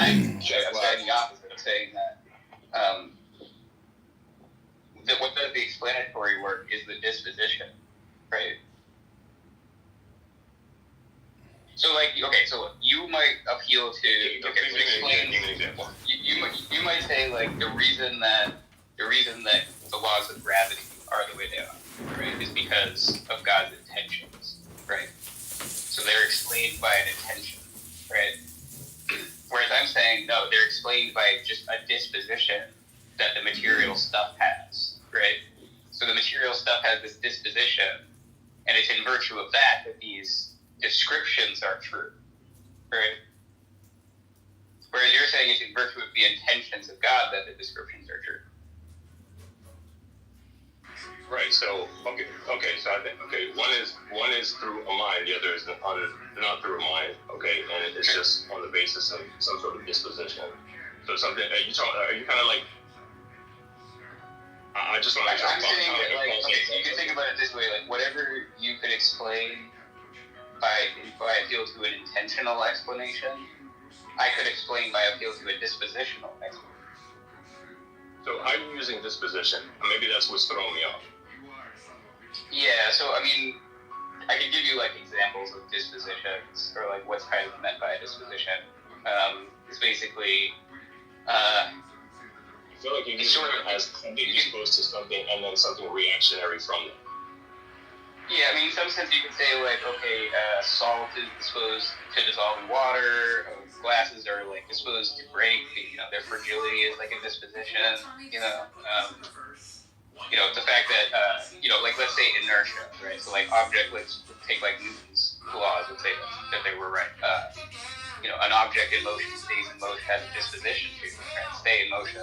I'm saying the opposite. I'm saying that what does the explanatory work is the disposition, right? So like, okay, so you might appeal to explain. Give me an example. You might say like the reason that the laws of gravity are the way they are, right, is because of God's intentions, right? So they're explained by an intention, right? Whereas I'm saying no, they're explained by just a disposition that the material stuff has, right? So the material stuff has this disposition, and it's in virtue of that these descriptions are true, right? Whereas you're saying it's in virtue of the intentions of God that the descriptions are true. Right. So so I think one is through a mind, the other is not through a mind. Okay, and it's just on the basis of some sort of disposition. So something are you kind of like? I just want to. I'm saying that like so you can think about it this way: like whatever you could explain by appeal to an intentional explanation, I could explain by appeal to a dispositional explanation. So how are you using disposition? Maybe that's what's throwing me off. Yeah, so I mean, I could give you like examples of dispositions, or like what's kind of meant by a disposition. It's basically. I feel like you sort of as something disposed to something, and then something reactionary from it. Yeah, I mean, in some sense you could say like, okay, salt is disposed to dissolve in water. Glasses are like disposed to break. Their fragility is like a disposition. The fact that like let's say inertia, right? So like let's take like Newton's laws. Let's say that they were right. An object in motion stays in motion, has a disposition to stay in motion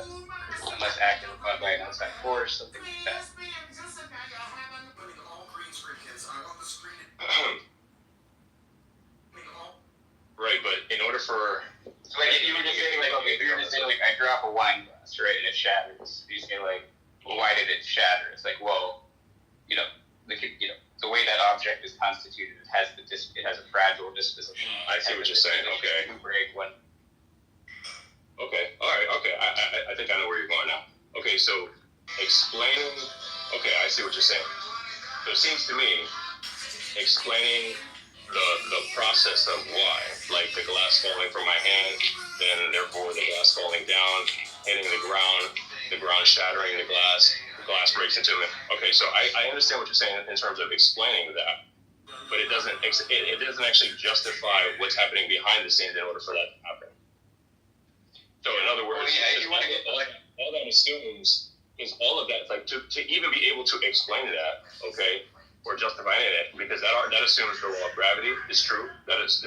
unless acted upon by an outside force, something like that. Right, but in order for like if you were to say like if you were to say like I drop a wine glass, right, and it shatters, you say like, well, why did it shatter? It's like, well, the way that object is constituted, it has a fragile disposition. I see what you're saying. Okay. Break when. Okay. All right. Okay. I think I know where you're going now. Okay. So explaining. Okay. I see what you're saying. So it seems to me explaining the process of why, like the glass falling from my hand, then therefore the glass falling down, hitting the ground shattering the glass breaks into it. Okay, so I understand what you're saying in terms of explaining that, but it doesn't actually justify what's happening behind the scenes in order for that to happen. So in other words, all that assumes is all of that, like to even be able to explain that, okay, or justify it, because that assumes the law of gravity is true,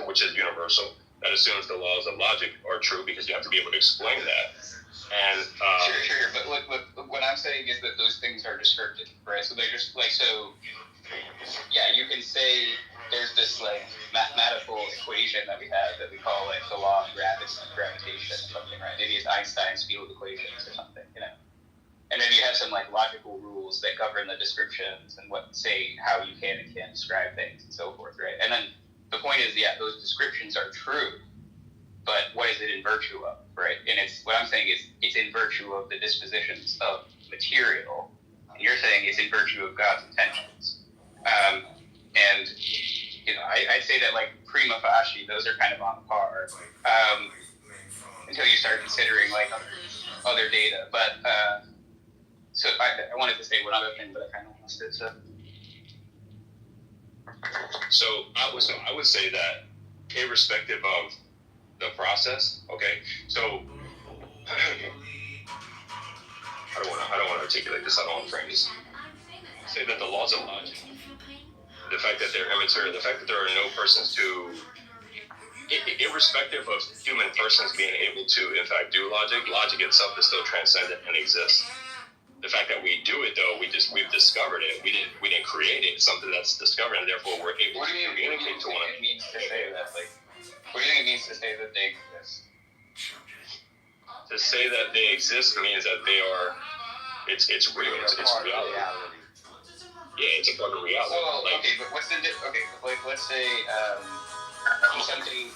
which is universal. That assumes the laws of logic are true because you have to be able to explain that. And sure, but what I'm saying is that those things are descriptive, right? So they're just like you can say there's this like mathematical equation that we have that we call like the law of gravitation or something, right? Maybe it's Einstein's field equations or something, And then you have some like logical rules that govern the descriptions and say how you can and can't describe things and so forth, right? And then the point is, those descriptions are true. But what is it in virtue of, right? And what I'm saying is it's in virtue of the dispositions of material, and you're saying it's in virtue of God's intentions. I'd say that like prima facie, those are kind of on par until you start considering like other data. But so I wanted to say one other thing, but I kind of lost it. So I would say that irrespective of the process, okay. So I don't want to articulate this. I don't want to frame this. Say that the laws of logic, the fact that they're immaterial, the fact that there are no persons irrespective of human persons being able to, in fact, do logic itself is still transcendent and exists. The fact that we do it, though, we've discovered it. We didn't create it. It's something that's discovered, and therefore we're able to communicate to one another. What do you mean to say that? What do you think it means to say that they exist? To say that they exist means that they are. It's real. It's reality. Yeah, it's a part of reality. Well, okay, but what's the let's say something.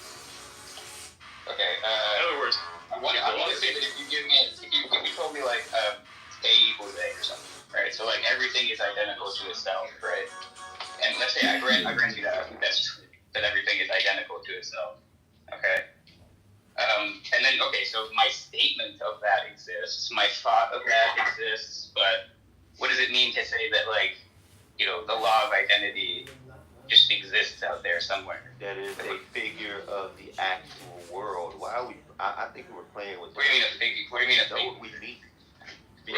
Okay. In other words, would say that if you told me like A equals A or something, right? So like everything is identical to itself, right? And let's say I grant you that. I think that's true. That everything is identical to itself. Okay. And then so my statement of that exists, my thought of that exists, but what does it mean to say that like, the law of identity just exists out there somewhere? That is a figure of the actual world. Why are we? I think we're playing with. What do you mean a figure? What do you mean a figure? We need. Okay.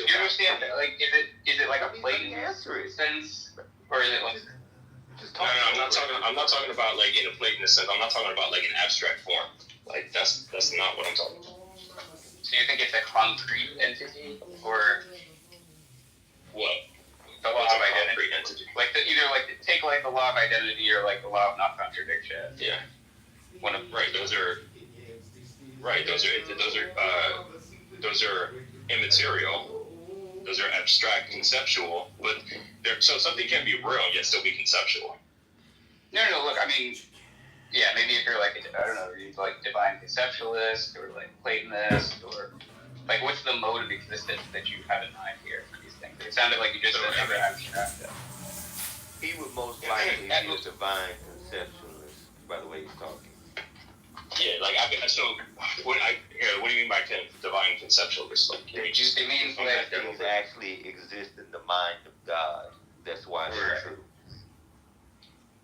You understand that? Like, is it like a Platonist sense, or is it like? No, I'm not talking about like in a Platonist sense. I'm not talking about like an abstract form. Like that's not what I'm talking about. So you think it's a concrete entity, or what? The law of identity. Entity. Like take like the law of identity or like the law of non-contradiction. Yeah. Those are immaterial. Those are abstract, conceptual, but so something can be real yet still be conceptual. No. Look, I mean, yeah, maybe if you're like you're like divine conceptualist or like Platonist or like what's the mode of existence that you have in mind here for these things? It sounded like you just said something abstract. He would most likely be a divine conceptualist, by the way he's talking. Yeah, like what do you mean by divine conceptualist? Like, it means that things actually exist in the mind of God. That's why they're true.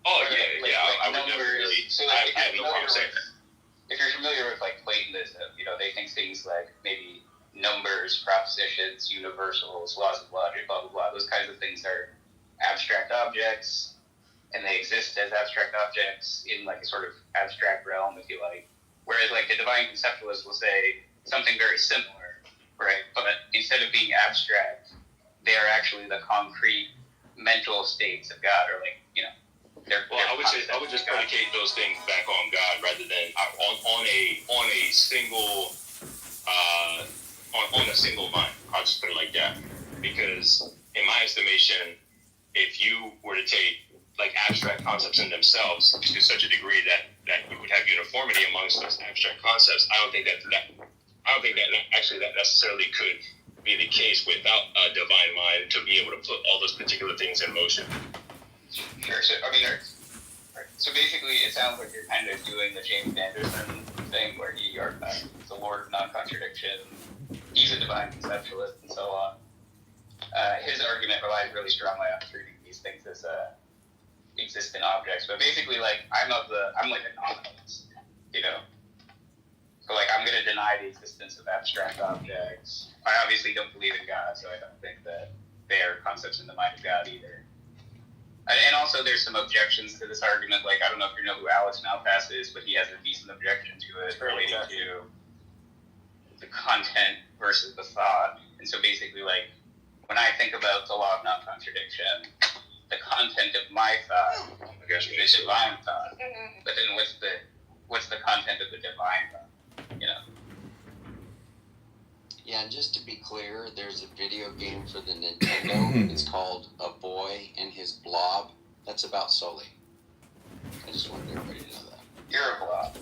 Oh yeah, I would definitely. So I have no problem saying that. If you're familiar with like Platonism, they think things like maybe numbers, propositions, universals, laws of logic, blah blah blah. Those kinds of things are abstract objects, and they exist as abstract objects in like a sort of abstract realm, if you like. Whereas like the divine conceptualist will say something very similar, right? But instead of being abstract, they are actually the concrete mental states of God, or like I would just predicate those things back on God rather than on a single on a single mind. I'll just put it like that, because in my estimation, if you were to take like abstract concepts in themselves to such a degree that you would have uniformity amongst those abstract concepts, I don't think that necessarily could be the case without a divine mind to be able to put all those particular things in motion. Sure. So basically, it sounds like you're kind of doing the James Anderson thing, where he are the Lord of non-contradiction. He's a divine conceptualist, and so on. His argument relies really strongly on treating these things as existent objects. But basically, like I'm like a nominalist, So like I'm going to deny the existence of abstract objects. I obviously don't believe in God, so I don't think that they are concepts in the mind of God either. And also, there's some objections to this argument. Like, I don't know if you know who Alex Malpass is, but he has a decent objection to it relating to the content versus the thought. And so basically, like, when I think about the law of non-contradiction, the content of my thought is the divine thought. But then what's the content of the divine thought? Yeah, and just to be clear, there's a video game for the Nintendo. It's called A Boy and His Blob. That's about Sully. I just wanted everybody to know that. You're a blob.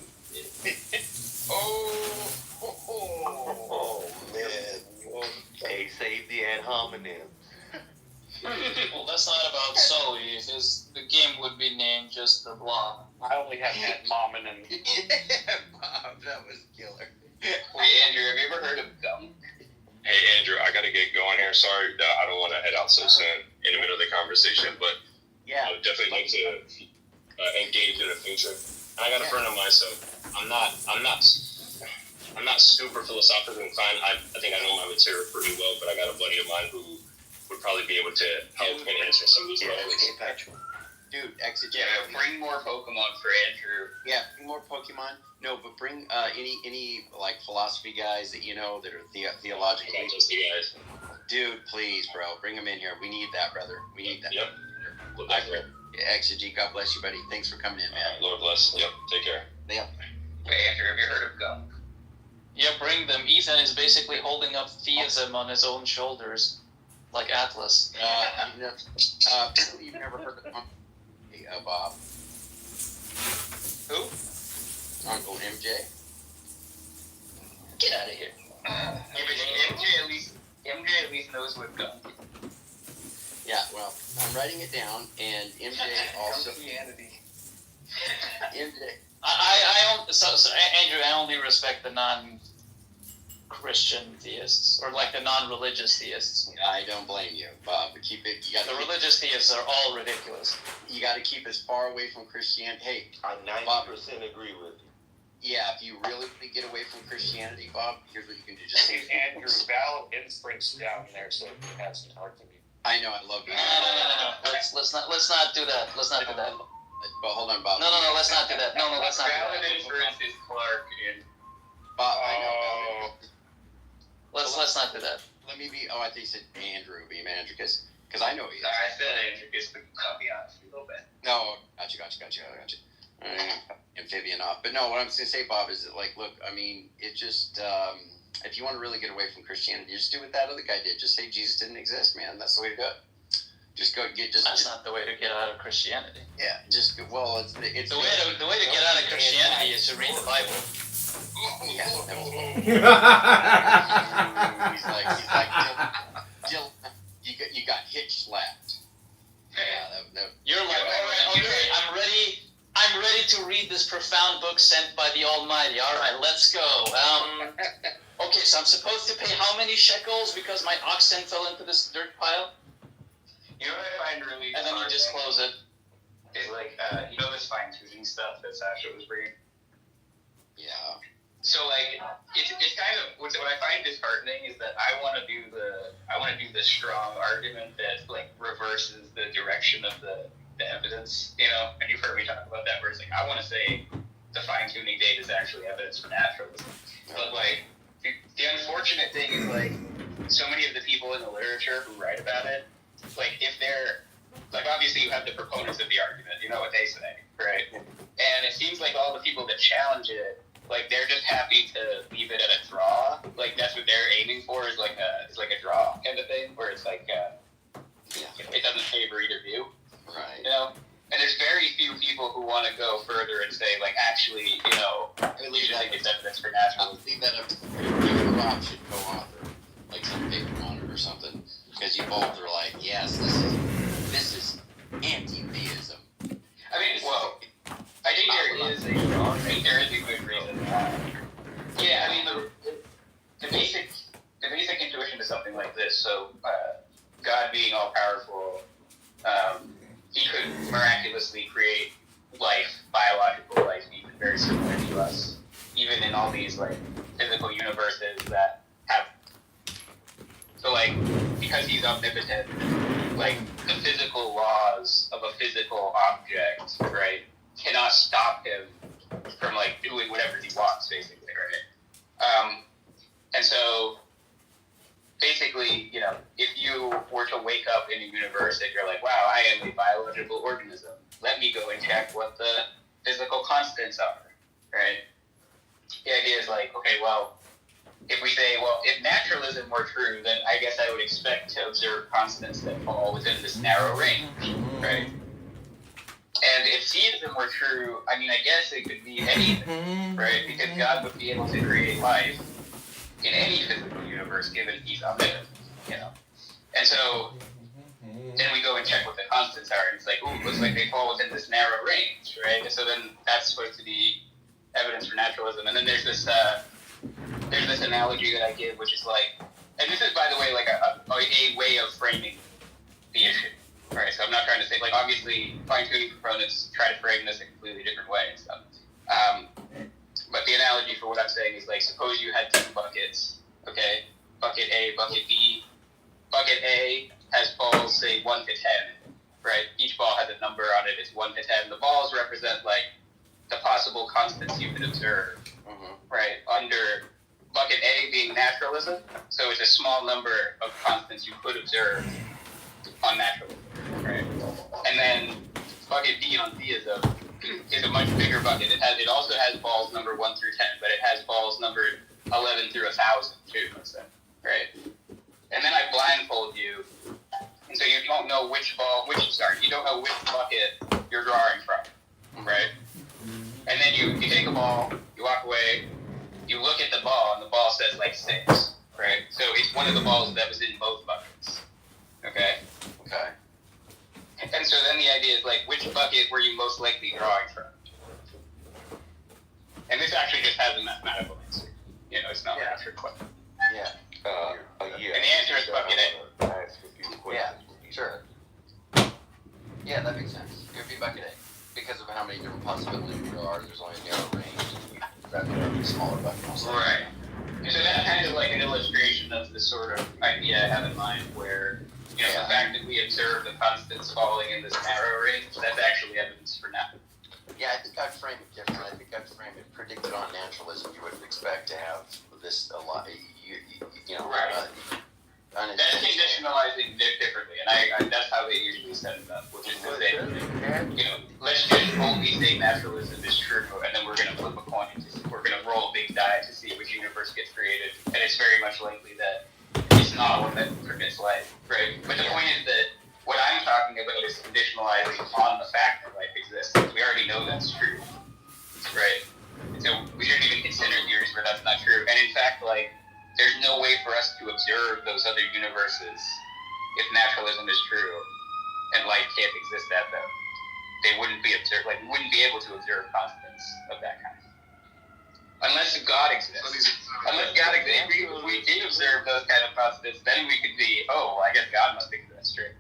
Oh, man. Hey, save the ad hominem. Well, that's not about Sully, because the game would be named just The Blob. I only have ad hominem. Yeah, Bob, that was killer. Hey, Andrew, have you ever heard of gum? Hey, Andrew, I got to get going here. Sorry, I don't want to head out so soon in the middle of the conversation, but I would definitely like to engage in the future. And I got a friend of mine, so I'm not super philosophically inclined. I think I know my material pretty well, but I got a buddy of mine who would probably be able to help in answering some of these questions. Dude, exegete. Yeah, bring more Pokemon for Andrew. Yeah, bring more Pokemon. No, but bring any like philosophy guys that that are theologically. Just you guys. Dude, please, bro, bring them in here. We need that, brother. We need that. Yep. Exegete, God bless you, buddy. Thanks for coming in, man. Lord bless. Yep. Take care. Yep. Hey, Andrew, have you heard of gum? Yeah, bring them. Ethan is basically holding up theism on his own shoulders, like Atlas. Apparently you've never heard of Bob. Who? Uncle MJ. Get out of here. MJ at least knows what gun. Yeah, well, I'm writing it down, and MJ also. Christianity. MJ. Andrew, I only respect the non-Christian theists, or like the non-religious theists. I don't blame you, Bob. But keep it. The religious theists are all ridiculous. You got to keep as far away from Christianity. Hey, I 90% agree with you. yeah, if you really want to get away from Christianity, Bob, here's what you can do. Just say And your valid inference down there, so you can have some argument. I know, I love No. that. Let's not do that. Let's not do that. But hold on, Bob. No. Let's not do that. No. Let's not do Valid that. inference is Clark and Bob, I know. Let's not do that. Let me be. Oh, I think you said Andrew, be Andrew, because I know he is. I said Andrew, but cut me off a little bit. No, gotcha. Amphibian off. But no, what I'm going to say, Bob, is that, like, look, I mean, it just, if you want to really get away from Christianity, just do what that other guy did. Just say Jesus didn't exist, man. That's the way to go. Just go get, That's not the way to get out of Christianity. yeah, just go, well, it's The way to get out of Christianity is to read the Bible. Yeah, he's like, Jill, you got hitch slapped. Yeah, that You're like, all right, okay, I'm ready to read this profound book sent by the Almighty. All right, let's go. Okay, so I'm supposed to pay how many shekels because my oxen fell into this dirt pile? You know what I find really And then you just close it. Is like, this fine tuning stuff that Sasha was bringing. yeah. So like, it's kind of what I find disheartening is that I want to do the strong argument that like reverses the direction of the evidence, and you've heard me talk about that. Where it's like I want to say the fine tuning date is actually evidence for naturalism, but like the unfortunate thing is like so many of the people in the literature who write about it, like if they're like obviously you have the proponents of the argument, you know what they say, right? And it seems like all the people that challenge it, like they're just happy to leave it at a draw. Like that's what they're aiming for is like a draw kind of thing, where it's like it doesn't favor either view, Right. And there's very few people who want to go further and say like actually, at least I think it's evidence for I naturalism. think that if Rob should co-author like some paper on it or something, because you both are like, yes, this is anti-theism. I mean, well, I think there is a good reason why. Yeah, I mean the basic intuition to something like this. So God being all powerful, He could miraculously create life, biological life, even very similar to us, even in all these like physical universes that have. So like because He's omnipotent, like the physical laws of a physical object, right, cannot stop Him from like doing whatever He wants, basically, right? And so basically, if you were to wake up in a universe that you're like, wow, I am a biological organism, let me go and check what the physical constants are, right? The idea is like, okay, well, if we say, well, if naturalism were true, then I guess I would expect to observe constants that fall within this narrow range, right? And if theism were true, I mean, I guess it could be anything, right? Because God would be able to create life in any physical universe, given He's omnipotent, And so then we go and check what the constants are, and it's like, ooh, looks like they fall within this narrow range, right? And so then that's supposed to be evidence for naturalism. And then there's this analogy that I give, which is like, and this is, by the way, like a way of framing the issue, right? So I'm not trying to say, like, obviously, fine-tuning proponents try to frame this a completely different way and stuff. But the analogy for what I'm saying is, like, suppose you had 2 buckets, okay? Bucket A, bucket B. Bucket A has balls, say, 1 to 10, right? Each ball has a number on it. It's 1 to 10. The balls represent, like, the possible constants you could observe, right? Under bucket A being naturalism, so it's a small number of constants you could observe on naturalism, right? And then bucket B on theism is a much bigger bucket. It also has balls numbered 1 through 10, but it has balls numbered 11 through 1,000 too, let's say, right? And then I blindfold you, and so you don't know you don't know which bucket you're drawing from, right? And then you take a ball, you walk away, you look at the ball, and the ball says like 6, right? So it's one of the balls that was in both buckets. Okay? Okay. And so then the idea is like, which bucket were you most likely drawing from? And this actually just has a mathematical answer. You know, it's not like a trick question. Yeah. Yeah. And the answer is bucket A. Ask a few questions. Sure. Yeah, that makes sense. It would be bucket A. Because of how many different possibilities there are, there's only a narrow range. Rather than a smaller bucket. Right. And so that's kind of like an illustration of the sort of idea I have in mind where, you know, the fact that we observe the constants falling in this narrow range, that's actually evidence for now. Yeah, I think I'd frame it different. I think I'd frame it predicted on naturalism. You would expect to have this a lot, you know, Right. That's conditionalizing differently, and that's how they usually set it up, which is to say, you know, let's just only say naturalism is true, and then we're going to flip a coin. We're going to roll a big die to see which universe gets created, and it's very much likely that it's not one that predicts life, right? But the point is that what I'm talking about is conditionalizing on the fact that life exists. We already know that's true, right? So we shouldn't even consider theories where that's not true. And in fact, like, there's no way for us to observe those other universes if naturalism is true and life can't exist at them. They wouldn't be observed. Like, we wouldn't be able to observe constants of that kind. Unless God exists. Unless God exists, if we did observe those kind of constants, then we could be, oh, well, I guess God must exist, right?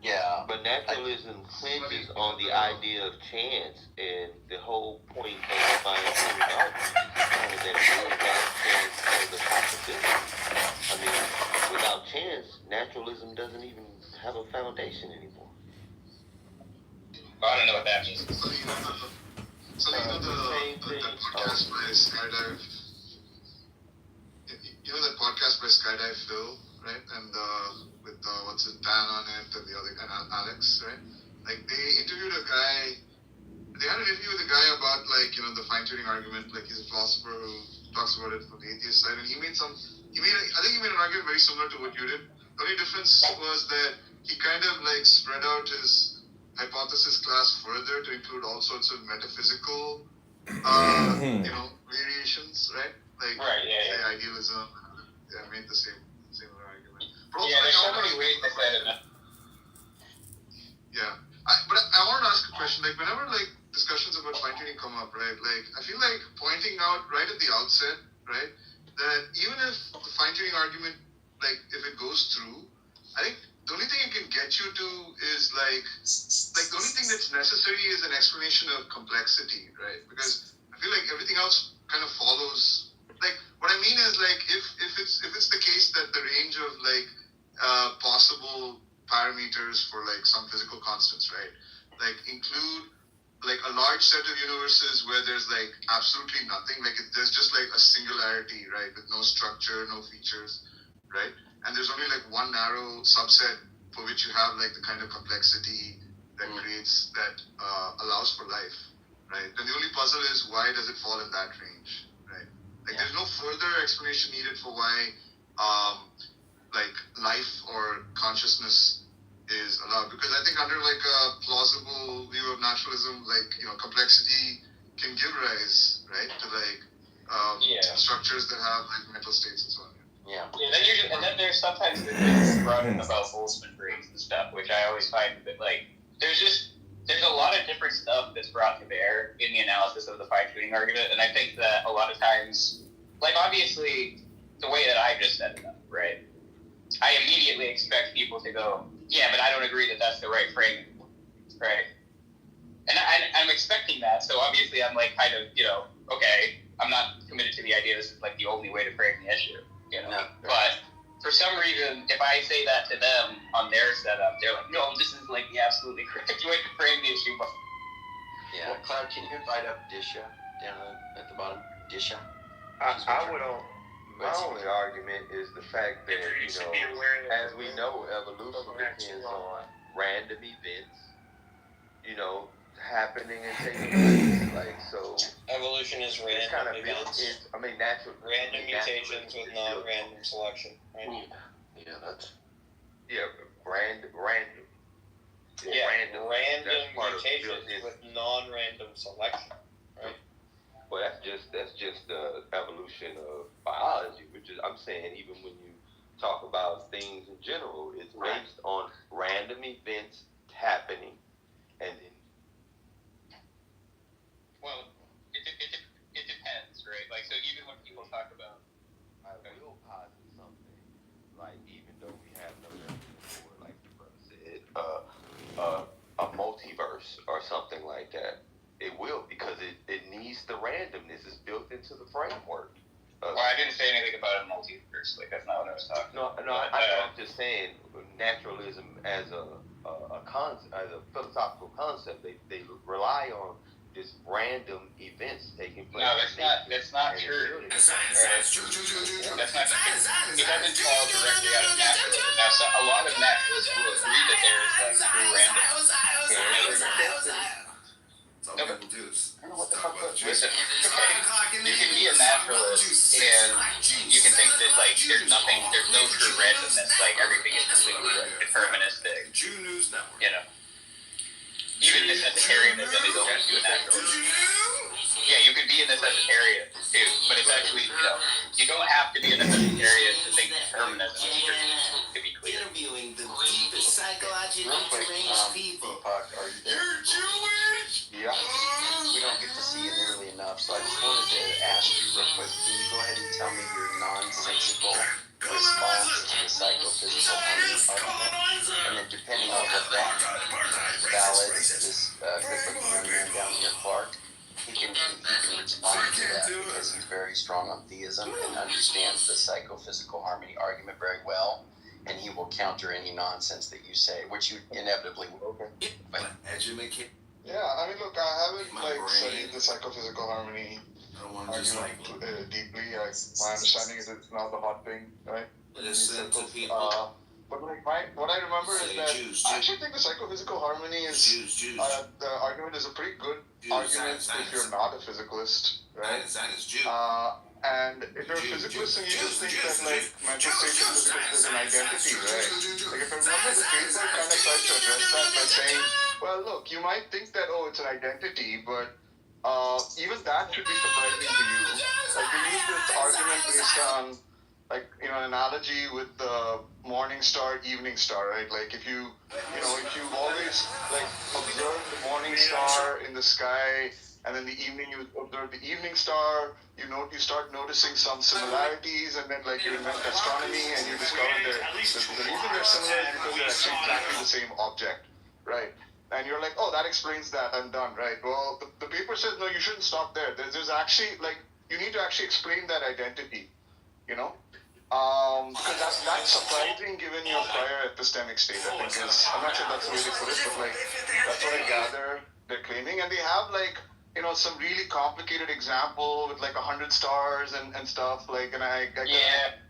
Yeah. But naturalism hinges on the idea of chance, and the whole point of the scientific argument is that without chance has a possibility. I mean, without chance, naturalism doesn't even have a foundation anymore. Well, I don't know what that means. So you know the podcast by Skydive. You know that podcast by Skydive Phil, right? And with what's it, Dan on it, and the other guy, Alex, right? Like they interviewed a guy. They had an interview with a guy about like, you know, the fine-tuning argument. Like he's a philosopher who talks about it from the atheist side, and I think he made an argument very similar to what you did. The only difference was that he kind of like spread out his hypothesis class further to include all sorts of metaphysical, you know, variations, right? Like say idealism. Yeah, made the same argument. But also, there's so many ways to set it up. Yeah, but I want to ask a question. Like whenever like discussions about fine-tuning come up, right? Like I feel like pointing out right at the outset, right, that even if the fine-tuning argument, like if it goes through, I think the only thing it can get you to is like the only thing that's necessary is an explanation of complexity, right? Because I feel like everything else kind of follows. Like what I mean is like if it's the case that the range of like possible parameters for like some physical constants, right, like include like a large set of universes where there's like absolutely nothing, like there's just like a singularity, right, with no structure, no features, right, and there's only like one narrow subset for which you have like the kind of complexity that creates that allows for life, right? Then the only puzzle is why does it fall in that range, right? Like there's no further explanation needed for why like life or consciousness is allowed, because I think under like a plausible view of naturalism, like, you know, complexity can give rise, right, to like structures that have like mental states and so on. And then there's sometimes this brought in about Boltzmann rings and stuff, which I always find that like there's a lot of different stuff that's brought to bear in the analysis of the fine-tuning argument, and I think that a lot of times, like obviously the way that I just set it up, right, I immediately expect people to go, yeah, but I don't agree that that's the right framing, right? And I'm expecting that, so obviously I'm like kind of, you know, okay, I'm not committed to the idea this is like the only way to frame the issue, you know? But for some reason, if I say that to them on their setup, they're like, no, this is like the absolutely correct way to frame the issue. Yeah, Cloud, can you invite up Disha down at the bottom? Disha? My only argument is the fact that, you know, as we know, evolution depends on random events, you know, happening and taking place. Like, so evolution is random kind of events. natural. Random mutations with non-random selection. Right? Yeah, that's random. Yeah, random mutations with non-random selection. Right. Well, that's just the evolution of biology. I'm saying even when you talk about things in general, it's based on random events happening, and then Well, it depends, right? Like, so even when people talk about, I will posit something, like even though we have no evidence for, like the brother said, a multiverse or something like that. It will, because it needs the randomness. It's built into the framework. well, I didn't say anything about a multiverse. Like, that's not what I was talking about. I'm just saying naturalism as a philosophical concept. They rely on this random events taking place. No, that's not true. That's true. That's not true. It doesn't fall directly out of naturalism. Now, so a lot of naturalists will agree that there is like true random. Some people do this. I don't know what the fuck. Listen, okay, you can be a naturalist and you can think that like there's no true randomness. Like everything is completely like deterministic. Jew News Network. You know, even necessitarianism is open to a naturalist. Yeah, you could be a necessitarian too, but it's actually you don't have to be a necessitarian to think determinism is true. To be clear. Interviewing the deepest psychologically deranged people. Deepak, are you there? You're Jewish. Yeah. We don't get to see it nearly enough, so I just wanted to ask you real quick. Can you go ahead and tell me your nonsensical response to the psychophysical harmony argument? And then depending on what that valid, this good-looking young man down here, Clark, he can respond to that because he's very strong on theism and understands the psychophysical harmony argument very well, and he will counter any nonsense that you say, which you inevitably will. But Yeah, I mean, look, I haven't studied the psychophysical harmony argument deeply. My understanding is it's now the hot thing, right? Listen to people. But like what I remember is that I actually think the psychophysical harmony is the argument is a pretty good argument if you're not a physicalist, right? And if you're a physicalist and you just think that like mental state and physical state is an identity, right? Like if I remember the paper kind of tries to address that by saying, well, look, you might think that it's an identity, but even that should be surprising to you. Like we use this argument based on like an analogy with the morning star, evening star, right? Like if you've always like observed the morning star in the sky, and then the evening you observe the evening star, you start noticing some similarities, and then like you invent astronomy and you discover that the reason they're similar is because they're actually exactly the same object, right? And you're like, oh, that explains that, I'm done, right? Well, the paper says, no, you shouldn't stop there. There's actually, like, you need to actually explain that identity, because that's surprising given your prior epistemic state, I think is, I'm not sure that's the way they put it, but like, that's what I gather they're claiming. And they have like, some really complicated example with like 100 stars and stuff, like, and I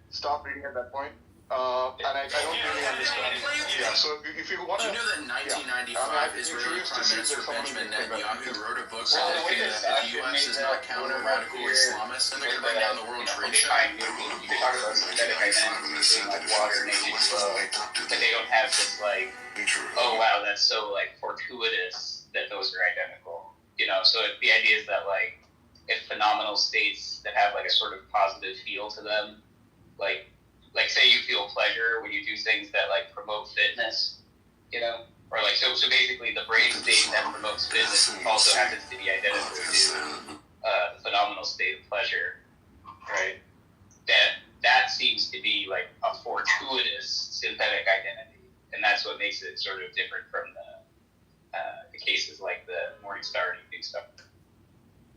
stopped reading at that point. And I don't really understand. Yeah, so if you want to... Do you know that in 1995, Israeli Prime Minister Benjamin Netanyahu wrote a book saying that if the U.S. does not counter radical Islamists, then they're going to bring down the World Trade Center? You can talk about synthetic identity being like water and H2O, but they don't have this like, oh wow, that's so like fortuitous that those are identical. So the idea is that like, if phenomenal states that have like a sort of positive feel to them, like say you feel pleasure when you do things that like promote fitness, or like so basically the brain state that promotes fitness also happens to be identical to the phenomenal state of pleasure, right? That seems to be like a fortuitous synthetic identity, and that's what makes it sort of different from the cases like the Morningstar and evening star.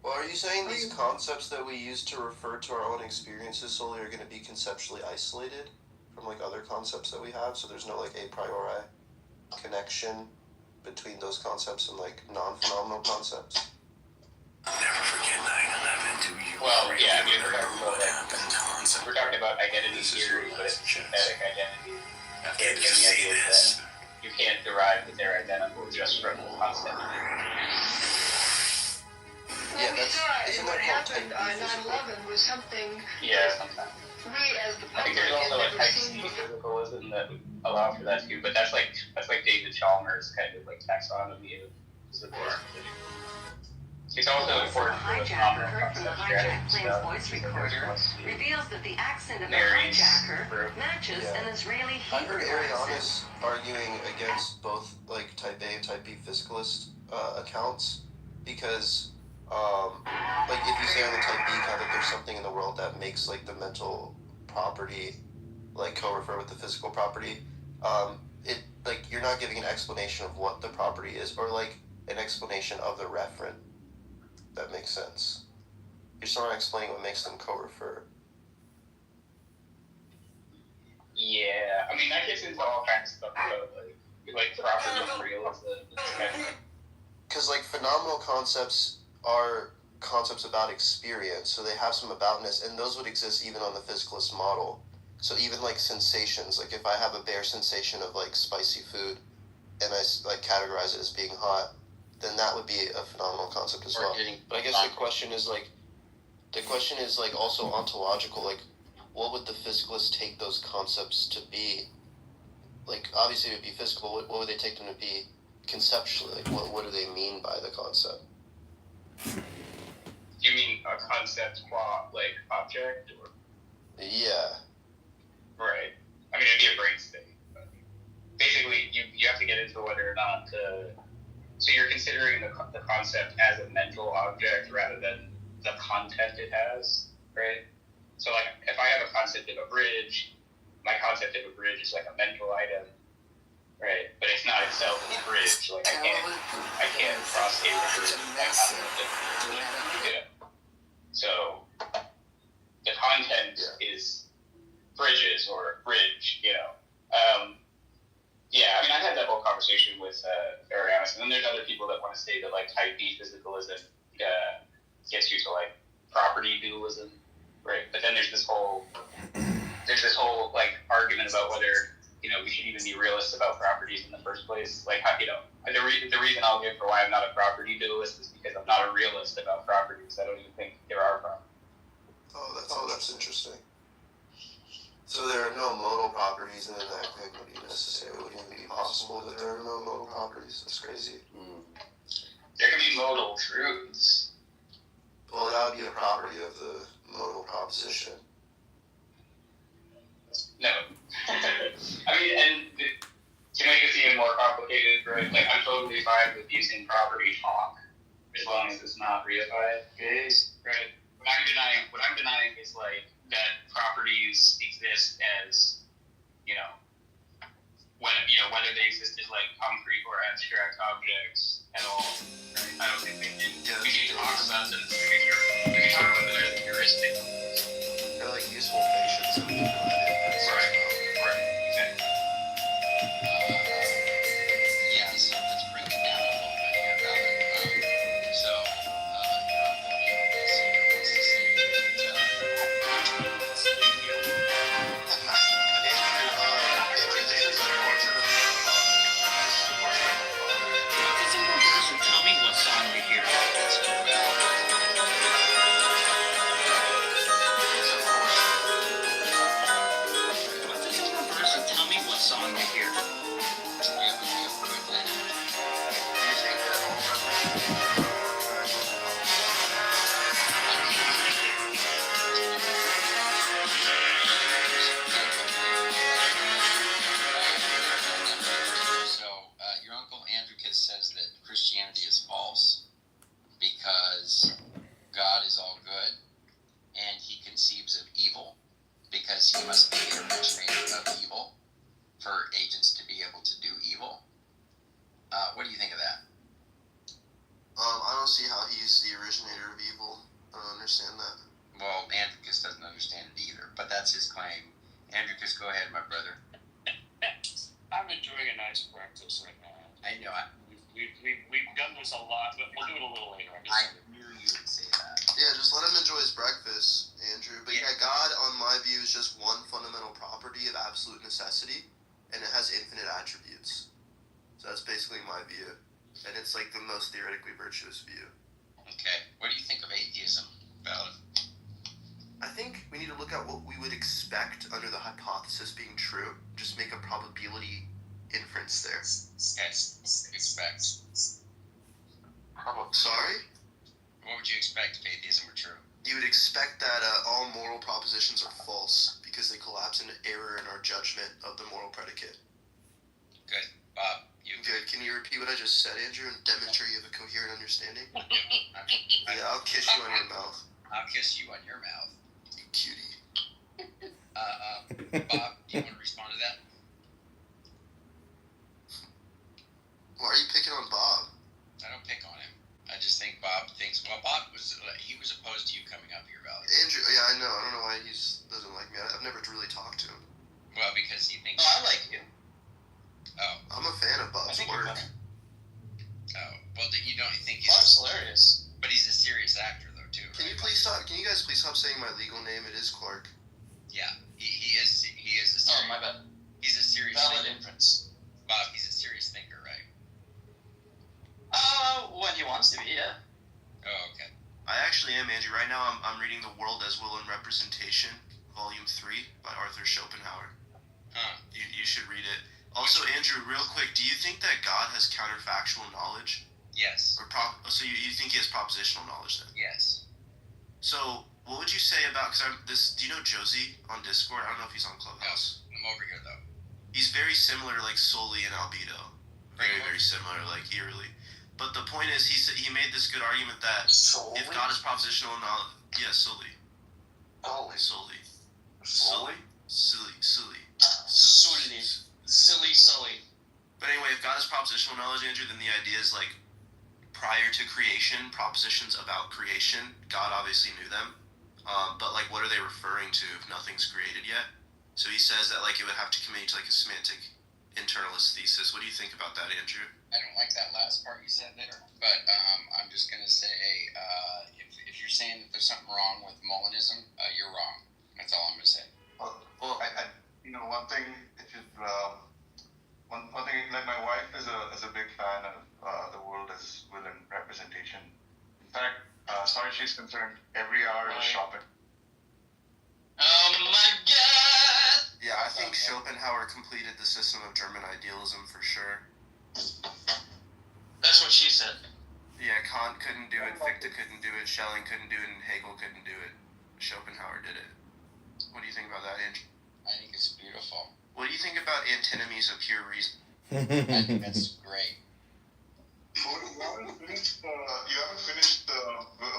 Well, are you saying these concepts that we use to refer to our own experiences solely are going to be conceptually isolated from like other concepts that we have? So there's no like a priori connection between those concepts and like non-phenomenal concepts? Never forget 9/11, do you? Well, yeah, I mean, we're talking about identity theory, but it's synthetic identity. And the idea is that you can't derive that they're identical just from the concept. Yeah, isn't that happened on 9/11 was something Sometimes. we as the I think public there's had also a never type seen C before. physicalism that would allow for that too, but that's like David Chalmers' kind of like taxonomy of physical. It's also important for the hijacker phenomenal heard from the concept hijack strategy plane's stuff. voice recorder reveals that the accent of the Mary's hijacker group. matches Yeah. an Israeli I heard Hebrew accent. Ariana's arguing against both like type A and type B physicalist accounts because like if you say on the type B account that there's something in the world that makes like the mental property like co-refer with the physical property, it like you're not giving an explanation of what the property is or like an explanation of the referent. That makes sense. You're still not explaining what makes them co-refer. Yeah, I mean that gets into all kinds of stuff about like property and realism. Because like phenomenal concepts are concepts about experience, so they have some aboutness, and those would exist even on the physicalist model. So even like sensations, like if I have a bare sensation of like spicy food, and I like categorize it as being hot, then that would be a phenomenal concept as well. But I guess the question is also ontological, like what would the physicalists take those concepts to be? Like obviously it would be physical, what would they take them to be conceptually? Like what do they mean by the concept? Do you mean a concept qua like object or? Yeah. Right. I mean it'd be a brain state. Basically, you have to get into whether or not so you're considering the concept as a mental object rather than the content it has, right? So like if I have a concept of a bridge, my concept of a bridge is like a mental item, right? But it's not itself a bridge. Like I can't cross a river with that concept of bridge. So the content is bridges or bridge, Yeah, I mean, I had that whole conversation with Ariana, and then there's other people that want to say that like type B physicalism gets you to like property dualism, right? But then there's this whole like argument about whether we should even be realists about properties in the first place. Like the reason I'll give for why I'm not a property dualist is because I'm not a realist about properties. I don't even think there are properties. Oh, that's interesting. So there are no modal properties, and then that wouldn't necessarily be possible that there are no modal properties. That's crazy. There can be modal truths. Well, that would be a property of the modal proposition. No. I mean, and to make it even more complicated, right? Like I'm totally fine with using property talk as long as it's not reified. Right? What I'm denying is like that properties exist as, whether they exist as like concrete or abstract objects at all. Right? I don't think they do. We can talk about them. We can talk about them as a heuristic. They're like useful functions. Right. Exactly. Yeah, so let's bring it down a little bit here about it. So, Tell me what song you hear. Tell me what song you hear. Your uncle Andricus says that Christianity is false because God is all good and he conceives of evil because he must be the originator of evil for agents to be able to do evil. What do you think of that? I don't see how he's the originator of evil. I don't understand that. Well, Andricus doesn't understand it either, but that's his claim. Andricus, go ahead, my brother. I'm enjoying a nice breakfast right now. I know. We've done this a lot, but we'll do it a little later. I knew you would say that. Yeah, just let him enjoy his breakfast, Andrew. But yeah, God, on my view, is just one fundamental property of absolute necessity, and it has infinite attributes. So that's basically my view. And it's like the most theoretically virtuous view. Okay. What do you think of atheism, Valid? I think we need to look at what we would expect under the hypothesis being true. Just make a probability inference there. Yes. Expect. Sorry? What would you expect if atheism were true? You would expect that all moral propositions are false because they collapse into error in our judgment of the moral predicate. Good. Bob, you good. Can you repeat what I just said, Andrew, and demonstrate you have a coherent understanding? Yeah, I'll kiss you on your mouth. I'll kiss you on your mouth. You cutie. Bob, do you want to respond to that? Why are you picking on Bob? I don't pick on him. I just think Bob thinks, well, Bob was opposed to you coming up here, Valley. Andrew, yeah, I know. I don't know why he doesn't like me. I've never really talked to him. Well, because he thinks... No, I like you. Oh. I'm a fan of Bob's work. Oh, well, you don't think he's... Bob's hilarious. But he's a serious actor, though, too. Can you guys please stop saying my legal name? It is Clark. Yeah, he is a serious... Oh, my bad. He's a serious... Valid inference. Bob, he's a serious thinker, right? When he wants to be, yeah. Oh, okay. I actually am, Andrew. Right now I'm reading The World as Will and Representation, Volume 3 by Arthur Schopenhauer. Huh. You should read it. Also, Andrew, real quick, do you think that God has counterfactual knowledge? Yes. So you think he has propositional knowledge then? Yes. So, what would you say about, do you know Josie on Discord? I don't know if he's on Clubhouse. No, I'm over here, though. He's very similar, like, Sully and Albedo. Very, very similar, like, eerily. But the point is, he made this good argument that if God is propositional knowledge... Yeah, Sully. Sully. Silly. But anyway, if God is propositional knowledge, Andrew, then the idea is, like, prior to creation, propositions about creation, God obviously knew them. But, like, what are they referring to if nothing's created yet? So he says that, like, it would have to commit to, like, a semantic internalist thesis. What do you think about that, Andrew? I don't like that last part you said there, but I'm just going to say, if you're saying that there's something wrong with Molinism, you're wrong. That's all I'm going to say. Well, I one thing, one thing, like my wife is a big fan of The World as Will and Representation. In fact, as far as she's concerned, every hour is shopping. Oh my God! Yeah, I think Schopenhauer completed the system of German idealism for sure. That's what she said. Yeah, Kant couldn't do it, Fichte couldn't do it, Schelling couldn't do it, and Hegel couldn't do it. Schopenhauer did it. What do you think about that, Andrew? I think it's beautiful. What do you think about antinomies of pure reason? I think that's great. You haven't finished the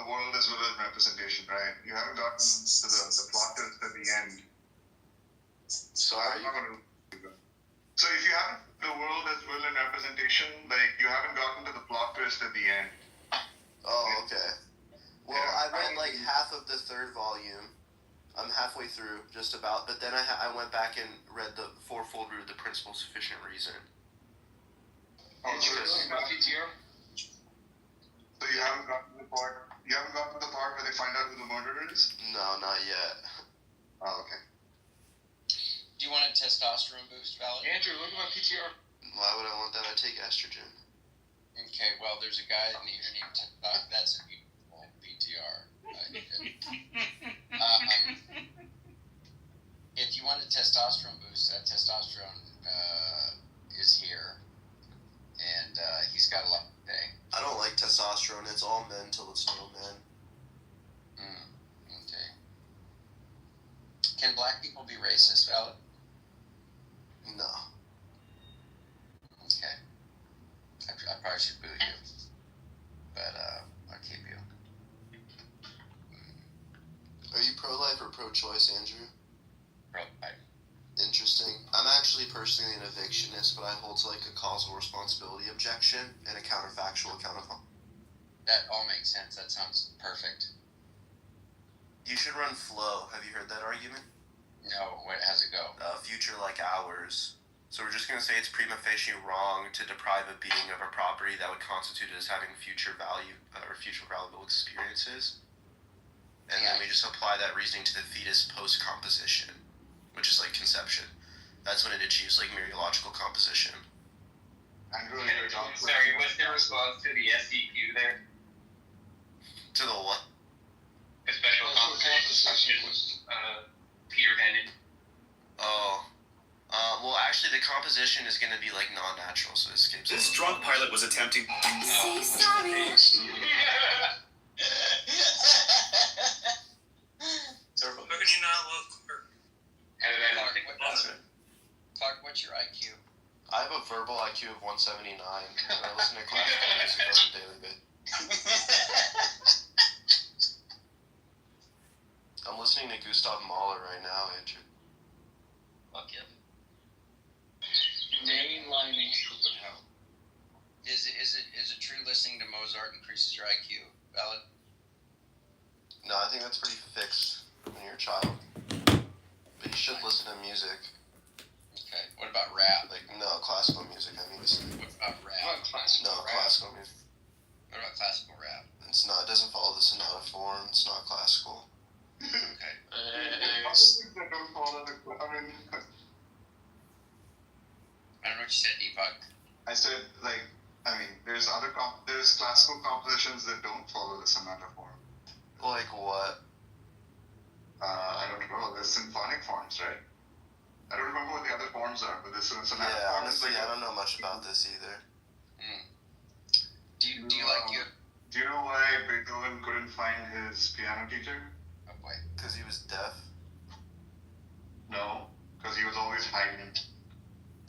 World as Well as Representation, right? You haven't gotten to the plot twist at the end. Sorry. So if you haven't the World as Will and Representation, like you haven't gotten to the plot twist at the end. Oh, okay. Well, yeah, I read like half of the third volume. I'm halfway through, just about. But then I went back and read the Fourfold Root of the Principle of Sufficient Reason. So you haven't gotten to the part. You haven't gotten to the part where they find out who the murderer is? No, not yet. Oh, okay. Do you want a testosterone boost, Valerie? Andrew, look at my PTR. Why would I want that? I take estrogen. Okay, well, there's a guy named that's a beautiful PTR. If you want a testosterone boost, that testosterone is here, and he's got a lot to say. I don't like testosterone. It's all men till it's no men. Okay. Can black people be racist, Val? No. Okay. I probably should boo you, but I'll keep you. Are you pro-life or pro-choice, Andrew? Pro-life. Interesting. I'm actually personally an evictionist, but I hold to like a causal responsibility objection and a counterfactual account of harm. That all makes sense. That sounds perfect. You should run flow. Have you heard that argument? No. How's it go? Future like ours. So we're just going to say it's prima facie wrong to deprive a being of a property that would constitute as having future value or future valuable experiences. And then we just apply that reasoning to the fetus post-composition, which is like conception. That's when it achieves like mereological composition. Sorry, what's the response to the SEQ there? To the what? The special composition Peter Bandit. Oh. Well, actually, the composition is going to be like non-natural, so it escapes. This drunk pilot was attempting. Say sorry. Turbo. How can you not love Clark? Clark, what's your IQ? I have a verbal IQ of 179, and I listen to classical music on a daily basis. I'm listening to Gustav Mahler right now, Andrew. Fuck yeah. Mainlining Schopenhauer. Is it true listening to Mozart increases your IQ? Valid? No, I think that's pretty fixed when you're a child. But you should listen to music. Okay. What about rap? Like, no, classical music, I mean. What about rap? Classical music. What about classical rap? It's not, it doesn't follow the sonata form, it's not classical. Okay. They don't follow the. I mean, I don't know what you said, Deepak. I said there's there's classical compositions that don't follow the sonata form. Like what? I don't know. There's symphonic forms, right? I don't remember what the other forms are, but there's sonata Yeah, form. honestly, I don't know much about this either. Do you like you? Do you know why Beethoven couldn't find his piano teacher? Oh boy. Because he was deaf? No, because he was always hiding.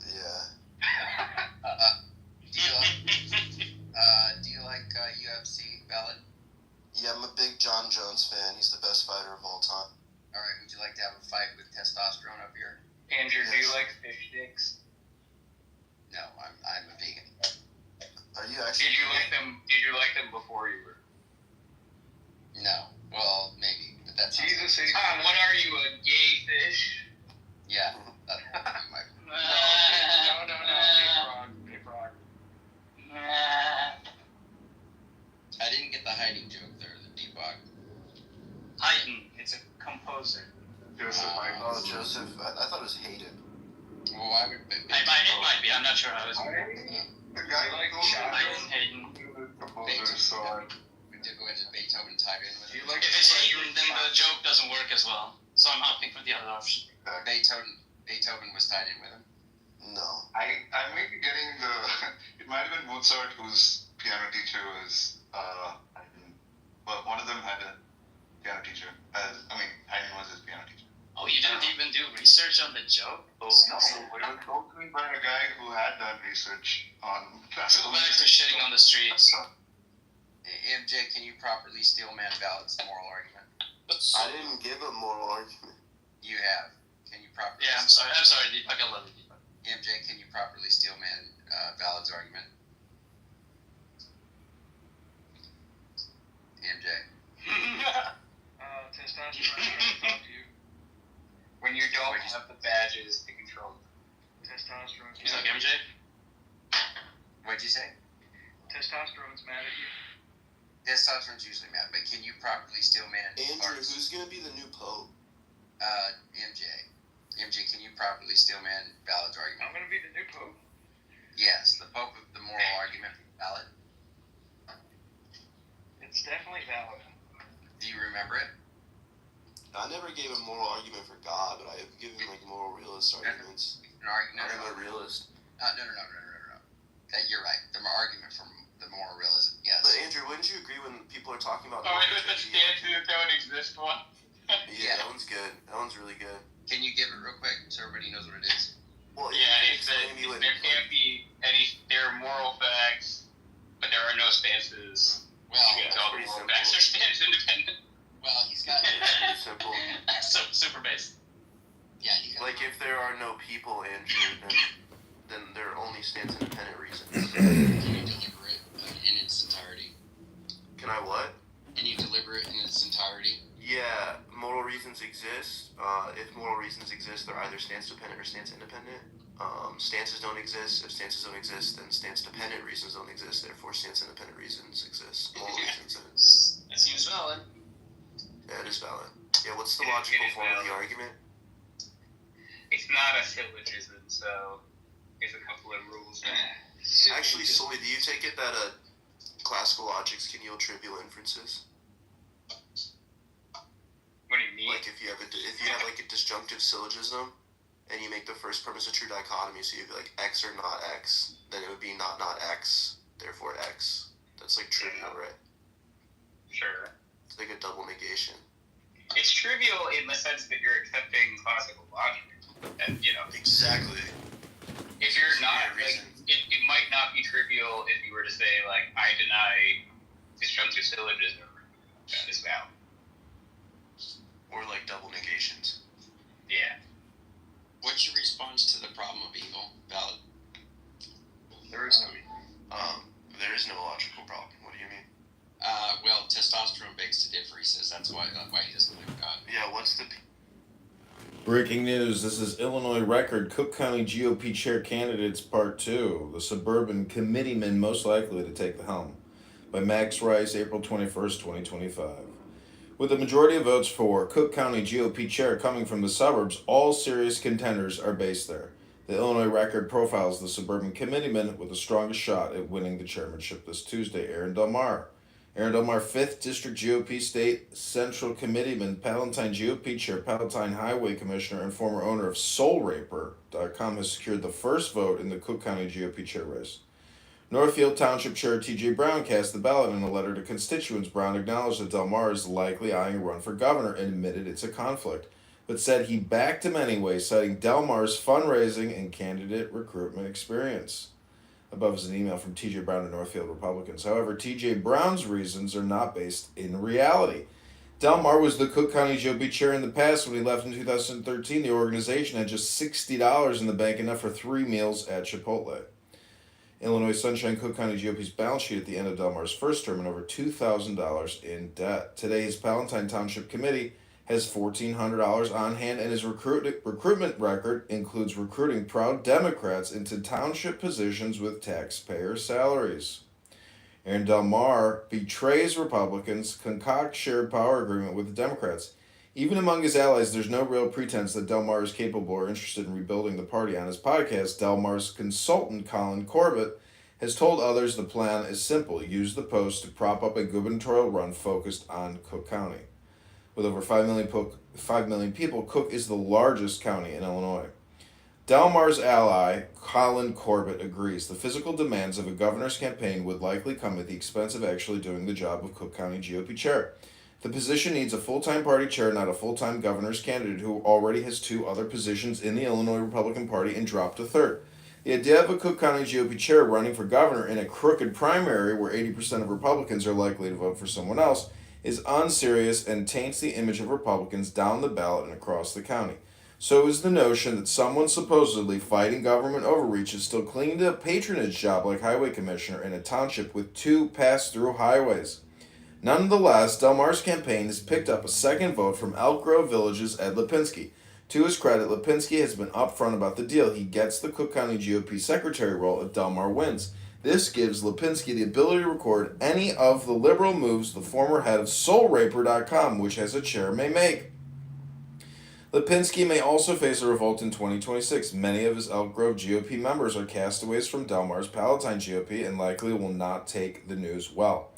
Yeah. Do you like UFC? Valid? Yeah, I'm a big John Jones fan. He's the best fighter of all time. All right. Would you like to have a fight with testosterone up here? Andrew, do you like fish sticks? No, I'm a vegan. Are you actually? Did you like them before you were? No. Well, maybe, but that's Jesus, Tom, what are you, a gay fish? Yeah. That would be my. No. Big frog. I didn't get the hiding joke there, the Deepak. Haydn. It's a composer. Joseph Haydn. Oh, Joseph. I thought it was Hayden. Well, I would. It might be. I'm not sure how it's. The guy who Haydn. composer, so We did go into Beethoven tied in with it. If it's Haydn, then the joke doesn't work as well. So I'm opting for the other option. Beethoven was tied in with him. No. I may be getting the. It might have been Mozart whose piano teacher was. But one of them had a piano teacher. Haydn was his piano teacher. Oh, you didn't even do research on the joke? No, it was told to me by a guy who had done research on classical Go back to music. shitting on the streets. MJ, can you properly steel man balance the moral argument? I didn't give a moral argument. You have. Can you properly? Yeah, I'm sorry, Deepak. I love you, Deepak. MJ, can you properly steel man Valid's argument? MJ. Testosterone trying to talk to you. When you don't have the badges to control them. Testosterone's He's like, mad at you. MJ? What'd you say? Testosterone's mad at you. Testosterone's usually mad, but can you properly steel man Andrew, parts? who's gonna be the new pope? MJ. MJ, can you properly steel man Valid's I'm argument? gonna be the new pope. Yes, the Pope of the moral argument valid. It's definitely valid. Do you remember it? I never gave a moral argument for God, but I have given like moral realist arguments. An argument. I'm a realist. No. You're right. The argument from the moral realism. Yes. But Andrew, wouldn't you agree when people are talking about? Oh, it was the stances that don't exist one. Yeah, that one's good. That one's really good. Can you give it real quick so everybody knows what it is? Well, Yeah, it's that there can't be there are moral facts, but there are no stances. Well, You can tell the moral facts are stance independent. well, he's got. pretty simple. Super base. Yeah, he's got. Like if there are no people, Andrew, then there are only stance independent reasons. Can you deliver it in its entirety? Can I what? Can you deliver it in its entirety? Yeah, moral reasons exist. If moral reasons exist, they're either stance dependent or stance independent. Stances don't exist. If stances don't exist, then stance dependent reasons don't exist. Therefore, stance independent reasons exist. Moral reasons. That seems valid. Yeah, it is valid. Yeah, what's the logical It is form of the valid. argument? It's not a syllogism, so there's a couple of rules. Actually, Sully, do you take it that classical logics can yield trivial inferences? What do you mean? Like if you have like a disjunctive syllogism, and you make the first premise a true dichotomy, so you'd be like X or not X, then it would be not X, therefore X. That's like trivial, right? Sure. like a double negation. It's trivial in the sense that you're accepting classical logic, and Exactly. if you're not like, it might not be trivial if you were to say like, I deny disjunctive syllogism at this value. Or like double negations. Yeah. What's your response to the problem of evil? Valid. There is no There is no logical problem. What do you mean? Well, testosterone begs to differ. He says that's why he doesn't believe God. Yeah, what's the... Breaking news. This is Illinois Record. Cook County GOP Chair Candidates Part 2. The suburban committeeman most likely to take the helm. By Max Rice, April 21st, 2025. With a majority of votes for Cook County GOP Chair coming from the suburbs, all serious contenders are based there. The Illinois Record profiles the suburban committeeman with the strongest shot at winning the chairmanship this Tuesday, Aaron Delmar. Aaron Delmar, 5th District GOP State Central Committeeman, Palatine GOP Chair, Palatine Highway Commissioner, and former owner of SoulRaper.com, has secured the first vote in the Cook County GOP Chair race. Northfield Township Chair T.J. Brown cast the ballot in a letter to constituents. Brown acknowledged that Delmar is likely eyeing a run for governor and admitted it's a conflict, but said he backed him anyway, citing Delmar's fundraising and candidate recruitment experience. Above is an email from T.J. Brown to Northfield Republicans. However, T.J. Brown's reasons are not based in reality. Delmar was the Cook County GOP chair in the past. When he left in 2013, the organization had just $60 in the bank, enough for 3 meals at Chipotle. Illinois Sunshine Cook County GOP's balance sheet at the end of Delmar's first term and over $2,000 in debt. Today, his Palatine Township Committee has $1,400 on hand, and his recruitment record includes recruiting proud Democrats into township positions with taxpayer salaries. Aaron Delmar betrays Republicans, concocts shared power agreement with the Democrats. Even among his allies, there's no real pretense that Delmar is capable or interested in rebuilding the party. On his podcast, Delmar's consultant, Colin Corbett, has told others the plan is simple: use the post to prop up a gubernatorial run focused on Cook County. With over 5 million people, Cook is the largest county in Illinois. Delmar's ally, Colin Corbett, agrees the physical demands of a governor's campaign would likely come at the expense of actually doing the job of Cook County GOP chair. The position needs a full-time party chair, not a full-time governor's candidate who already has 2 other positions in the Illinois Republican Party and dropped a third. The idea of a Cook County GOP chair running for governor in a crooked primary where 80% of Republicans are likely to vote for someone else is unserious and taints the image of Republicans down the ballot and across the county. So is the notion that someone supposedly fighting government overreach is still clinging to a patronage job like highway commissioner in a township with 2 pass-through highways. Nonetheless, Delmar's campaign has picked up a second vote from Elk Grove Village's Ed Lipinski. To his credit, Lipinski has been upfront about the deal. He gets the Cook County GOP secretary role if Delmar wins. This gives Lipinski the ability to record any of the liberal moves the former head of SoulRaper.com, which has a chair, may make. Lipinski may also face a revolt in 2026. Many of his Elk Grove GOP members are castaways from Delmar's Palatine GOP and likely will not take the news well.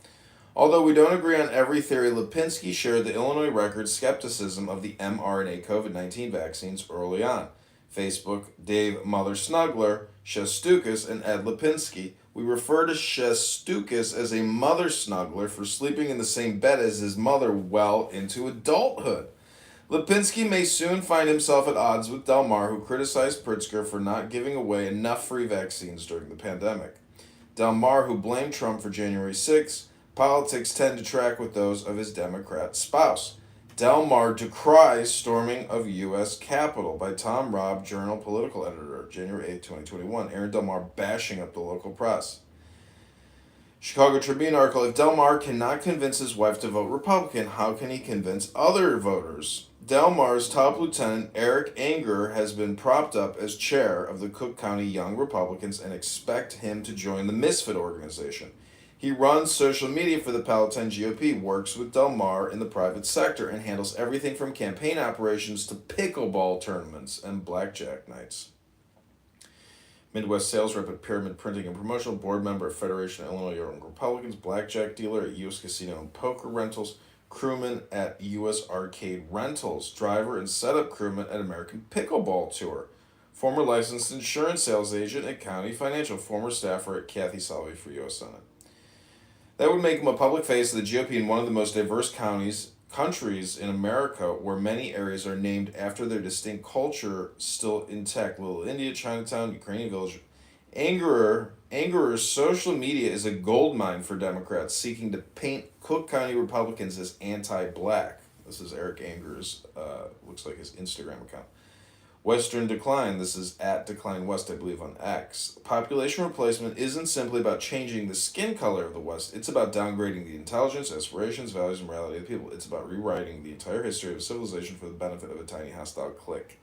Although we don't agree on every theory, Lipinski shared the Illinois Record's skepticism of the mRNA COVID-19 vaccines early on. Facebook, Dave Mother Snuggler, Shestukas, and Ed Lipinski. We refer to Shestukas as a mother snuggler for sleeping in the same bed as his mother well into adulthood. Lipinski may soon find himself at odds with Delmar, who criticized Pritzker for not giving away enough free vaccines during the pandemic. Delmar, who blamed Trump for January 6, politics tend to track with those of his Democrat spouse. Delmar decries storming of U.S. Capitol by Tom Robb, Journal Political Editor, January 8, 2021. Aaron Delmar bashing up the local press. Chicago Tribune article, if Delmar cannot convince his wife to vote Republican, how can he convince other voters? Delmar's top lieutenant, Eric Anger, has been propped up as chair of the Cook County Young Republicans and expect him to join the Misfit organization. He runs social media for the Palatine GOP, works with Delmar in the private sector, and handles everything from campaign operations to pickleball tournaments and blackjack nights. Midwest sales rep at Pyramid Printing and Promotional, board member of Federation of Illinois Young Republicans, blackjack dealer at U.S. Casino and Poker Rentals, crewman at U.S. Arcade Rentals, driver and setup crewman at American Pickleball Tour, former licensed insurance sales agent at County Financial, former staffer at Kathy Salvi for U.S. Senate. That would make him a public face of the GOP in one of the most diverse countries in America, where many areas are named after their distinct culture still intact. Little India, Chinatown, Ukrainian village. Angerer's social media is a goldmine for Democrats seeking to paint Cook County Republicans as anti-black. This is Eric Angerer's, looks like his Instagram account. Western Decline, this is at Decline West, I believe, on X. Population replacement isn't simply about changing the skin color of the West. It's about downgrading the intelligence, aspirations, values, and morality of the people. It's about rewriting the entire history of civilization for the benefit of a tiny hostile clique.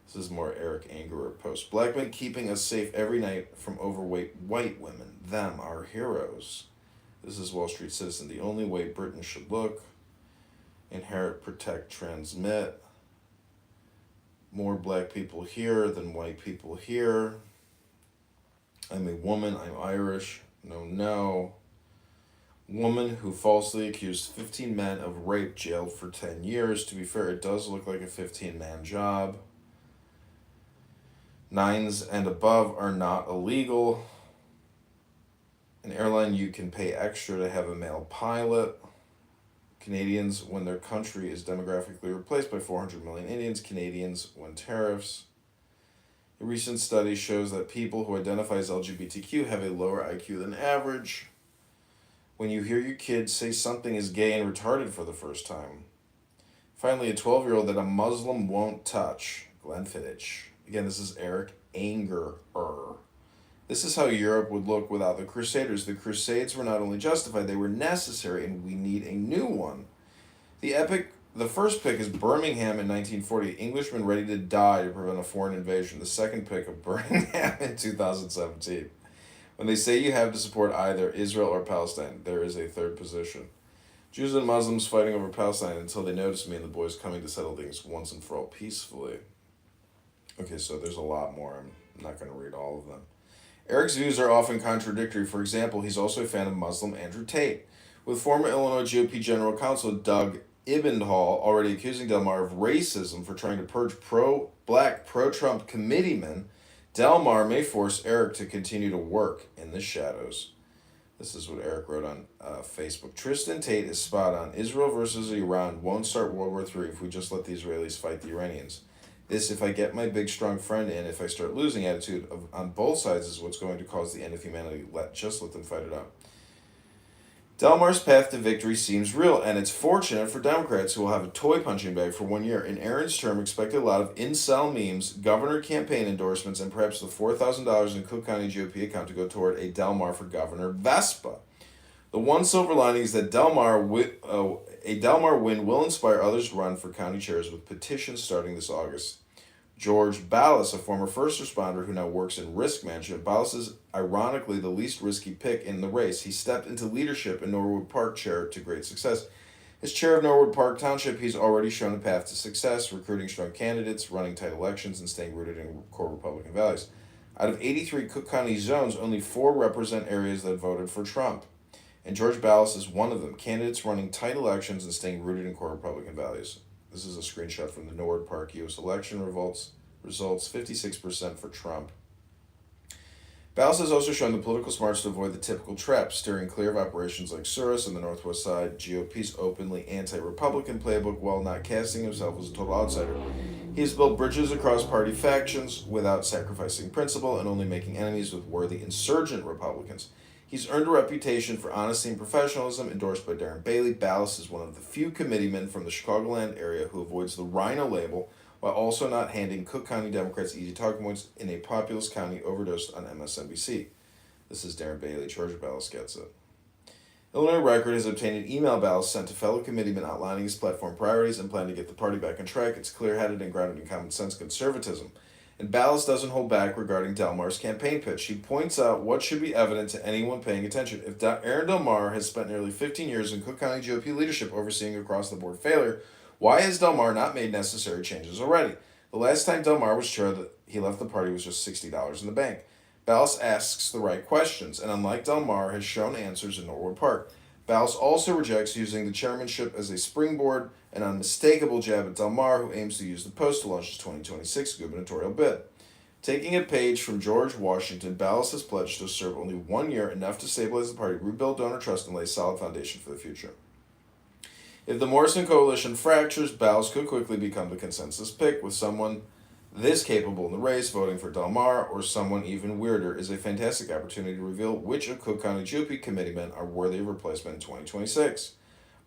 This is more Eric Angerer post. Black men keeping us safe every night from overweight white women. Them, our heroes. This is Wall Street Citizen. The only way Britain should look. Inherit, protect, transmit. More black people here than white people here. I'm a woman. I'm Irish. No. Woman who falsely accused 15 men of rape, jailed for 10 years. To be fair, it does look like a 15-man job. 9s and above are not illegal. An airline, you can pay extra to have a male pilot. Canadians, when their country is demographically replaced by 400 million Indians. Canadians, when tariffs. A recent study shows that people who identify as LGBTQ have a lower IQ than average. When you hear your kids say something is gay and retarded for the first time. Finally, a 12-year-old that a Muslim won't touch. Glenn Fittich. Again, this is Eric Angerer. This is how Europe would look without the Crusaders. The Crusades were not only justified, they were necessary, and we need a new one. The first pick is Birmingham in 1940, Englishmen ready to die to prevent a foreign invasion. The second pick of Birmingham in 2017. When they say you have to support either Israel or Palestine, there is a third position. Jews and Muslims fighting over Palestine until they notice me and the boys coming to settle things once and for all peacefully. Okay, so there's a lot more. I'm not going to read all of them. Eric's views are often contradictory. For example, he's also a fan of Muslim Andrew Tate, with former Illinois GOP General Counsel Doug Ibbenhall already accusing Del Mar of racism for trying to purge pro-black, pro-Trump committeemen. Del Mar may force Eric to continue to work in the shadows. This is what Eric wrote on Facebook. Tristan Tate is spot on. Israel versus Iran won't start World War III if we just let the Israelis fight the Iranians. This, if I get my big strong friend in, if I start losing attitude on both sides, is what's going to cause the end of humanity. Just let them fight it out. Del Mar's path to victory seems real, and it's fortunate for Democrats who will have a toy punching bag for 1 year. In Aaron's term, expect a lot of incel memes, governor campaign endorsements, and perhaps the $4,000 in Cook County GOP account to go toward a Del Mar for governor Vespa. The one silver lining is that a Del Mar win will inspire others to run for county chairs with petitions starting this August. George Ballas, a former first responder who now works in risk management. Ballas is ironically the least risky pick in the race. He stepped into leadership in Norwood Park chair to great success. As chair of Norwood Park Township, he's already shown a path to success, recruiting strong candidates, running tight elections, and staying rooted in core Republican values. Out of 83 Cook County zones, only 4 represent areas that voted for Trump. And George Ballas is one of them, candidates running tight elections and staying rooted in core Republican values. This is a screenshot from the Norwood Park U.S. election results, 56% for Trump. Ballas has also shown the political smarts to avoid the typical trap, steering clear of operations like Suris on the Northwest Side, GOP's openly anti-Republican playbook, while not casting himself as a total outsider. He has built bridges across party factions without sacrificing principle and only making enemies with worthy insurgent Republicans. He's earned a reputation for honesty and professionalism, endorsed by Darren Bailey. Ballas is one of the few committeemen from the Chicagoland area who avoids the Rhino label while also not handing Cook County Democrats easy talking points in a populous county overdosed on MSNBC. This is Darren Bailey. George Ballas gets it. Illinois Record has obtained an email Ballas sent to fellow committeemen outlining his platform priorities and plan to get the party back on track. It's clear-headed and grounded in common sense conservatism. And Ballas doesn't hold back regarding Del Mar's campaign pitch. He points out what should be evident to anyone paying attention. If Aaron Del Mar has spent nearly 15 years in Cook County GOP leadership overseeing across-the-board failure, why has Del Mar not made necessary changes already? The last time Del Mar was chair, he left the party with just $60 in the bank. Ballas asks the right questions, and unlike Del Mar, has shown answers in Norwood Park. Ballas also rejects using the chairmanship as a springboard, an unmistakable jab at Del Mar, who aims to use the post to launch his 2026 gubernatorial bid. Taking a page from George Washington, Ballas has pledged to serve only 1 year, enough to stabilize the party, rebuild donor trust, and lay a solid foundation for the future. If the Morrison coalition fractures, Ballas could quickly become the consensus pick, with someone this capable in the race voting for Del Mar, or someone even weirder, is a fantastic opportunity to reveal which of Cook County GOP committeemen are worthy of replacement in 2026.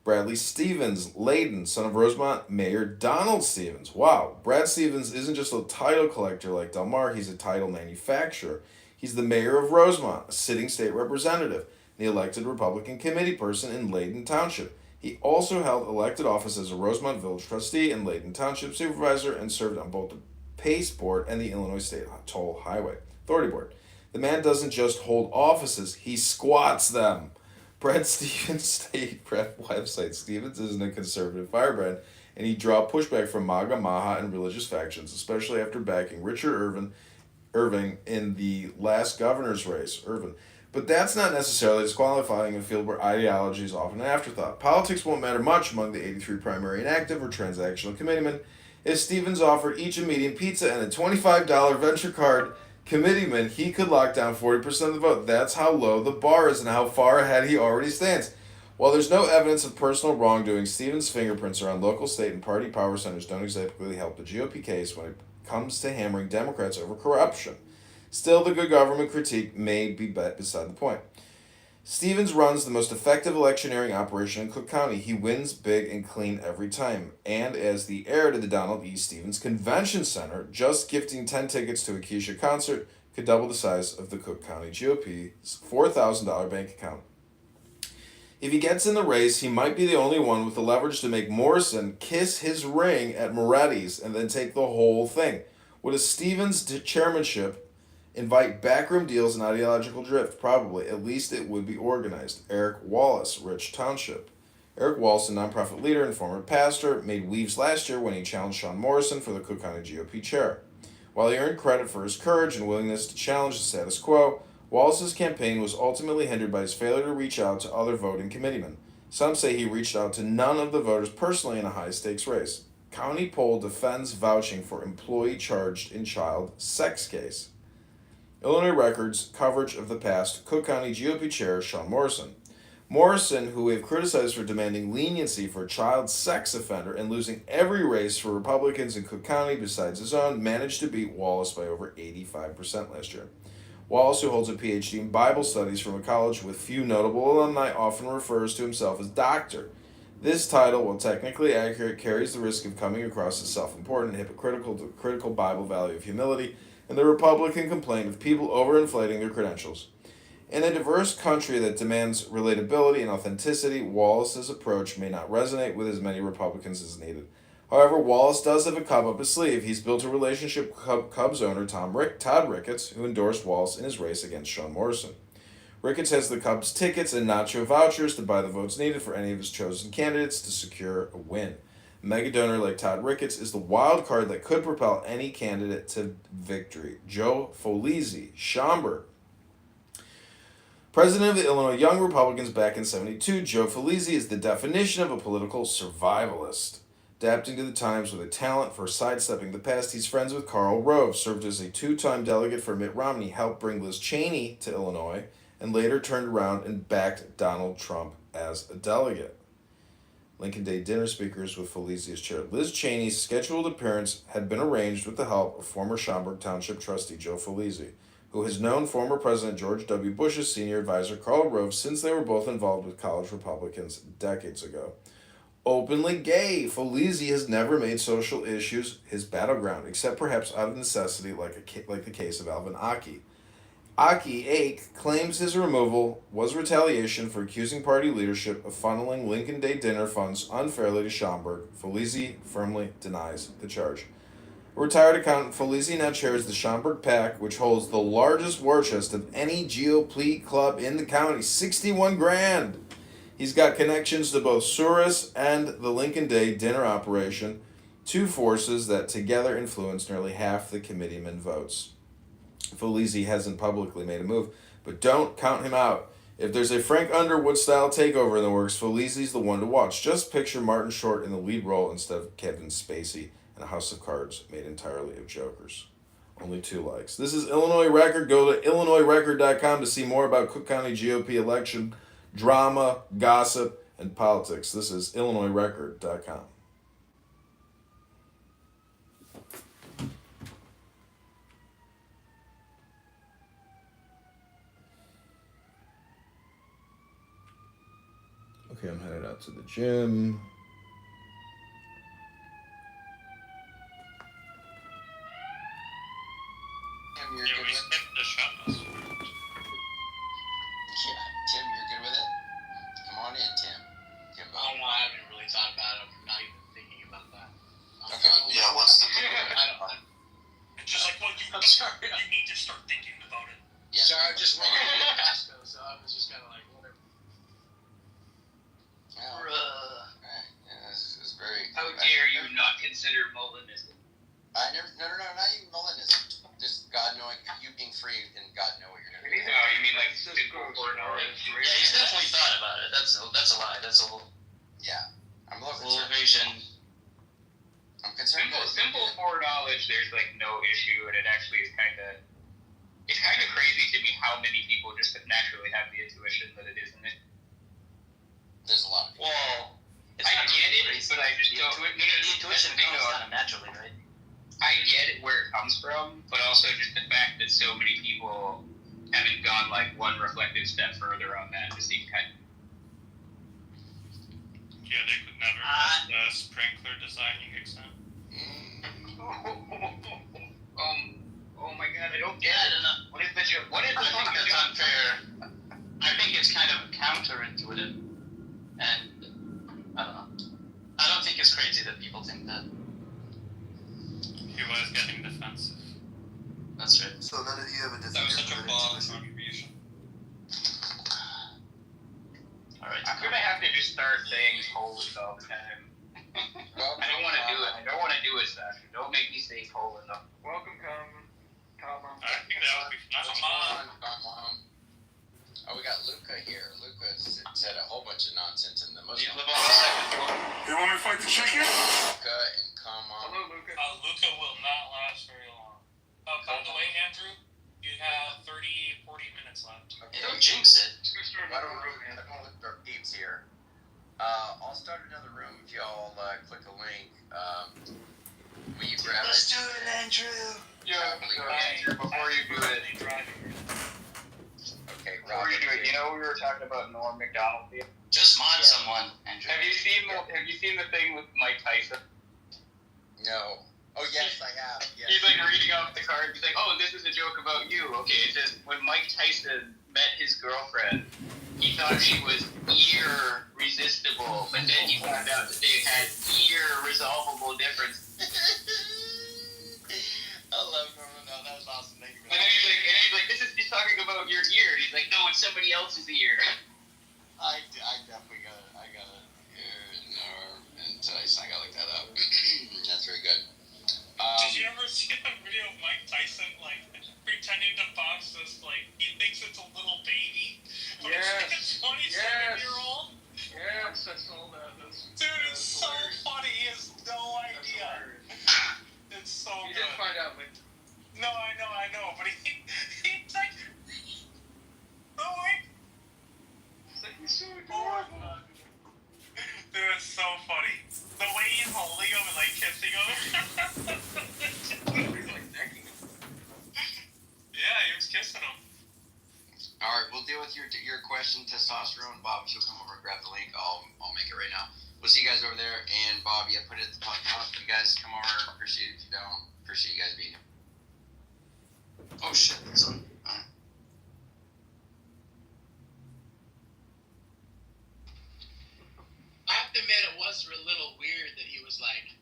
Bradley Stevens, Layden, son of Rosemont Mayor Donald Stevens. Wow, Brad Stevens isn't just a title collector like Del Mar, he's a title manufacturer. He's the mayor of Rosemont, a sitting state representative, the elected Republican committee person in Layden Township. He also held elected office as a Rosemont Village trustee and Layden Township supervisor, and served on both the PACE Board and the Illinois State Toll Highway Authority Board. The man doesn't just hold offices, he squats them. Brad Stevens state website. Stevens isn't a conservative firebrand, and he draw pushback from MAGA, Maha, and religious factions, especially after backing Richard Irving in the last governor's race. But that's not necessarily disqualifying a field where ideology is often an afterthought. Politics won't matter much among the 83 primary inactive or transactional committeemen. If Stevens offered each a medium pizza and a $25 venture card committeeman, he could lock down 40% of the vote. That's how low the bar is and how far ahead he already stands. While there's no evidence of personal wrongdoing, Stevens' fingerprints around local, state, and party power centers don't exactly help the GOP case when it comes to hammering Democrats over corruption. Still, the good government critique may be beside the point. Stevens runs the most effective electioneering operation in Cook County. He wins big and clean every time. And as the heir to the Donald E. Stevens Convention Center, just gifting 10 tickets to a Keisha concert could double the size of the Cook County GOP's $4,000 bank account. If he gets in the race, he might be the only one with the leverage to make Morrison kiss his ring at Moretti's and then take the whole thing. Would a Stevens chairmanship invite backroom deals and ideological drift? Probably. At least it would be organized. Eric Wallace, Rich Township. Eric Wallace, a nonprofit leader and former pastor, made waves last year when he challenged Sean Morrison for the Cook County GOP chair. While he earned credit for his courage and willingness to challenge the status quo, Wallace's campaign was ultimately hindered by his failure to reach out to other voting committeemen. Some say he reached out to none of the voters personally in a high-stakes race. County poll defends vouching for employee charged in child sex case. Illinois Record's coverage of the past Cook County GOP chair Sean Morrison. Morrison, who we have criticized for demanding leniency for a child sex offender and losing every race for Republicans in Cook County besides his own, managed to beat Wallace by over 85% last year. Wallace, who holds a PhD in Bible studies from a college with few notable alumni, often refers to himself as doctor. This title, while technically accurate, carries the risk of coming across as self-important and hypocritical to the critical Bible value of humility and the Republican complaint of people overinflating their credentials. In a diverse country that demands relatability and authenticity, Wallace's approach may not resonate with as many Republicans as needed. However, Wallace does have a Cub up his sleeve. He's built a relationship with Cubs owner Todd Ricketts, who endorsed Wallace in his race against Sean Morrison. Ricketts has the Cubs tickets and nacho vouchers to buy the votes needed for any of his chosen candidates to secure a win. A mega donor like Todd Ricketts is the wild card that could propel any candidate to victory. Joe Folisi, Schaumburg. President of the Illinois Young Republicans back in '72, Joe Folisi is the definition of a political survivalist. Adapting to the times with a talent for sidestepping the past, he's friends with Karl Rove, served as a two-time delegate for Mitt Romney, helped bring Liz Cheney to Illinois, and later turned around and backed Donald Trump as a delegate. Lincoln Day dinner speakers with Folisi as chair. Liz Cheney's scheduled appearance had been arranged with the help of former Schaumburg Township trustee Joe Folisi, who has known former President George W. Bush's senior advisor Karl Rove since they were both involved with college Republicans decades ago. Openly gay, Folisi has never made social issues his battleground, except perhaps out of necessity like the case of Alvin Aki. Aki Ake claims his removal was retaliation for accusing party leadership of funneling Lincoln Day dinner funds unfairly to Schaumburg. Folisi firmly denies the charge. A retired accountant, Folisi now chairs the Schaumburg PAC, which holds the largest war chest of any GOP club in the county, 61 grand. He's got connections to both Souris and the Lincoln Day dinner operation, two forces that together influence nearly half the committeeman votes. Folisi hasn't publicly made a move, but don't count him out. If there's a Frank Underwood-style takeover in the works, Folisi's the one to watch. Just picture Martin Short in the lead role instead of Kevin Spacey in a House of Cards made entirely of jokers. Only 2 likes. This is Illinois Record. Go to illinoisrecord.com to see more about Cook County GOP election drama, gossip, and politics. This is illinoisrecord.com. Okay, I'm headed out to the gym. You're good with it? Yeah, Tim, you're good with it? Come on in, Tim. Timbo. I don't know. I haven't really thought about it. I'm not even thinking about that. Okay. Yeah, what's the It's just like, well, you need to start thinking about it. Yeah. Sorry, I just went to Costco, so I was just kind of like, whatever. Well, right. Yeah, this is very. How dare you not consider Molinism? I never. No, not even Molinism. Just God knowing you being free and God know what you're doing. Oh, you mean like simple foreknowledge? Yeah, he's definitely thought about it. That's a lie. That's a little I'm a little evasion. I'm concerned. Simple foreknowledge. There's like no issue, and it actually is it's kind of crazy to me how many people just naturally have the intuition that it isn't it. There's a lot of people. Well, I get it, but I just don't. The intuition comes kind of naturally, right? I get it where it comes from, but also just the fact that so many people haven't gone like one reflective step further on that to see kind of. Yeah, they could never pass the sprinkler designing exam. Oh my god, I don't get it. What is the joke? What is the I think fucking that's joke? unfair. I think it's kind of counterintuitive, and I don't know. I don't think it's crazy that people think that. He was getting defensive. That's right. So none of you have a That was such a Bob intuition? contribution. Alright. I'm gonna have to just start saying colon all the time. I don't want to do it. I don't want to do it, Sasha. Don't make me say colon. Welcome, Tom. I think that would be fun. Come on. Oh, we got Luca here. Luca said a whole bunch of nonsense in the Do you Muslim. live on the second floor? You want me to fight the chicken? Luca and come on. Hello, Lucas. Luca will not last very long. By the way, Andrew, you have 30-40 minutes left. Hey, don't jinx it. I don't look at our peeps here. I'll start another room if y'all click a link. Will you grab Let's it? do it, Andrew. Yeah, Andrew, before you do it, Okay, before you do it, you know we were talking about Norm Macdonald. Just mod someone, Andrew. Have you seen the thing with Mike Tyson? No. Oh yes, I have. Yes. He's like reading off the card. He's like, "Oh, this is a joke about you." Okay, it says when Mike Tyson met his girlfriend, he thought she was irresistible, but then he found out that they had irresolvable differences. I love Norman. No, that was awesome. Thank you. And then he's like, he's talking about your ear. And he's like, no, it's somebody else's ear. I definitely got it. Norm and Tyson. I gotta look that up. That's very good. Did you ever see that video of Mike Tyson like pretending to box this he thinks it's a little baby, but it's like a 27-year-old? Yes, I saw that. Dude, it's so funny. He has no idea. It's so good. You didn't find out, but No, I know, but he's like, no wait. he's so adorable. Dude, it's so funny. The way he's holding him and kissing him. Yeah, he was kissing him. All right, we'll deal with your question, testosterone. Bob, if you'll come over and grab the link, I'll make it right now. We'll see you guys over there. And Bob, put it at the podcast. You guys come over. Appreciate it if you don't. Appreciate you guys being here. Oh shit, that's on. Alright. I have to admit, it was a little weird that he was like,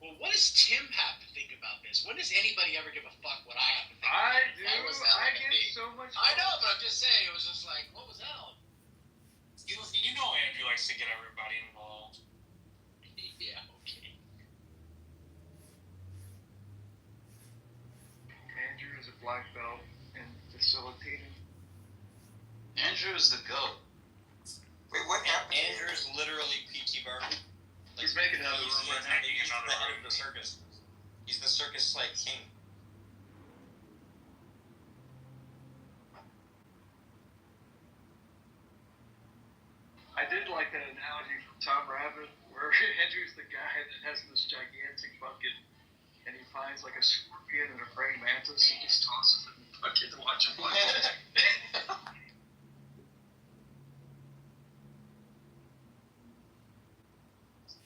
well, what does Tim have to think about this? When does anybody ever give a fuck what I have to think about it? do. Why was that I like a get thing? so much. I know, but I'm just saying, it was just like, what was that all? You know Andrew likes to get everybody involved. Yeah, okay. Andrew is a black belt in facilitating. Andrew is the GOAT. Wait, what happened? Andrew's literally P.T. Barnum. He's making another room right now. He's the head of the circus. He's the circus king. Tom Rabbit, where Andrew's the guy that has this gigantic bucket, and he finds like a scorpion and a praying mantis, and just tosses it in the bucket to watch him play.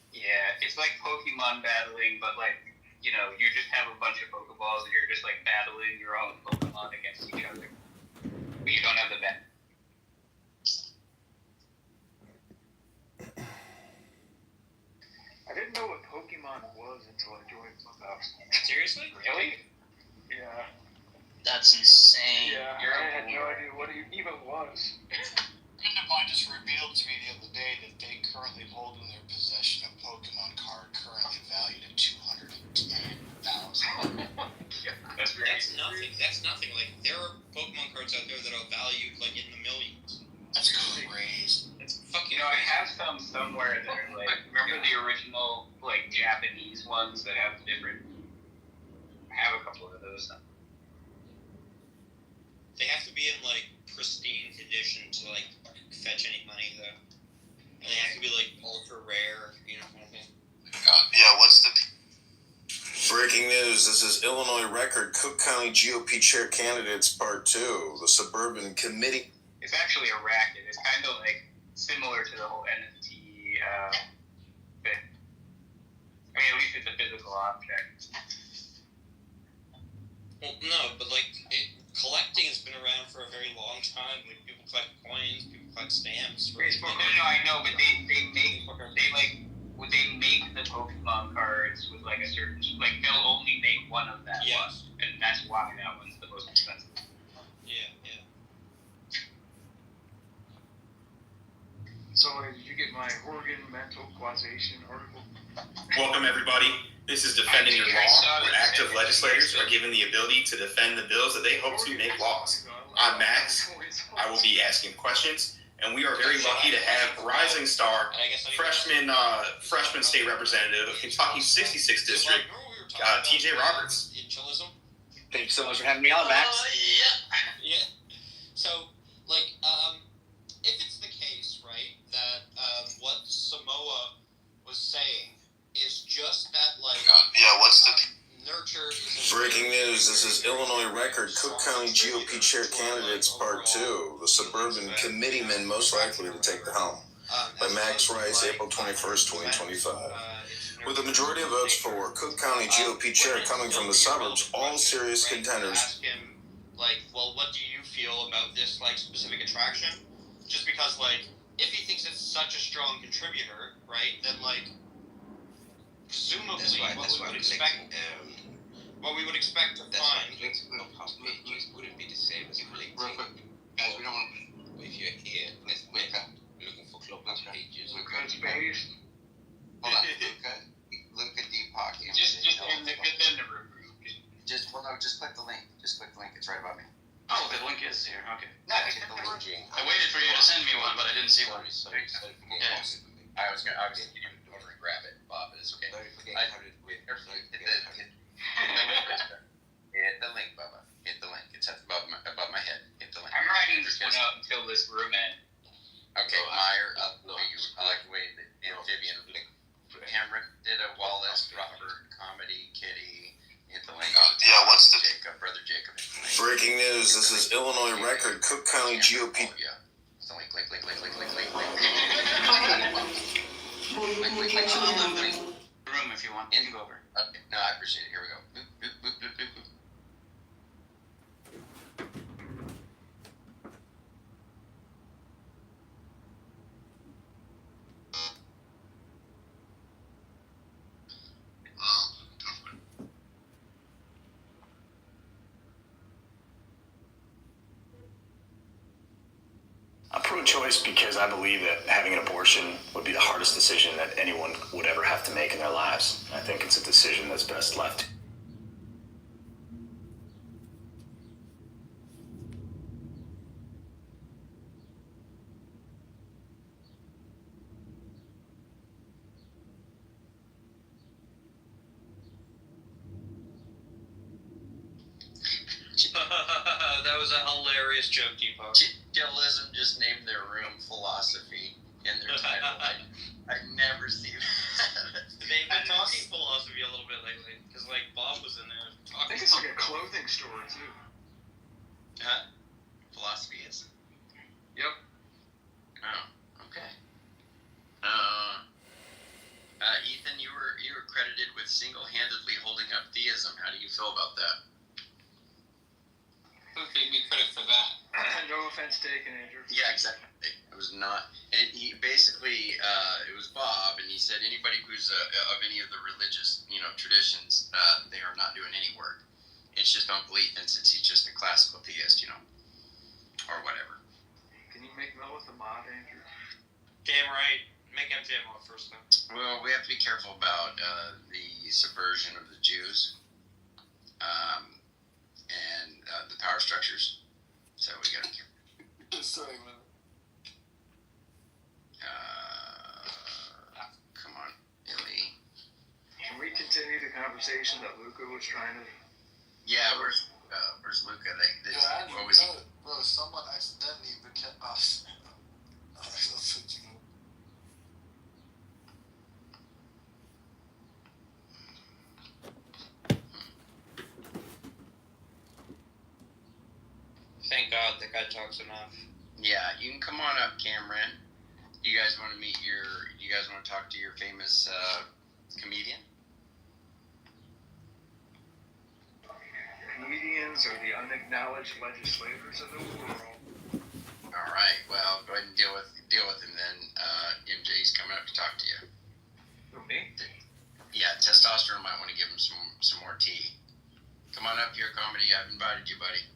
Yeah, it's like Pokemon battling, but like, you know, you just have a bunch of Pokeballs and you're just like battling your own Pokemon against each other. But you don't have the bat. I didn't know what Pokemon was until I joined Clubhouse. Seriously? Really? Yeah. That's insane. Yeah, I had no idea what it even was. Kitover just revealed to me the other day that they currently hold in their possession a Pokemon card currently valued at $210,000. That's nothing. That's nothing. Like, there are Pokemon cards out there that are valued like in the millions. That's crazy. It's fucking. You know, I have some somewhere that are like, remember the original like Japanese ones that have different. I have a couple of those. They have to be in like pristine condition to like fetch any money though, and they have to be like ultra rare, you know, kind of thing. Yeah, what's the... Breaking news, this is Illinois record. Cook County GOP chair candidates part 2. The suburban committee. It's actually a racket. It's kind of like similar to the whole NFT thing. I mean, at least it's a physical object. Well, no, but like collecting has been around for a very long time. Like people collect coins, people collect stamps. No, I know, but they make the Pokemon cards with like a certain like they'll only make one of that one, and that's why that one's the most expensive. Yeah. So, did you get my Oregon mental causation article? Welcome, everybody. This is Defending Your Law, where active legislators are given the ability to defend the bills that they hope to make laws. I'm Max. I will be asking questions, and we are very lucky to have rising star freshman state representative of Kentucky's 66th district, TJ Roberts. Thanks so much for having me on, Max. Yeah. So, like, if it's the case, right, that what Samoa was saying is just that, like, what's the... nurture is... Breaking news, this is Illinois record. Cook County GOP chair candidates part 2. The suburban committeeman most likely to take the helm. By Max Rice, April 21st, 2025. With the majority of votes for Cook County GOP chair coming from the suburbs, all serious contenders. Ask him, like, well, what do you feel about this, like, specific attraction? Just because, like, if he thinks it's such a strong contributor, right, then, like, presumably what we would expect to find... Would it be the same as LinkedIn? Guys, we don't want to... If you're here, let's wake up. We're looking for clubhouse pages. Hold on. Look at Deepak. Just get them to remove. Just click the link. Just click the link. It's right above me. Oh, the link is here. Okay. I waited for you to send me one, but I didn't see one. I was going to get you over and grab it, Bob, but it's okay. Hit the link, Bubba. Hit the link. It's above my head. Hit the link. I'm writing this one out until this room ends. Okay, Meyer, up. I like the way the amphibian. Cameron did a Wallace, Robert, comedy, Kitty. Hit the link. what's the... Jacob, brother Jacob. Breaking news, this is Illinois record. Cook County GOP. Oh, yeah. It's the link. Room if you want. In over. Okay. No, I appreciate it. Here we go. Boop. I'm pro-choice because I believe that having an abortion would be the hardest decision that anyone would ever have to make in their lives. I think it's a decision that's best left. That was a hilarious joke, Deepak. Journalism just named their room philosophy in their title. I never see that. They've been talking philosophy a little bit lately, because like Bob was in there I talking. think it's like a clothing store too. Huh? Philosophy is. Yep. Oh, okay. Ethan, you were credited with single-handedly holding up theism. How do you feel about that? Who gave me credit for that? No offense taken, Andrew. Yeah, exactly. It was not, and he basically, it was Bob, and he said anybody who's of any of the religious, traditions, they are not doing any work. It's just Uncle Ethan, since he's just a classical theist, or whatever. Can you make Noah the mod, Andrew? Damn right. Make MTMO first then. Well, we have to be careful about the subversion of the Jews, and the power structures. So we got to. Sorry, man. Come on, Illy. Can we continue the conversation that Luca was trying to? Yeah, where's Luca? What was he? Bro, someone accidentally became us. Thank God that guy talks enough. Yeah, you can come on up, Cameron. You guys want to meet you guys want to talk to your famous comedian? Comedians are the unacknowledged legislators of the world. All right. Well, go ahead and deal with him then. MJ's coming up to talk to you. Who, me? Yeah, testosterone might want to give him some more tea. Come on up here, comedy. I've invited you, buddy.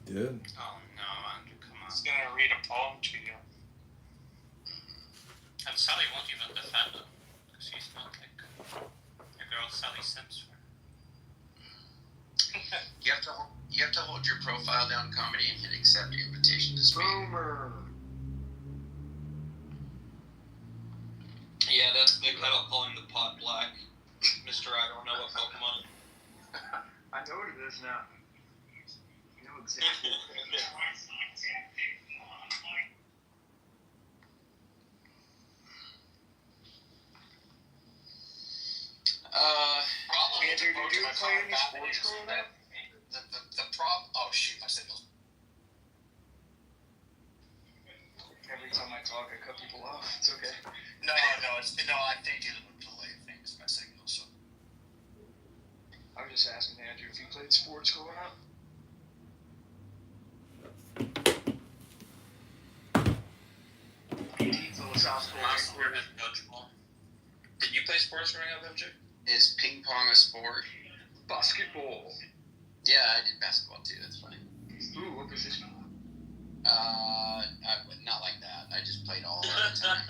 Did. Oh no, Andrew, come on. He's gonna read a poem to you. And Sally won't even defend him, because he's not like your girl Sally Simpson. You have to hold your profile down, comedy, and hit accept invitation to speak. Boomer. Yeah, that's the kettle calling the pot black. Mr. I don't know what Pokemon. I know what it is now. You know exactly. Andrew, did you play any sports growing up? The problem. Oh shoot, my signal's. Every time I talk, I cut people off. It's okay. No, I think it would delay things. My signal. So. I was just asking Andrew if you played sports growing up. Philosophical. Did you play sports growing up, MJ? Is ping pong a sport? Basketball. Yeah, I did basketball too. That's funny. Ooh, what position? Not like that. I just played all the time.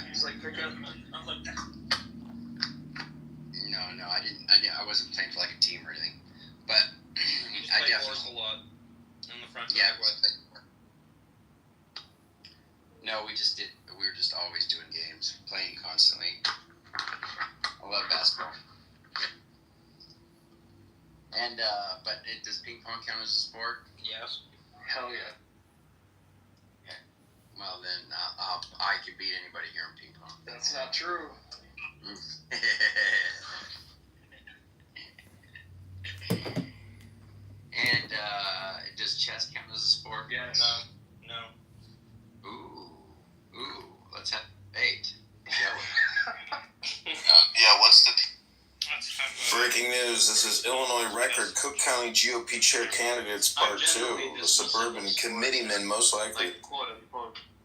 He's like, pick up. No, I didn't. I wasn't playing for like a team or anything. But I definitely. A lot in the front. Yeah, no, we just did. We were just always doing games, playing constantly. I love basketball. And but does ping pong count as a sport? Yes. Hell yeah. Well then, I could beat anybody here in ping pong. That's not true. And does chess count as a sport? Yes. No. Ooh. Let's have debate. Yeah. What's the? Breaking news, this is Illinois record. Cook County GOP chair candidates part 2. The suburban committeeman most likely. Like quote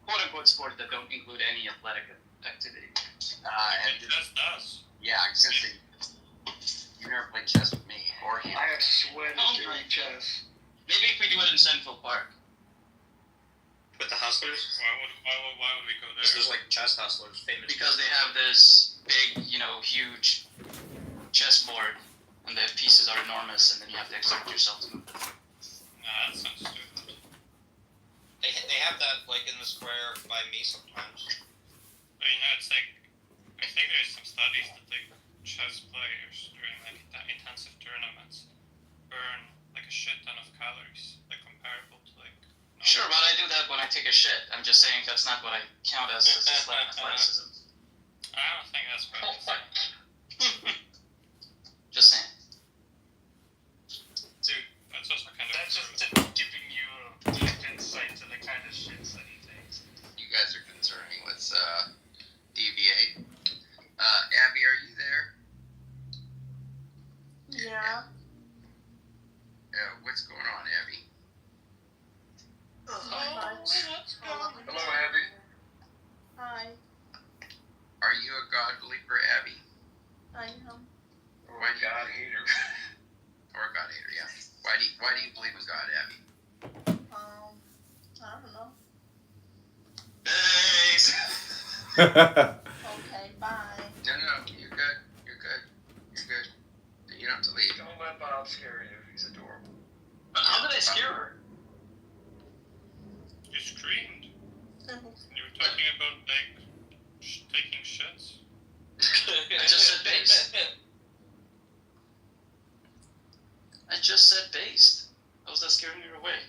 unquote sports that don't include any athletic activity. It does. Yeah, I was gonna say, you never played chess with me, or him. I have sweated doing chess. Maybe if we do it in Central Park. With the Hustlers? Why would we go there? There's like chess hustlers, famous. Because they have this big, huge chessboard, and the pieces are enormous, and then you have to exert yourself to move them. Nah, that sounds stupid. They have that like in the square by me sometimes. I mean, it's like I think there's some studies that like chess players during like intensive tournaments burn like a shit ton of calories, like comparable to like Sure, but I do that when I take a shit. I'm just saying that's not what I count as athleticism. I don't think that's right. Just saying. Dude, that's also kind of. That's just giving you a deep insight to the kind of shits that he takes. You guys are concerning. Let's deviate. Abby, are you there? Yeah. What's going on, Abby? Hello, Abby. Hi. Are you a God believer, Abby? I am. Or a God hater. Or a God hater, yeah. Why do you believe in God, Abby? I don't know. Thanks. Okay, bye. No, you're good. You're good. You're good. You don't have to leave. Don't let Bob scare you. He's adorable. How did I scare her? You screamed. You were talking about, like, taking shits. I just said based. I just said based. How was that scaring her away?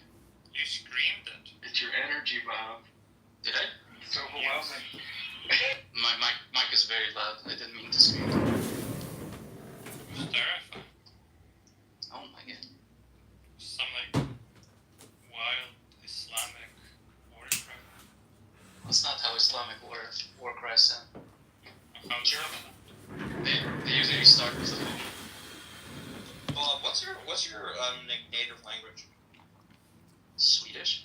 You screamed it. It's your energy, Bob. Did I? It's overwhelming. My mic is very loud. I didn't mean to scream. It was terrifying. Oh my god. Some, like, wild Islamic war cry. That's not how Islamic war cries sound. How German? They usually start with the boom. Bob, what's your native language? Swedish.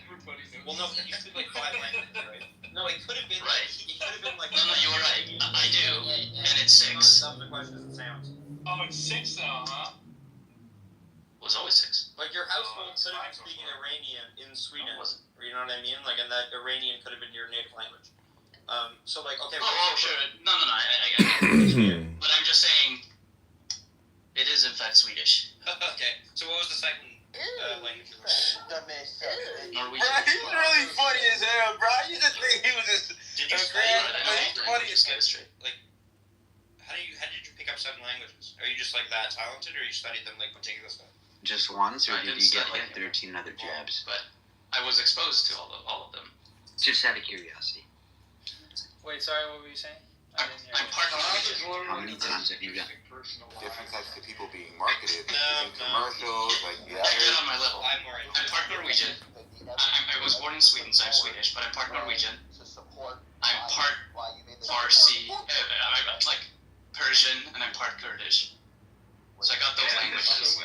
Everybody knows. Well, no, you speak like 5 languages, right? No, it could have been Right. It could have been like. No, you were right. I do, and it's 6. Not the question as it sounds. Oh, it's 6 now, huh? It was always 6. Like your household it's could have fine been so speaking far. Iranian in Sweden. No, it wasn't. Or you know what I mean? Like, and that Iranian could have been your native language. So like, okay. Oh, sure. No, I get it. But I'm just saying, it is in fact Swedish. Okay. So what was the second language you learned? Norwegian. Bro, he's really funny as hell, bro. I used to think he was just Did you a study grand, it? but he's funny Just as get it straight. Like, how did you pick up 7 languages? Are you just like that talented, or you studied them like meticulously? Just once, or I did didn't you get study like any of 13 other jabs? But I was exposed to all of them. Just out of curiosity. Wait, sorry, what were you saying? I'm part Norwegian. How many times have you done? Different types of people being marketed in No. commercials, like I get on my level. I'm more I'm part Norwegian. I was born in Sweden, so I'm Swedish, but I'm part Norwegian. I'm part Farsi, I'm like Persian, and I'm part Kurdish. So I got those languages,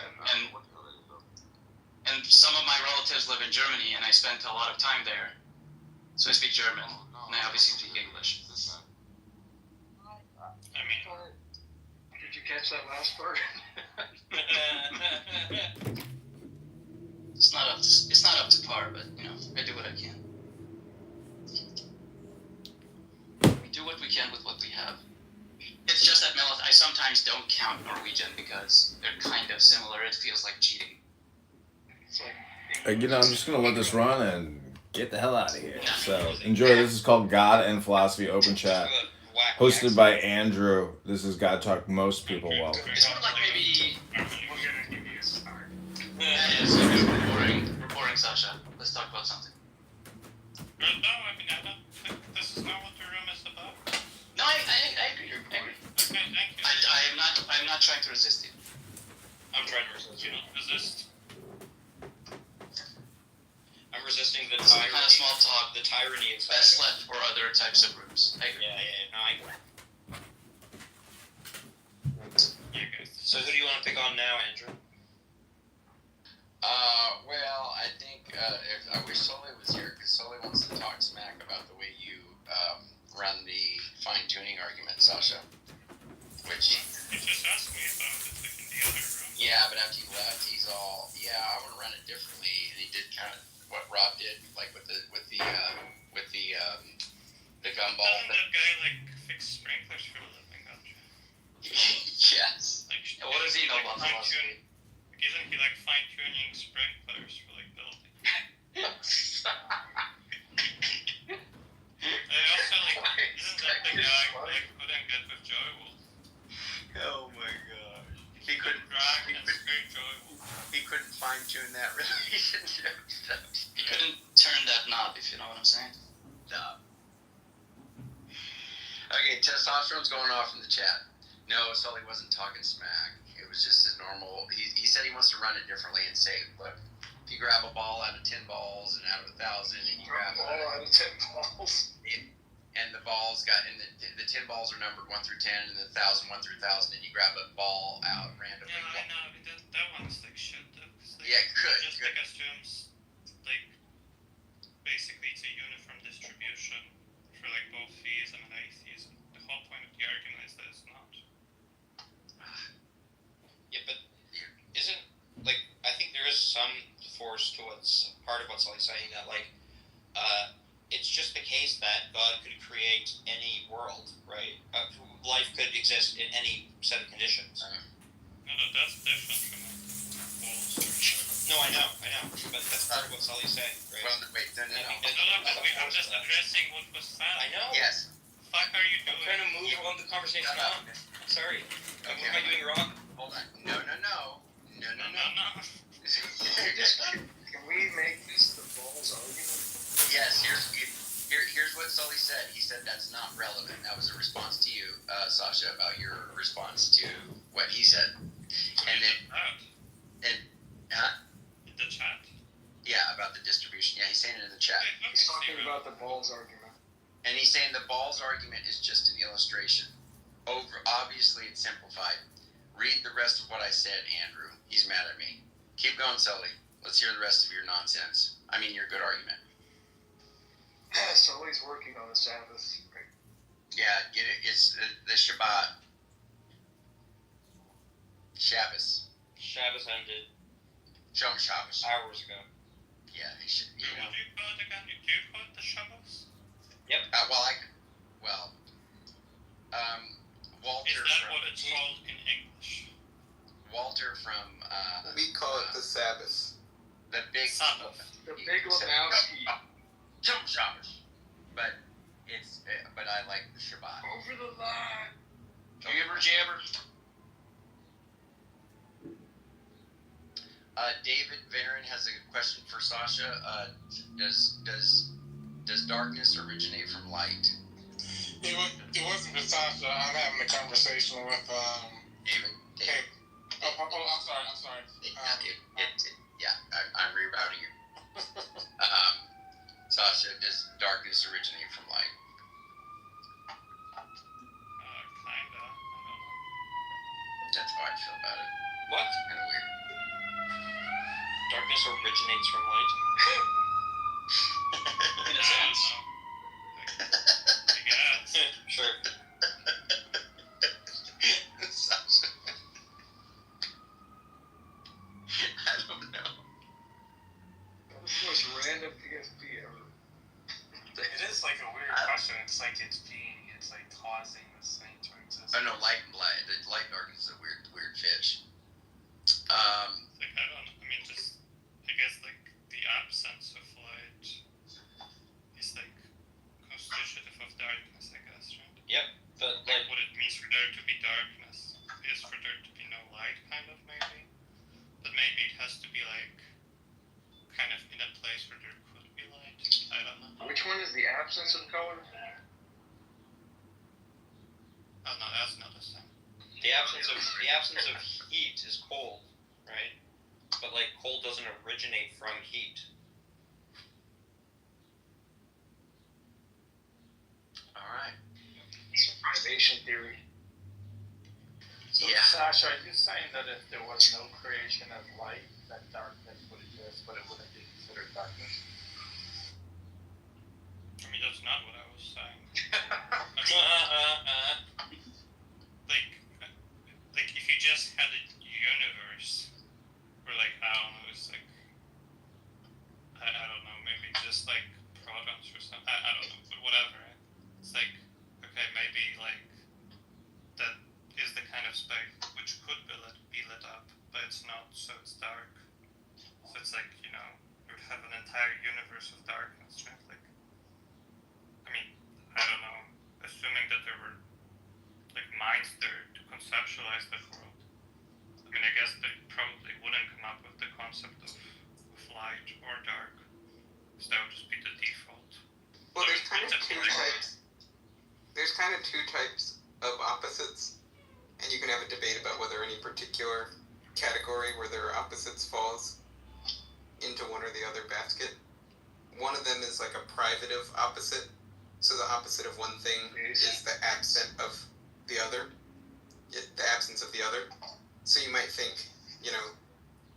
and some of my relatives live in Germany, and I spent a lot of time there. So I speak German, and I obviously speak English. I mean, Did you catch that last part? It's not up to par, but you know, I do what I can. We do what we can with what we have. It's just that I sometimes don't count Norwegian because they're kind of similar. It feels like cheating. It's like You know, I'm just gonna let this run and get the hell out of here. So enjoy. This is called God and Philosophy Open Chat, hosted by Andrew. This is God Talk. Most people welcome. It's more like maybe. we're gonna give you a start. That is we're boring, Sasha. Let's talk about something. No, I mean, I don't think this is not what the room is about. No, I agree. I agree. Okay, thank you. I'm not trying to resist you. I'm trying to resist. You don't resist. I'm resisting the Some kind of tyranny. small talk. The tyranny of Best left for other types of rooms. I agree. Yeah. No, I agree. You guys. So who do you want to pick on now, Andrew? Well, I think I wish Sully was here because Sully wants to talk smack about the way you run the fine-tuning argument, Sasha. Which You just asked me about it like in the other room. yeah, but after you left, he's all I want to run it differently, and he did kind of what Rob did, like with the gumball. Doesn't that guy like fix sprinklers for a living, don't you? Yes. Like, What does he know about philosophy? Isn't he like fine tuning sprinklers for like building? I also like isn't that the guy who like couldn't get with Joey Wolf? Oh my god. He Drag and scream Joey Wolf. He couldn't fine tune that relationship stuff. He couldn't turn that knob, if you know what I'm saying. No. Okay, testosterone's going off in the chat. No, Sully wasn't talking smack. It was just his normal. He said he wants to run it differently and say, look, if you grab a ball out of 10 balls and out of 1,000, and you grab a ball out of 10 balls. And the balls got, and the 10 balls are numbered 1 through 10, and the 1,000, 1 through 1,000, and you grab a ball out randomly. Yeah, I know. That one's like shit, though. Like, yeah, good. Just like assumes, like, basically it's a uniform distribution for like both theism and atheism. The whole point of the argument is that it's not. Yeah, but isn't, like, I think there is some force to what's part of what Sully's saying, that, like, it's just the case that God could create any world, right? Life could exist in any set of conditions. No, that's different from walls. No, I know, but that's part of what Sully's saying, right? Well, wait, no. I'm just addressing what was said. I know. Yes. Fuck are you doing? I'm trying to move on the conversation on. I'm sorry. What am I doing wrong? Hold on. No. Can we make this the balls argument? Yes, here's what Sully said. He said that's not relevant. That was a response to you, Sasha, about your response to what he said. And then, In the chat? Yeah, about the distribution. Yeah, he's saying it in the chat. He's talking about the balls argument. And he's saying the balls argument is just an illustration. Obviously, it's simplified. Read the rest of what I said, Andrew. He's mad at me. Keep going, Sully. Let's hear the rest of your nonsense. I mean, your good argument. Sully's working on the Sabbath. Right? Yeah, get it. It's the Shabbat. Shabbos. Shabbos ended. Show him Shabbos. Hours ago. Yeah, he should. What do you call it again? Do you call it the Shabbos? Yep. Walter. Is that what it's called in English? Walter from. We call it the Sabbath. The big. Sabbath. The Big Lebowski. Show him Shabbos. But I like the Shabbat. Over the line. Jabber. David Varon has a question for Sasha. Does darkness originate from light? It wasn't with Sasha. I'm having a conversation with David. Hey. I'm sorry. I'm rerouting you. Sasha, does darkness originate from light? Kinda. I don't know. That's how I feel about it. What? Kind of weird. Darkness originates from light? In a sense. I guess. Sure. Sasha. I don't know. That was the most random PSP ever. It is like a weird question. It's like causing this thing to exist. Oh no, light and light. The light darkness is a weird fish. Like, I don't know. I mean, just, I guess, like, the absence of light is, like, constitutive of darkness, I guess, right? Yep, but, like, what it means for there to be darkness is for there to be no light, kind of, maybe. But maybe it has to be, like, kind of in a place where there could be light. I don't know. Which one is the absence of color? Oh, no, that's not the same. the absence of heat is cold, right? But, like, cold doesn't originate from heat. Alright. It's a privation theory. So, Yeah. Sasha, are you saying that if there was no creation of light, that darkness would exist, but it wouldn't be considered darkness? I mean, that's not what I was saying. Like, if you just had a universe where, like, I don't know, it's like, I don't know, maybe just, like, protons or something, I don't know, but whatever, right? It's like, okay, maybe, like, that is the kind of space which could be lit up, but it's not, so it's dark. So it's like, you know, you would have an entire universe of darkness, right? Like, I mean, I don't know, assuming that there were, like, minds there to conceptualize that world. I mean, I guess they probably wouldn't come up with the concept of light or dark. because that would just be the default. Well, there's kind of two types. There's kind of two types of opposites, and you can have a debate about whether any particular category where there are opposites falls into one or the other basket. One of them is like a privative opposite. So the opposite of one thing is the absent of the other, the absence of the other. So you might think,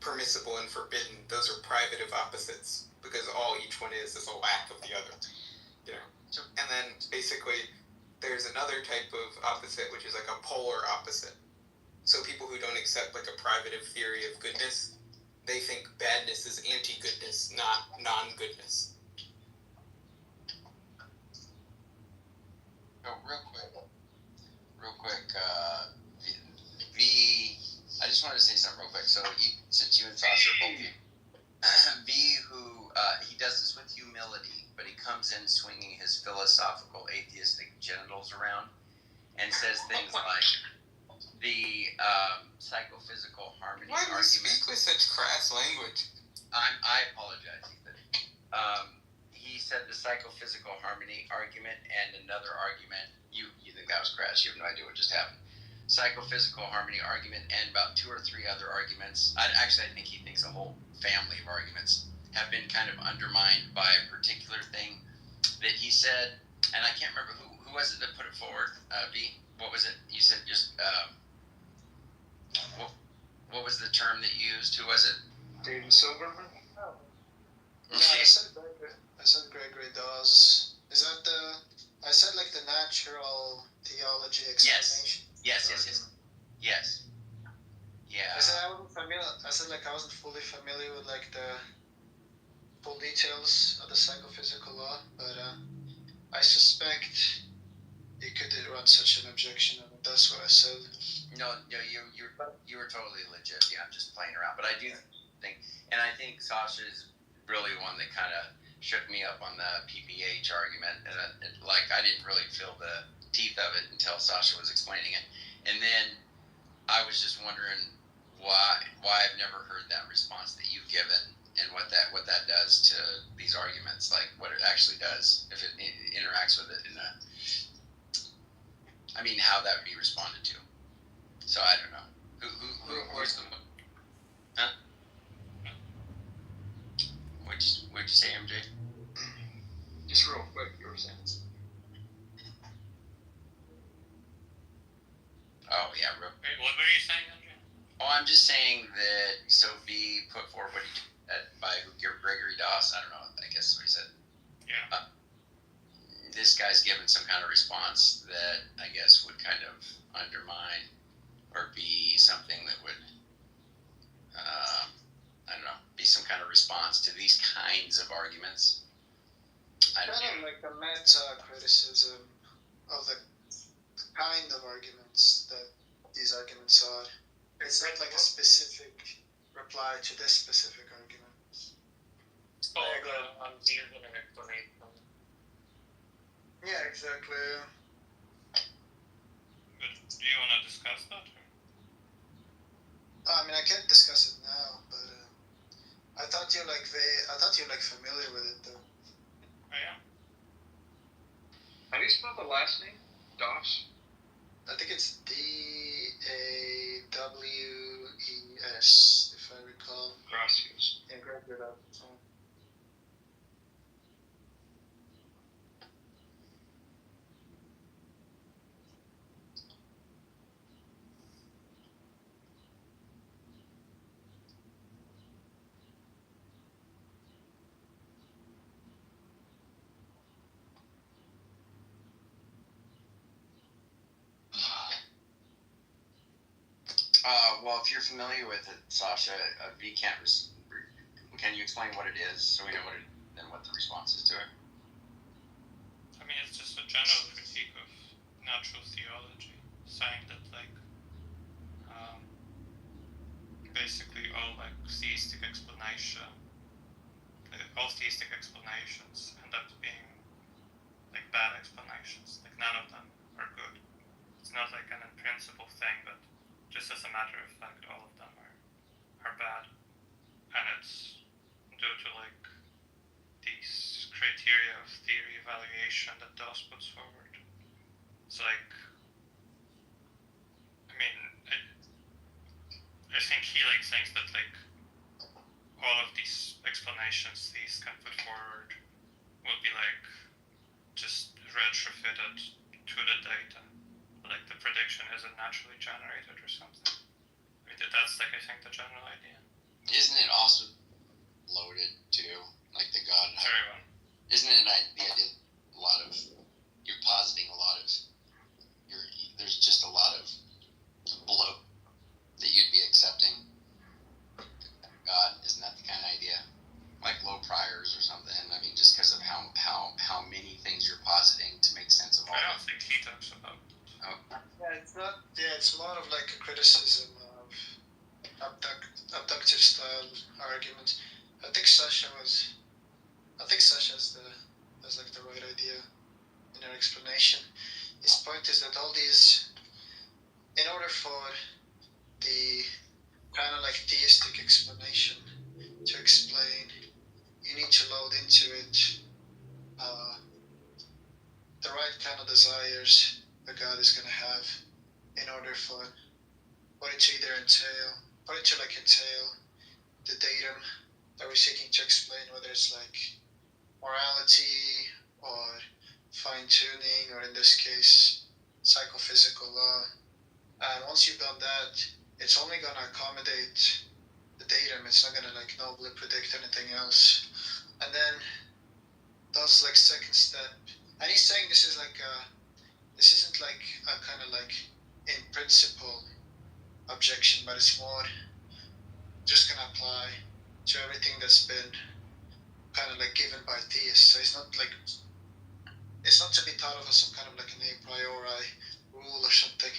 permissible and forbidden, those are privative opposites because all each one is a lack of the other. And then basically there's another type of opposite which is like a polar opposite. So people who don't accept like a privative theory of goodness, they think badness is anti-goodness, not non-goodness. Oh, real quick, V, I just wanted to say something real quick. So, since you and Sasha are both V, who, he does this with humility, but he comes in swinging his philosophical, atheistic genitals around and says things like the psychophysical harmony Why do you argument. speak with such crass language? I apologize, Ethan. He said the psychophysical harmony argument and another argument. You think that was crass? You have no idea what just happened. Psychophysical harmony argument and about 2 or 3 other arguments. I think he thinks a whole family of arguments have been kind of undermined by a particular thing that he said, and I can't remember who was it that put it forward. V, what was it? You said just what was the term that you used? Who was it? David Silverman? No, I said Gregory Dawes. Is that I said like the natural theology explanation? Yes. Yeah. I said I wasn't familiar. I said like I wasn't fully familiar with like the full details of the psychophysical law, but I suspect you could run such an objection, and that's what I said. No, you were totally legit. Yeah, I'm just playing around, but I do think, and I think Sasha is really one that kind of shook me up on the PPH argument, and I didn't really feel the teeth of it until Sasha was explaining it, and then I was just wondering why I've never heard that response that you've given, and what that does to these arguments, like what it actually does if it interacts with it how that would be responded to. So I don't know who's the huh? What'd you say, MJ? Just real quick, you were saying. Oh yeah, real. Wait, what were you saying, MJ? Oh, I'm just saying that Sophie put forward what he by Gregory Dawes. I don't know. I guess what he said. Yeah. This guy's given some kind of response that I guess would kind of undermine or be something that would, I don't know, be some kind of response to these kinds of arguments. Kind of like a meta-criticism of the kind of arguments that these arguments are. It's not like a specific reply to this specific argument. Yeah, exactly. But do you want to discuss that? I mean, I can't discuss it now, but I thought you're familiar with it though. I am. How do you spell the last name? Dawes? I think it's D-A-W-E-S, if I recall. Gracias. Yeah, Gregory Dawes. Well, if you're familiar with it, Sasha, V can't. Can you explain what it is so we know what the response is to it? I mean, it's just a general critique of natural theology, saying that basically all theistic explanations end up being bad explanations. None of them are good. It's not an in principle thing, but just as a matter of fact, all of them are bad, and it's due to these criteria of theory evaluation that Dawes puts forward. It's like, I mean, I think he like thinks that like all of these explanations these can put forward will be like just retrofitted to the data. Like the prediction isn't naturally generated or something. I mean, that's like I think the general idea. Isn't it also loaded too? Like the God. Very well. Isn't it the idea? A lot of you're positing a lot of there's just a lot of bloat that you'd be accepting. God, isn't that the kind of idea? Like low priors or something. I mean, just because of how many things you're positing to make sense of all. I don't think he talks about. Oh. Yeah, it's not. Yeah, it's more of like a criticism of abductive style argument. I think Sasha has like the right idea in her explanation. His point is that all these, in order for the kind of like theistic explanation to explain, you need to load into it the right kind of desires that God is going to have in order for it to either entail the datum that we're seeking to explain, whether it's like morality or fine-tuning, or in this case, psychophysical law. And once you've done that, it's only going to accommodate the datum. It's not going to like nobly predict anything else. And then does like second step. And he's saying this isn't like a kind of like in principle objection, but it's more just going to apply to everything that's been kind of like given by theists. So it's not to be thought of as some kind of like an a priori rule or something.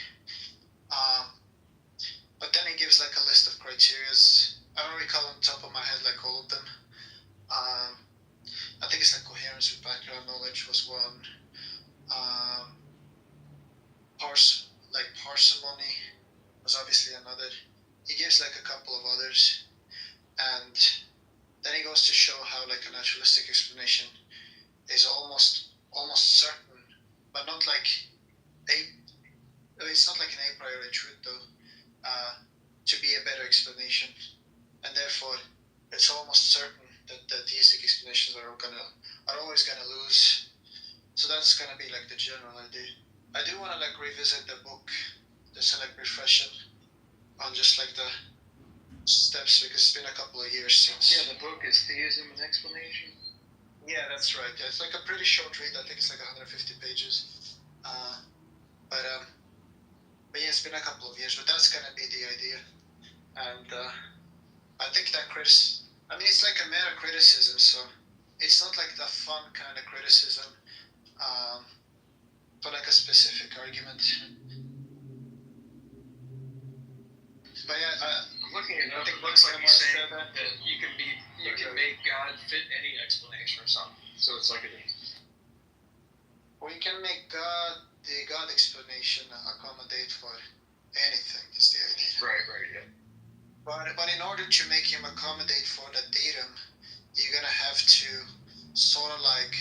But then he gives like a list of criterias. I don't recall on top of my head like all of them. I think it's like coherence with background knowledge was one. Parsimony was obviously another. He gives like a couple of others, and then he goes to show how like a naturalistic explanation is almost certain, but not like it's not like an a priori truth though, to be a better explanation, and therefore it's almost certain that the theistic explanations are always gonna lose. So that's gonna be like the general idea. I do want to like revisit the book, just to like refresh it on just like the steps, because it's been a couple of years since. Yeah, the book is Theism and Explanation. Yeah, that's right. Yeah, it's like a pretty short read. I think it's like 150 pages. But yeah, it's been a couple of years. But that's gonna be the idea, and I think that it's like a meta criticism, so it's not like the fun kind of criticism, but like a specific argument. But yeah, I'm looking it up. It looks like he's saying that you can make God fit any explanation or something. So it's like we can make the God explanation accommodate for anything is the idea. Right, yeah. But in order to make him accommodate for the datum, you're gonna have to sort of like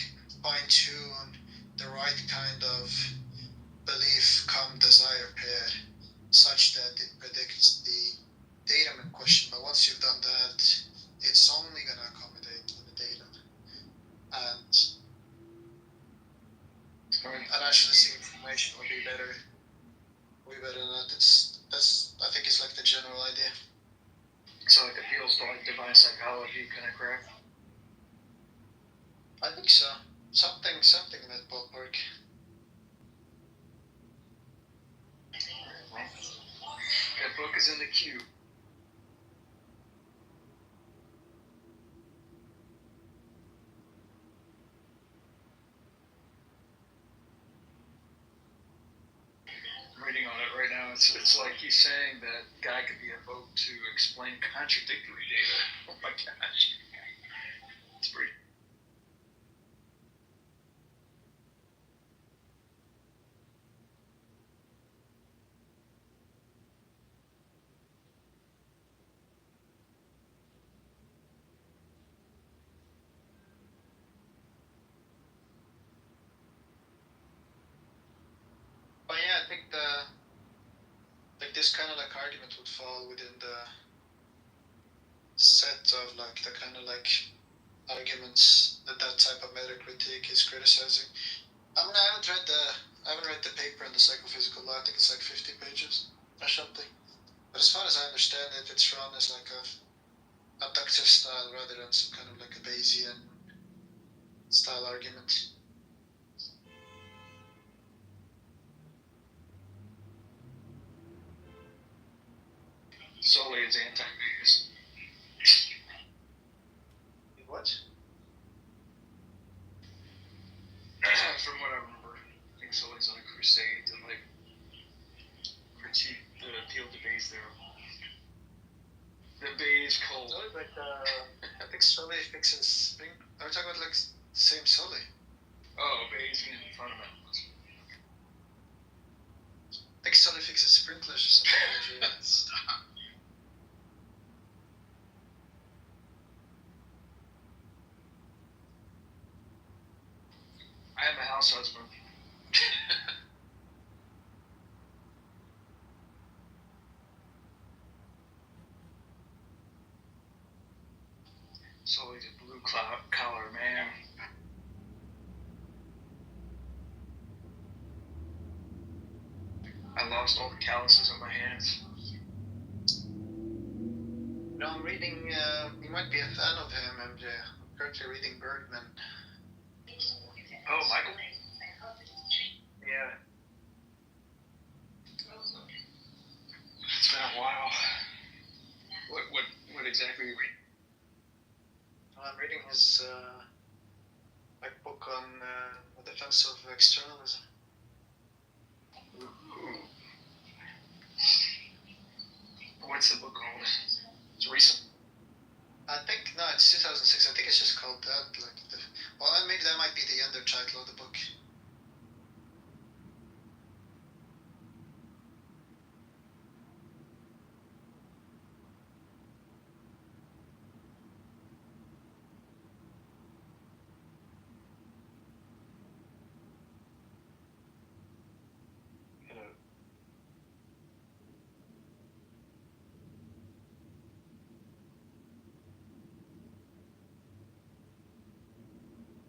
fine tune the right kind of belief come desire pair such that it predicts the datum in question. But once you've done that, it's only gonna accommodate for the datum. And naturalistic information would be better. Way better than that. I think it's like the general idea. So it appeals to like divine psychology, kind of correct? I think so. Something in that ballpark. That book is in the queue. I'm reading on it right now. It's like he's saying that God could be invoked to explain contradictory data. Oh my gosh. It's pretty. I think this kind of like argument would fall within the set of like the kind of like arguments that type of meta critique is criticizing. I mean, I haven't read the paper on the psychophysical law. I think it's like 50 pages or something. But as far as I understand it, it's run as like a abductive style rather than some kind of like a Bayesian style argument. Sully is anti-Bayes. What? From what I remember, I think Sully's on a crusade to like critique the appeal to Bayes theorem. The Bayes cult. No, but I think Sully fixes spring. Are we talking about like same Sully? Oh, Bayesian fundamentals. I think Sully fixes sprinklers or something. Stop. I am a house husband. Sully's a blue collar man. I lost all the calluses on my hands. No, I'm reading. You might be a fan of him, MJ. I'm currently reading Bergman. Oh, Michael? Yeah. It's been a while. What exactly are you reading? Well, I'm reading his like book on the defense of externalism. Ooh. What's the book called? It's recent. I think no, it's 2006. I think it's just called that. Like, well, maybe that might be the under title of the book.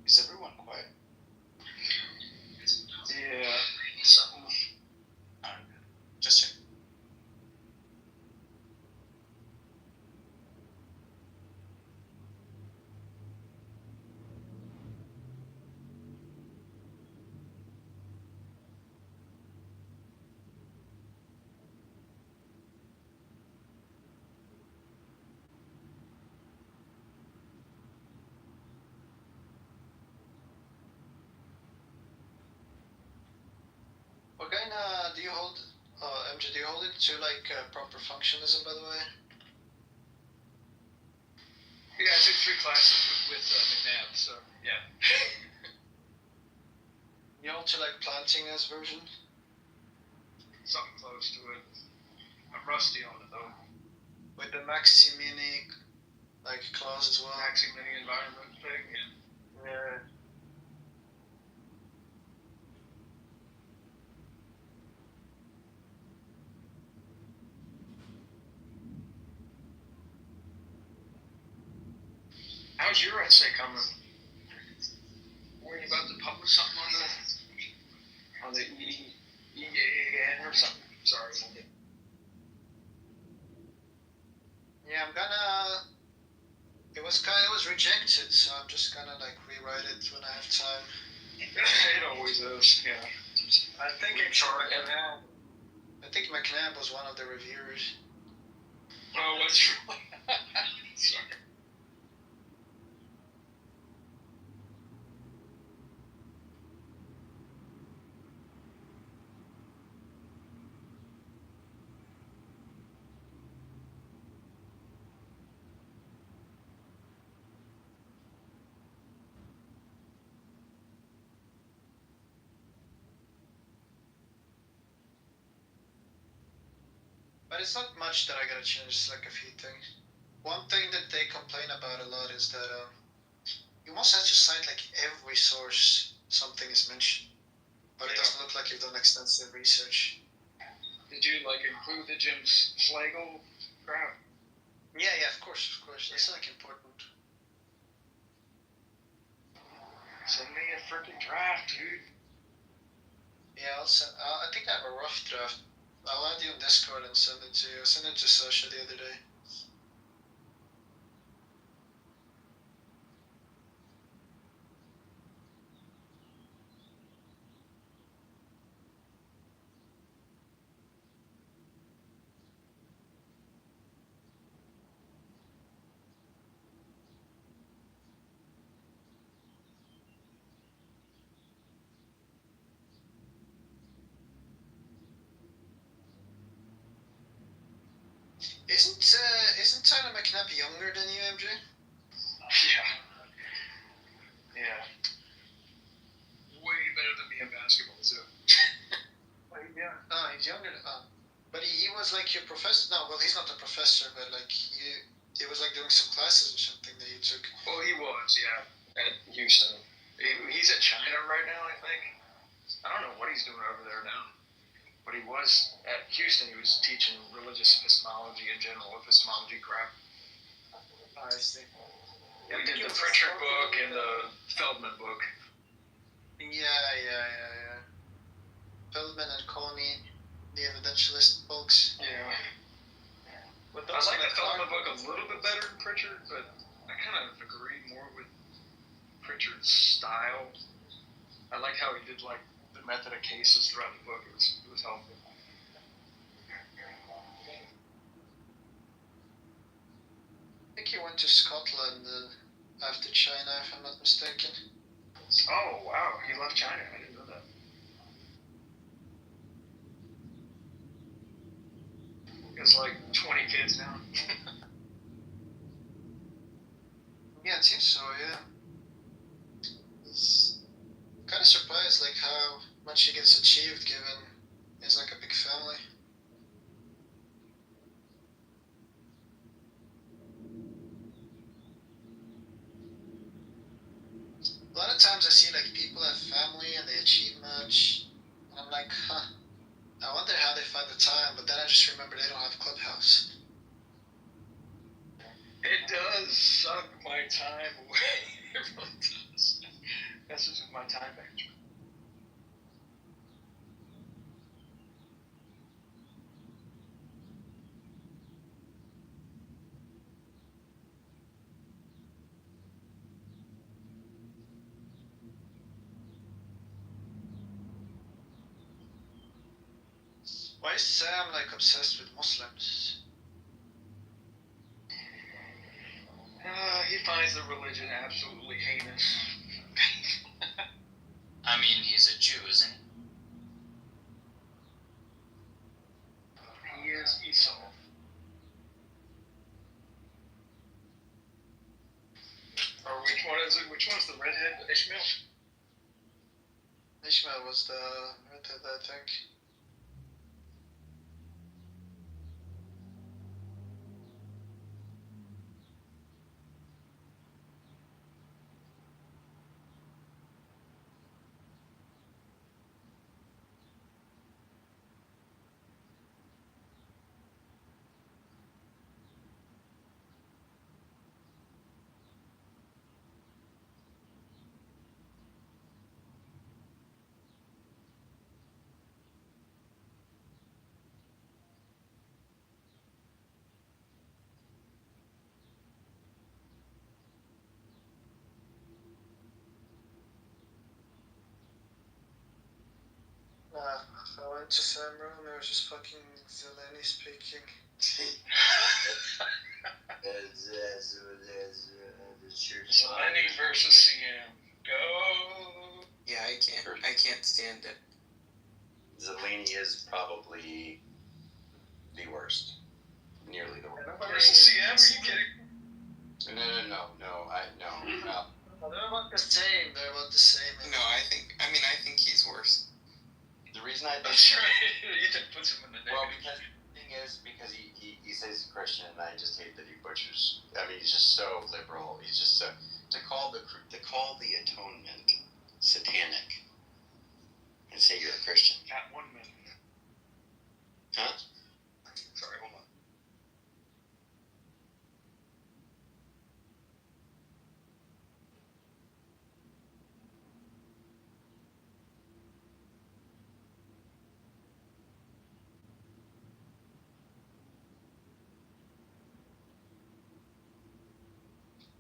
Is everyone quiet? Yeah, something. Alright, just check. What kind do you hold? MJ, do you hold it to like proper functionalism, by the way? Yeah, I took 3 classes with McNabb, so yeah. You hold to like Plantinga's version? Something close to it. I'm rusty on it though. With the Maximini like clause as well. Maximini environment thing, yeah. Yeah. How's your essay coming? Were you about to publish something on the EAN or something? Sorry. Yeah, I'm gonna. It was rejected, so I'm just gonna like rewrite it when I have time. It always is, yeah. I think McNabb. I think McNabb was one of the reviewers. Oh, what's true? Sorry. But it's not much that I gotta change, it's like a few things. One thing that they complain about a lot is that you must have to cite like every source something is mentioned. but it doesn't look like you've done extensive research. Did you like include the Jim Schlegel crap? Yeah, of course. That's like important. Send me a freaking draft, dude. Yeah, I'll send. I think I have a rough draft. I'll add you on Discord and send it to you. I sent it to Sasha the other day. Isn't Tyler McNabb younger than you, MJ? Yeah. Way better than me in basketball too. Yeah. Oh, he's younger. But he was like your professor. No, well, he's not a professor, but like he was like doing some classes or something that you took. Well, he was, yeah, at Houston. He's at China right now, I think. I don't know what he's doing over there now. But he was at Houston. He was teaching religious epistemology and general epistemology crap. I see. Yeah, we did the Pritchard book and the Feldman book. Yeah. Feldman and Coney, the evidentialist folks. Yeah. I like the Feldman book a little bit better than Pritchard, but I kind of agree more with Pritchard's style. I like how he did like the method of cases throughout the book. It was helpful. I think he went to Scotland after China, if I'm not mistaken. Oh wow, he left China. I didn't know that. He has like 20 kids now. Yeah, it seems so. Yeah. It's kind of surprised, like how much he gets achieved, given he's like a big family. A lot of times I see like people have family and they achieve much, and I'm like, I wonder how they find the time. But then I just remember they don't have Clubhouse. It does suck my time away. It really does. Messes with my time management. Why is Sam like obsessed with Muslims? He finds the religion absolutely heinous. I mean, he's a Jew, isn't he? He is Esau. Or which one is it? Which one's the redhead? Ishmael? Ishmael was the redhead, I think. I went to Sam room, there was just fucking Zeleny speaking. Zeleny versus CM. Go! Yeah, I can't stand it. Zeleny is probably the worst. Nearly the worst. Versus CM? Are you kidding? No. They're about the same. No, I think he's worse. The reason I think That's right. Ethan puts him in the negative. well, because the thing is, because he says he's Christian, and I just hate that he butchers. I mean, he's just so liberal. He's just so to call the atonement satanic and say you're a Christian. At 1 minute. Huh? Sorry, hold on.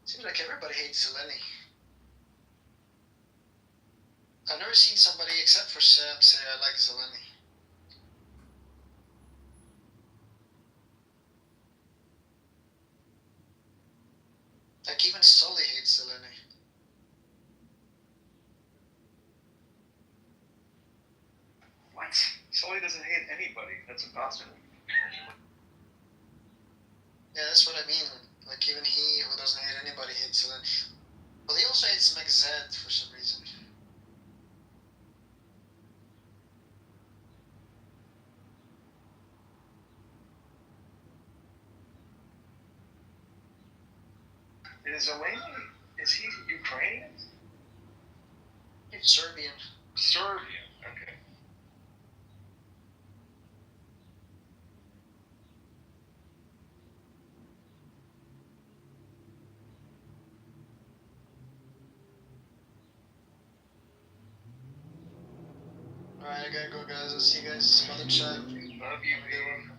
Seems like everybody hates Zeleny. I've never seen somebody except for Sam say I like Zeleny. Like even Sully hates Zeleny. What? Sully doesn't hate anybody. That's impossible. Yeah, that's what I mean. Like even he, who doesn't hate anybody, hates Zeleny. Well, he also hates McZed for some reason. Is Zeleny, is he Ukrainian? He's Serbian. Serbian, okay. Alright, I gotta go, guys. I'll see you guys some other chat. Love you, Dylan.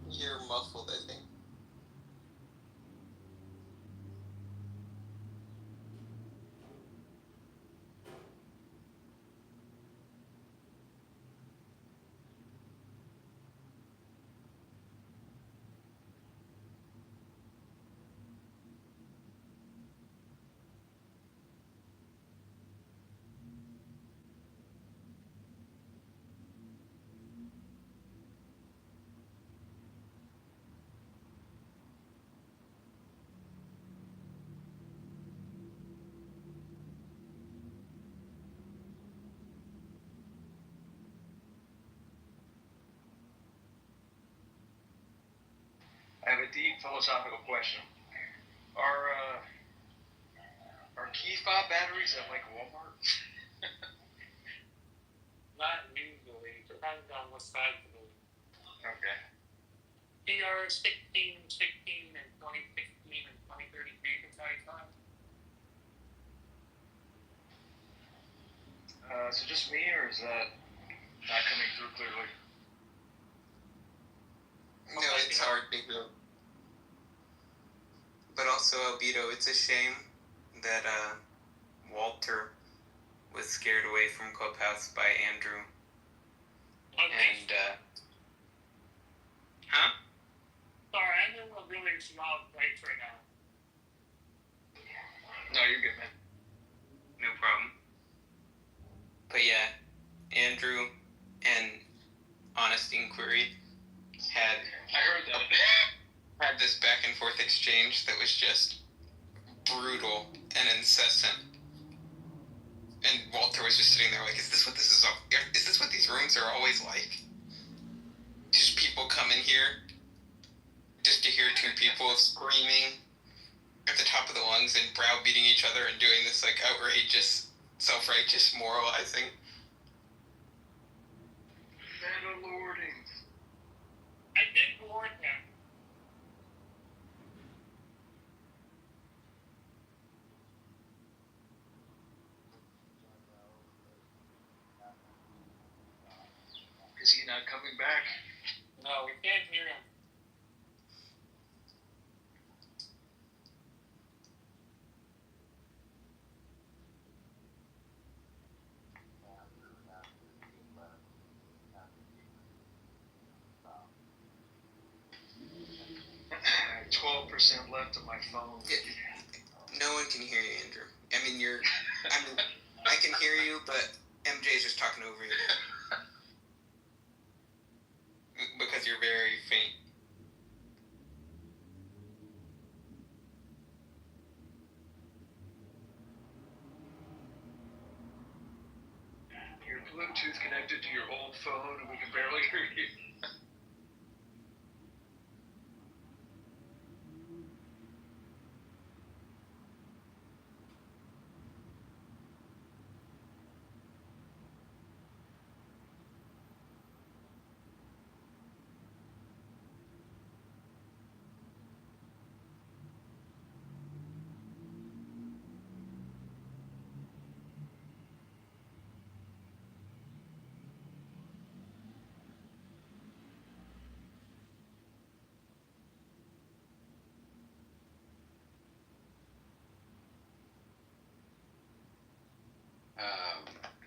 You're muffled, I think. I have a deep philosophical question. Are key fob batteries at like Walmart? Not usually. Depends on what size it is. Okay. PR 16, 16, and 2016 and 2033 size on. So just me, or is that not coming through clearly? No, it's hard, Big Bill. But also, Albedo, it's a shame that Walter was scared away from Clubhouse by Andrew. And, huh? Sorry, I'm in a really small place right now. No, you're good, man. No problem. But yeah, Andrew and Honest Inquiry had this back and forth exchange that was just brutal and incessant. And Walter was just sitting there like, is this what these rooms are always like? Just people come in here just to hear two people screaming at the top of the lungs and browbeating each other and doing this like outrageous, self-righteous moralizing. Meta-lording. I did warn him. Is he not coming back? No, we can't hear him. I have 12% left on my phone. Yeah, no one can hear you, Andrew. I mean, I can hear you, but MJ's just talking over you. Because you're very faint. Bluetooth connected to your old phone and we can barely hear you.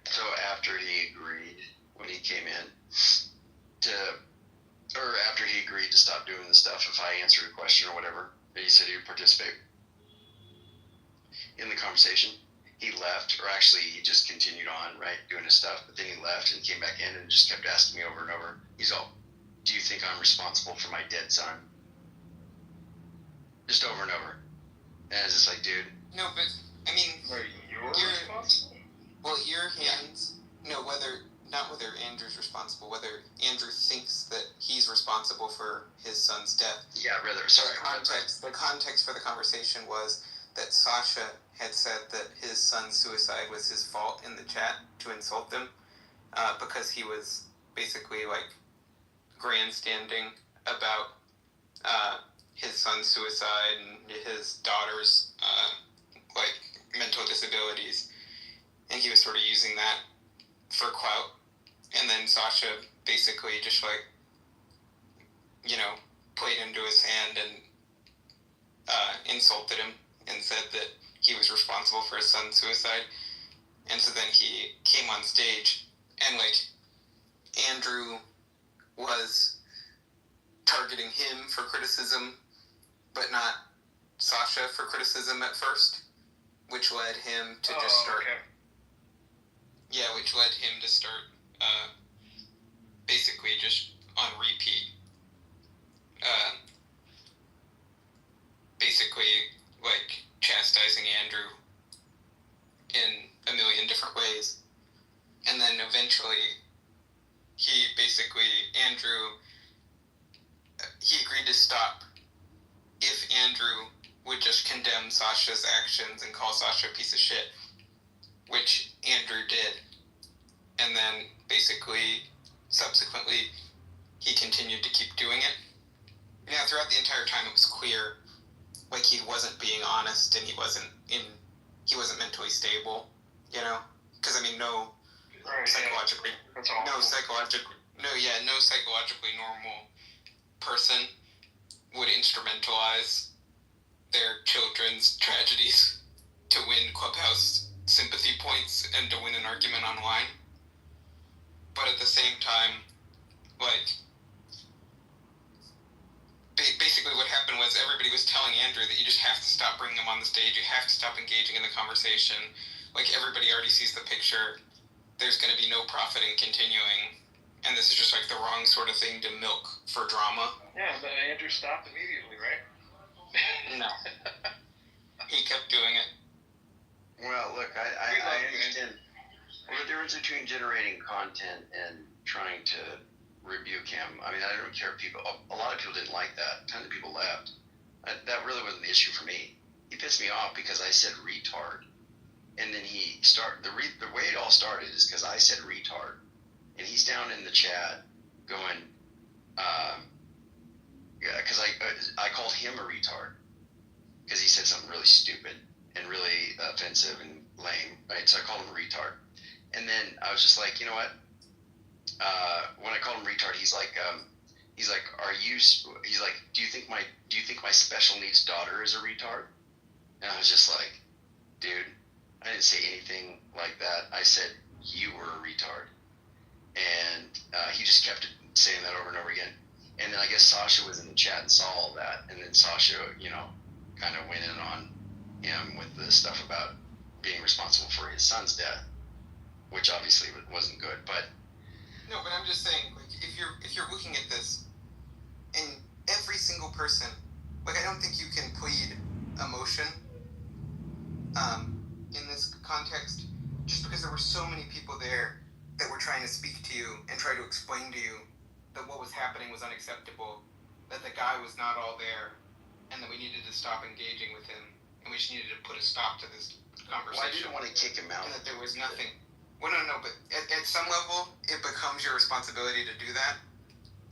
So after he agreed, when he came in or after he agreed to stop doing the stuff, if I answered a question or whatever, he said he would participate in the conversation. He left, or actually he just continued on, right, doing his stuff, but then he left and came back in and just kept asking me over and over. He's all, do you think I'm responsible for my dead son? Just over and over. And I was just like, dude. No, but, I mean... You're responsible? Well, your hands... Yeah. No, not whether Andrew's responsible, whether Andrew thinks that he's responsible for his son's death. Yeah, rather, sorry. The context for the conversation was that Sasha had said that his son's suicide was his fault in the chat to insult them, because he was basically, like, grandstanding about his son's suicide and his daughter's, like, mental disabilities. And he was sort of using that for clout. And then Sasha basically just, like, you know, played into his hand and insulted him and said that he was responsible for his son's suicide. And so then he came on stage and, like, Andrew was targeting him for criticism, but not Sasha for criticism at first, which led him to just start... Okay. Yeah, which led him to start basically just on repeat. Basically, like, chastising Andrew in a million different ways. And then eventually, Andrew, he agreed to stop if Andrew would just condemn Sasha's actions and call Sasha a piece of shit, which Andrew did. And then basically, subsequently, he continued to keep doing it. Now, throughout the entire time, it was clear, like, he wasn't being honest and he wasn't mentally stable, you know? Because, I mean, no psychologically normal person would instrumentalize their children's tragedies to win Clubhouse sympathy points and to win an argument online. But at the same time, like, basically what happened was everybody was telling Andrew that you just have to stop bringing him on the stage, you have to stop engaging in the conversation. Like, everybody already sees the picture, there's going to be no profit in continuing, and this is just, like, the wrong sort of thing to milk for drama. Yeah, but Andrew stopped immediately, right? No. He kept doing it. Well, look, I understand the difference between generating content and trying to rebuke him. I mean, I don't care if a lot of people didn't like that. Tons of people left. That really wasn't the issue for me. He pissed me off because I said retard. And then the way it all started is because I said retard. And he's down in the chat going, because I called him a retard because he said something really stupid and really offensive and lame, right? So I called him a retard. And then I was just like, you know what? When I called him retard, he's like, do you think my special needs daughter is a retard? And I was just like, dude, I didn't say anything like that. I said you were a retard. And he just kept saying that over and over again. And then I guess Sasha was in the chat and saw all that. And then Sasha, kind of went in on him with the stuff about being responsible for his son's death, which obviously wasn't good. But no, but I'm just saying, like, if you're looking at this, and every single person, like, I don't think you can plead emotion in this context, just because there were so many people there that were trying that what was happening was unacceptable, that the guy was not all there, and that we needed to stop engaging with him, and we just needed to put a stop to this conversation. Well, I didn't want to kick him out. And that there was nothing. Well, no, but at some level, it becomes your responsibility to do that.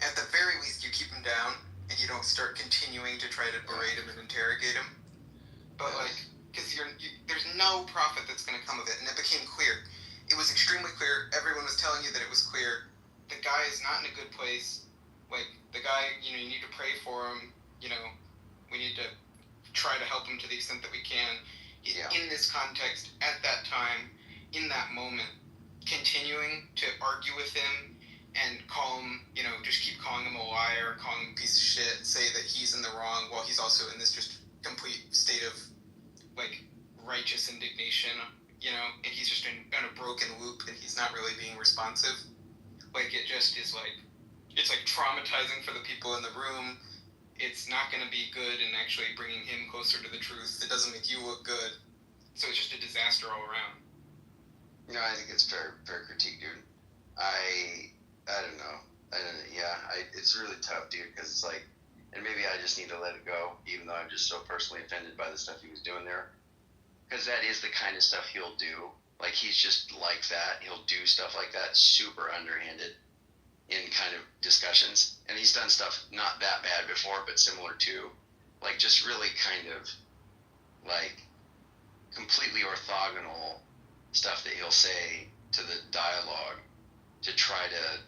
At the very least, you keep him down, and you don't start continuing to try to berate him and interrogate him. But, because there's no profit that's going to come of it, and it became clear. It was extremely clear. Everyone was telling you that it was clear. The guy is not in a good place. The guy, you need to pray for him. We need to try to help him to the extent that we can. Yeah. In this context, at that time, in that moment, continuing to argue with him and call him, just keep calling him a liar, calling him a piece of shit, say that he's in the wrong while he's also in this just complete state of, righteous indignation, and he's just in a broken loop and he's not really being responsive. It just is it's traumatizing for the people in the room. It's not going to be good in actually bringing him closer to the truth. It doesn't make you look good. So it's just a disaster all around. No, I think it's fair critique, dude. I don't know. It's really tough, dude, because it's and maybe I just need to let it go, even though I'm just so personally offended by the stuff he was doing there. Because that is the kind of stuff he'll do. He's just like that. He'll do stuff like that, super underhanded in kind of discussions. And he's done stuff not that bad before, but similar to. Just really kind of, completely orthogonal stuff that he'll say to the dialogue to try to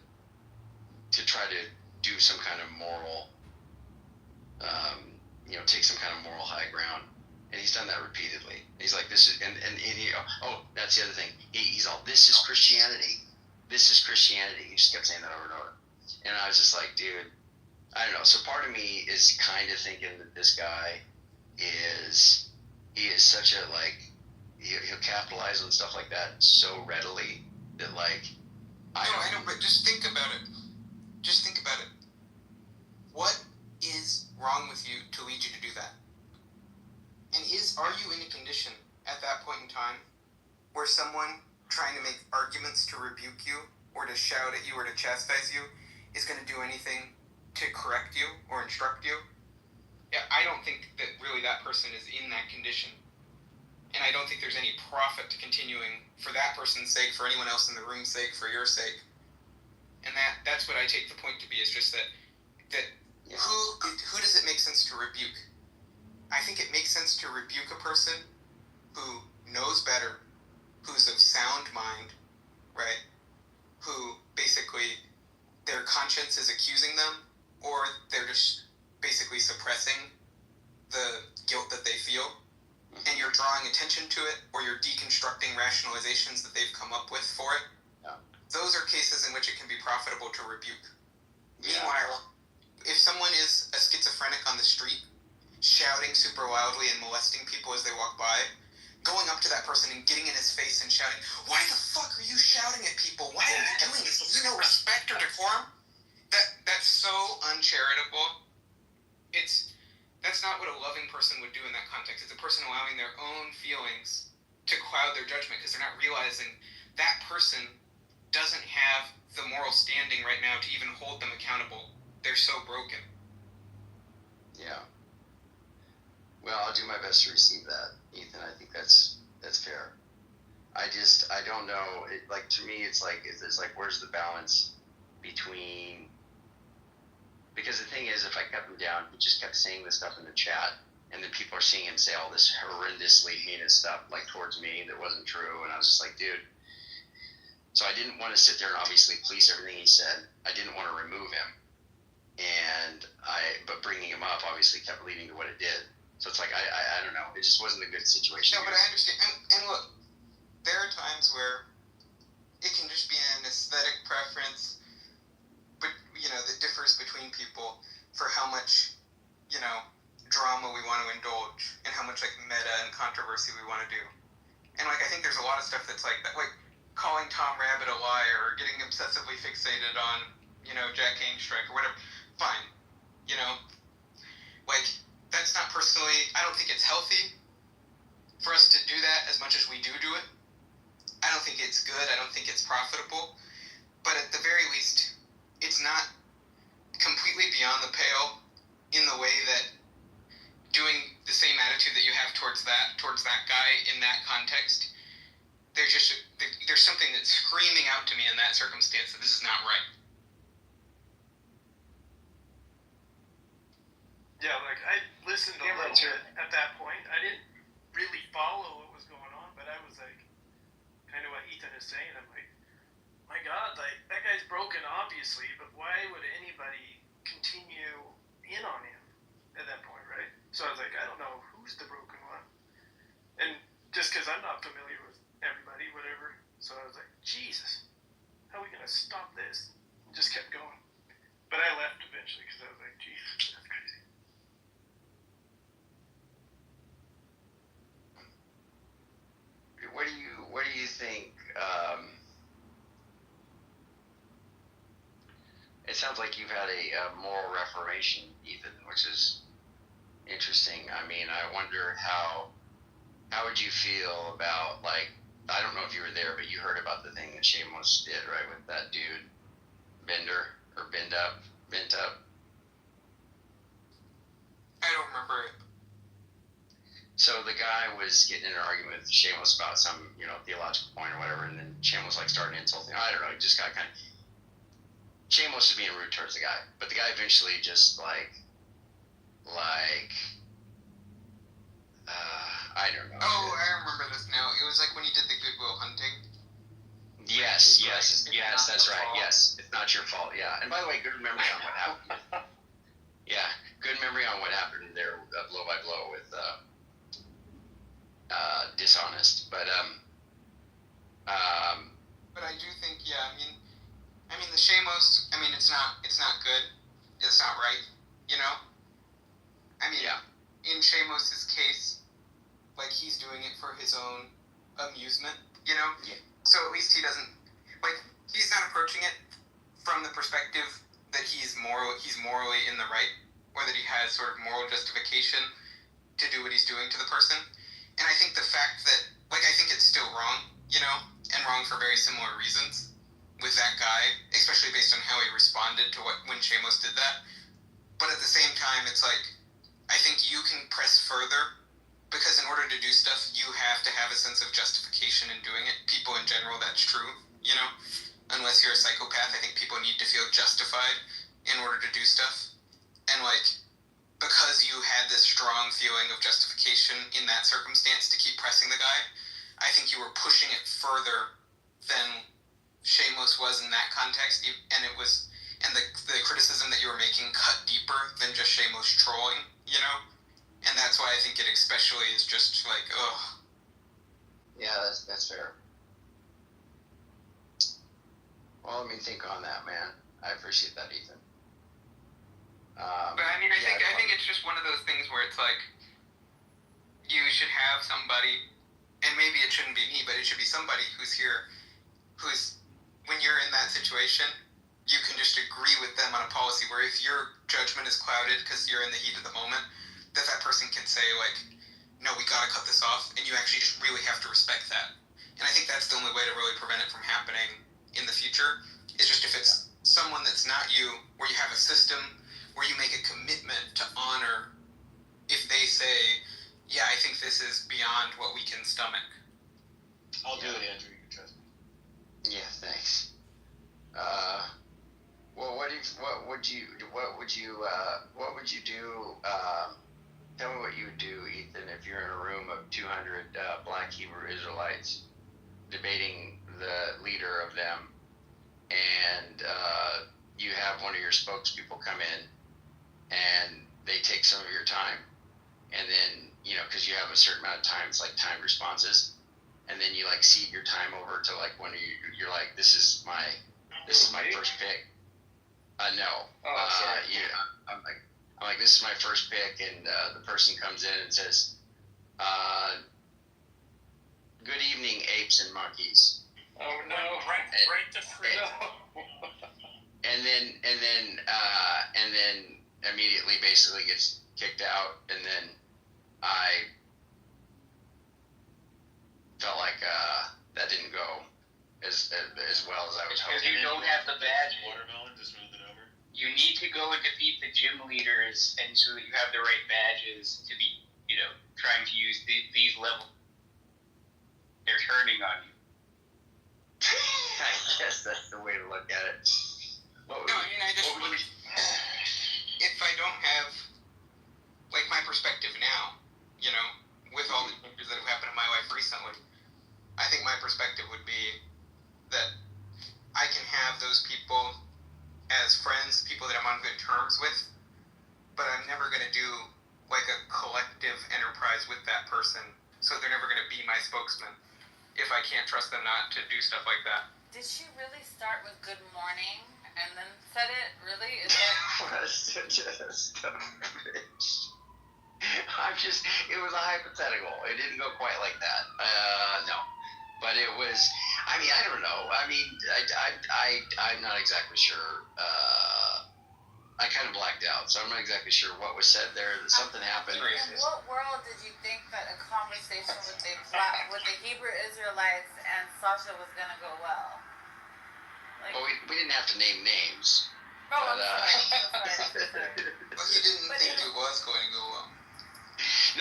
do some kind of moral, take some kind of moral high ground. And he's done that repeatedly. He's like, this is, and that's the other thing. He's all, this is Christianity. This is Christianity. He just kept saying that over and over. And I was just like, dude, I don't know. So part of me is kind of thinking that this guy he is such a, he'll capitalize on stuff like that so readily that, I know, but just think about it. What is wrong with you to lead you to do that? And are you in a condition at that point in time where someone trying to make arguments to rebuke you or to shout at you or to chastise you is going to do anything to correct you or instruct you? Yeah, I don't think that really that person is in that condition. And I don't think there's any profit to continuing for that person's sake, for anyone else in the room's sake, for your sake. And that's what I take the point to be, is just that who does it make sense to rebuke? I think it makes sense to rebuke a person who knows better, who's of sound mind, right? Who basically their conscience is accusing them, or they're just basically suppressing the guilt that they feel, and you're drawing attention to it, or you're deconstructing rationalizations that they've come up with for it. Yeah. Those are cases in which it can be profitable to rebuke. Yeah. Meanwhile, if someone is a schizophrenic on the street, shouting super loudly and molesting people as they walk by, going up to that person and getting in his face and shouting, "Why the fuck are you shouting at people? Why are you doing this? Do you know respect or decorum?" That's so uncharitable. That's not what a loving person would do in that context. It's a person allowing their own feelings to cloud their judgment because they're not realizing that person doesn't have the moral standing right now to even hold them accountable. They're so broken. Yeah. Well, I'll do my best to receive that, Ethan. I think that's fair. I don't know. To me, it's where's the balance between? Because the thing is, if I kept him down, he just kept saying this stuff in the chat, and then people are seeing him say all this horrendously heinous stuff towards me that wasn't true, and I was just like, dude. So I didn't want to sit there and obviously police everything he said. I didn't want to remove him, but bringing him up obviously kept leading to what it did. So it's I don't know. It just wasn't a good situation. No, but I understand. And look, there are times where it can just be an aesthetic preference, but that differs between people for how much, drama we want to indulge and how much meta and controversy we want to do. And I think there's a lot of stuff that's like that, calling Tom Rabbit a liar or getting obsessively fixated on, Jack Angstrike or whatever. Fine, that's not personally, I don't think it's healthy for us to do that as much as we do it. I don't think it's good. I don't think it's profitable. But at the very least, it's not beyond the pale in the way that doing the same attitude that you have towards that guy in that context, there's something that's screaming out to me in that circumstance that this is not right. Yeah, like I listened a little bit at that point. I didn't really follow what was going on, but I was like, kind of what Ethan is saying. I'm like, my God, like that guy's broken, obviously, but why would anybody continue in on him at that point, right? So I was like, I don't know who's the broken one, and just because I'm not familiar with everybody, whatever. So I was like, Jesus, how are we gonna stop this? And just kept going. But I left eventually because I was like, Jesus, that's crazy. What do you think? It sounds like you've had a moral reformation, Ethan, which is interesting. I mean, I wonder how would you feel about, like, I don't know if you were there, but you heard about the thing that Shameless did, right, with that dude, Bent Up. I don't remember it. So the guy was getting in an argument with Shameless about some, theological point or whatever, and then Shameless started insulting. I don't know. He just got kind of. Shameless was being rude towards the guy, but the guy eventually just I don't know. Oh, I remember this now. It was like when he did the Goodwill Hunting. Yes, that's right. Yes, it's not your fault. Yeah, and by the way, good memory on what happened. Yeah, good memory on what happened there, blow by blow with Dishonest, but I do think, yeah. I mean the Shamos. I mean, it's not good. It's not right. I mean, yeah. In Shamos's case, like he's doing it for his own amusement. Yeah. So at least he doesn't he's not approaching it from the perspective that he's morally in the right, or that he has sort of moral justification to do what he's doing to the person. And I think the fact that, I think it's still wrong, and wrong for very similar reasons with that guy, especially based on how he responded to when Shamos did that. But at the same time, it's like, I think you can press further, because in order to do stuff, you have to have a sense of justification in doing it. People in general, that's true, Unless you're a psychopath, I think people need to feel justified in order to do stuff. And, because you had this strong feeling of justification in that circumstance to keep pressing the guy, I think you were pushing it further than Shamos was in that context, and the criticism that you were making cut deeper than just Shamos trolling, and that's why I think it especially is just like, ugh. Yeah, that's fair. Well, let me think on that, man. I appreciate that, Ethan. But I mean, I think it's just one of those things where it's like, you should have somebody, and maybe it shouldn't be me, but it should be somebody who's here, when you're in that situation, you can just agree with them on a policy where if your judgment is clouded because you're in the heat of the moment, that person can say, no, we gotta cut this off, and you actually just really have to respect that. And I think that's the only way to really prevent it from happening in the future, is just if it's someone that's not you, where you have a system where you make a commitment to honor if they say, yeah, I think this is beyond what we can stomach. I'll do it, Andrew. You can trust me. Yeah, thanks. Well, what would you do? Tell me what you would do, Ethan, if you're in a room of 200 Black Hebrew Israelites debating the leader of them, and you have one of your spokespeople come in, and they take some of your time, and then, because you have a certain amount of time, it's like timed responses, and then you cede your time over to one of you're like, this is my first pick. No. Oh, sorry. I'm like, this is my first pick, and the person comes in and says, good evening, apes and monkeys. Oh no! Right to freedom. And then immediately basically gets kicked out, and then I felt like that didn't go as well as I was hoping. Because you don't have the badge. Watermelon to smooth it over. you need to go and defeat the gym leaders, and so that you have the right badges to be, trying to use these levels. They're turning on you. I guess that's the way to look at it. If I don't have, like, my perspective now, with all the changes that have happened in my life recently, I think my perspective would be that I can have those people as friends, people that I'm on good terms with, but I'm never going to do, like, a collective enterprise with that person, so they're never going to be my spokesman if I can't trust them not to do stuff like that. Did she really start with good morning and then said it? Really? Is that... It was a hypothetical. It didn't go quite like that. No. But it was, I don't know. I'm not exactly sure. I kind of blacked out, so I'm not exactly sure what was said there. Something happened. In what world did you think that a conversation with the Hebrew Israelites and Sasha was going to go well? Like, well, we didn't have to name names. Oh, but, I'm sorry. Well, you didn't think it was going to go well.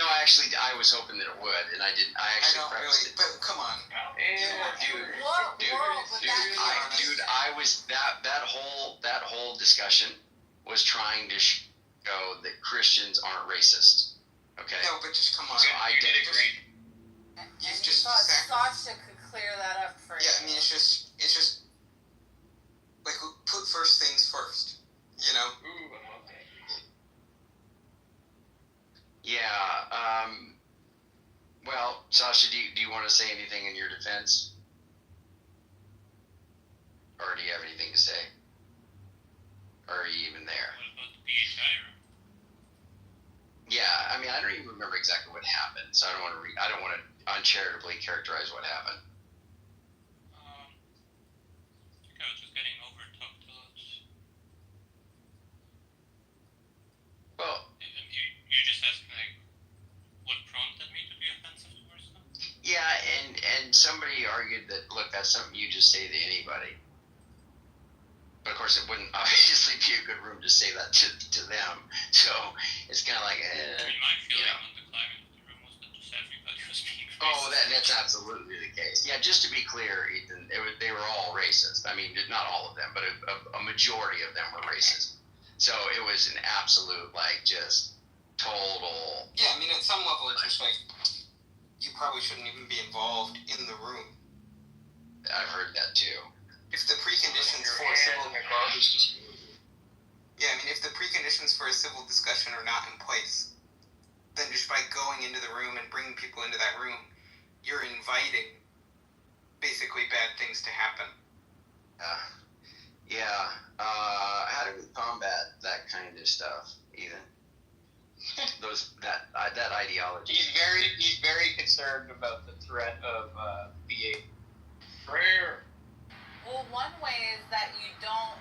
No, actually, I was hoping that it would, and I didn't. I actually prefaced it. But come on, dude, I was that whole discussion was trying to show that Christians aren't racist. Okay. No, but just come on. So I did agree. You thought Sasha could clear that up for you. Yeah, I mean, it's just like, put first things first. Ooh, I love that. Yeah. Well, Sasha, do you want to say anything in your defense, or do you have anything to say? Or are you even there? What about the PHI room? Yeah, I don't even remember exactly what happened, so I don't want to uncharitably characterize what happened. I think I was just getting over-talked a lot. Well, you're just asking, like, what prompted me to be offensive towards them? Yeah, and somebody argued that, look, that's something you just say to anybody. But of course, it wouldn't obviously be a good room to say that to them. So it's kind of like, my feeling on the climate of the room was that just everybody was being racist. Oh, that's absolutely the case. Yeah, just to be clear, Ethan, they were all racist. I mean, not all of them, but a majority of them were racist. So it was an absolute, like, just total. Yeah, I mean, at some level, it's just like, you probably shouldn't even be involved in the room. I've heard that too. If the preconditions for a civil if the preconditions for a civil discussion are not in place, then just by going into the room and bringing people into that room, you're inviting basically bad things to happen. Yeah. How do we combat that kind of stuff, Ethan? that ideology. He's very concerned about the threat of BA. Prayer. Well, one way is that you don't,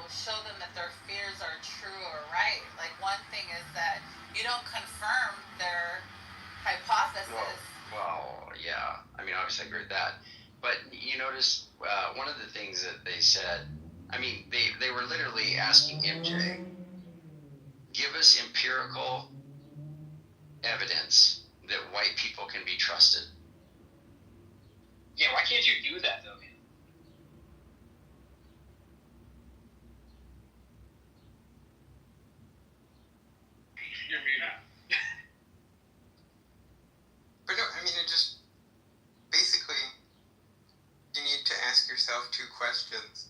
show them that their fears are true or right. Like, one thing is that you don't confirm their hypothesis. Well, yeah. I mean, obviously I agree with that. But you notice one of the things that they said, they were literally asking MJ, give us empirical evidence that white people can be trusted. Yeah, why can't you do that, though, man? You're muted. But no, it just, basically, you need to ask yourself two questions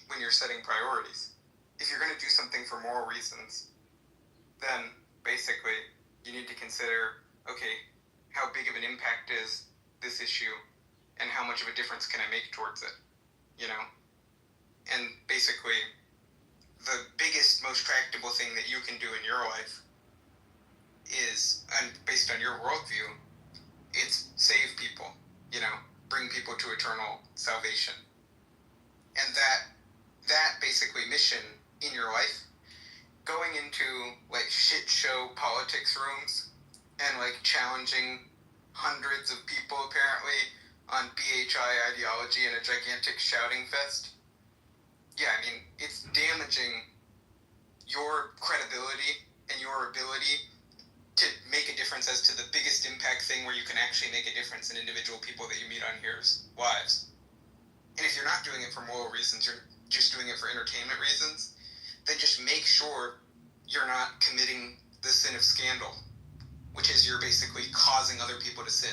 when you're setting priorities. If you're going to do something for moral reasons, then basically you need to consider, okay, how big of an impact is this issue and how much of a difference can I make towards it, And basically, the biggest, most tractable thing that you can do in your life is, and based on your worldview, it's save people, bring people to eternal salvation. And that basically mission in your life, going into, like, shit show politics rooms and, like, challenging hundreds of people, apparently, on BHI ideology in a gigantic shouting fest, yeah, I mean, it's damaging your credibility and your ability to make a difference as to the biggest impact thing where you can actually make a difference in individual people that you meet on here's lives. And if you're not doing it for moral reasons, you're just doing it for entertainment reasons, then just make sure you're not committing the sin of scandal, which is you're basically causing other people to sin.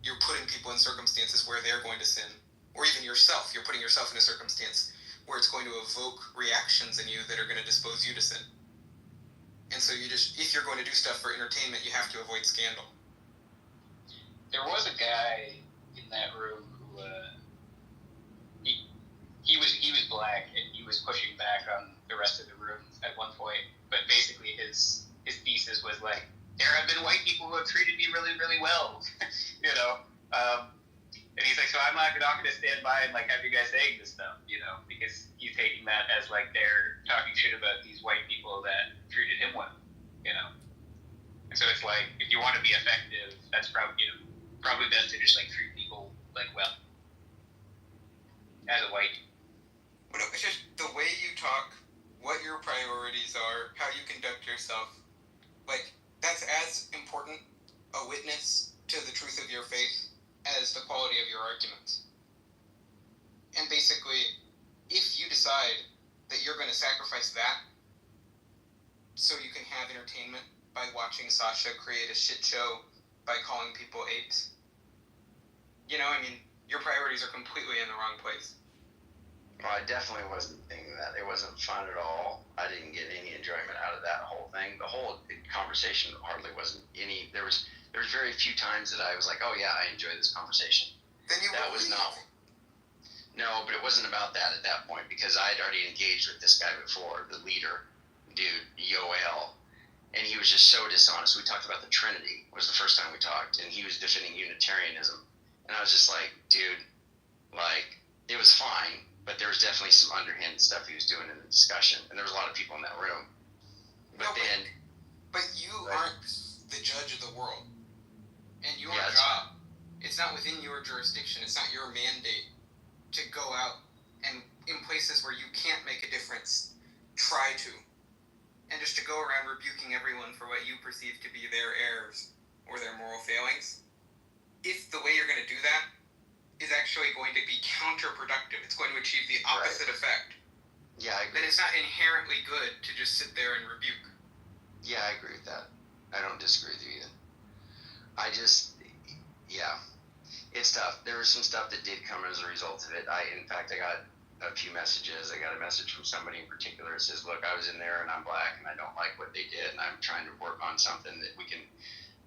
You're putting people in circumstances where they're going to sin. Or even yourself. You're putting yourself in a circumstance where it's going to evoke reactions in you that are going to dispose you to sin. And so you just, if you're going to do stuff for entertainment, you have to avoid scandal. There was a guy in that room who, he was black, and he was pushing back on the rest of the room at one point. But basically his thesis was like, there have been white people who have treated me really, really well, you know? And he's like, so I'm not going to stand by and, like, have you guys saying this stuff, you know? Because he's taking that as, like, they're talking shit about these white people that treated him well, you know? And so it's like, if you want to be effective, that's probably, you know, probably best to just, like, treat people, like, well. As a white. But it's just the way you talk, what your priorities are, how you conduct yourself, like, that's as important a witness to the truth of your faith as the quality of your arguments. And basically, if you decide that you're going to sacrifice that so you can have entertainment by watching Sasha create a shit show by calling people apes, you know, I mean, your priorities are completely in the wrong place. Well, I definitely wasn't thinking that. It wasn't fun at all. I didn't get any enjoyment out of that whole thing. The whole conversation hardly wasn't any. There was very few times that I was like, oh yeah, I enjoyed this conversation. Then you that was not. No, but it wasn't about that at that point because I had already engaged with this guy before, the leader, dude, Yoel, and he was just so dishonest. We talked about the Trinity. It was the first time we talked, and he was defending Unitarianism, and I was just like, dude, like it was fine. But there was definitely some underhand stuff he was doing in the discussion, and there was a lot of people in that room. But But you aren't the judge of the world, and your job, it's not within your jurisdiction. It's not your mandate to go out and in places where you can't make a difference, try to, and just to go around rebuking everyone for what you perceive to be their errors or their moral failings. If the way you're going to do that is actually going to be counterproductive. It's going to achieve the opposite effect. Yeah, I agree. Then it's not inherently good to just sit there and rebuke. Yeah, I agree with that. I don't disagree with you either. I just, yeah, it's tough. There was some stuff that did come as a result of it. In fact, I got a few messages. I got a message from somebody in particular that says, look, I was in there and I'm black and I don't like what they did and I'm trying to work on something that we can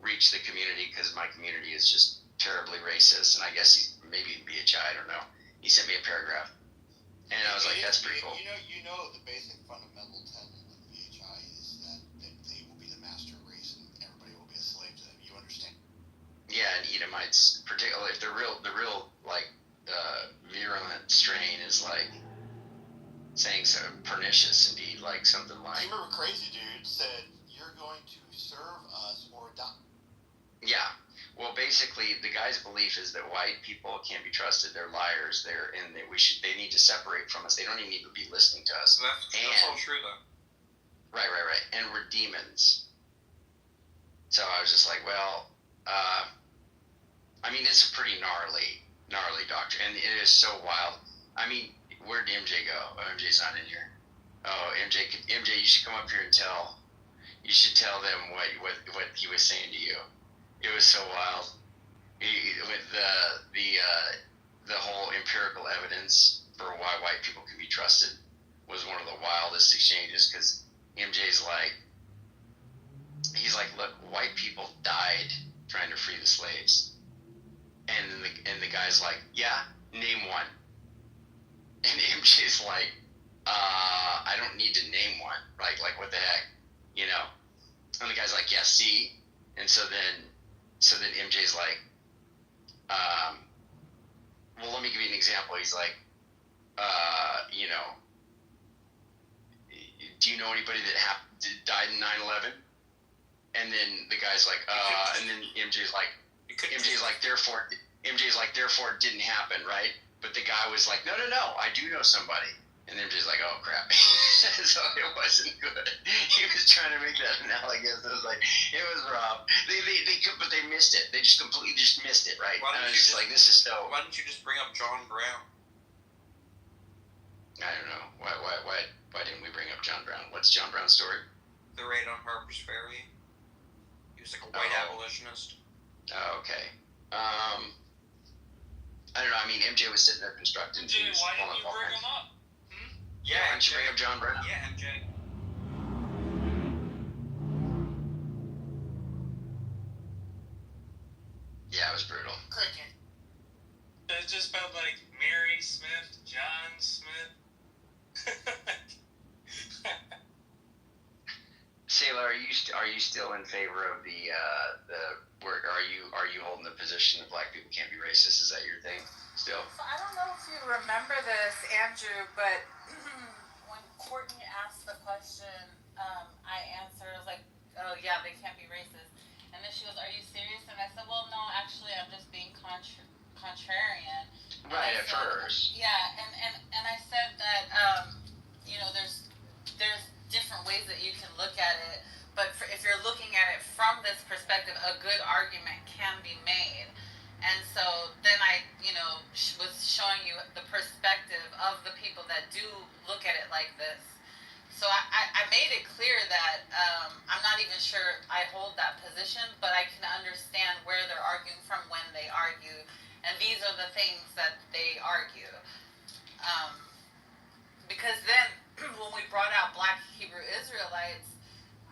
reach the community because my community is just terribly racist, and I guess maybe BHI, I don't know. He sent me a paragraph, and I was like, "That's pretty cool." You know, the basic fundamental tenet of BHI is that they will be the master race, and everybody will be a slave to them. You understand? Yeah, and Edomites, particularly if the real like virulent strain is like saying so pernicious indeed, like something like. I remember Crazy Dude said, "You're going to serve us or die." Yeah. Well, basically, the guy's belief is that white people can't be trusted. They're liars. They need to separate from us. They don't even need to be listening to us. That's all true, though. Right. And we're demons. So I was just like, well, I mean, it's a pretty gnarly doctrine, and it is so wild. I mean, where'd MJ go? Oh, MJ's not in here. Oh, MJ, you should come up here and tell. You should tell them what he was saying to you. It was so wild. With the whole empirical evidence for why white people can be trusted was one of the wildest exchanges because MJ's like, he's like, look, white people died trying to free the slaves, and the guy's like, yeah, name one, and MJ's like, I don't need to name one, right? Like what the heck, you know? And the guy's like, yeah, see, and so then MJ's like, well, let me give you an example. He's like, you know, do you know anybody that died in 9/11? And then the guy's like, and then MJ's like, therefore it didn't happen, right? But the guy was like, no, I do know somebody. And MJ's like, oh crap. So it wasn't good. He was trying to make that analogy. It was like, it was rough. They could, but they missed it. They just completely missed it, right? Why And I don't was you just like, this is so. Why don't you just bring up John Brown? I don't know. Why didn't we bring up John Brown? What's John Brown's story? The raid on Harper's Ferry. He was like a white abolitionist. Oh, okay. I don't know. I mean, MJ was sitting there constructing. MJ, why didn't you bring him up? Yeah, why didn't you bring up John Brown? Yeah, MJ. Yeah, it was brutal. Cricket. It just felt like Mary Smith, John Smith. Sailor, are you still in favor of the work? Are you holding the position that black people can't be racist? Is that your thing still? So I don't know if you remember this, Andrew, but when Courtney asked the question, I answered, I was like, oh yeah, they can't be racist. And then she goes, are you serious? And I said, well, no, actually, I'm just being contrarian. Right, at first. Yeah, and I said that, there's different ways that you can look at it, but if you're looking at it from this perspective, a good argument can be made. And so then I, was showing you the perspective of the people that do look at it like this. So I made it clear that I'm not even sure I hold that position, but I can understand where they're arguing from when they argue. And these are the things that they argue. Because then when we brought out Black Hebrew Israelites,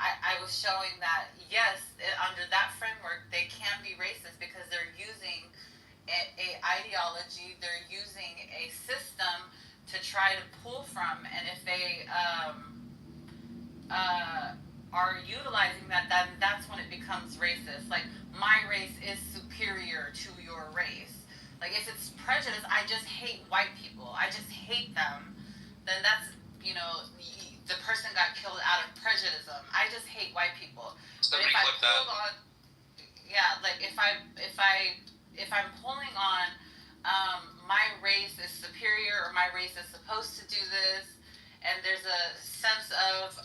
I was showing that, yes, under that framework, they can be racist because they're using a ideology, they're using a system to try to pull from, and if they are utilizing that, then that's when it becomes racist. Like, my race is superior to your race. Like, if it's prejudice, I just hate white people, I just hate them, then that's, the person got killed out of prejudice. I just hate white people. Somebody but if clip that. Like if I'm pulling on my race is superior or my race is supposed to do this, and there's a sense of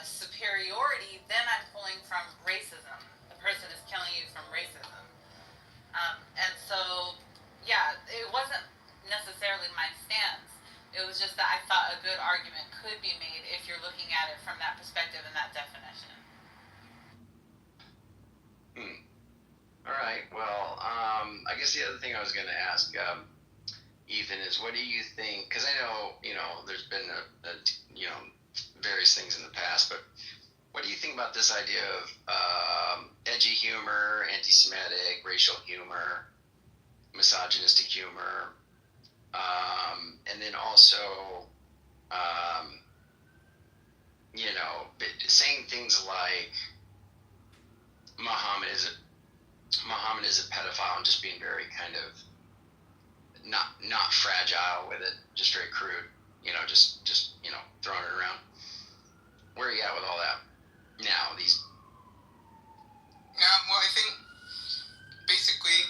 superiority, then I'm pulling from racism. The person is killing you from racism. And so, yeah, it wasn't necessarily my stance. It was just that I thought a good argument could be made if you're looking at it from that perspective and that definition. All right. Well, I guess the other thing I was going to ask, Ethan, is what do you think? Because I know, there's been various things in the past, but what do you think about this idea of edgy humor, anti-Semitic, racial humor, misogynistic humor? And then also, saying things like Muhammad is a pedophile and just being very kind of not fragile with it, just very crude, just throwing it around. Where are you at with all that now? Well, I think basically,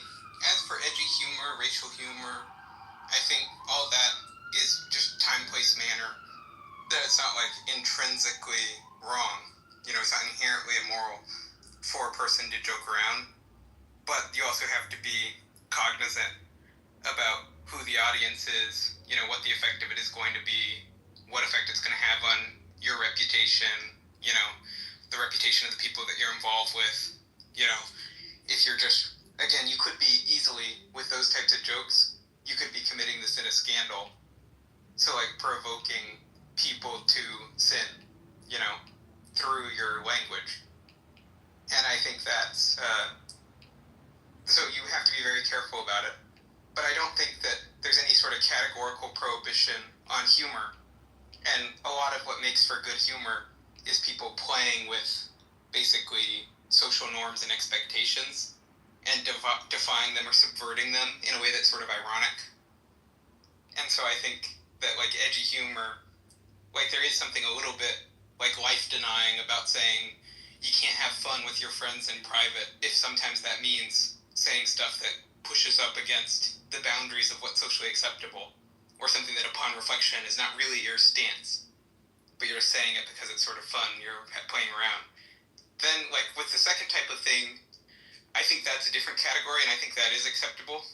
as for edgy humor, racial humor, I think all that is just time, place, manner. That it's not like intrinsically wrong. It's not inherently immoral for a person to joke around. But you also have to be cognizant about who the audience is, what the effect of it is going to be, what effect it's going to have on your reputation, the reputation of the people that you're involved with. If you're just, again, you could be easily, with those types of jokes, you could be committing the sin of scandal. So, like, provoking people to sin, through your language. And I think that's, so you have to be very careful about it. But I don't think that there's any sort of categorical prohibition on humor. And a lot of what makes for good humor is people playing with basically social norms and expectations and defying them or subverting them in a way that's sort of ironic. And so I think that, like, edgy humor, like, there is something a little bit, like, life-denying about saying you can't have fun with your friends in private if sometimes that means saying stuff that pushes up against the boundaries of what's socially acceptable, or something that upon reflection is not really your stance, but you're saying it because it's sort of fun, you're playing around. Then, like, with the second type of thing, I think that's a different category, and I think that is acceptable,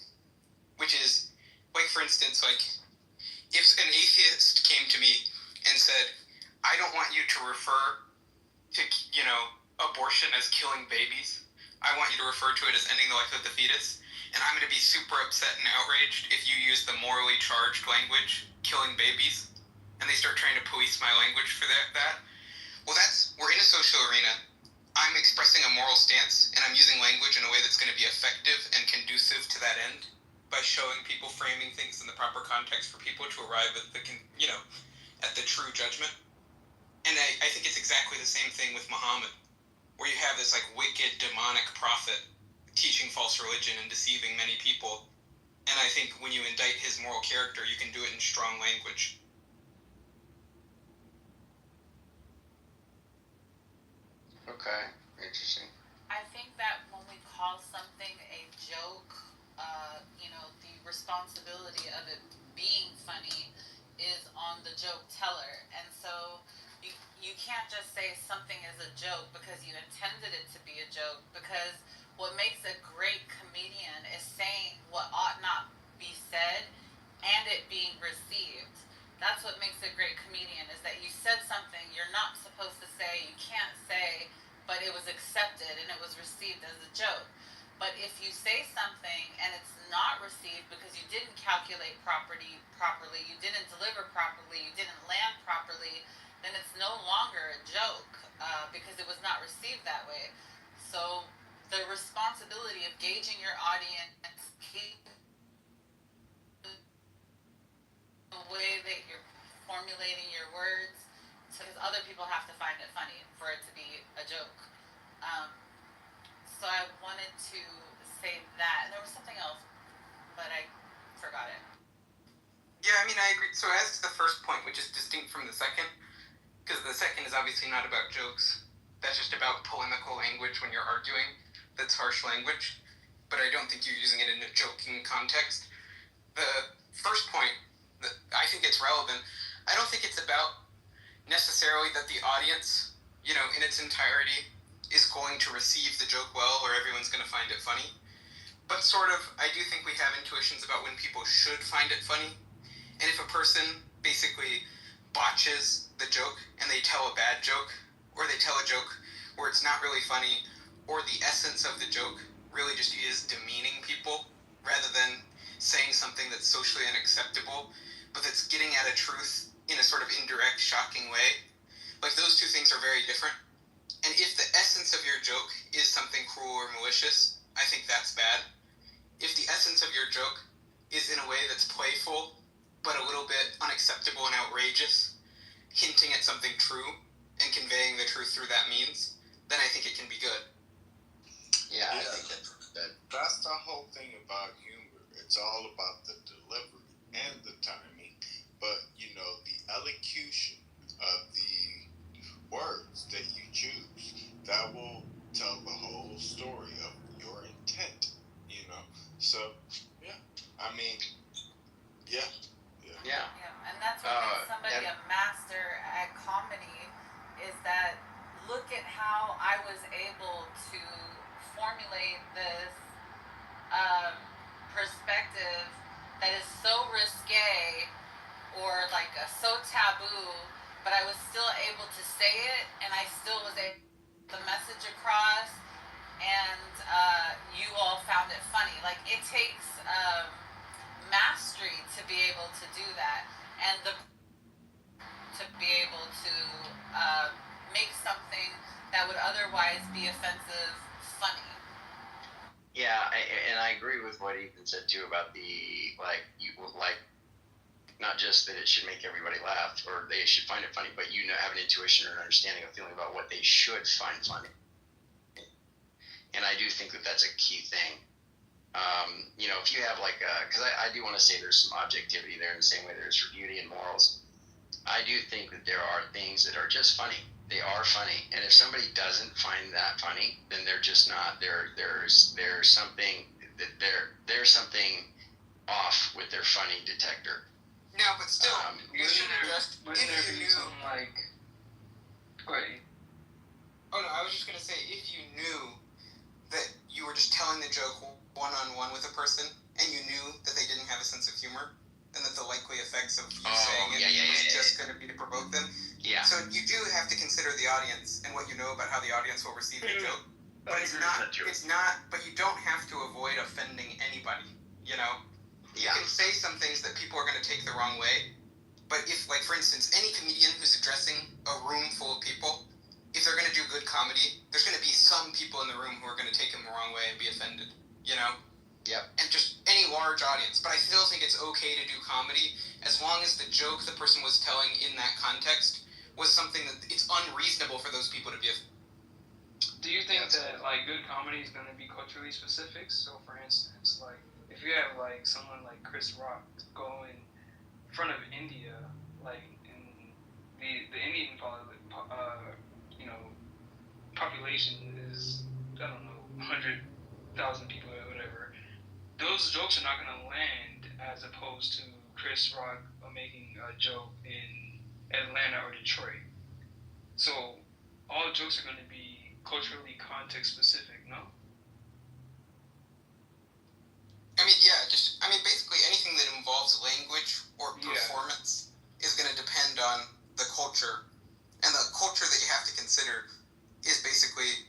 which is, like, for instance, like, if an atheist came to me and said, I don't want you to refer to, you know, abortion as killing babies. I want you to refer to it as ending the life of the fetus. And I'm going to be super upset and outraged if you use the morally charged language, killing babies, and they start trying to police my language for that. Well, we're in a social arena. I'm expressing a moral stance, and I'm using language in a way that's going to be effective and conducive to that end by showing people, framing things in the proper context for people to arrive at at the true judgment. And I think it's exactly the same thing with Muhammad, where you have this like wicked, demonic prophet teaching false religion and deceiving many people. And I think when you indict his moral character, you can do it in strong language. Okay, interesting. I think that when we call something a joke, the responsibility of it being funny is on the joke teller. And so you can't just say something is a joke because you intended it to be a joke, because what makes a great comedian is saying what ought not be said and it being received. That's what makes a great comedian, is that you said something you're not supposed to say, you can't say, but it was accepted and it was received as a joke. But if you say something and it's not received because you didn't calculate properly, you didn't deliver properly, you didn't land properly, then it's no longer a joke because it was not received that way. So the responsibility of gauging your audience, the way that you're formulating your words, because other people have to find it funny for it to be a joke. So I wanted to say that. And there was something else, but I forgot it. Yeah, I mean, I agree. So as to the first point, which is distinct from the second, because the second is obviously not about jokes. That's just about polemical language when you're arguing. That's harsh language. But I don't think you're using it in a joking context. The first point, I think it's relevant. I don't think it's about necessarily that the audience, in its entirety, is going to receive the joke well, or everyone's going to find it funny. But sort of, I do think we have intuitions about when people should find it funny. And if a person basically botches the joke and they tell a bad joke, or they tell a joke where it's not really funny, or the essence of the joke really just is demeaning people rather than saying something that's socially unacceptable, but that's getting at a truth in a sort of indirect, shocking way. Like, those two things are very different. And if the essence of your joke is something cruel or malicious, I think that's bad. If the essence of your joke is in a way that's playful, but a little bit unacceptable and outrageous, hinting at something true and conveying the truth through that means, then I think it can be good. Yeah, I think that's good. That's the whole thing about humor. It's all about the delivery and the timing, but the elocution of the words that you choose, that will tell the whole story of your intent. So yeah, I mean, yeah. And that's what makes somebody a master at comedy, is that look at how I was able to formulate this perspective that is so risque or like so taboo, but I was still able to say it, and I still was able to get the message across, and you all found it funny. Like, it takes mastery to be able to do that, and to be able to make something that would otherwise be offensive funny. Yeah, and I agree with what Ethan said too about not just that it should make everybody laugh or they should find it funny, but have an intuition or an understanding, a feeling about what they should find funny. And I do think that that's a key thing. If you have because I do want to say there's some objectivity there in the same way there's for beauty and morals. I do think that there are things that are just funny. They are funny, and if somebody doesn't find that funny, then they're just not. There's something off with their funny detector. No, but still, you should address Wouldn't there if you be knew. some like? Wait. Oh no, I was just gonna say if you knew that you were just telling the joke one-on-one with a person, and you knew that they didn't have a sense of humor, and that the likely effects of you saying it was just going to be to provoke them. Yeah. So you do have to consider the audience and what you know about how the audience will receive the joke. But it's not. But you don't have to avoid offending anybody. You know. You can say some things that people are going to take the wrong way. But if, like, for instance, any comedian who's addressing a room full of people, if they're going to do good comedy, there's going to be some people in the room who are going to take him the wrong way and be offended, you know? Yep. And just any large audience. But I still think it's okay to do comedy as long as the joke the person was telling in that context was something that it's unreasonable for those people to be offended. Do you think that, like, good comedy is going to be culturally specific? So, for instance, like, if you have, like, someone like Chris Rock go in front of India, like, in the Indian population is, I don't know, 100,000 people or whatever, those jokes are not going to land as opposed to Chris Rock making a joke in Atlanta or Detroit. So all jokes are going to be culturally context specific, no? Basically anything that involves language or performance is going to depend on the culture. And the culture that you have to consider is basically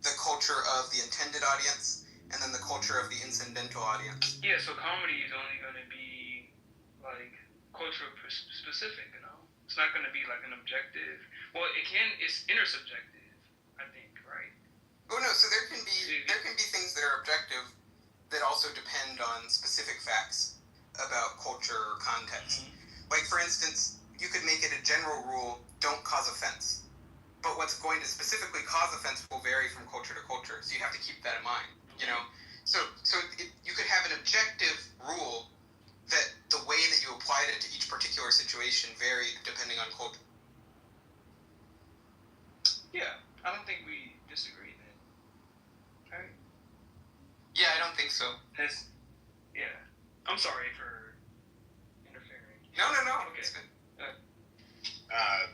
the culture of the intended audience and then the culture of the incidental audience. Yeah, so comedy is only going to be, like, cultural specific, you know? It's not going to be, like, an objective. Well, it's intersubjective, I think, right? Oh, no, so there can be things that are objective that also depend on specific facts about culture or context. Mm-hmm. Like, for instance, you could make it a general rule, don't cause offense. But what's going to specifically cause offense will vary from culture to culture, so you have to keep that in mind, you know? So you could have an objective rule that the way that you applied it to each particular situation varied depending on culture. Yeah, I don't think we disagree then. Right? Yeah, I don't think so. Yeah. I'm sorry for interfering. No. Okay.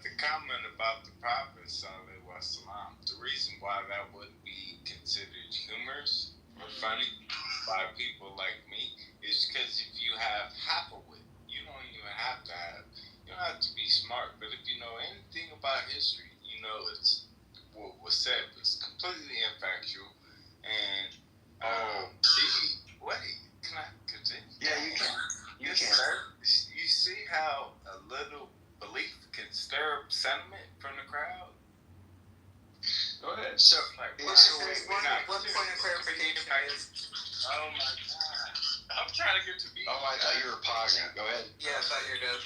The comment about the Prophet Sallallahu Alaihi Wasallam, the reason why that wouldn't be considered humorous or funny by people like me is because if you have half a wit, you don't have to be smart, but if you know anything about history, you know it's what was said was completely infactual. And wait, can I continue? Yeah, you can. You can. You see how a little belief can stir up sentiment from the crowd? Go ahead. So, one point of clarification is... Oh my God. I'm trying to get to be... Oh, I thought you were pausing. Go ahead. Yeah, I thought you were good.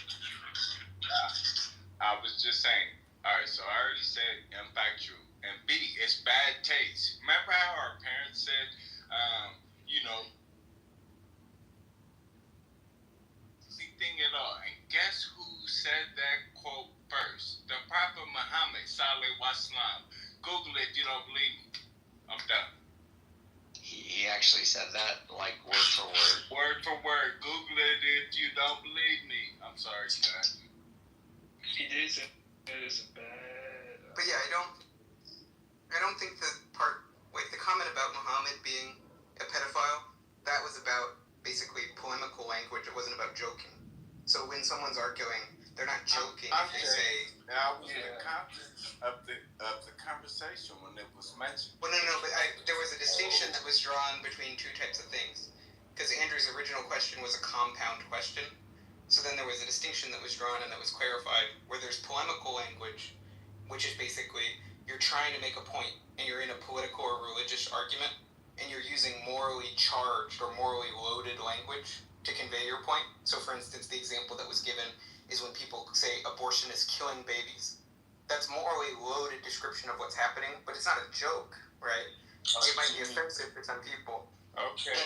I was just saying, alright, so I already said infactual. And B, it's bad taste. Remember how our parents said, thing at all. And guess who said that quote first? The Prophet Muhammad Sallallahu Alaihi Wasallam. Google it if you don't believe me. I'm done. He actually said that, like, word for word. Word for word. Google it if you don't believe me. I'm sorry, guys. He did say it is a bad... But yeah, I don't think the comment about Muhammad being a pedophile, that was about basically polemical language. It wasn't about joking. So when someone's arguing, they're not joking if they say... That was the context of the conversation when it was mentioned. Well, no, but there was a distinction that was drawn between two types of things. Because Andrew's original question was a compound question. So then there was a distinction that was drawn and that was clarified, where there's polemical language, which is basically you're trying to make a point, and you're in a political or religious argument, and you're using morally charged or morally loaded language to convey your point. So, for instance, the example that was given is when people say abortion is killing babies. That's morally loaded description of what's happening, but it's not a joke, right? It might be offensive to some people. Okay.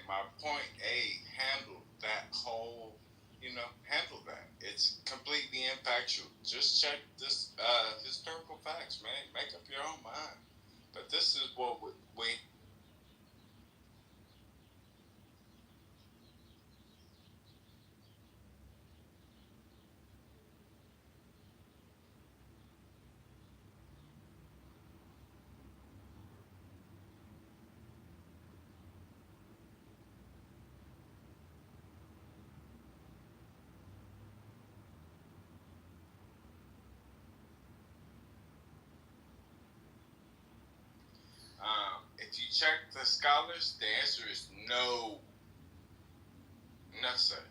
My point A handled that whole, handle that. It's completely infactual. Just check this historical facts, man. Make up your own mind. But this is what we check the scholars, the answer is no. Enough said.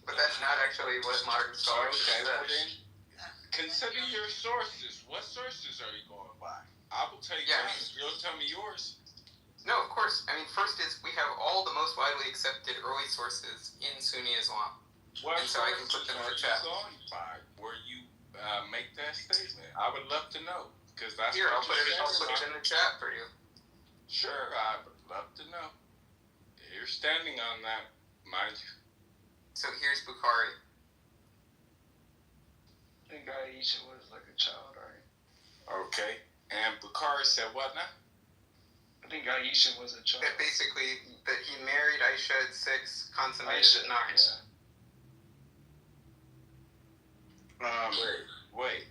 But that's not actually what modern scholarship Okay, well says. then, consider your sources. What sources are you going by? I will tell you Yeah. yours. You'll tell me yours. No, of course. I mean, first is we have all the most widely accepted early sources in Sunni Islam. What And so I can put them in the chat. going by where you make that statement? I would love to know, because that's Here, I'll what put it in the chat for you. Sure, I would love to know. You're standing on that, mind you. So here's Bukhari. I think Aisha was like a child, right? Okay, and Bukhari said what now? I think Aisha was a child. That basically, that he married Aisha at 6, consummated Aisha, at 9. Wait.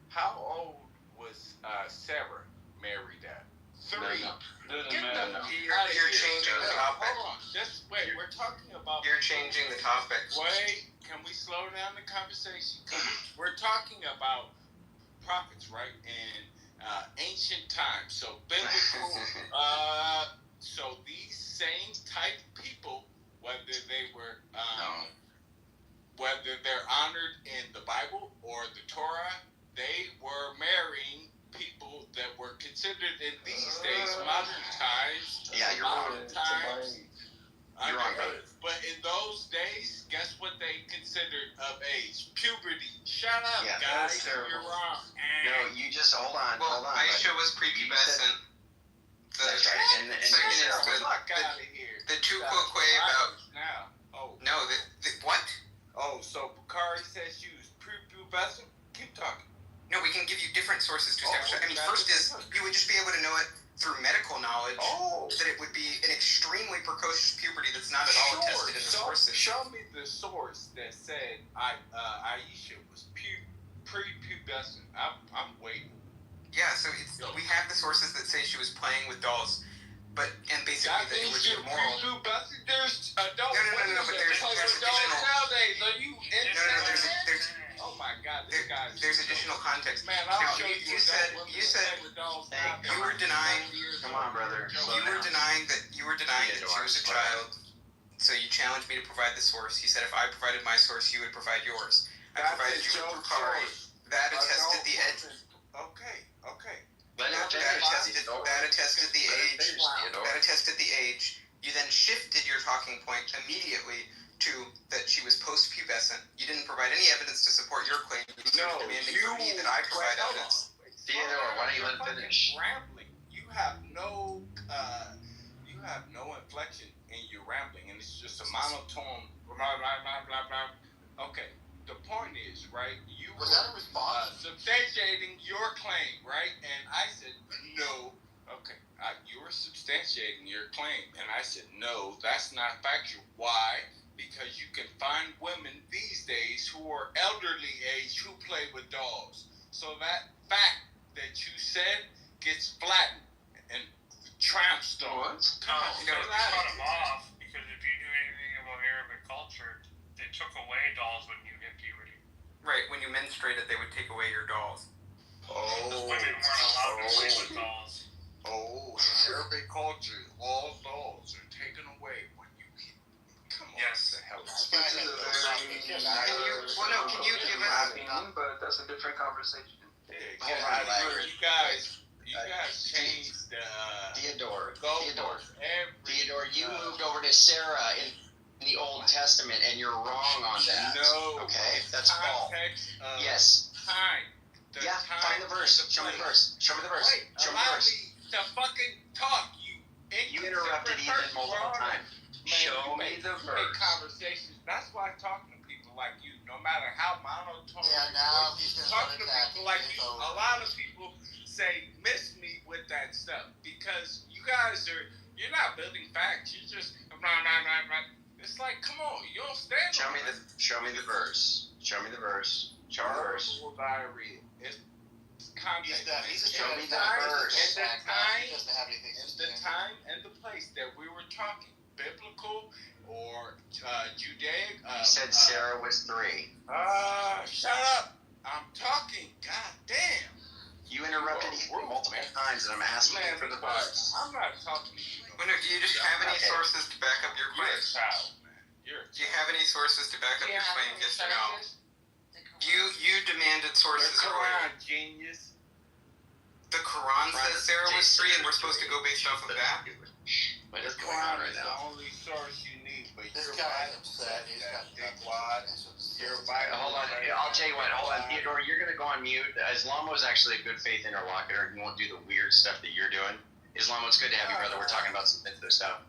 How old was Sarah married at? 3. Doesn't matter. You're changing the topic. Hold on. Wait, we're talking about... You're changing the topic. Wait, can we slow down the conversation? We're talking about prophets, right? In ancient times. So biblical... so these same type people, whether they were... whether they're honored in the Bible or the Torah, they were marrying people that were considered in these days, modern times. Yeah, you're modern wrong. times. You're wrong, brother. But in those days, guess what they considered of age? Puberty. Shut up, Yeah, guys. that's terrible. You're wrong. No, you just hold on. Well, Aisha was prepubescent. That's right. And second is Fuck out of here. the two quoque about... Now. Oh. No, what? Oh, so Bukhari says she was prepubescent? Keep talking. No, we can give you different sources to establish that. I mean, first is, you would just be able to know it through medical knowledge, that it would be an extremely precocious puberty that's not at all attested in the sources. Show me the source that said Aisha was prepubescent. I'm waiting. Yeah, so we have the sources that say she was playing with dolls, and basically that it would be immoral. There's adults. No, but there's additional... nowadays. Are you No, there's... Oh my God, this guy. There's additional context. Man, I'll show you said you were denying. Come on, brother. You were denying that she was a child. So you challenged me to provide the source. You said if I provided my source, you would provide yours. I provided you with Bukhari. That attested the age. Okay. That attested the age. That attested the age. You then shifted your talking point immediately to that she was post-pubescent. You didn't provide any evidence to support your claim. You started demanding from me that I provide evidence. Theodore, why don't you let him finish? Rambling. You have no inflection in your rambling, and it's just a monotone. Blah blah blah blah blah. Okay. The point is, right? You was that a response? Substantiating your claim, right? And I said no. Okay. You were substantiating your claim, and I said no. That's not factual. Why? Because you can find women these days who are elderly age who play with dolls. So that fact that you said gets flattened and trounced on. Come on, you cut them off, because if you knew anything about Arabic culture, they took away dolls when you hit puberty. Right, when you menstruated, they would take away your dolls. Women weren't allowed to play with dolls. In Arabic culture, all dolls are taken away when you hit. Come on. Yes. What the hell is Can you give us... But that's a different conversation. You guys changed Theodore, you Theodore, moved over to Sarah in the Old Testament, and you're wrong on that. No. Okay, that's false. Yes. Time. Find the verse. Show me the verse. Show me the verse. Wait, Show me the verse. to fucking talk. You interrupted Ethan multiple times. Show me the verse. Conversations. That's why I'm talking to people like you. No matter how monotone. Yeah, now he's just talking to people like you. A lot of people say miss me with that stuff because you guys you're not building facts. You're just It's like, come on, you don't stand. Show me the verse. Show me the verse. Show me the verse. Diarrhea. It's context. He's Show me the verse. The time and the place that we were talking, biblical or Judaic. You said Sarah was 3. Shut up! I'm talking. God damn. You interrupted Ethan multiple times, and I'm asking you for the books. I'm not talking to you. Well, no, do you just have any sources to back up your You're a claim? child, man. Do you have any sources to back up your claim? Yes or no? You demanded sources earlier. Genius. The Quran says Sarah was free, and we're supposed to go based off of that. What is going on right The now? only source you need, but This your guy is Bible upset. says He's that got dickwad. Your Bible. Hold on, I'll tell you what. Hold on, Theodore. You're gonna go on mute. Islamo is actually a good faith interlocutor. He won't do the weird stuff that you're doing. Islamo, it's good to have you, brother. We're talking about some sensitive stuff.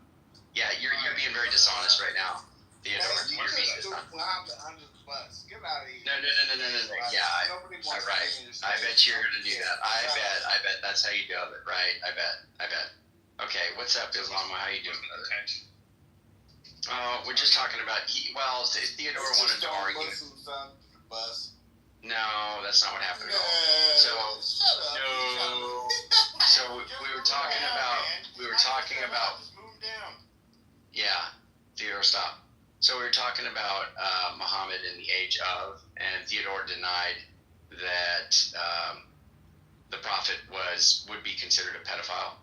Yeah, you're being very dishonest right now, Theodore. You You're being just threw dishonest. Muhammad under the bus. Get out of here. No. Yeah, Nobody all wants to right. be in your I space. bet you're gonna do that. I bet that's how you do it, right? I bet. Okay, what's up, Islamo? How you doing, brother? We're just talking about. Theodore wanted to argue. Muslims under the bus. No, that's not what happened at all. So, Shut up. no. So we were talking about. Just move down. Yeah, Theodore, stop. So we were talking about Muhammad in the age of, and Theodore denied that the prophet would be considered a pedophile,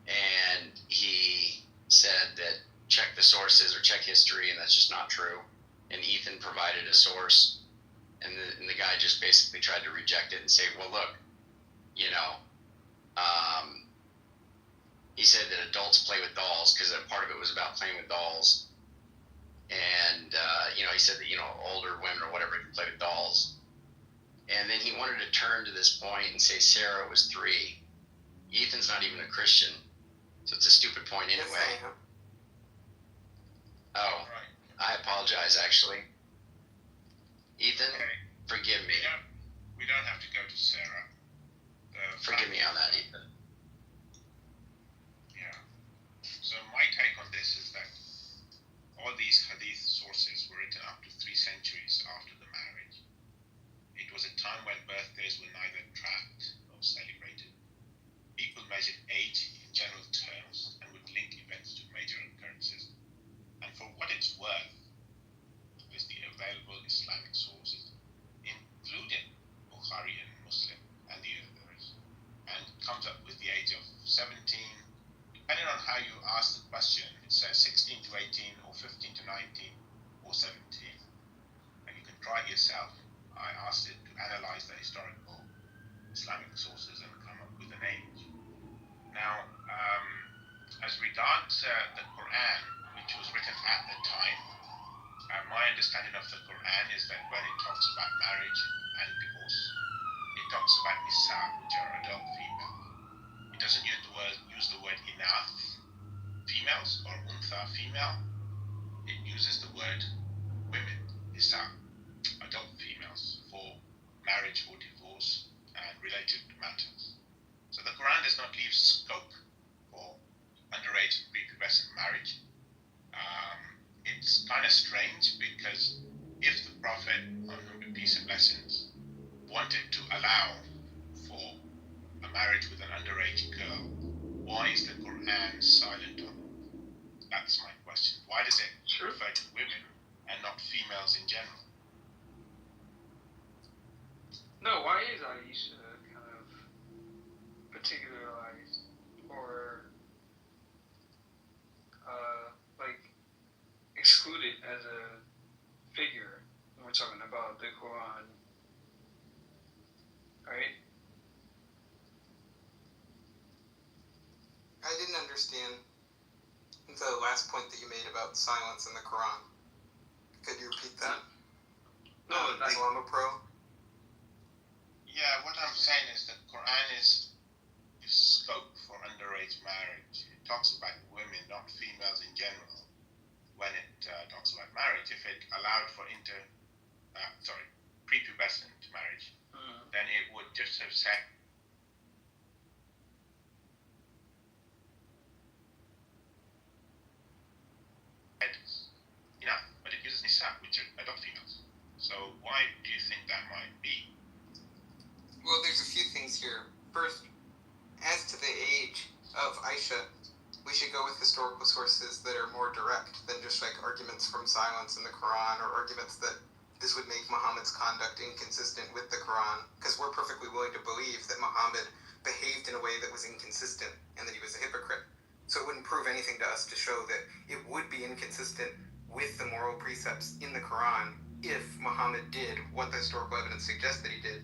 and he said that check the sources or check history, and that's just not true. And Ethan provided a source, and the guy just basically tried to reject it and say, well, look, he said that adults play with dolls because part of it was about playing with dolls. And, he said that, older women or whatever can play with dolls. And then he wanted to turn to this point and say Sarah was 3. Ethan's not even a Christian, so it's a stupid point anyway. Oh, I apologize, actually. Ethan, forgive me. We don't have to go to Sarah. Forgive me on that, Ethan. Yeah. So my take on this is that all these hadith sources were written up to 3 centuries after the marriage. It was a time when birthdays were neither tracked nor celebrated. People measured age in general terms and would link events to major occurrences. And for what it's worth, with the available Islamic sources, including Bukhari and Muslim and the others, and comes up with the age of 17. Depending on how you ask the question, it says 16 to 18 or 15 to 19 or 17. And you can try it yourself. I asked it to analyze the historical Islamic sources and come up with an age. Now, as regards the Quran, which was written at the time, my understanding of the Quran is that when it talks about marriage and divorce, it talks about nisa, which are adult females. It doesn't use the word inath, females, or untha, female. It uses the word women, nisa, adult females, for marriage or divorce and related matters. So the Quran does not leave scope for underage prepubescent marriage. It's kind of strange because if the Prophet, on whom be peace and blessings, wanted to allow for a marriage with an underage girl, why is the Quran silent on it? That's my question. Why does it refer to women and not females in general? No, why is Aisha kind of particularized or excluded as a figure when we're talking about the Quran, right? I didn't understand the last point that you made about silence in the Quran. Could you repeat that? No, Islamo Pro? Yeah, what I'm saying is that Quran is scope for underage marriage. It talks about women, not females in general. When it talks about marriage, if it allowed for prepubescent marriage, then it would just have said enough, but it uses nisa, which are adult females. So why do you think that might be? Well, there's a few things here. First, as to the age of Aisha, we should go with historical sources that are more direct than just like arguments from silence in the Quran or arguments that this would make Muhammad's conduct inconsistent with the Quran, because we're perfectly willing to believe that Muhammad behaved in a way that was inconsistent and that he was a hypocrite. So it wouldn't prove anything to us to show that it would be inconsistent with the moral precepts in the Quran if Muhammad did what the historical evidence suggests that he did.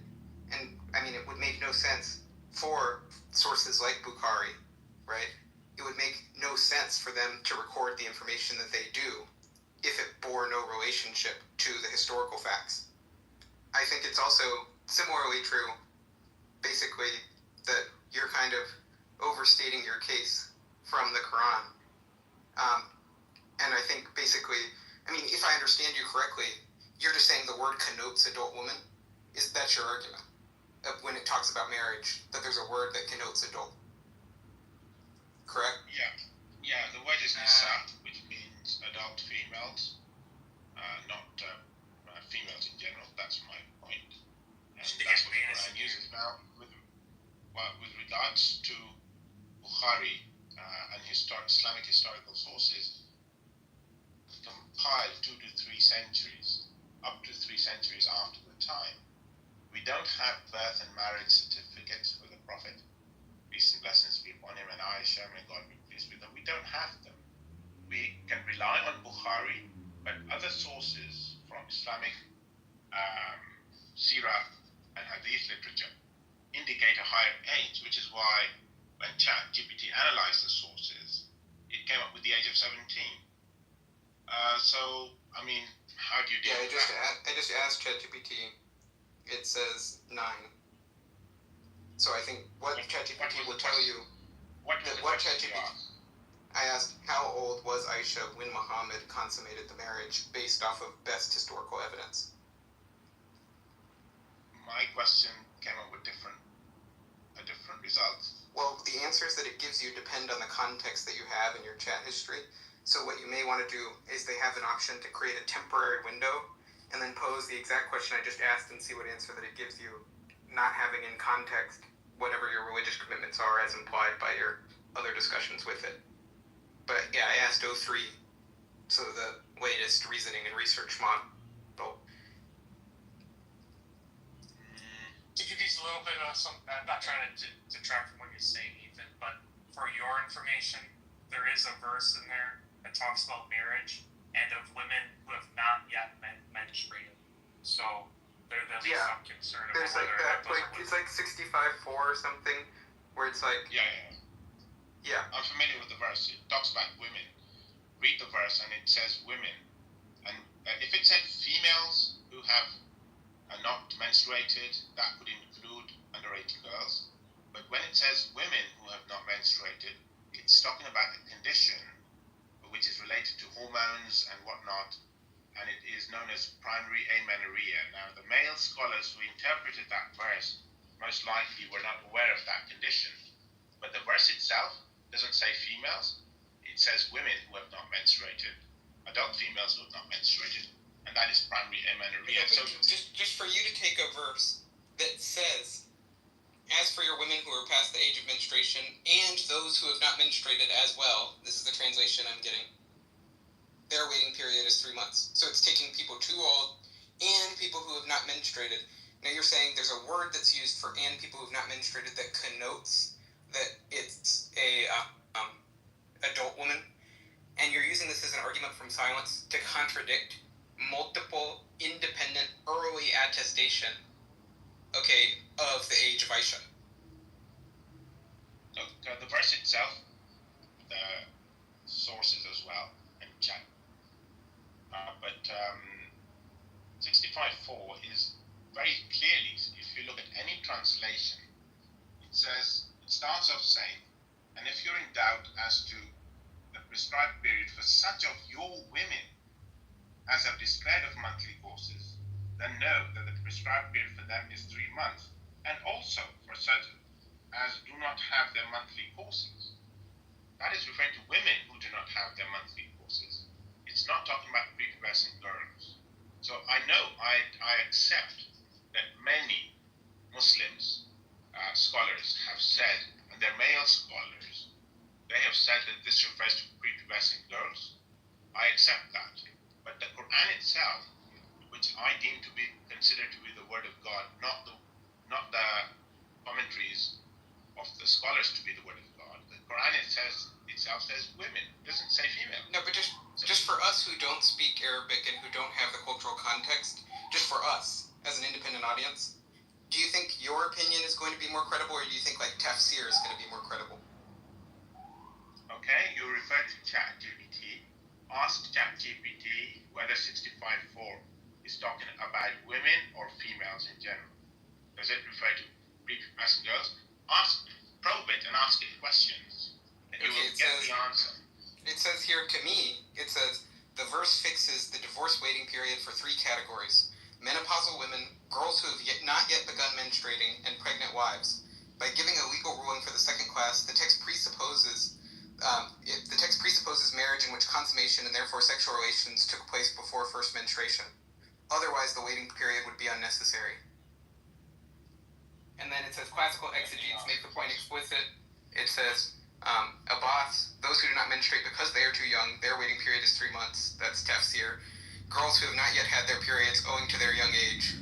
And I mean, it would make no sense for sources like Bukhari, right? It would make no sense for them to record the information that they do if it bore no relationship to the historical facts. I think it's also similarly true, basically, that you're kind of overstating your case from the Quran. And I think basically, I mean, if I understand you correctly, you're just saying the word connotes adult woman. That's your argument? When it talks about marriage, that there's a word that connotes adult. Correct? Yeah, the word is nisa, which means adult females, not females in general. That's my point. And that's what the Quran uses. Now, with regards to Bukhari and Islamic historical sources, compiled 2 to 3 centuries, up to 3 centuries after the time, we don't have birth and marriage certificates for the Prophet. Peace and blessings be upon him, and Aisha, may God be pleased with them. We don't have them. We can rely on Bukhari, but other sources from Islamic Sirah and Hadith literature indicate a higher age, which is why when ChatGPT analyzed the sources, it came up with the age of 17. So, I mean, how do you deal with that? I just asked ChatGPT. It says 9. So I think what ChatGPT will tell you. What ChatGPT asked? I asked how old was Aisha when Muhammad consummated the marriage based off of best historical evidence. My question came up with a different result. Well, the answers that it gives you depend on the context that you have in your chat history. So what you may want to do is they have an option to create a temporary window and then pose the exact question I just asked and see what answer that it gives you, not having in context whatever your religious commitments are as implied by your other discussions with it. But yeah, I asked O3, so the latest reasoning and research model. To give you a little bit of some, I'm not trying to detract from what you're saying, Ethan, but for your information, there is a verse in there that talks about marriage and of women who have not yet menstruated. So there's at least some concern about there's like that, it's like 65:4 or something, where it's like Yeah. I'm familiar with the verse. It talks about women. Read the verse and it says women. And if it said females who are not menstruated, that would include underage girls. But when it says women who have not menstruated, it's talking about a condition which is related to hormones and whatnot, and it is known as primary amenorrhea. Now, the male scholars who interpreted that verse most likely were not aware of that condition. But the verse itself doesn't say females, it says women who have not menstruated, adult females who have not menstruated, and that is primary amenorrhea. So just for you to take a verse that says, as for your women who are past the age of menstruation and those who have not menstruated as well, this is the translation I'm getting, their waiting period is 3 months. So it's taking people too old and people who have not menstruated. Now you're saying there's a word that's used for and people who have not menstruated that connotes that it's a adult woman, and you're using this as an argument from silence to contradict multiple independent early attestation, of the age of Aisha. The verse itself, the sources as well, and chat. But 65:4 is very clearly, if you look at any translation, it starts off saying, and if you're in doubt as to the prescribed period for such of your women as have declared of monthly courses, then know that the prescribed period for them is 3 months, and also for certain as do not have their monthly courses. That is referring to women who do not have their monthly courses. It's not talking about prepubescent girls. So I know, I accept that many Muslims, scholars have said, and they're male scholars, they have said that this refers to prepubescent girls. I accept that. But the Quran itself, which I deem to be considered to be the word of God, not the commentaries say female. No, but just for us who don't speak Arabic and who don't have the cultural context, just for us as an independent audience, do you think your opinion is going to be more credible, or do you think like tafsir is going to be more credible? Okay, you refer to ChatGPT. Ask ChatGPT whether 65.4 is talking about women or females in general. Does it refer to prepubescent girls? Probe it and ask it questions, and you will get the answer. It says here, to me, it says, the verse fixes the divorce waiting period for 3 categories: menopausal women, girls who have not yet begun menstruating, and pregnant wives. By giving a legal ruling for the second class, the text presupposes marriage in which consummation and therefore sexual relations took place before first menstruation. Otherwise, the waiting period would be unnecessary. And then it says, classical exegetes make the point explicit. It says, Abbas, those who do not menstruate because they are too young, their waiting period is 3 months. That's tafsir. Girls who have not yet had their periods owing to their young age.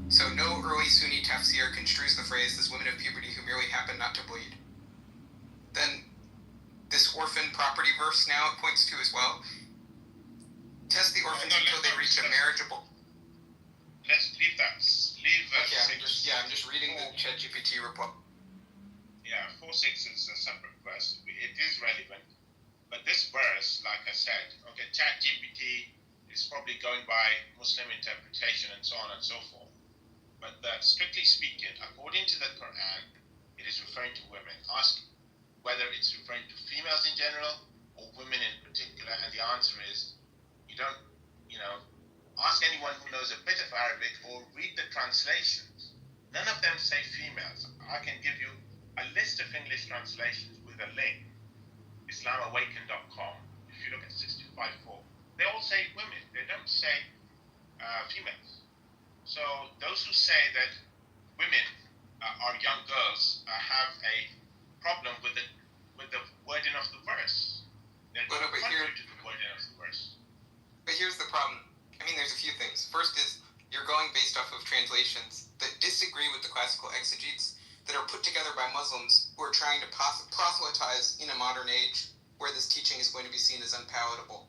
So no early Sunni tafsir construes the phrase, this women of puberty who merely happen not to bleed. Then this orphan property verse now it points to as well. Test the orphans until they reach a marriageable. Let's leave that. I'm just reading the ChatGPT report. Yeah, 4:6 is a separate verse. It is relevant. But this verse, like I said, okay, ChatGPT is probably going by Muslim interpretation and so on and so forth. But strictly speaking, according to the Quran, it is referring to women. Ask whether it's referring to females in general or women in particular, and the answer is you don't, ask anyone who knows a bit of Arabic or read the translations. None of them say females. I can give you a list of English translations with a link, islamawaken.com. If you look at 65.4, they all say women. They don't say females. So those who say that women are young girls have a problem with the wording of the verse. They're contrary to the wording of the verse. But here's the problem. I mean, there's a few things. First is you're going based off of translations that disagree with the classical exegetes that are put together by Muslims who are trying to proselytize in a modern age where this teaching is going to be seen as unpalatable.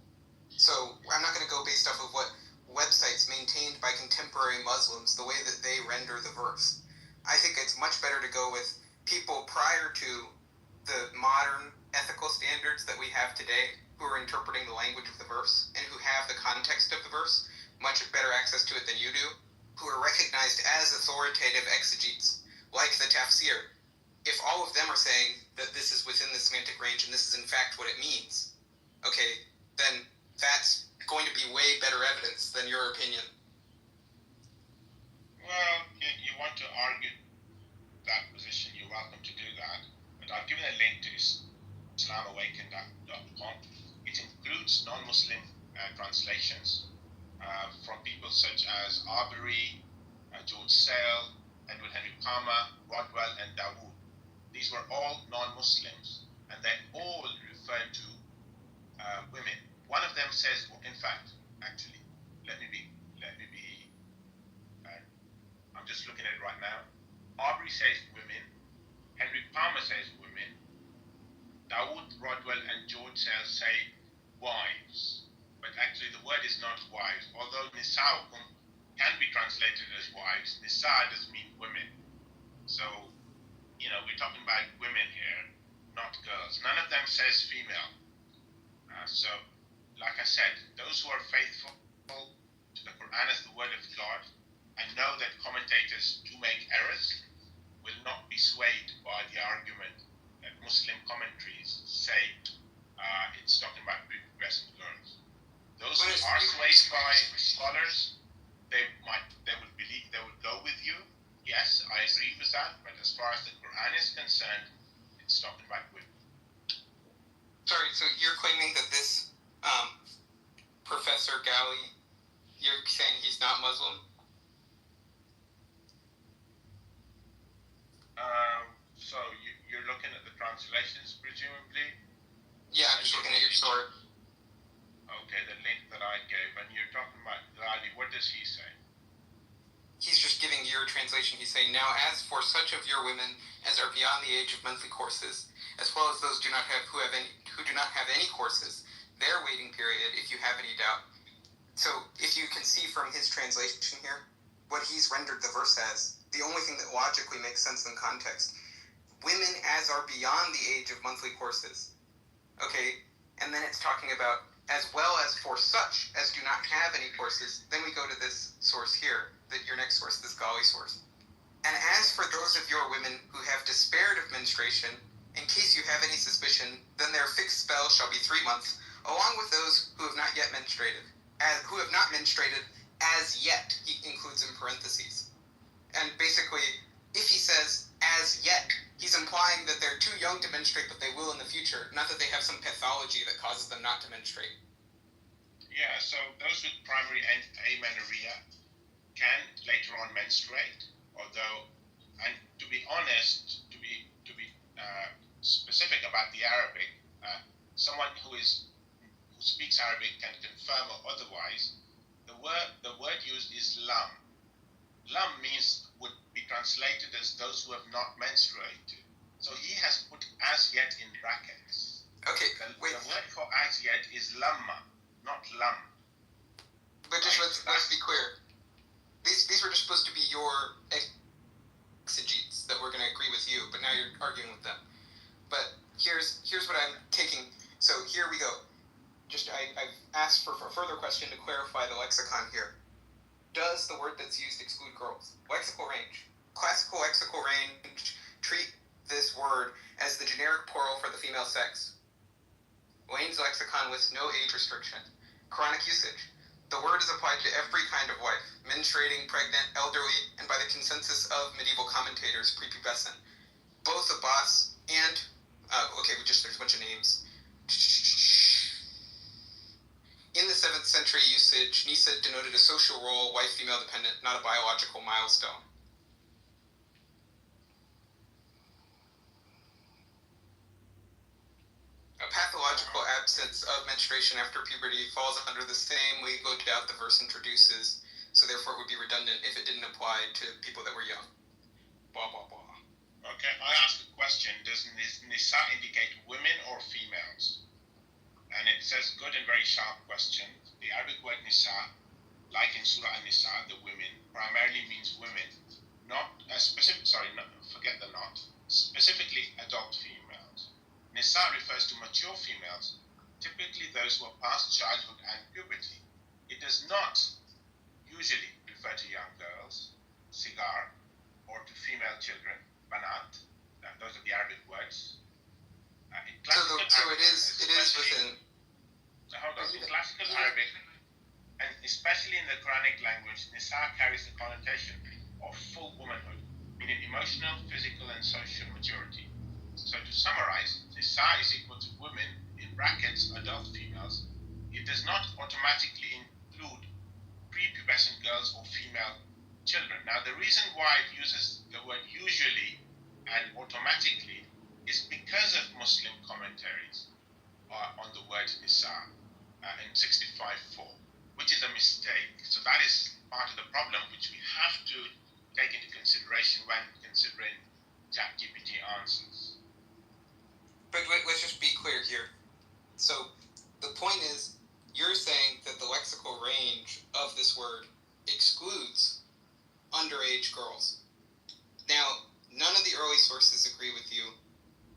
So I'm not going to go based off of what websites maintained by contemporary Muslims, the way that they render the verse. I think it's much better to go with people prior to the modern ethical standards that we have today, who are interpreting the language of the verse and who have the context of the verse, much better access to it than you do, who are recognized as authoritative exegetes, like the tafsir. If all of them are saying that this is within the semantic range and this is in fact what it means, okay, then that's going to be way better evidence than your opinion. Well, you want to argue that position, you're welcome to do that. But I've given a link to islamawaken.com. It includes non-Muslim translations from people such as Arbery, George Sale, Edward Henry Palmer, Rodwell, and Dawood. These were all non-Muslims, and they all refer to women. One of them says, in fact, actually, let me be. I'm just looking at it right now. Arbery says women. Henry Palmer says women. Dawood, Rodwell, and George Sale say wives. But actually, the word is not wives. Although nisa'ukum can be translated as wives, nisa does mean women. So, we're talking about women here, not girls. None of them says female. So, like I said, those who are faithful to the Quran as the word of God and know that commentators do make errors will not be swayed by the argument that Muslim commentaries say it's talking about prepubescent girls. Those who are swayed by scholars, they would go with you. Yes, I agree with that, but as far as the Quran is concerned, it's talking about women. Sorry, so you're claiming that this Professor Ghali, you're saying he's not Muslim? So you're looking at the translations, presumably? Yeah, I'm just looking at your story. Okay, the link that I gave, and you're talking about Ghali. What does he say? He's just giving your translation. He's saying, now as for such of your women as are beyond the age of monthly courses, as well as those who do not have any courses, their waiting period, if you have any doubt. So if you can see from his translation here, what he's rendered the verse as, the only thing that logically makes sense in context, women as are beyond the age of monthly courses. Okay, and then it's talking about as well as for such as do not have any courses. Then we go to this source here, your next source, this Gali source. And as for those of your women who have despaired of menstruation, in case you have any suspicion, then their fixed spell shall be 3 months, along with those who have not yet menstruated. Who have not menstruated as yet, he includes in parentheses. And basically, if he says as yet, he's implying that they're too young to menstruate, but they will in the future, not that they have some pathology that causes them not to menstruate. Yeah, so those with primary amenorrhea can later on menstruate, although, and to be honest, to be specific about the Arabic, someone who speaks Arabic can confirm or otherwise. The word used is lam. Lam would be translated as those who have not menstruated. So he has put as yet in brackets. Okay, wait. The word for as yet is lamma, not lam. But just let's be clear. These were just supposed to be your exegetes that were going to agree with you, but now you're arguing with them. But here's what I'm taking. So here we go. I've asked for a further question to clarify the lexicon here. Does the word that's used exclude girls? Lexical range. Classical lexical range treat this word as the generic plural for the female sex. Lane's lexicon lists no age restriction. Quranic usage. The word is applied to every kind of wife, menstruating, pregnant, elderly, and by the consensus of medieval commentators, prepubescent. Both Abbas and, there's a bunch of names. In the 7th century usage, Nisa denoted a social role, wife-female dependent, not a biological milestone. A pathological absence of menstruation after puberty falls under the same legal doubt the verse introduces, so therefore it would be redundant if it didn't apply to people that were young. Blah, blah, blah. Okay, I ask a question. Does Nisa indicate women or females? And it says good and very sharp question. The Arabic word Nisa, like in Surah An-Nisa, the women, primarily means women, specifically adult females. Nisa refers to mature females, typically those who are past childhood and puberty. It does not usually refer to young girls, sigar, or to female children, banat. Those are the Arabic words. So it is within. Hold on. In classical Arabic, and especially in the Quranic language, Nisa carries the connotation of full womanhood, meaning emotional, physical, and social maturity. So to summarize, Nisa is equal to women, in brackets, adult females. It does not automatically include prepubescent girls or female children. Now, the reason why it uses the word usually and automatically is because of Muslim commentaries on the word Nisa in 65.4, which is a mistake. So that is part of the problem which we have to take into consideration when considering ChatGPT answers. But let's just be clear here. So the point is, you're saying that the lexical range of this word excludes underage girls. Now, none of the early sources agree with you.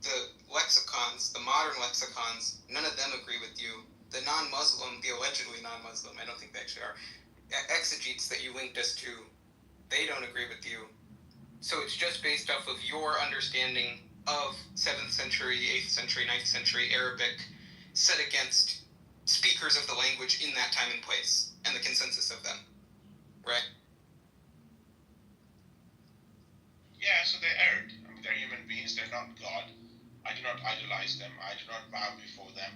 The lexicons, the modern lexicons, none of them agree with you. The non-Muslim, the allegedly non-Muslim, I don't think they actually are, exegetes that you linked us to, they don't agree with you. So it's just based off of your understanding of 7th century, 8th century, 9th century Arabic set against speakers of the language in that time and place, and the consensus of them, right? Yeah, so they erred. I mean, they're human beings, they're not God. I do not idolize them, I do not bow before them.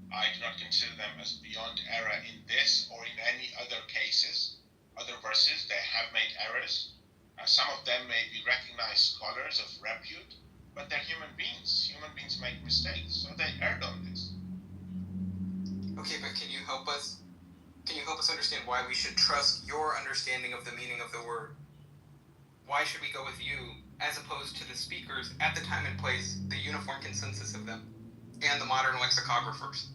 I do not consider them as beyond error in this or in any other cases. Other verses, they have made errors. Some of them may be recognized scholars of repute, but they're human beings. Human beings make mistakes, so they erred on this. Okay, but can you help us? Can you help us understand why we should trust your understanding of the meaning of the word? why should we go with you as opposed to the speakers at the time and place, the uniform consensus of them, and the modern lexicographers?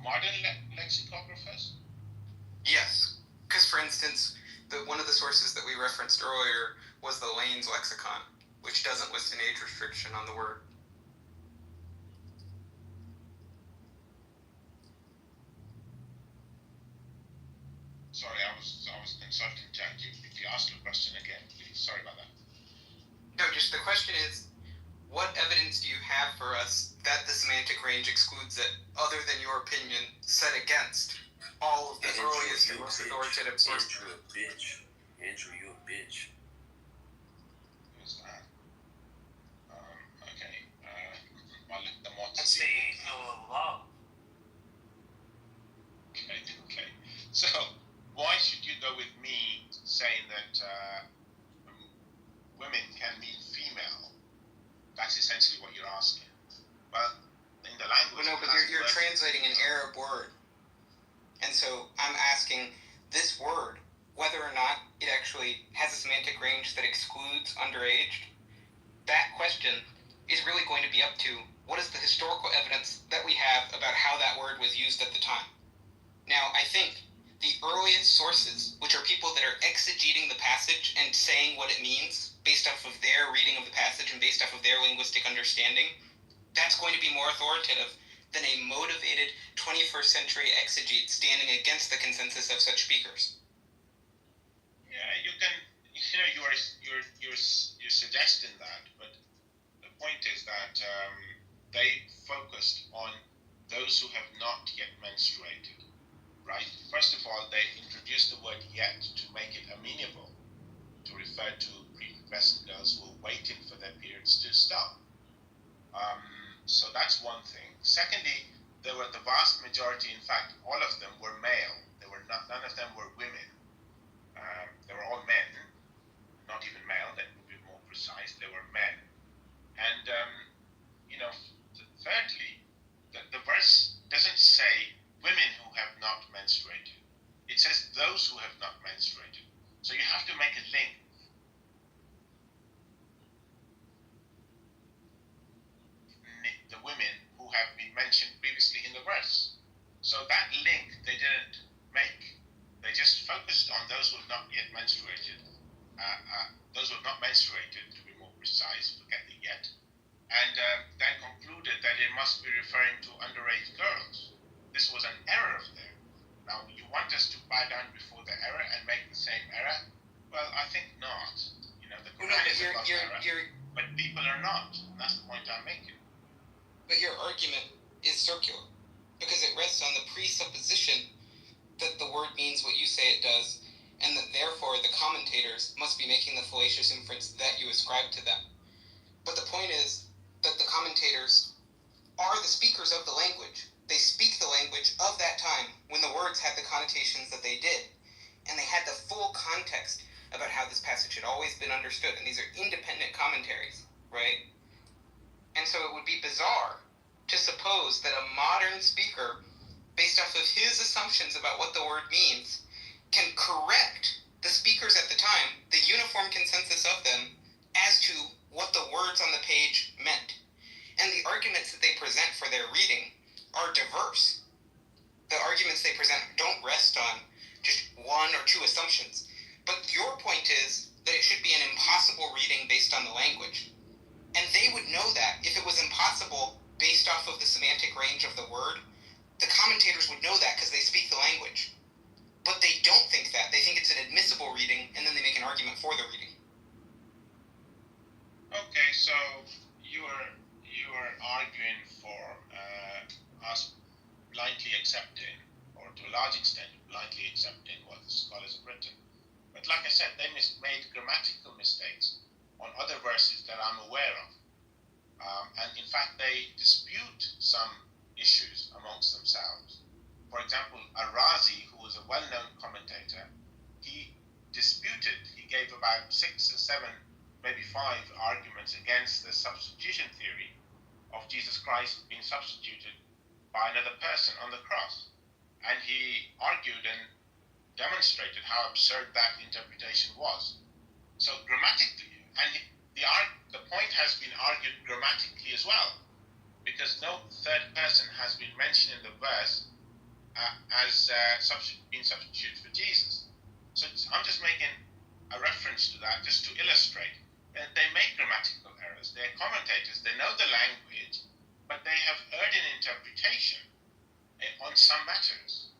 Modern lexicographers? Yes, because for instance, one of the sources that we referenced earlier was the Lane's lexicon, which doesn't list an age restriction on the word. Sorry, I was consulting ChatGPT. Ask your question again, please. Sorry about that. No, just the question is, what evidence do you have for us that the semantic range excludes it, other than your opinion, set against all of the earliest and most authoritative sources? Andrew, a bitch. Andrew, you a bitch. Who's that? Okay. I'll let them want to That's see. the angel of love. Okay. So, why should you go with me saying that women can mean female? That's essentially what you're asking. Well, in the language... Well, no, but you're translating an Arab word. And so I'm asking this word, whether or not it actually has a semantic range that excludes underaged. That question is really going to be up to what is the historical evidence that we have about how that word was used at the time. Now, I think the earliest sources, which are people that are exegeting the passage and saying what it means based off of their reading of the passage and based off of their linguistic understanding, that's going to be more authoritative than a motivated 21st century exegete standing against the consensus of such speakers. Yeah, you can, you're suggesting that, but the point is that they focused on those who have not yet menstruated. Right? First of all, they introduced the word yet to make it amenable to refer to prepubescent girls who are waiting for their periods to stop. So that's one thing. Secondly, there were the vast majority, in fact, all of them were male. None of them were women. They were all men, not even male, that would be more precise. They were men. And, thirdly, the verse doesn't say women who have not menstruated. It says those who have not menstruated. So you have to make a link. The women who have been mentioned previously in the verse. So that link they didn't make. They just focused on those who have not yet menstruated. Those who have not menstruated, to be more precise, forget the yet. And then concluded that it must be referring to underage girls. This was an error there. Now, you want us to bow down before the error and make the same error? Well, I think not. The Quran is above error, but people are not. And that's the point I'm making. But your argument is circular, because it rests on the presupposition that the word means what you say it does, and that therefore the commentators must be making the fallacious inference that you ascribe to them. But the point is that the commentators are the speakers of the language. They speak the language of that time when the words had the connotations that they did. And they had the full context about how this passage had always been understood. And these are independent commentaries, right? And so it would be bizarre to suppose that a modern speaker, based off of his assumptions about what the word means, can correct the speakers at the time, the uniform consensus of them, as to what the words on the page meant. And the arguments that they present for their reading are diverse. The arguments they present don't rest on just one or two assumptions. But your point is that it should be an impossible reading based on the language. And they would know that if it was impossible based off of the semantic range of the word, the commentators would know that because they speak the language. But they don't think that. They think it's an admissible reading, and then they make an argument for the reading. Okay, so you are arguing for us blindly accepting, or to a large extent blindly accepting what the scholars have written. But like I said, they made grammatical mistakes on other verses that I'm aware of. And in fact, they dispute some issues amongst themselves. For example, Ar-Razi, who was a well-known commentator, he gave about 6 or 7, maybe 5 arguments against the substitution theory of Jesus Christ being substituted by another person on the cross. And he argued and demonstrated how absurd that interpretation was. So grammatically, and the point has been argued grammatically as well, because no third person has been mentioned in the verse as being substituted for Jesus. So I'm just making a reference to that just to illustrate. They make grammatical errors. They're commentators. They know the language, but they have erred in interpretation on some matters.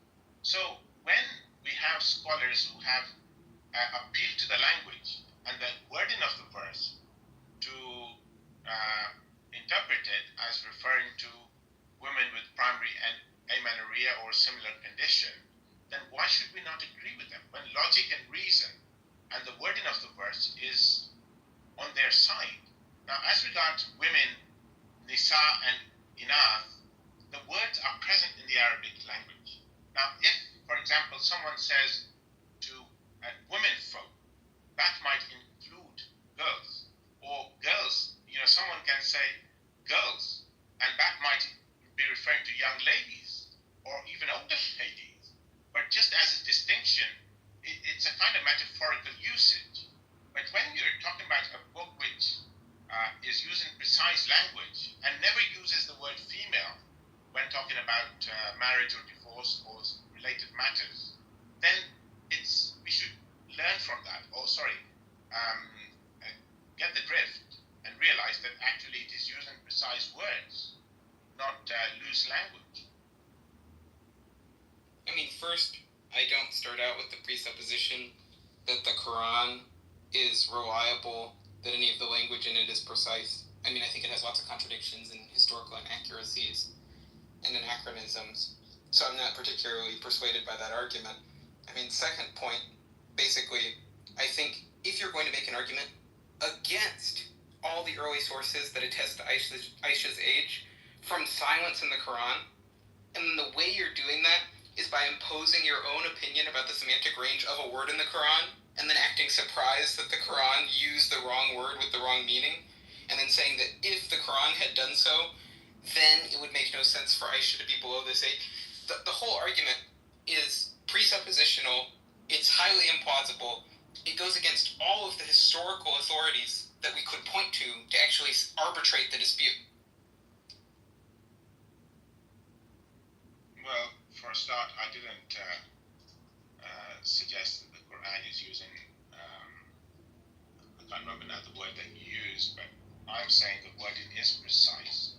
So when we have scholars who have appealed to the language and the wording of the verse to interpret it as referring to women with primary amenorrhea or similar condition, then why should we not agree with them when logic and reason and the wording of the verse is on their side? Now, as regards women, nisa and inath, the words are present in the Arabic language. Now, if, for example, someone says to women folk, that might include girls, or girls, someone can say girls, and that might be referring to young ladies, or even older ladies. But just as a distinction, it's a kind of metaphorical usage. But when you're talking about a book which is using precise language and never uses the word female when talking about marriage or divorce or related matters, then we should learn from that, get the drift and realize that actually it is using precise words, not loose language. I mean, first, I don't start out with the presupposition that the Quran is reliable, that any of the language in it is precise. I mean, I think it has lots of contradictions and historical inaccuracies and anachronisms, so I'm not particularly persuaded by that argument. I mean, second point, basically, I think if you're going to make an argument against all the early sources that attest to Aisha's age from silence in the Quran, and the way you're doing that is by imposing your own opinion about the semantic range of a word in the Quran, and then acting surprised that the Quran used the wrong word with the wrong meaning, and then saying that if the Quran had done so, then it would make no sense for Aisha to be below this age. The whole argument is presuppositional, it's highly implausible, it goes against all of the historical authorities that we could point to actually arbitrate the dispute. Well, for a start, I didn't suggest that the Quran is using, I can't remember now the word that you used, but I'm saying the wording is precise.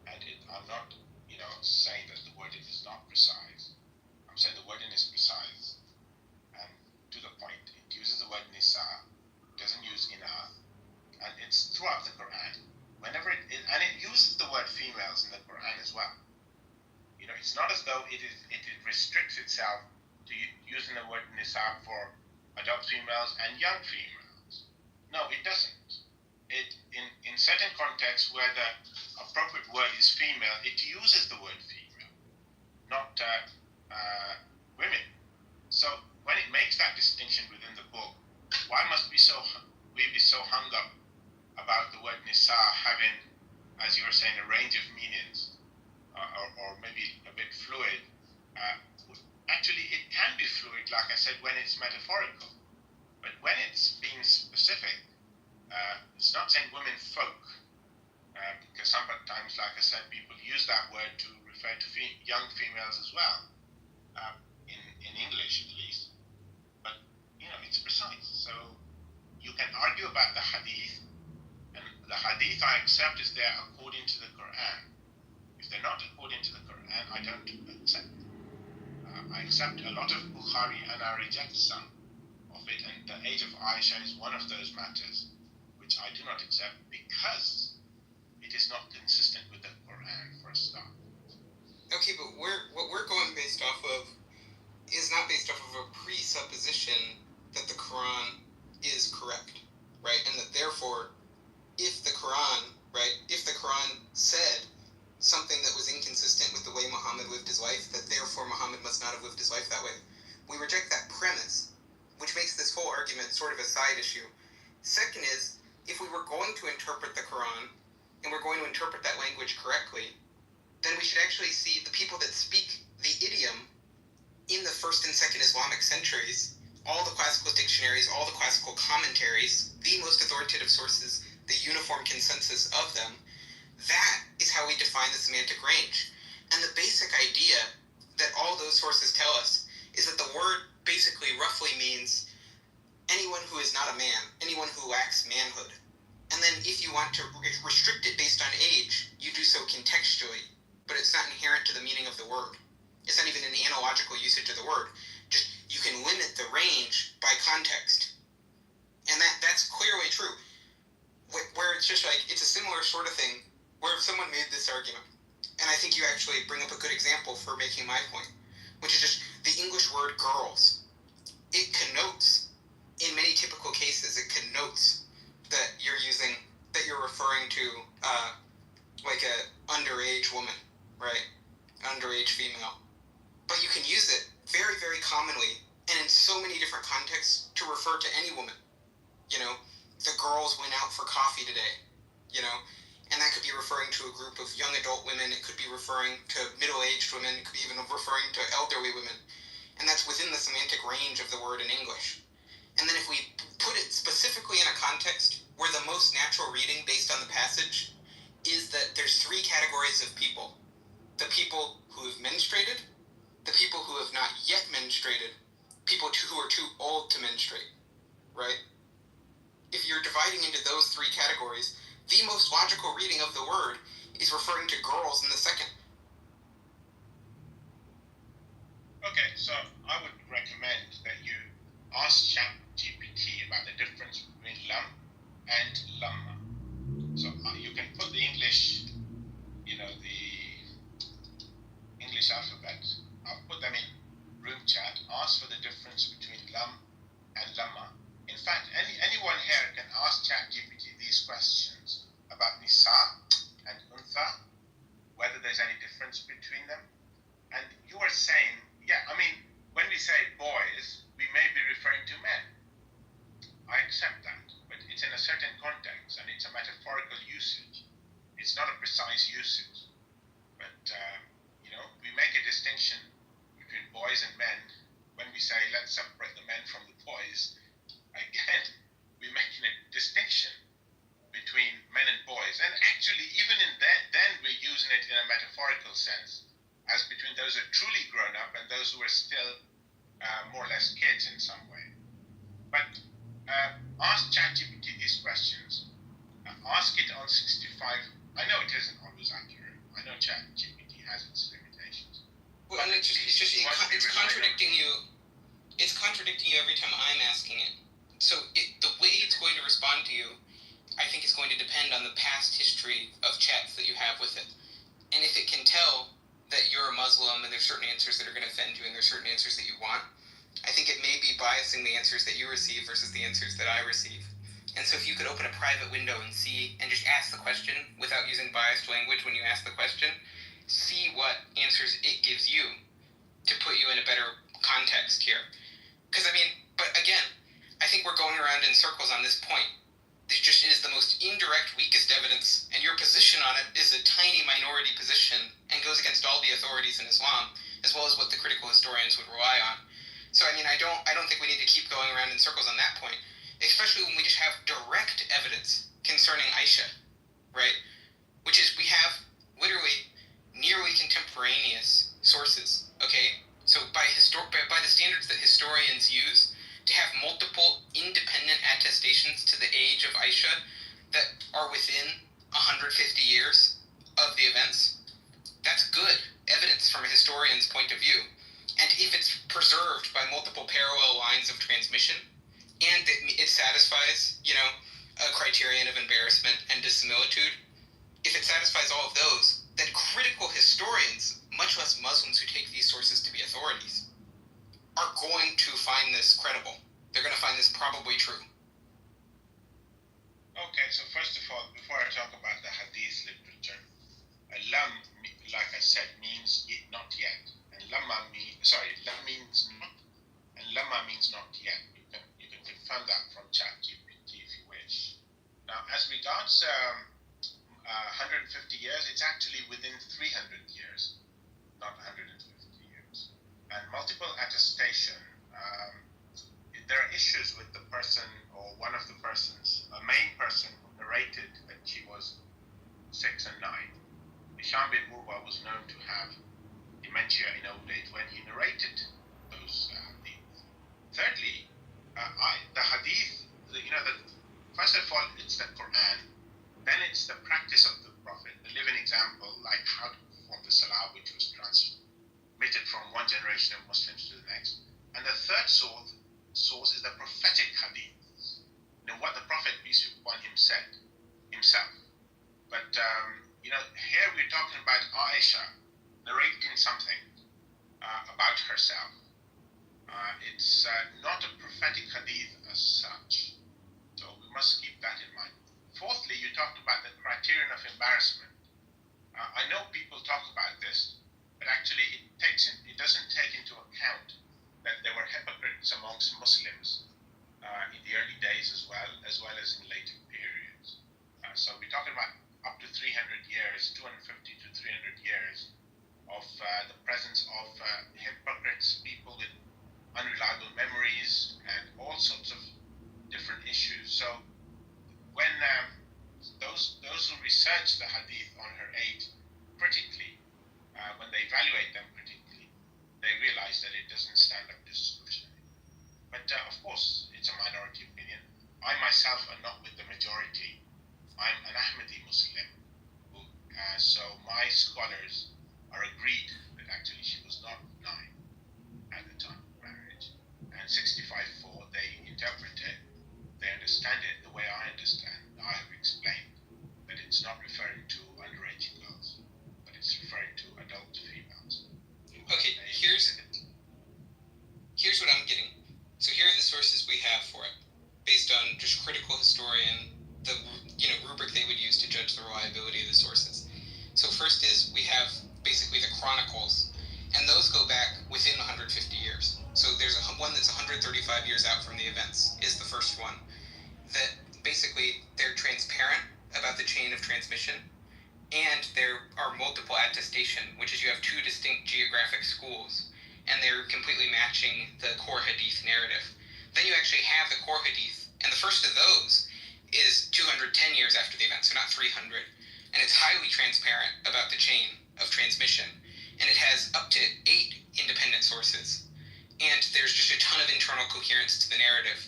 And I'm not, saying that the wording is not precise. I'm saying the wording is precise. And to the point, it uses the word nisa, doesn't use inath, and it's throughout the Quran. And it uses the word females in the Quran as well. It's not as though it restricts itself to using the word nisa for adult females and young females. No, it doesn't. In certain contexts where the appropriate word is female, it uses the word female, not women. So when it makes that distinction within the book, why must we be so hung up about the word nisa having, as you were saying, a range of meanings, or maybe a bit fluid? Actually, it can be fluid, like I said, when it's metaphorical. But when it's being specific, it's not saying women folk, because sometimes, like I said, people use that word to refer to young females as well, in English at least. But, it's precise. So you can argue about the hadith, and the hadith I accept is there according to the Quran. If they're not according to the Quran, I don't accept them. I accept a lot of Bukhari and I reject some of it, and the age of Aisha is one of those matters which I do not accept because it is not consistent with the Quran, for a start. Okay, but what we're going based off of is not based off of a presupposition that the Quran is correct, right? And that therefore, if the Quran said something that was inconsistent with the way Muhammad lived his life, that therefore Muhammad must not have lived his life that way. We reject that premise, which makes this whole argument sort of a side issue. Second is, if we were going to interpret the Quran, and we're going to interpret that language correctly, then we should actually see the people that speak the idiom in the first and second Islamic centuries, all the classical dictionaries, all the classical commentaries, the most authoritative sources, the uniform consensus of them, that is how we define the semantic range. And the basic idea that all those sources tell us is that the word basically roughly means anyone who is not a man, anyone who lacks manhood. And then if you want to restrict it based on age, you do so contextually, but it's not inherent to the meaning of the word. It's not even an analogical usage of the word. Just you can limit the range by context. And that's clearly true. Where it's just like, it's a similar sort of thing where if someone made this argument, and I think you actually bring up a good example for making my point, which is just the English word girls. It connotes, in many typical cases, it connotes that you're referring to like a underage woman, right? Underage female. But you can use it very, very commonly and in so many different contexts to refer to any woman. You know, the girls went out for coffee today, you know, and that could be referring to a group of young adult women. It could be referring to middle-aged women. It could be even referring to elderly women. And that's within the semantic range of the word in English. And then if we put it specifically in a context where the most natural reading based on the passage is that there's three categories of people. The people who have menstruated, the people who have not yet menstruated, people who are too old to menstruate, right? If you're dividing into those three categories, the most logical reading of the word is referring to girls in the second. Okay, so I would recommend that you ask ChatGPT about the difference between lam and lamma. So you can put the English, the English alphabet. I'll put them in room chat. Ask for the difference between lam and lamma. In fact, anyone here can ask ChatGPT these questions about nisa and untha, whether there's any difference between them. And you are saying, when we say boys, we may be referring to men. I accept that, but it's in a certain context and it's a metaphorical usage. It's not a precise usage. But, we make a distinction between boys and men. When we say, let's separate the men from the boys, again, we're making a distinction between men and boys. And actually, even in that, then we're using it in a metaphorical sense, as between those who are truly grown up and those who are still more or less kids in some way. But ask ChatGPT these questions. Ask it on 65. I know it isn't always accurate. I know ChatGPT has its limitations. Well, and it's contradicting you. It's contradicting you every time I'm asking it. So the way it's going to respond to you, I think, is going to depend on the past history of chats that you have with it. And if it can tell that you're a Muslim and there's certain answers that are going to offend you and there's certain answers that you want, I think it may be biasing the answers that you receive versus the answers that I receive. And so if you could open a private window and see, and just ask the question without using biased language when you ask the question, see what answers it gives you to put you in a better context here. Because, but again, I think we're going around in circles on this point. It is the most indirect, weakest evidence, and your position on it is a tiny minority position and goes against all the authorities in Islam, as well as what the critical historians would rely on. So, I don't think we need to keep going around in circles on that point, especially when we just have direct evidence concerning Aisha, right? Which is, we have literally nearly contemporaneous sources, okay? So by the standards that historians use, to have multiple independent attestations to the age of Aisha that are within 150 years of the events, that's good evidence from a historian's point of view. And if it's preserved by multiple parallel lines of transmission, and that it satisfies, a criterion of embarrassment and dissimilitude, if it satisfies all of those, then critical historians, much less Muslims who take these sources to be authorities, are going to find this credible. They're going to find this probably true. Okay, so first of all, before I talk about the hadith literature, lam, like I said, means not yet. And lam means not, and lamma means not yet. You can confirm that from ChatGPT if you wish. Now, as regards 150 years, it's actually within 300 years, not 150 years. and multiple attestation, there are issues with the person or one of the persons, a main person who narrated that she was 6 and 9. Hisham bin Urwa was known to have dementia in old age when he narrated those hadiths. Thirdly, the hadith, first of all, it's the Quran, then it's the practice of the Prophet, the living example, like how to perform the Salah, which was transmitted from one generation of Muslims to the next. And the third source is the prophetic hadith, what the Prophet, peace be upon him, said himself. But here we're talking about Aisha narrating something about herself. It's not a prophetic hadith as such, so we must keep that in mind. Fourthly, you talked about the criterion of embarrassment. I know people talk about this, but actually it doesn't take into account that there were hypocrites amongst Muslims in the early days as well as in later periods. So we're talking about up to 300 years, 250 to 300 years of the presence of hypocrites, people with unreliable memories, and all sorts of different issues. So when those who research the hadith on her age critically, when they evaluate them critically, they realize that it doesn't stand up to scrutiny. But of course, it's a minority opinion. I myself am not with the majority. I'm an Ahmadi Muslim, so my scholars are agreed that actually she was not 9 at the time of marriage. And 65.4, they interpret it, they understand it the way I understand. I have explained that it's not referring to underage girls, but it's referring to adult females. Okay, here's what I'm getting. So here are the sources we have for it, based on just critical historian, the rubric they would use to judge the reliability of the sources. So first is we have basically the chronicles, and those go back within 150 years. So there's one that's 135 years out from the events, is the first one. That basically they're transparent about the chain of transmission, and there are multiple attestation, which is you have 2 distinct geographic schools, and they're completely matching the core hadith narrative. Then you actually have the core hadith, and the first of those is 210 years after the event, so not 300. And it's highly transparent about the chain of transmission. And it has up to 8 independent sources. And there's just a ton of internal coherence to the narrative.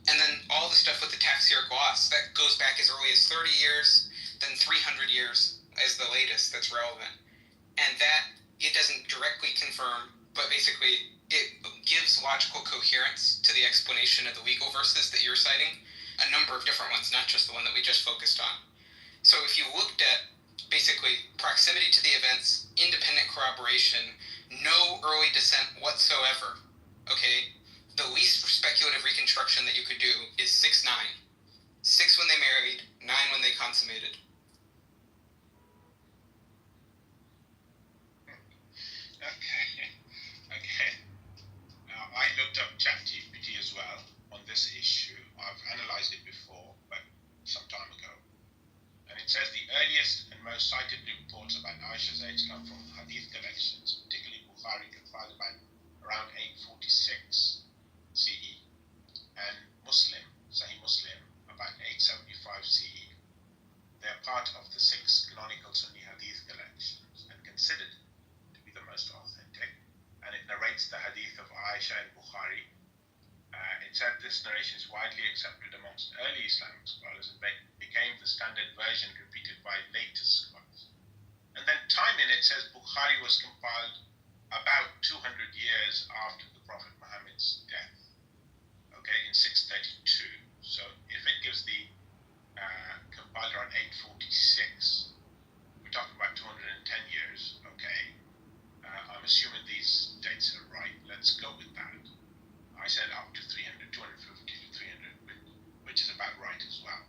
And then all the stuff with the tafsir gloss, that goes back as early as 30 years, then 300 years as the latest that's relevant. And that, it doesn't directly confirm, but basically it gives logical coherence to the explanation of the legal verses that you're citing. A number of different ones, not just the one that we just focused on. So if you looked at basically proximity to the events, independent corroboration, no early dissent whatsoever, okay, the least speculative reconstruction that you could do is 6-9. 6 when they married, 9 when they consummated. Okay. Now, I looked up ChatGPT as well on this issue. I've analyzed it before, but some time ago. And it says the earliest and most cited reports about Aisha's age come from hadith collections, particularly Bukhari compiled about around 846 CE, and Sahih Muslim, about 875 CE. They are part of the 6 canonical Sunni hadith collections and considered to be the most authentic. And it narrates the hadith of Aisha in Bukhari. It said this narration is widely accepted amongst early Islamic scholars and became the standard version repeated by later scholars. And then timing, it says Bukhari was compiled about 200 years after the Prophet Muhammad's death, okay, in 632. So if it gives the compiled around 846, we're talking about 210 years, okay. I'm assuming these dates are right. Let's go with that. I said up to 300, 250 to 300, which is about right as well.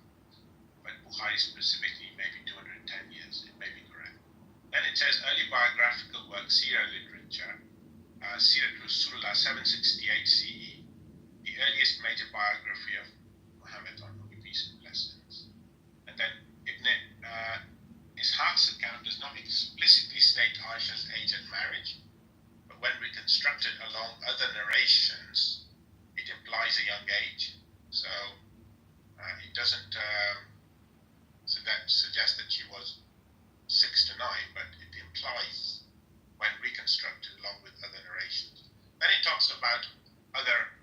But Bukhari specifically, maybe 210 years, it may be correct. Then it says early biographical work, Sirah literature, Sirat Rasulullah 768 other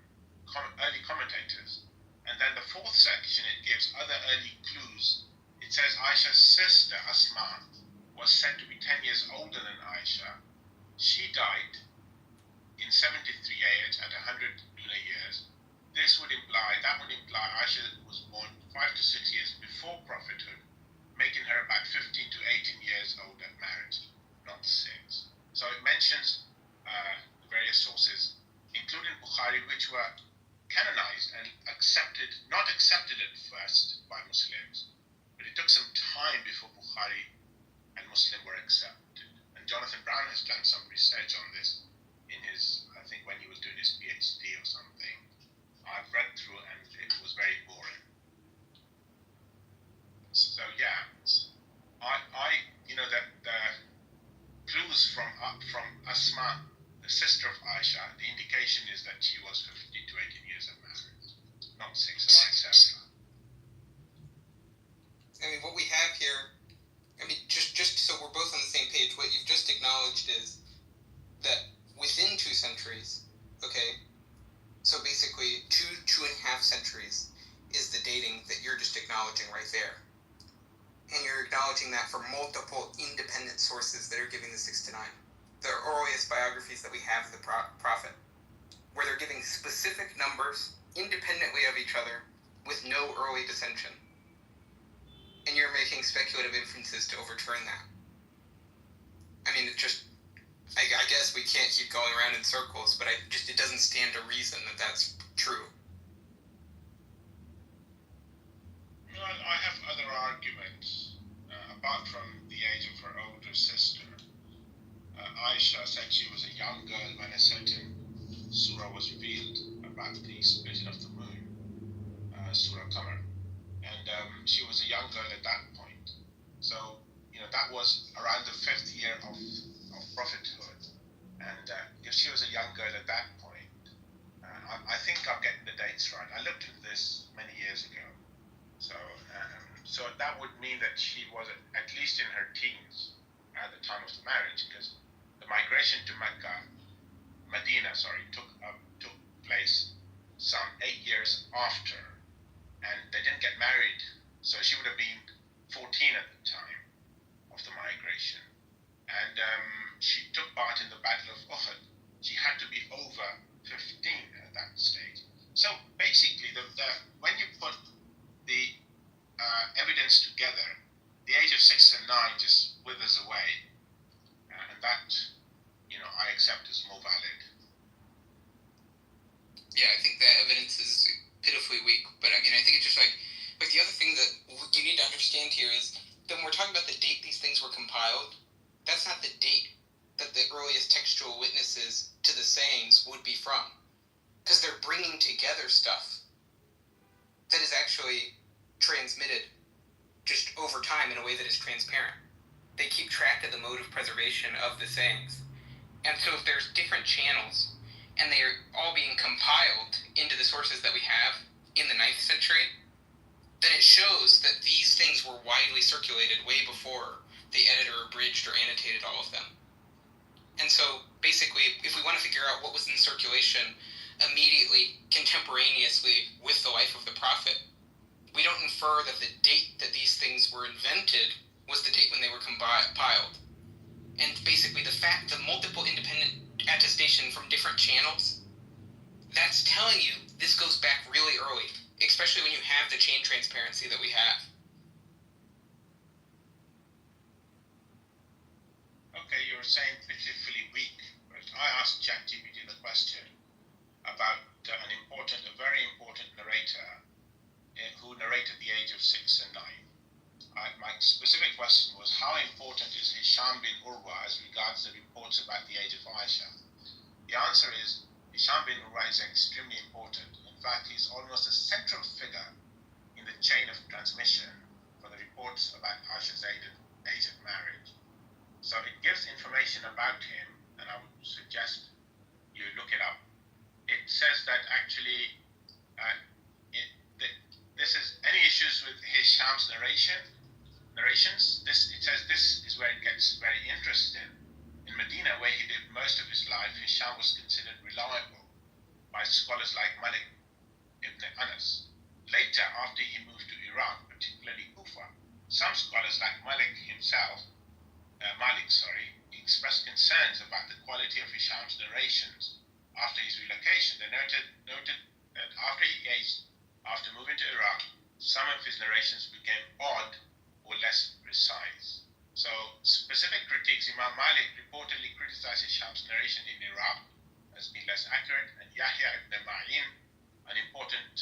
early commentators. And then the fourth section, it gives other early clues. It says Aisha's sister, Asma, was said to be 10 years older than Aisha. She died in 73 AH at 100 lunar years. That would imply Aisha was born 5 to 6 years before prophethood, making her about 15 to 18 years old at marriage, not 6. So it mentions various sources, including Bukhari, which were canonized and not accepted at first by Muslims, but it took some time before Bukhari and Muslim were accepted. And Jonathan Brown has done some research on this in his, I think when he was doing his PhD or something. I've read through and it was very boring. So yeah, that the clues from Asma, the sister of Aisha, the indication is that she was 15 to 18 years of marriage, not 6 or 7. I mean, what we have here, just so we're both on the same page, what you've just acknowledged is that within 2 centuries, okay, so basically 2.5 centuries is the dating that you're just acknowledging right there. And you're acknowledging that for multiple independent sources that are giving the 6 to 9. The earliest biographies that we have of the Prophet, where they're giving specific numbers independently of each other with no early dissension. And you're making speculative inferences to overturn that. I mean, I guess we can't keep going around in circles, but it doesn't stand to reason that that's true. Well, I have other arguments, apart from the age of her older sister. Aisha said she was a young girl when a certain surah was revealed about the splitting of the moon, Surah Qamar. And she was a young girl at that point. So, that was around the 5th year of prophethood. And if she was a young girl at that point, I think I'm getting the dates right. I looked at this many years ago. So that would mean that she was at least in her teens at the time of the marriage, because the migration to Medina, took place some 8 years after, and they didn't get married, so she would have been 14 at the time of the migration. And she took part in the Battle of Uhud. She had to be over 15 at that stage. So basically, when you put the evidence together, the age of 6 and 9 just withers away, and that, I accept as more valid. Yeah, I think that evidence is pitifully weak, but I think it's just like the other thing that you need to understand here is that when we're talking about the date these things were compiled, that's not the date that the earliest textual witnesses to the sayings would be from, because they're bringing together stuff that is actually transmitted just over time in a way that is transparent. They keep track of the mode of preservation of the sayings. And so if there's different channels, and they are all being compiled into the sources that we have in the 9th century, then it shows that these things were widely circulated way before the editor abridged or annotated all of them. And so basically, if we want to figure out what was in circulation immediately, contemporaneously with the life of the Prophet, we don't infer that the date that these things were invented was the date when they were compiled. And basically the multiple independent attestation from different channels, that's telling you this goes back really early, especially when you have the chain transparency that we have. Okay, you're saying pitifully weak, but I asked ChatGPT the question about a very important narrator who narrated the age of 6 and 9. My specific question was, how important is Hisham bin Urwa as regards the reports about the age of Aisha? The answer is, Hisham bin Urwa is extremely important. In fact, he's almost a central figure in the chain of transmission for the reports about Aisha's age of marriage. So it gives information about him, and I would suggest you look it up. It says that actually, this is any issues with Hisham's narrations. It says this is where it gets very interesting. In Medina, where he lived most of his life, Hisham was considered reliable, by scholars like Malik ibn Anas. Later, after he moved to Iraq, particularly Kufa, some scholars like Malik, expressed concerns about the quality of Hisham's narrations after his relocation. They noted that after moving to Iraq, some of his narrations became odd or less precise. So, specific critiques, Imam Malik reportedly criticized Hisham's narration in Iraq as being less accurate, and Yahya ibn Ma'in, an important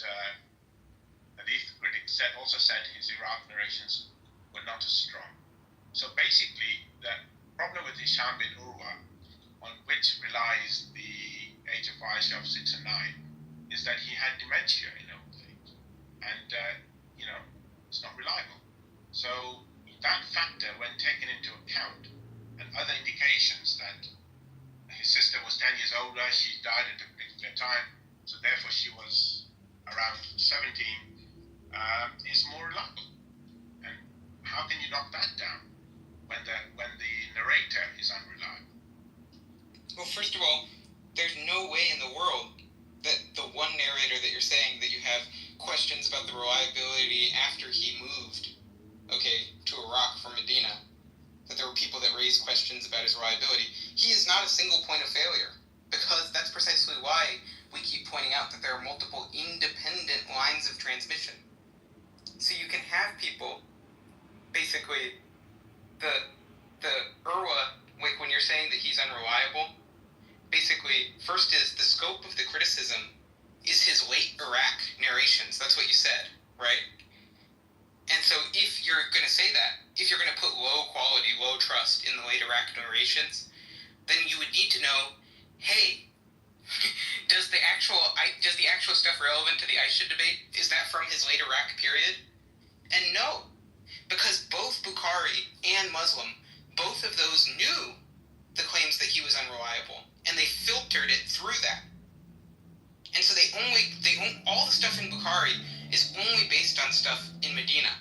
hadith critic, also said his Iraq narrations were not as strong. So basically, the problem with Hisham bin Urwa, on which relies the age of Aisha of 6 and 9, is that he had dementia in old age. And, it's not reliable. So that factor, when taken into account, and other indications that his sister was 10 years older, she died at a particular time, so therefore she was around 17, is more reliable. And how can you knock that down when the narrator is unreliable? Well, first of all, there's no way in the world that the one narrator that you're saying that you have questions about the reliability after he moved, to Iraq from Medina, that there were people that raised questions about his reliability. He is not a single point of failure, because that's precisely why we keep pointing out that there are multiple independent lines of transmission. So you can have people, basically, the Urwa, like when you're saying that he's unreliable, basically, first is the scope of the criticism is his late Iraq narrations. That's what you said, right? And so if you're going to say that, if you're going to put low quality, low trust in the late Iraq narrations, then you would need to know, hey, does the actual stuff relevant to the Aisha debate, is that from his late Iraq period? And no, because both Bukhari and Muslim, both of those knew the claims that he was unreliable, and they filtered it through that. And so all the stuff in Bukhari is only based on stuff in Medina.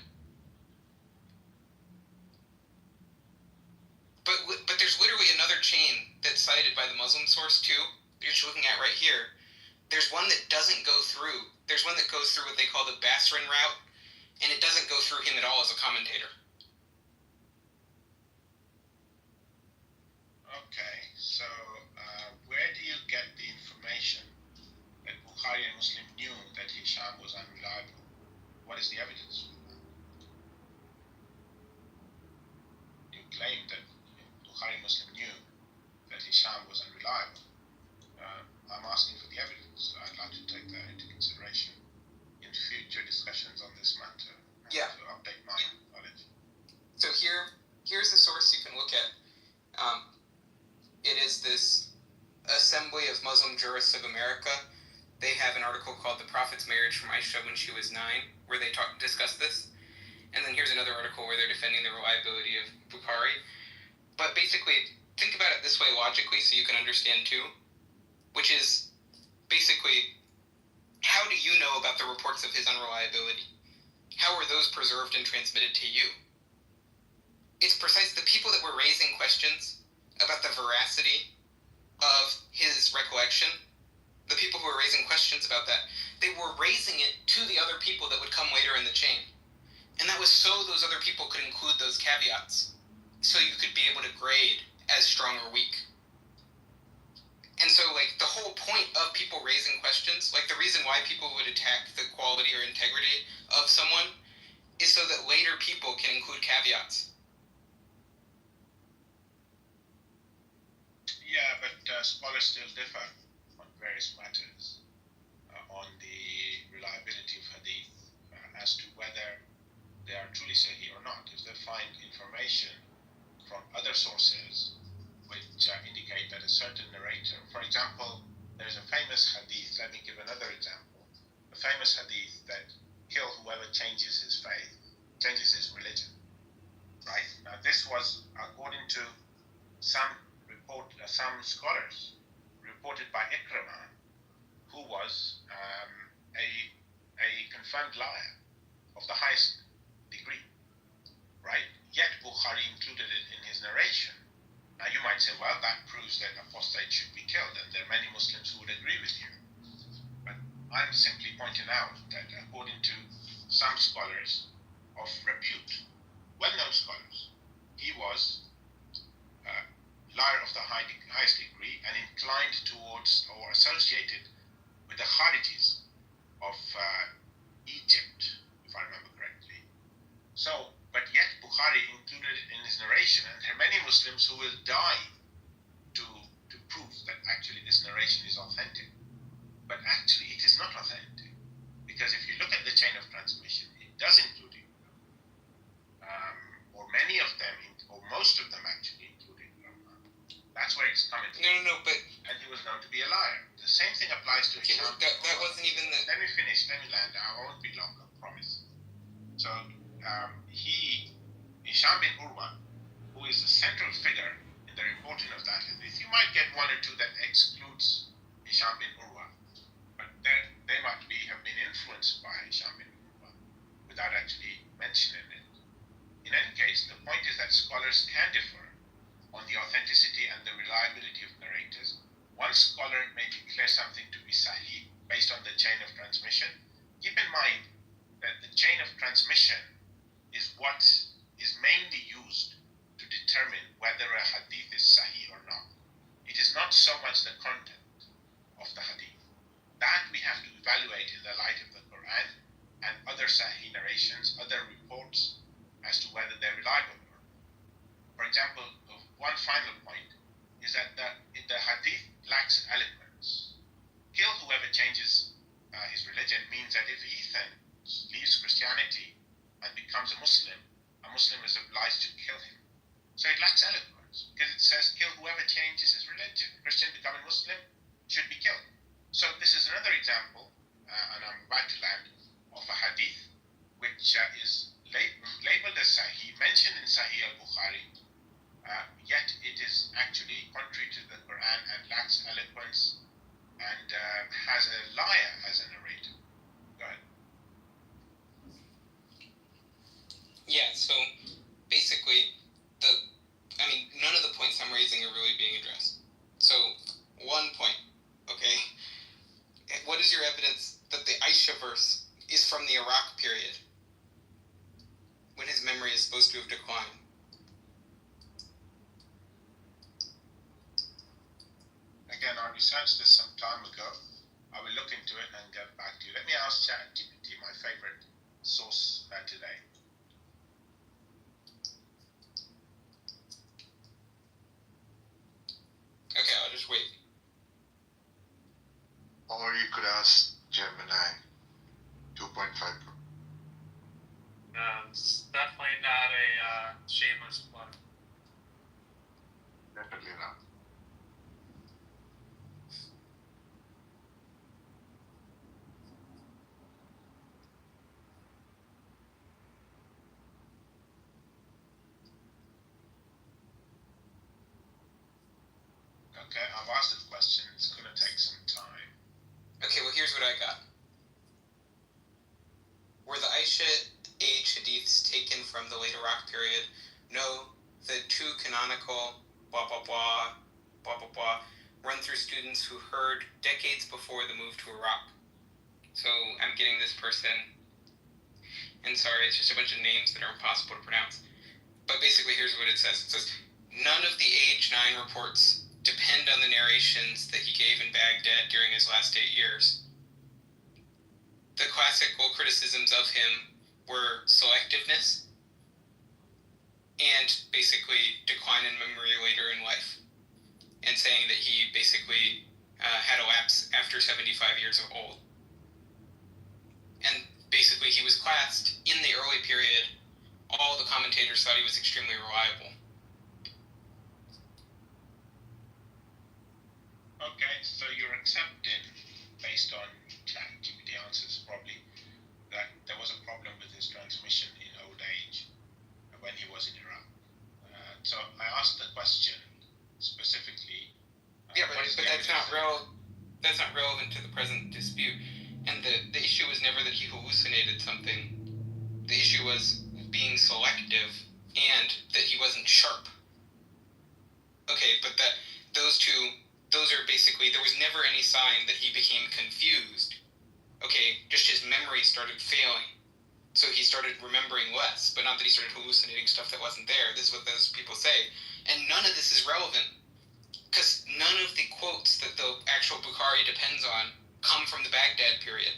But there's literally another chain that's cited by the Muslim source too, you're just looking at right here. There's one that doesn't go through. There's one that goes through what they call the Basran route, and it doesn't go through him at all as a commentator. Okay, so where do you get the information that Bukhari and Muslim knew that Hisham was unreliable? What is the evidence for that? You claim that Bukhari and Muslim knew that Hisham was unreliable. I'm asking for the evidence. I'd like to take that into consideration in future discussions on this matter. Yeah. To update my knowledge. So here's the source you can look at. It is this Assembly of Muslim Jurists of America. They have an article called The Prophet's Marriage from Aisha when she was 9, where they discuss this. And then here's another article where they're defending the reliability of Bukhari. But basically, think about it this way logically so you can understand too, which is basically, how do you know about the reports of his unreliability? How were those preserved and transmitted to you? It's the people that were raising questions about the veracity of his recollection, the people who were raising questions about that, they were raising it to the other people that would come later in the chain. And that was so those other people could include those caveats, so you could be able to grade as strong or weak. And so, the whole point of people raising questions, the reason why people would attack the quality or integrity of someone is so that later people can include caveats. Yeah, but scholars still differ on various matters on the reliability of hadith as to whether they are truly sahih or not. If they find information from other sources which indicate that a certain narrator, for example, there's a famous hadith, let me give another example, a famous hadith that kill whoever changes his faith, changes his religion, right? Now this was, according to some scholars, reported by Ikrimah, who was a confirmed liar of the highest degree, right? Yet Bukhari included it in his narration. Now you might say, well, that proves that apostates should be killed, and there are many Muslims who would agree with you. I'm simply pointing out that according to some scholars of repute, well-known scholars, he was liar of the highest degree and inclined towards or associated with the Kharitis of Egypt, if I remember correctly. So, but yet Bukhari included it in his narration, and there are many Muslims who will die to prove that actually this narration is authentic. But actually it is not authentic, because if you look at the chain of transmission, it does include it. Or many of them, or most of them actually including Rama. That's where it's coming from. No, but... And he was known to be a liar. The same thing applies to Okay, Hisham. that wasn't even the... Let me finish, let me land. I won't be long, I promise. So, Hisham bin Urwa, who is the central figure in the reporting of that hadith, you might get one or two that excludes Hisham bin Urwa, but they might have been influenced by Hisham bin Urwa without actually mentioning it. In any case, the point is that scholars can differ on the authenticity and the reliability of narrators. One scholar may declare something to be sahih based on the chain of transmission. Keep in mind that the chain of transmission is what is mainly used to determine whether a hadith is sahih or not. It is not so much the content of the hadith. That we have to evaluate in the light of the Quran and other sahih narrations, other reports, as to whether they're reliable or not. For example, one final point is that the hadith lacks eloquence. Kill whoever changes his religion means that if Ethan leaves Christianity and becomes a Muslim is obliged to kill him. So it lacks eloquence, because it says kill whoever changes his religion. Christian becoming Muslim should be killed. So this is another example, and I'm about to land, of a hadith which is labeled as Sahih, mentioned in Sahih al-Bukhari, yet it is actually contrary to the Quran and lacks eloquence and has a liar as a narrator. Go ahead. Yeah, so basically, none of the points I'm raising are really being addressed. So, one point, okay? What is your evidence that the Aisha verse is from the Iraq period, when his memory is supposed to have declined? Again, I researched this some time ago. I will look into it and get back to you. Let me ask ChatGPT, my favorite source today. Okay, I'll just wait. Or you could ask Gemini 2.5 Pro. It's definitely not a shameless plug. Definitely not. Okay, I've asked the question. It's going to take some time. Okay, well, here's what I got. Were the Aisha age hadiths taken from the late Iraq period? No, the two canonical blah blah blah blah blah blah run through students who heard decades before the move to Iraq. So I'm getting this person, and sorry, it's just a bunch of names that are impossible to pronounce. But basically, here's what it says. It says, none of the age 9 reports depend on the narrations that he gave in Baghdad during his last 8 years. The classical criticisms of him were selectiveness and basically decline in memory later in life, and saying that he basically had a lapse after 75 years of old. And basically he was classed in the early period. All the commentators thought he was extremely reliable. Okay, so you're accepting, based on ChatGPT answers probably, that there was a problem with his transmission in old age when he was in Iraq. So I asked the question specifically. Yeah, but that's not relevant to the present dispute. And the issue was never that he hallucinated something. The issue was being selective and that he wasn't sharp. Okay, but those are basically, there was never any sign that he became confused remembering less, but not that he started hallucinating stuff that wasn't there. This is what those people say. And none of this is relevant, because none of the quotes that the actual Bukhari depends on come from the Baghdad period.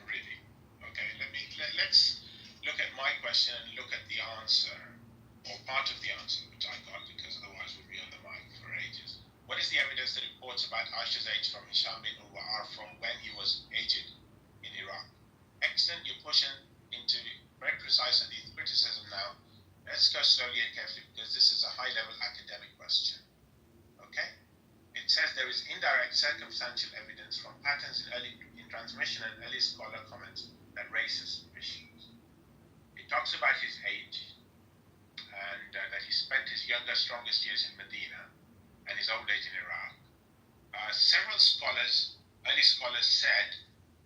Really? Okay, let's look at my question and look at the answer, or part of the answer, which I got, because otherwise we'd be on the mic for ages. What is the evidence that reports about Aisha's age from Hisham bin Urwa are from when he was aged in Iraq? Excellent, you're pushing into very precise hadith criticism now. Let's go slowly and carefully, because this is a high-level academic question. Okay? It says there is indirect circumstantial evidence from patterns in transmission and early scholar comments that raise suspicions. It talks about his age, and that he spent his younger, strongest years in Medina, and his old age in Iraq. Several scholars, early scholars, said,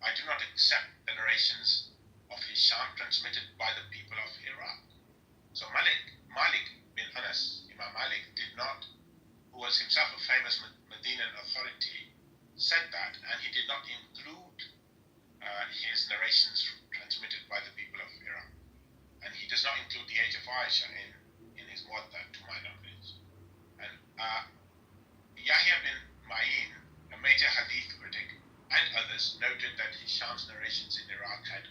I do not accept the narrations of Hisham transmitted by the people of Iraq. So Malik bin Anas, Imam Malik, did not, who was himself a famous Medinan authority, said that, and he did not include his narrations transmitted by the people of Iraq. And he does not include the age of Aisha in his Muwatta, to my knowledge. And Yahya bin Ma'in, a major hadith critic, and others noted that Hisham's narrations in Iraq had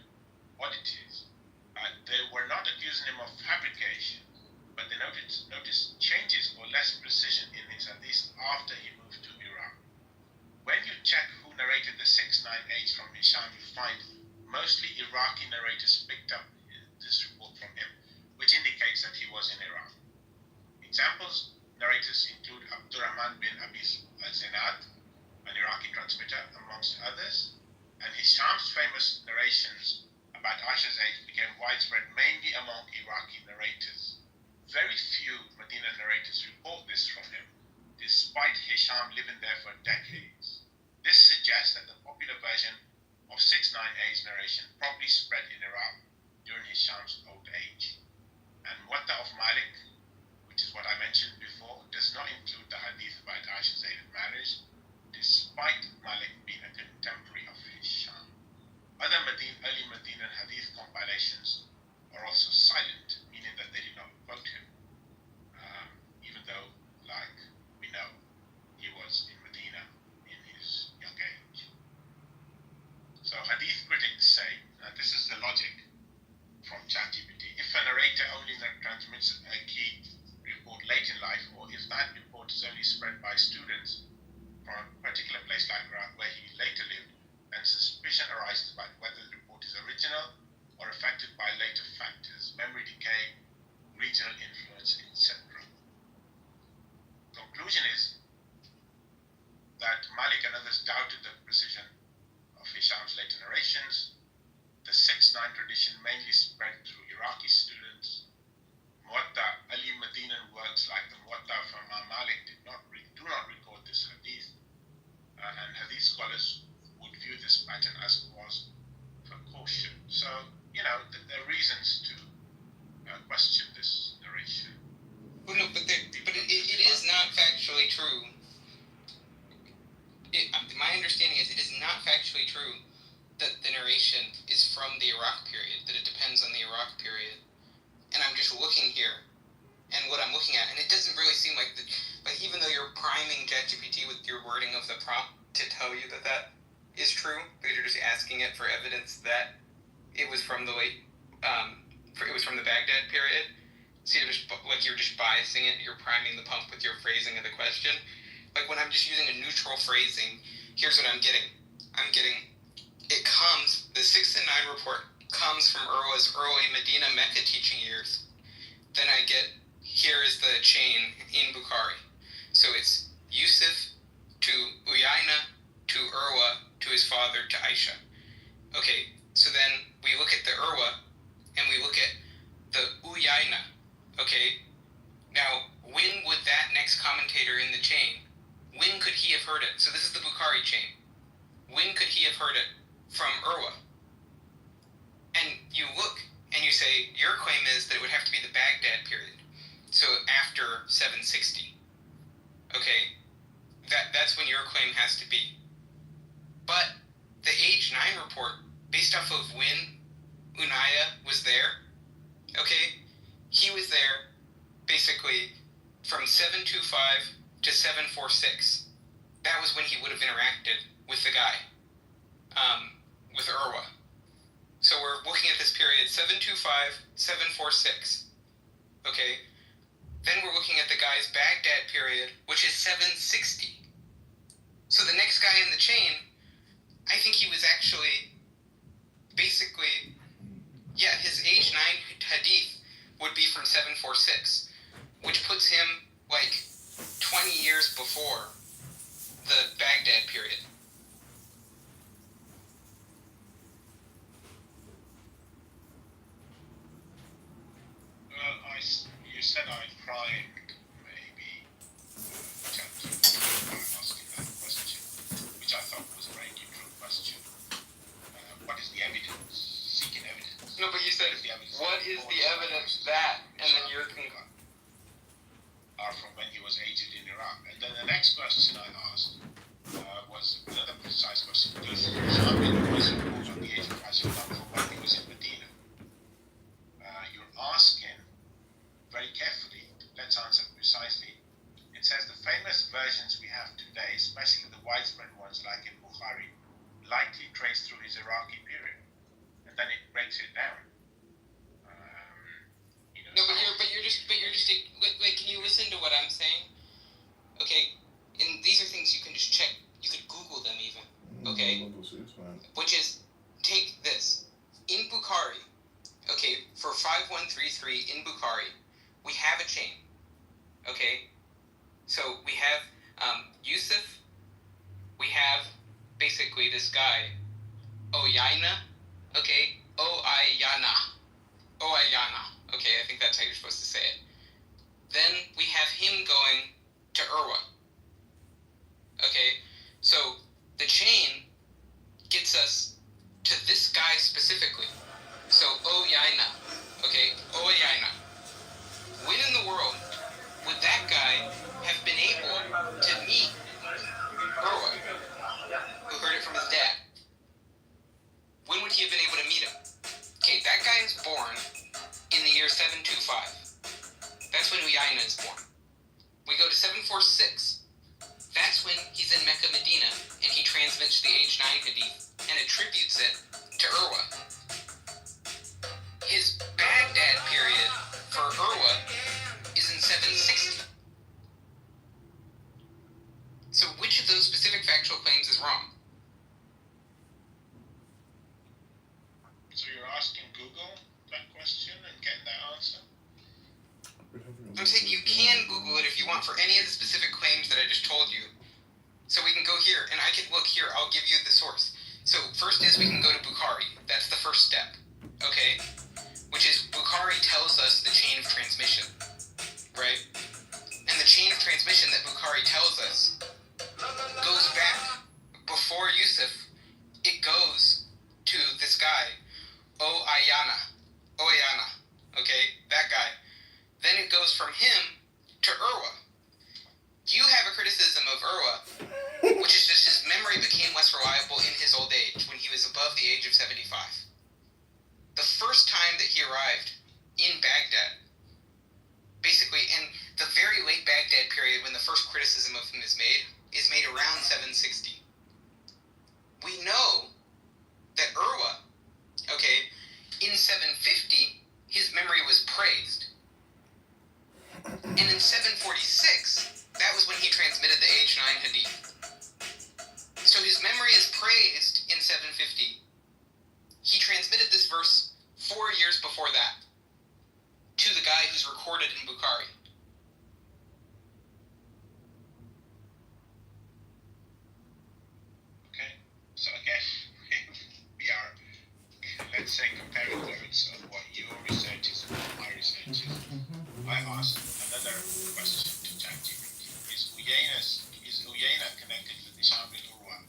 oddities. They were not accusing him of fabrication, but they noticed changes or less precision in his hadith after he moved to Iraq. When you check who narrated the 698 from Hisham, you find mostly Iraqi narrators picked up this report from him, which indicates that he was in Iraq. Examples narrators include Abdurrahman bin Abi al-Zinad, an Iraqi transmitter, amongst others, and Hisham's famous narrations about Aisha's age became widespread mainly among Iraqi narrators. Very few Medina narrators report this from him, despite Hisham living there for decades. This suggests that the popular version of 698's narration probably spread in Iraq during Hisham's old age. And Muwatta of Malik, which is what I mentioned before, does not include the hadith about Aisha's Zayd marriage, despite Malik being a contemporary of Hisham. Other early Medinan hadith compilations are also silent, meaning that they did not quote him, even though, like we know, he was in Medina in his young age. So hadith critics say, and this is the logic from ChatGPT, if a narrator only transmits a key report late in life, or if that report is only spread by students from a particular place like Iraq where he later lived, then suspicion arises about whether the report is original or affected by later factors, memory decay, regional influence, etc. Conclusion is that Malik and others doubted the precision of Hisham's later narrations. The 6-9 tradition mainly spread through Iraqi students. Muwatta, Ali Medinan works like the Muwatta from Imam Malik do not record this hadith, and hadith scholars would view this pattern as cause for caution. So, there are reasons to question this narration. Well, no, but it is not factually true. My understanding is it is not factually true that the narration is from the Iraq period, that it depends on the Iraq period. And I'm just looking here, and what I'm looking at, and it doesn't really seem like even though you're priming ChatGPT with your wording of the prompt to tell you that is true, because you're just asking it for evidence that it was from the Baghdad period. So you're just biasing it, you're priming the pump with your phrasing of the question. Like when I'm just using a neutral phrasing, here's what I'm getting. The 6 and 9 report comes from Urwa's early Medina Mecca teaching years. Then I get, here is the chain in Bukhari. So it's Yusuf to Uyayna to Urwa to his father to Aisha. Okay, so then we look at the Urwa and we look at the Uyayna. Okay, now when would that next commentator in the chain, when could he have heard it? So this is the Bukhari chain. When could he have heard it from Urwa? And you look and you say, your claim is that it would have to be the Baghdad period. So after 760. Okay, that's when your claim has to be. But the age 9 report based off of when Unaya was there, okay, he was there basically from 725 to 746. That was when he would have interacted with the guy, with Urwa. So we're looking at this period 725, 746. Okay? Then we're looking at the guy's Baghdad period, which is 760. So the next guy in the chain, I think he was actually basically, yeah, his age 9 hadith would be from 746, which puts him like 20 years before the Baghdad period. Well, you said I'd try maybe attempt to ask you that question, which I thought was a very neutral question. What is the evidence? Seeking evidence. No, but you said, what is the evidence that? And then you're thinking, are from when he was aged in Iraq. And then the next question I asked was another precise question. Does Hisham bin Urwa's report on the age of Hajj come from when he was in Medina? You're asking very carefully. Let's answer precisely. It says the famous versions we have today, especially the widespread ones like in Bukhari, likely trace through his Iraqi period. And then it breaks it down. no, but you're just, wait, can you listen to what I'm saying? Okay, and these are things you can just check. You could Google them even. Okay, which is, take this. In Bukhari, okay, for 5133 in Bukhari, we have a chain. Okay, so we have Yusuf. We have basically this guy, Oyayna. Okay, Oyayna. Okay, I think that's how you're supposed to say it. Then we have him going to Urwa. Okay, so the chain gets us to this guy specifically. So Oyayna. Okay, Oyayna. When in the world would that guy have been able to meet Urwa, who heard it from his dad? When would he have been able to meet him? Okay, that guy is born in the year 725. That's when Uyayna is born. We go to 746. That's when he's in Mecca, Medina, and he transmits the age 9 hadith and attributes it to Urwa. His Baghdad period for Urwa is in 760. So which of those specific factual claims is wrong? So you're asking Google that question and getting that answer? I'm saying you can Google it if you want for any of the specific claims that I just told you. So we can go here, and I can look here. I'll give you the source. So first is we can go to Bukhari. That's the first step, okay? Which is Bukhari tells us the chain of transmission, right? And the chain of transmission that Bukhari tells us goes back before Yusuf. It goes to this guy, Oyayna, okay? That guy. Then it goes from him to Urwa. You have a criticism of Urwa, which is just his memory became less reliable in his old age when he was above the age of 75. The first time that he arrived in Baghdad, basically, and the very late Baghdad period when the first criticism of him is made around 760. We know that Urwa, okay, in 750, his memory was praised. And in 746, that was when he transmitted the age 9 hadith. So his memory is praised in 750. He transmitted this verse 4 years before that to the guy who's recorded in Bukhari. Okay, so I guess we are, let's say, comparing notes of what your research is and what my research is. I asked another question to ChatGPT. Is Uyayna connected with Hisham bin Urwa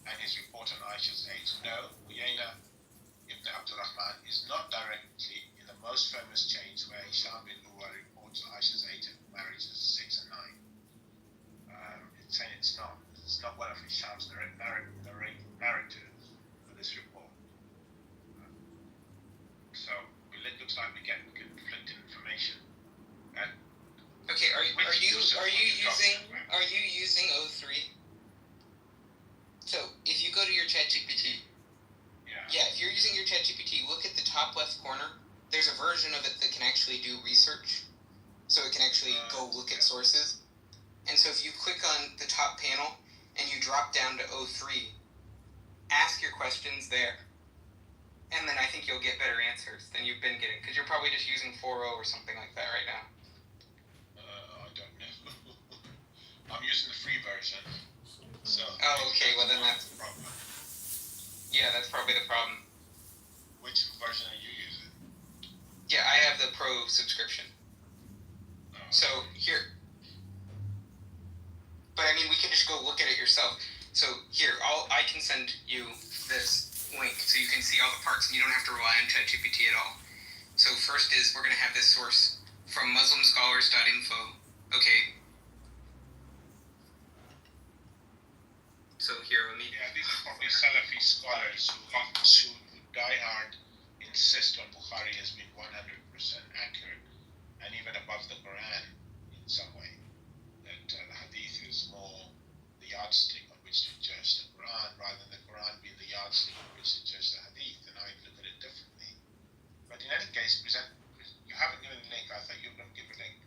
and his report on Aisha's age? No, Uyayna ibn Abdurrahman is not directly in the most famous chains where Hisham bin Urwa reports Aisha's age and marriages 6 and 9. It's saying it's not one of Hisham's narrators for this report. So it looks like we get conflicting information. And Okay, are you using O3? So if you go to your ChatGPT, yeah, if you're using your ChatGPT, look at the top left corner. There's a version of it that can actually do research, so it can actually go look at sources. And so if you click on the top panel and you drop down to O3, ask your questions there. And then I think you'll get better answers than you've been getting, because you're probably just using 4.0 or something like that right now. I don't know. I'm using the free version. So. Oh, okay. Well, then that's the problem. Yeah, that's probably the problem. Which version are you using? Yeah, I have the Pro subscription. So here. But I mean, we can just go look at it yourself. So here, I can send you this link so you can see all the parts, and you don't have to rely on ChatGPT at all. So first is we're going to have this source from muslimscholars.info. Okay. So here, let me... Yeah, these are probably Salafi scholars who die hard insist on Bukhari has been 100% accurate and even above the Quran in some way. That the Hadith is more the yardstick on which to judge the Quran rather than the Quran being the yardstick on which to judge the Hadith, and I look at it differently. But in any case, you haven't given a link. I thought you were going to give a link.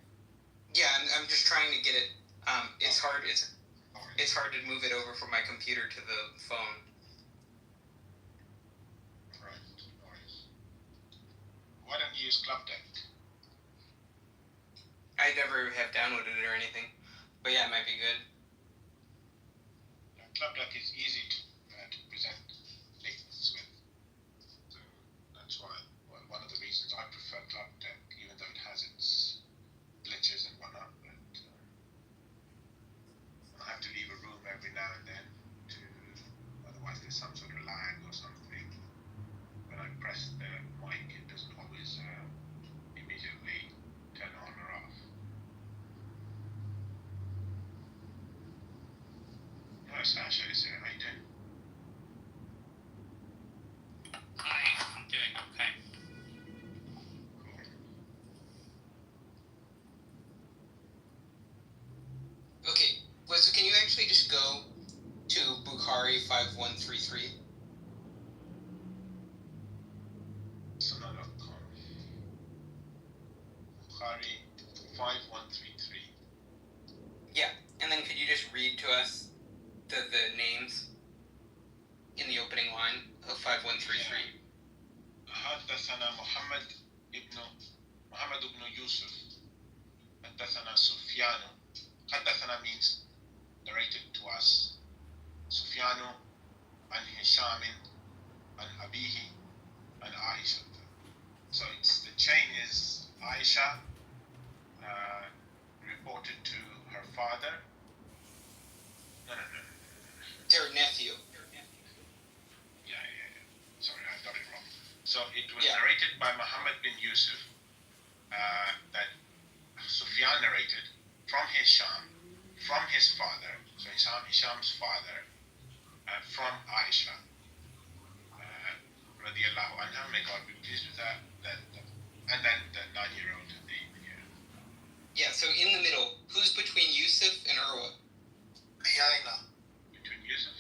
Yeah, I'm just trying to get it. It's hard. It's hard to move it over from my computer to the phone. Right. Why don't you use Club Deck? I never have downloaded it or anything, but yeah, it might be good. Club Deck is easy to present links with. So that's why one of the reasons I prefer Club Deck, even though it has its glitches and whatnot. But I have to leave a room every now and then otherwise there's some sort of lag or something. When I press the mic, it doesn't always immediately turn on or off. Sasha is here. How you doing? Hi, I'm doing okay. Cool. Okay, well, so can you actually just go to Bukhari 5133? Sunnah.com. Bukhari 5133. Yeah, and then could you just read to us the names in the opening line of 5133? حدثنا محمد بن يوسف حدثنا سفيان. حدثنا means narrated to us. سفيان عن هشام عن أبيه عن عائشة. So the chain is Aisha reported to her father. No. Their nephew. Yeah. Sorry, I got it wrong. So it was narrated by Muhammad bin Yusuf that Sufyan narrated from Hisham, from his father, so Hisham's father, from Aisha, radiallahu anha, may God be pleased with that, and then the 9-year-old at the end. Yeah, so in the middle, who's between Yusuf and Urwa? Yaina. Between Yusuf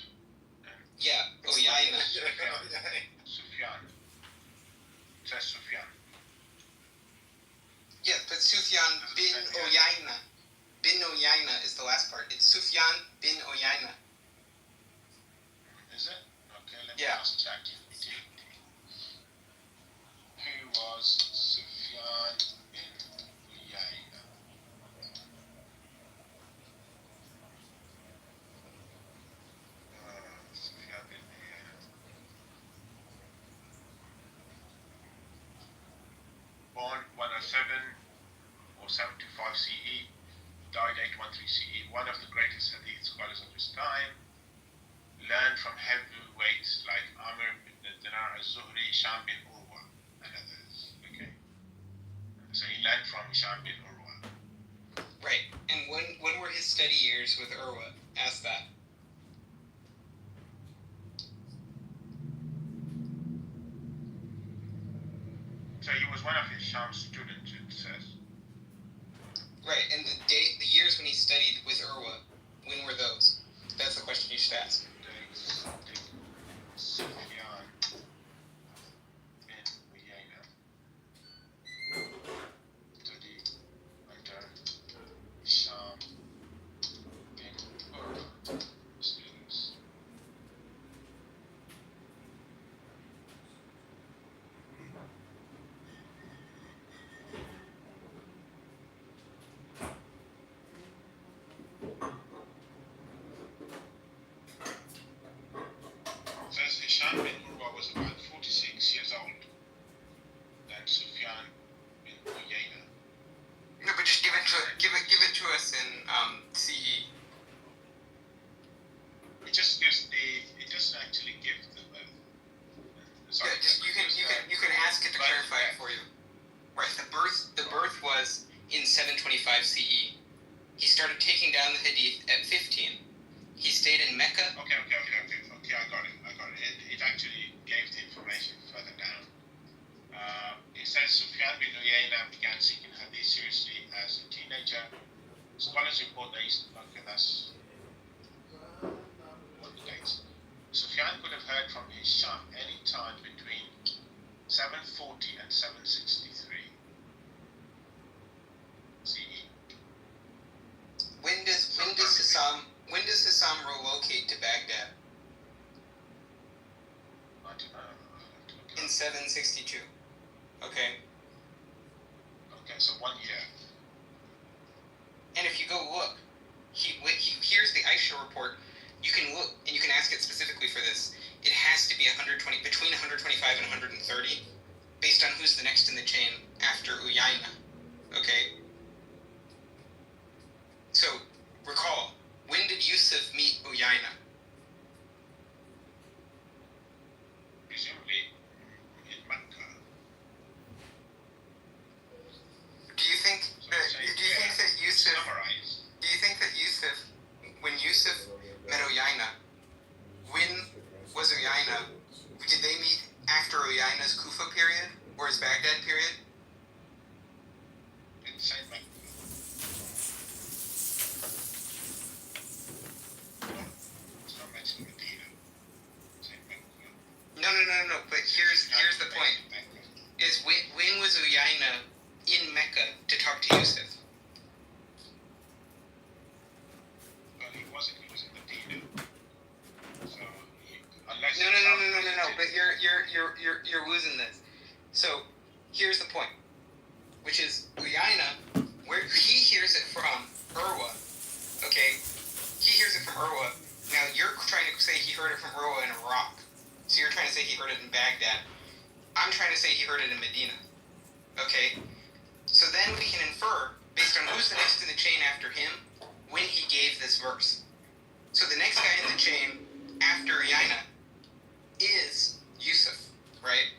and... Yeah, Yaina. Sufyan. It says Sufyan. Yeah, but Sufyan bin Uyayna. Bin Uyayna is the last part. It's Sufyan bin Uyayna. Is it? Okay, let me just check. Who was Sufyan bin Uyayna? Sufyan bin Uyayna. Born 107 or 725 CE, died 813 CE, one of the greatest hadith scholars of his time, learned from heavyweights like Amr bin Dinar al-Zuhri, Hisham bin Urwa, and others. Okay. So he learned from Hisham bin Urwa. Right. And when were his study years with Urwa? Ask that. he was one of Hisham's students, it says. Right, and the years when he studied with Urwa, when were those? That's the question you should ask. Sufyan bin Uyayna studied under Hisham bin Urwa students. Says Hisham bin Urwa was about 46 years old. Then Sufyan bin Uyayna. No, but just give it to us in CE. It just gives it doesn't actually give the Yeah, just you can ask it to clarify it for you. Right, the birth was in 725 CE. He started taking down the Hadith at 15. He stayed in Mecca. Okay, I got it. It actually gave the information further down. It says Sufyan bin Uyayna began seeking Hadith seriously as a teenager. Scholars report that that's what the dates. Sufyan could have heard from Hisham any time between 740 and 763 CE. When does Hisham relocate to Baghdad? In 762. Okay. Okay, so 1 year. And if you go look, here's the Aisha report. You can look and you can ask it specifically for this. It has to be between 125 and 130, based on who's the next in the chain after Uyayna. Okay. So recall, when did Yusuf meet Uyayna? Presumably in Mecca. Do you think that Yusuf, when Yusuf met Uyayna, when was Uyayna? Did they meet after Uyayna's Kufa period or his Baghdad period? Inside Mecca. It's not mentioning Medina. Inside Mecca. No. But here's the point: is when was Uyayna in Mecca to talk to Yusuf? Well, he wasn't. He was in Medina. So unless No. But you're losing this. So here's the point, which is Uyayna, where he hears it from Urwa. Okay, he hears it from Urwa. Now you're trying to say he heard it from Urwa in Iraq. So you're trying to say he heard it in Baghdad. I'm trying to say he heard it in Medina. Okay? So then we can infer, based on who's the next in the chain after him, when he gave this verse. So the next guy in the chain after Uyayna is Yusuf, right?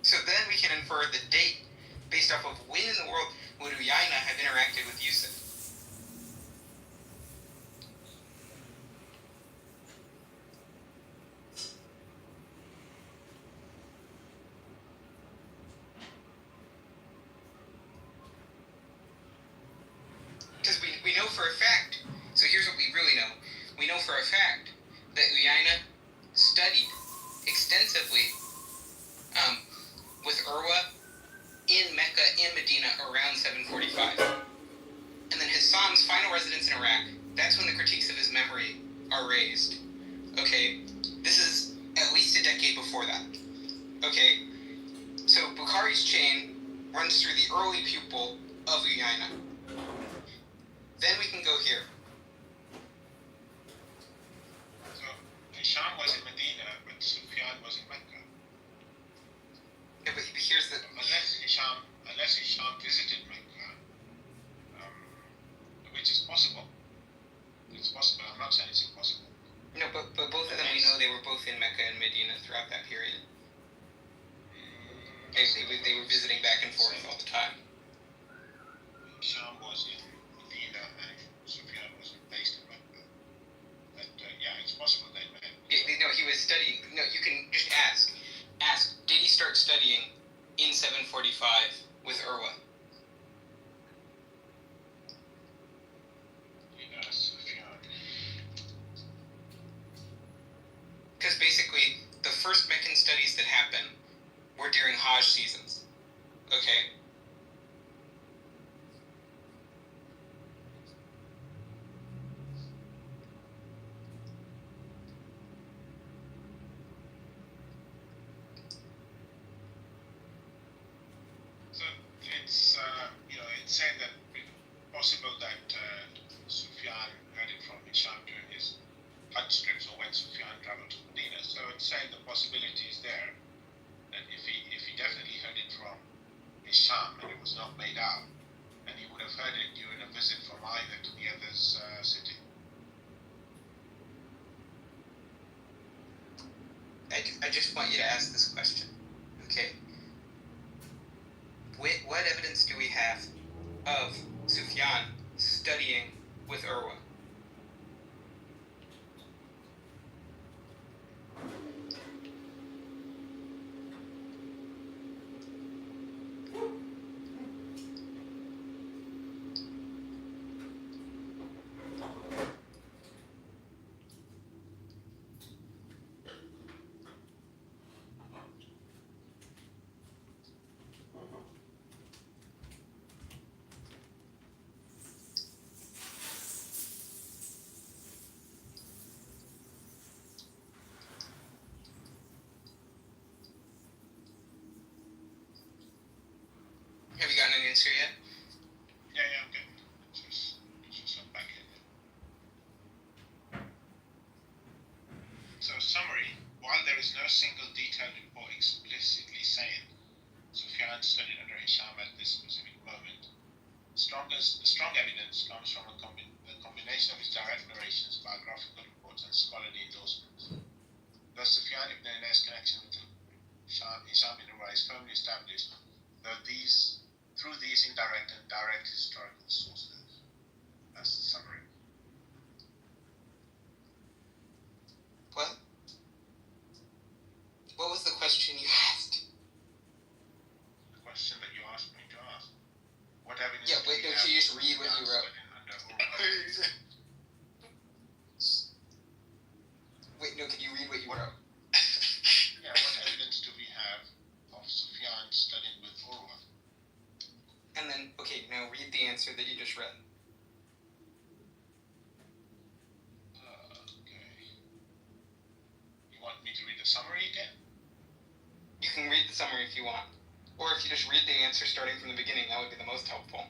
So then we can infer the date based off of when in the world would Uyayna have interacted with Yusuf. Because we know for a fact, so here's what we really know. We know for a fact that Uyayna studied extensively with Urwa in Mecca and Medina around 745. And then Hassan's final residence in Iraq, that's when the critiques of his memory are raised. Okay? This is at least a decade before that. Okay? So Bukhari's chain runs through the early pupil of Uyayna. Then we can go here. So Hisham was in Medina, but Sufyan was in Mecca. Yeah, but here's the... Unless Hisham visited Mecca, which is possible. It's possible. I'm not saying it's impossible. No, but both of them, we know they were both in Mecca and Medina throughout that period. They were visiting back and forth all the time. Hisham was in Medina and Sufyan was based in Mecca. But yeah, it's possible they met. No, he was studying. No, you can just ask. Did he start studying in 745 studies that happen were during Hajj seasons. Okay? So it's it's saying that possible that Sufyan heard it from Hisham during his Hajj trips or when Sufyan traveled to Medina. So it's saying the possibility is there that if he definitely heard it from Hisham and it was not made out, then he would have heard it during a visit from either to the other's city. I just want you to ask this question, okay? What evidence do we have of Sufyan studying with Urwa? Have you gotten an answer yet? Yeah, I'm good. Just back in. So summary, while there is no single detailed report explicitly saying Sufyan studied under Hisham at this specific moment, the strong evidence comes from a combination of his direct narrations, biographical reports, and scholarly endorsements. Thus, Sufyan ibn Anas' connection with Hisham ibn Urwa is firmly established, through these indirect and direct historical sources. That's the summary. What? What was the question you asked? The question that you asked me to ask. What evidence? Yeah, wait, don't you just read what you wrote? Wait, no, could you read what you wrote? Yeah, what evidence do we have of Sufyan studying with Urwa? And then, okay, now read the answer that you just read. Okay. You want me to read the summary again? You can read the summary if you want. Or if you just read the answer starting from the beginning, that would be the most helpful.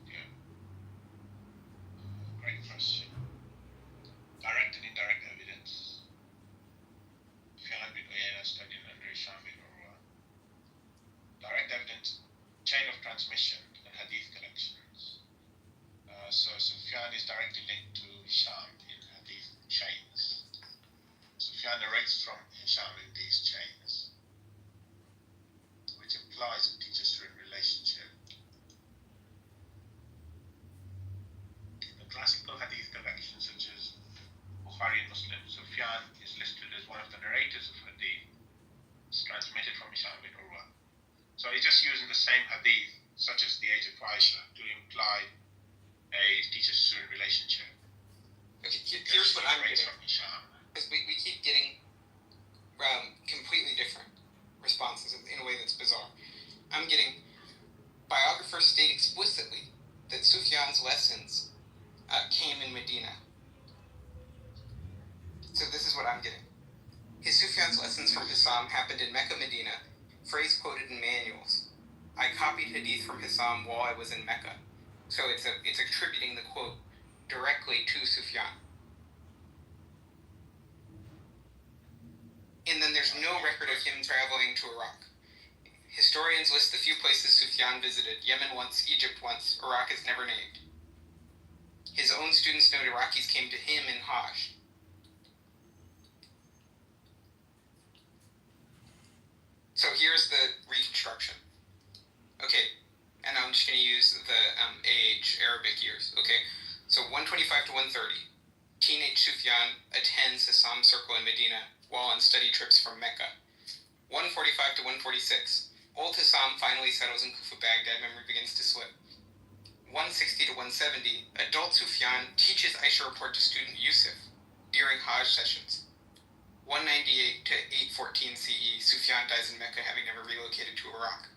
Okay. Great question. Direct and indirect evidence. Sufyan bin Uyayna studying under Hisham bin Urwa. Direct evidence, chain of transmission and hadith collections. So Sufyan is directly linked to Hisham in hadith chains. Sufyan narrates from Hisham in these chains, which implies a teacher-student relationship. In classical hadith collections such as Bukhari and Muslim, Sufyan is listed as one of the narrators of hadith. It's transmitted from Hisham bin Urwa. So he's just using the same hadith, such as the age of Aisha, to imply a teacher-student relationship. Okay, here's what I'm getting. Because we keep getting completely different responses in a way that's bizarre. I'm getting biographers state explicitly that Sufyan's lessons came in Medina. So this is what I'm getting. His Sufyan's lessons from Hisham happened in Mecca, Medina, phrase quoted in manuals. I copied hadith from Hisham while I was in Mecca. So it's attributing the quote directly to Sufyan. And then there's no record of him traveling to Iraq. Historians list the few places Sufyan visited: Yemen once, Egypt once, Iraq is never named. His own students note Iraqis came to him in Hajj. So here's the reconstruction. Okay, and I'm just going to use the age Arabic years. Okay, so 125 to 130. Teenage Sufyan attends Hisham Circle in Medina while on study trips from Mecca. 145 to 146. Old Hisham finally settles in Kufa, Baghdad. Memory begins to slip. 160 to 170. Adult Sufyan teaches Aisha report to student Yusuf. during Hajj sessions. 198 to 814 CE, Sufyan dies in Mecca, having never relocated to Iraq.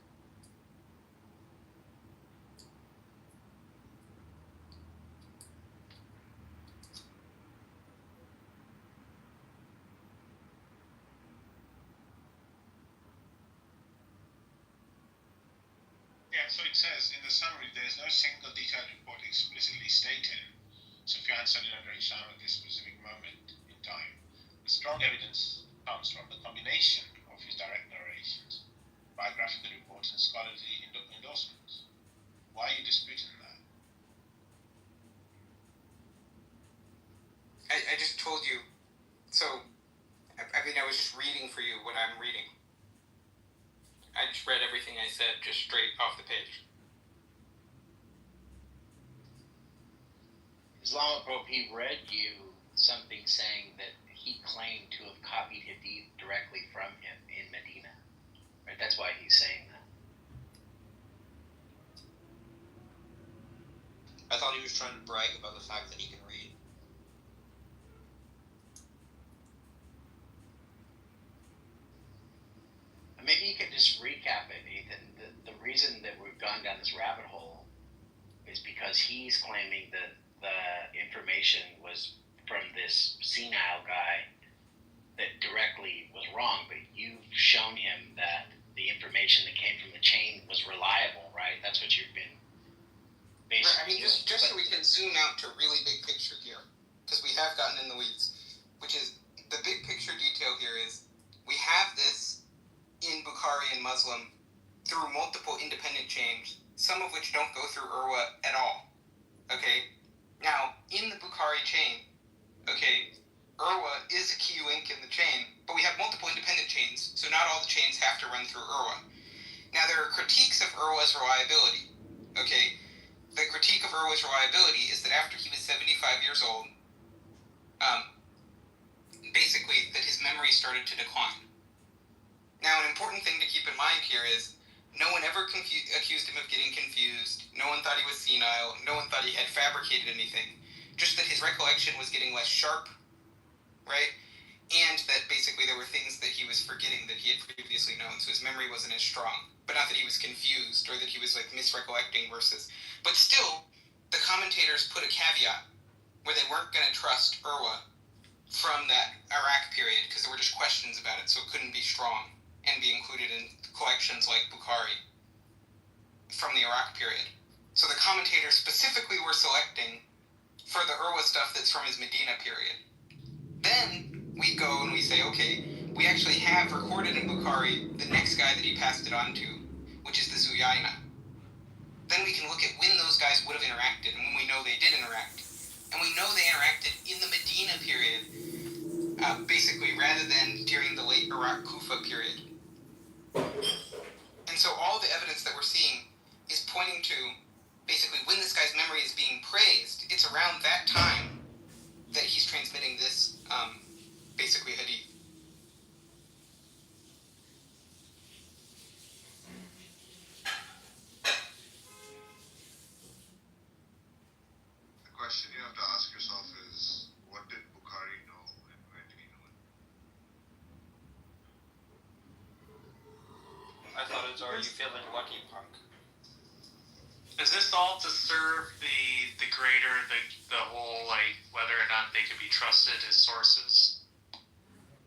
Yeah, so it says in the summary, there is no single detailed report explicitly stating Sufyan studied under Hisham at this specific moment in time. The strong evidence comes from the combination of his direct narrations, biographical reports, and scholarly endorsements. Why are you disputing that? I just told you. So, I mean, I was just reading for you what I'm reading. I just read everything I said just straight off the page. Islamophobia, he read you something saying that he claimed to have copied Hadith directly from him in Medina. Right? That's why he's saying that. I thought he was trying to brag about the fact that he can read. Maybe you could just recap it, Ethan. The reason that we've gone down this rabbit hole is because he's claiming that the information was from this senile guy that directly was wrong, but you've shown him that the information that came from the chain was reliable, right? That's what you've been basically right, I mean, just so we can zoom out to really big picture here, because we have gotten in the weeds, which is the big picture detail here is we have this in Bukhari and Muslim through multiple independent chains, some of which don't go through Urwa at all. Okay? Now, in the Bukhari chain, okay, Urwa is a key link in the chain, but we have multiple independent chains, so not all the chains have to run through Urwa. Now, there are critiques of Urwa's reliability. Okay? The critique of Urwa's reliability is that after he was 75 years old, basically that his memory started to decline. Now, an important thing to keep in mind here is no one ever accused him of getting confused. No one thought he was senile. No one thought he had fabricated anything. Just that his recollection was getting less sharp, right? And that basically there were things that he was forgetting that he had previously known, so his memory wasn't as strong. But not that he was confused or that he was like misrecollecting verses. But still, the commentators put a caveat where they weren't going to trust Urwa from that Iraq period because there were just questions about it, so it couldn't be strong and be included in collections like Bukhari from the Iraq period. So the commentators specifically were selecting for the Urwa stuff that's from his Medina period. Then we go and we say, okay, we actually have recorded in Bukhari the next guy that he passed it on to, which is the Zuyayna. Then we can look at when those guys would have interacted and when we know they did interact. And we know they interacted in the Medina period, basically, rather than during the late Iraq Kufa period. And so all the evidence that we're seeing is pointing to basically when this guy's memory is being praised, it's around that time that he's transmitting this basically hadith. The question you have to ask yourself is, what did Bukhari know and when did he know it? I thought it was, are you feeling lucky, punk? Is this all to serve the greater, the whole, like, whether or not they can be trusted as sources?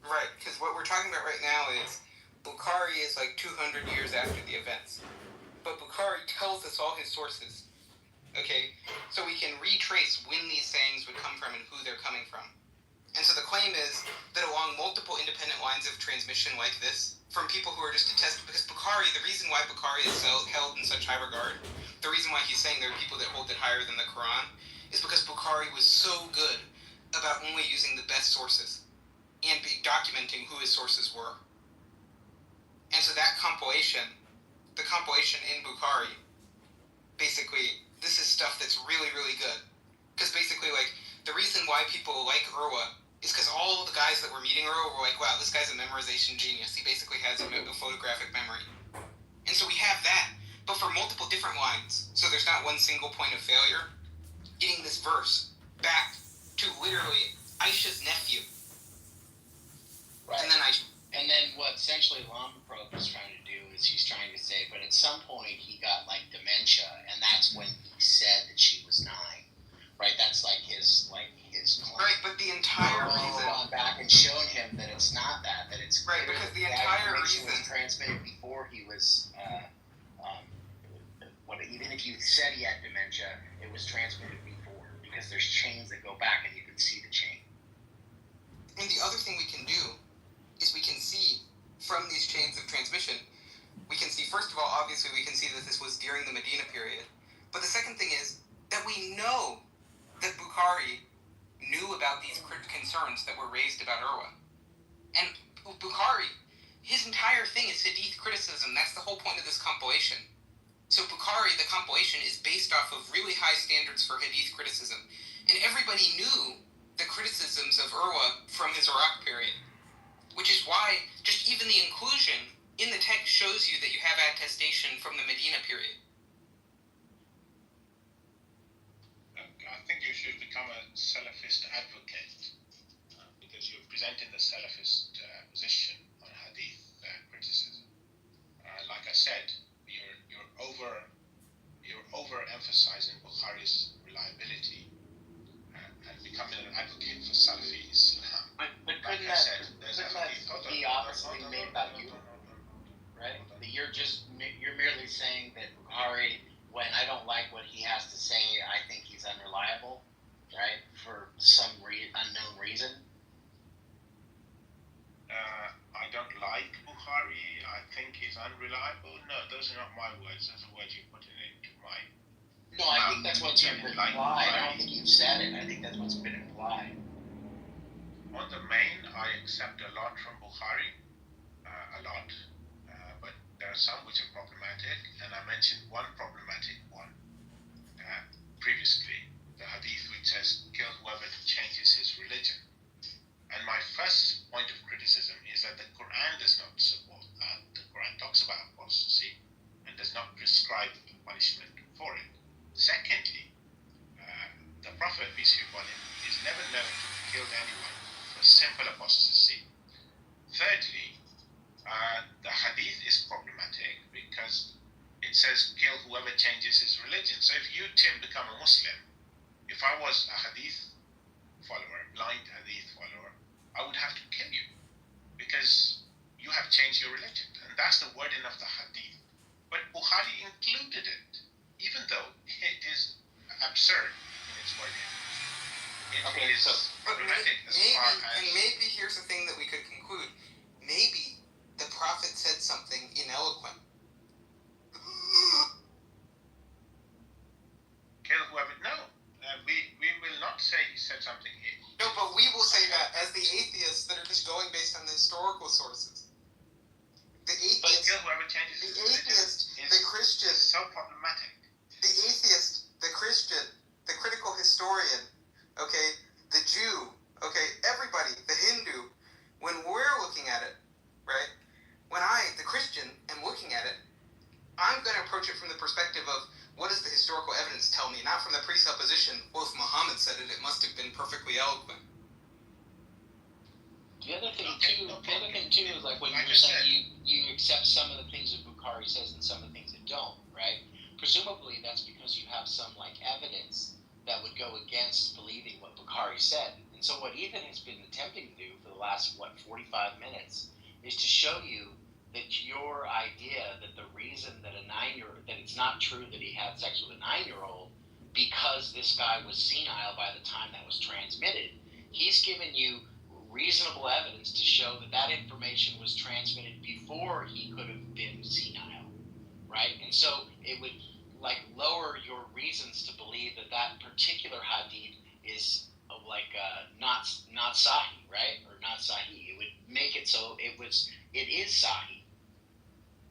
Right, because what we're talking about right now is Bukhari is like 200 years after the events. But Bukhari tells us all his sources. Okay, so we can retrace when these sayings would come from and who they're coming from. And so the claim is that along multiple independent lines of transmission like this, from people who are just attested, because Bukhari, the reason why Bukhari is held in such high regard, the reason why he's saying there are people that hold it higher than the Quran, is because Bukhari was so good about only using the best sources and documenting who his sources were. And so that compilation, the compilation in Bukhari, basically, this is stuff that's really, really good. Because basically, like, the reason why people like Urwa is because all the guys that were meeting Urwa were like, wow, this guy's a memorization genius. He basically has a photographic memory. And so we have that, but for multiple different lines. So there's not one single point of failure. Getting this verse back to literally Aisha's nephew. Right. And then what essentially Lomacroft is trying to do is he's trying to say, but at some point he got like dementia, and that's when he said that she was 9. Right? That's like his claim. Right, but the entire reason gone back and shown him that it's not that it's right because the entire reason was transmitted before he was even if you said he had dementia, it was transmitted before because there's chains that go back and you can see the chain. And the other thing we can do is we can see from these chains of transmission, we can see, first of all, obviously we can see that this was during the Medina period. But the second thing is that we know that Bukhari knew about these concerns that were raised about Urwa. And Bukhari, his entire thing is Hadith criticism. That's the whole point of this compilation. So Bukhari, the compilation, is based off of really high standards for Hadith criticism. And everybody knew the criticisms of Urwa from his Iraq period. Which is why just even the inclusion in the text shows you that you have attestation from the Medina period. I think you should become a Salafist advocate because you're presenting the Salafist position on Hadith criticism. Like I said, you're overemphasizing Bukhari's reliability and becoming an advocate for Salafi Islam. But couldn't that be oppositely made about you? Right? That you're merely saying that Bukhari, when I don't like what he has to say, I think he's unreliable, right? For some unknown reason. I don't like Bukhari. I think he's unreliable. No, those are not my words. Those are words you're putting into my. No, I think that's what's been implied. I don't think you've said it. I think that's what's been implied. On the main, I accept a lot from Bukhari, a lot, but there are some which are problematic, and I mentioned one problematic one previously, the hadith which says, kill whoever changes his religion. And my first point of criticism is that the Quran does not support that. The Quran talks about apostasy and does not prescribe a punishment for it. Secondly, the Prophet, peace be upon him, is never known to have killed anyone for simple apostasy. Thirdly, the hadith is problematic because it says kill whoever changes his religion. So if you, Tim, become a Muslim, if I was a hadith follower, blind hadith follower, I would have to kill you because you have changed your religion. And that's the wording of the hadith. But Bukhari included it, even though it is absurd in its wording. It is problematic as far as... And maybe here's the thing that we could conclude. Maybe the Prophet said something ineloquent. Kill whoever... No. We will not say he said something. No, but we will say that as the atheists that are just going based on the historical sources. The atheist, but kill whoever changes the atheist, the Christian, is so problematic. The atheist, the Christian, the critical historian, okay, the Jew, okay, everybody, the Hindu, when we're looking at it, right, when I, the Christian, am looking at it, I'm going to approach it from the perspective of what does the historical evidence tell me, not from the presupposition, well, if Muhammad said it, it must have been perfectly eloquent. The other thing too is like when you're saying you accept some of the things that Bukhari says and some of the things that don't, right? Presumably that's because you have some like evidence that would go against believing what Bukhari said. And so what Ethan has been attempting to do for the last 45 minutes is to show you that your idea that the reason that that it's not true that he had sex with a 9-year-old because this guy was senile by the time that was transmitted, he's given you reasonable evidence to show that that information was transmitted before he could have been senile, right? And so it would like lower your reasons to believe that that particular hadith is not sahih, right? Or not sahih. It would make it so it is sahih.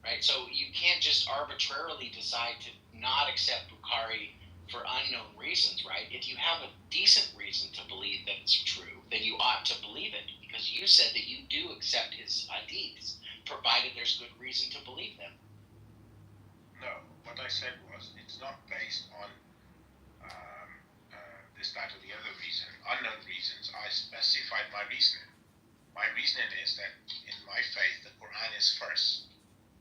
Right, so you can't just arbitrarily decide to not accept Bukhari for unknown reasons, right? If you have a decent reason to believe that it's true, then you ought to believe it, because you said that you do accept his hadiths, provided there's good reason to believe them. No, what I said was it's not based on this, that, or the other reason, unknown reasons, I specified my reasoning. My reasoning is that in my faith, the Quran is first.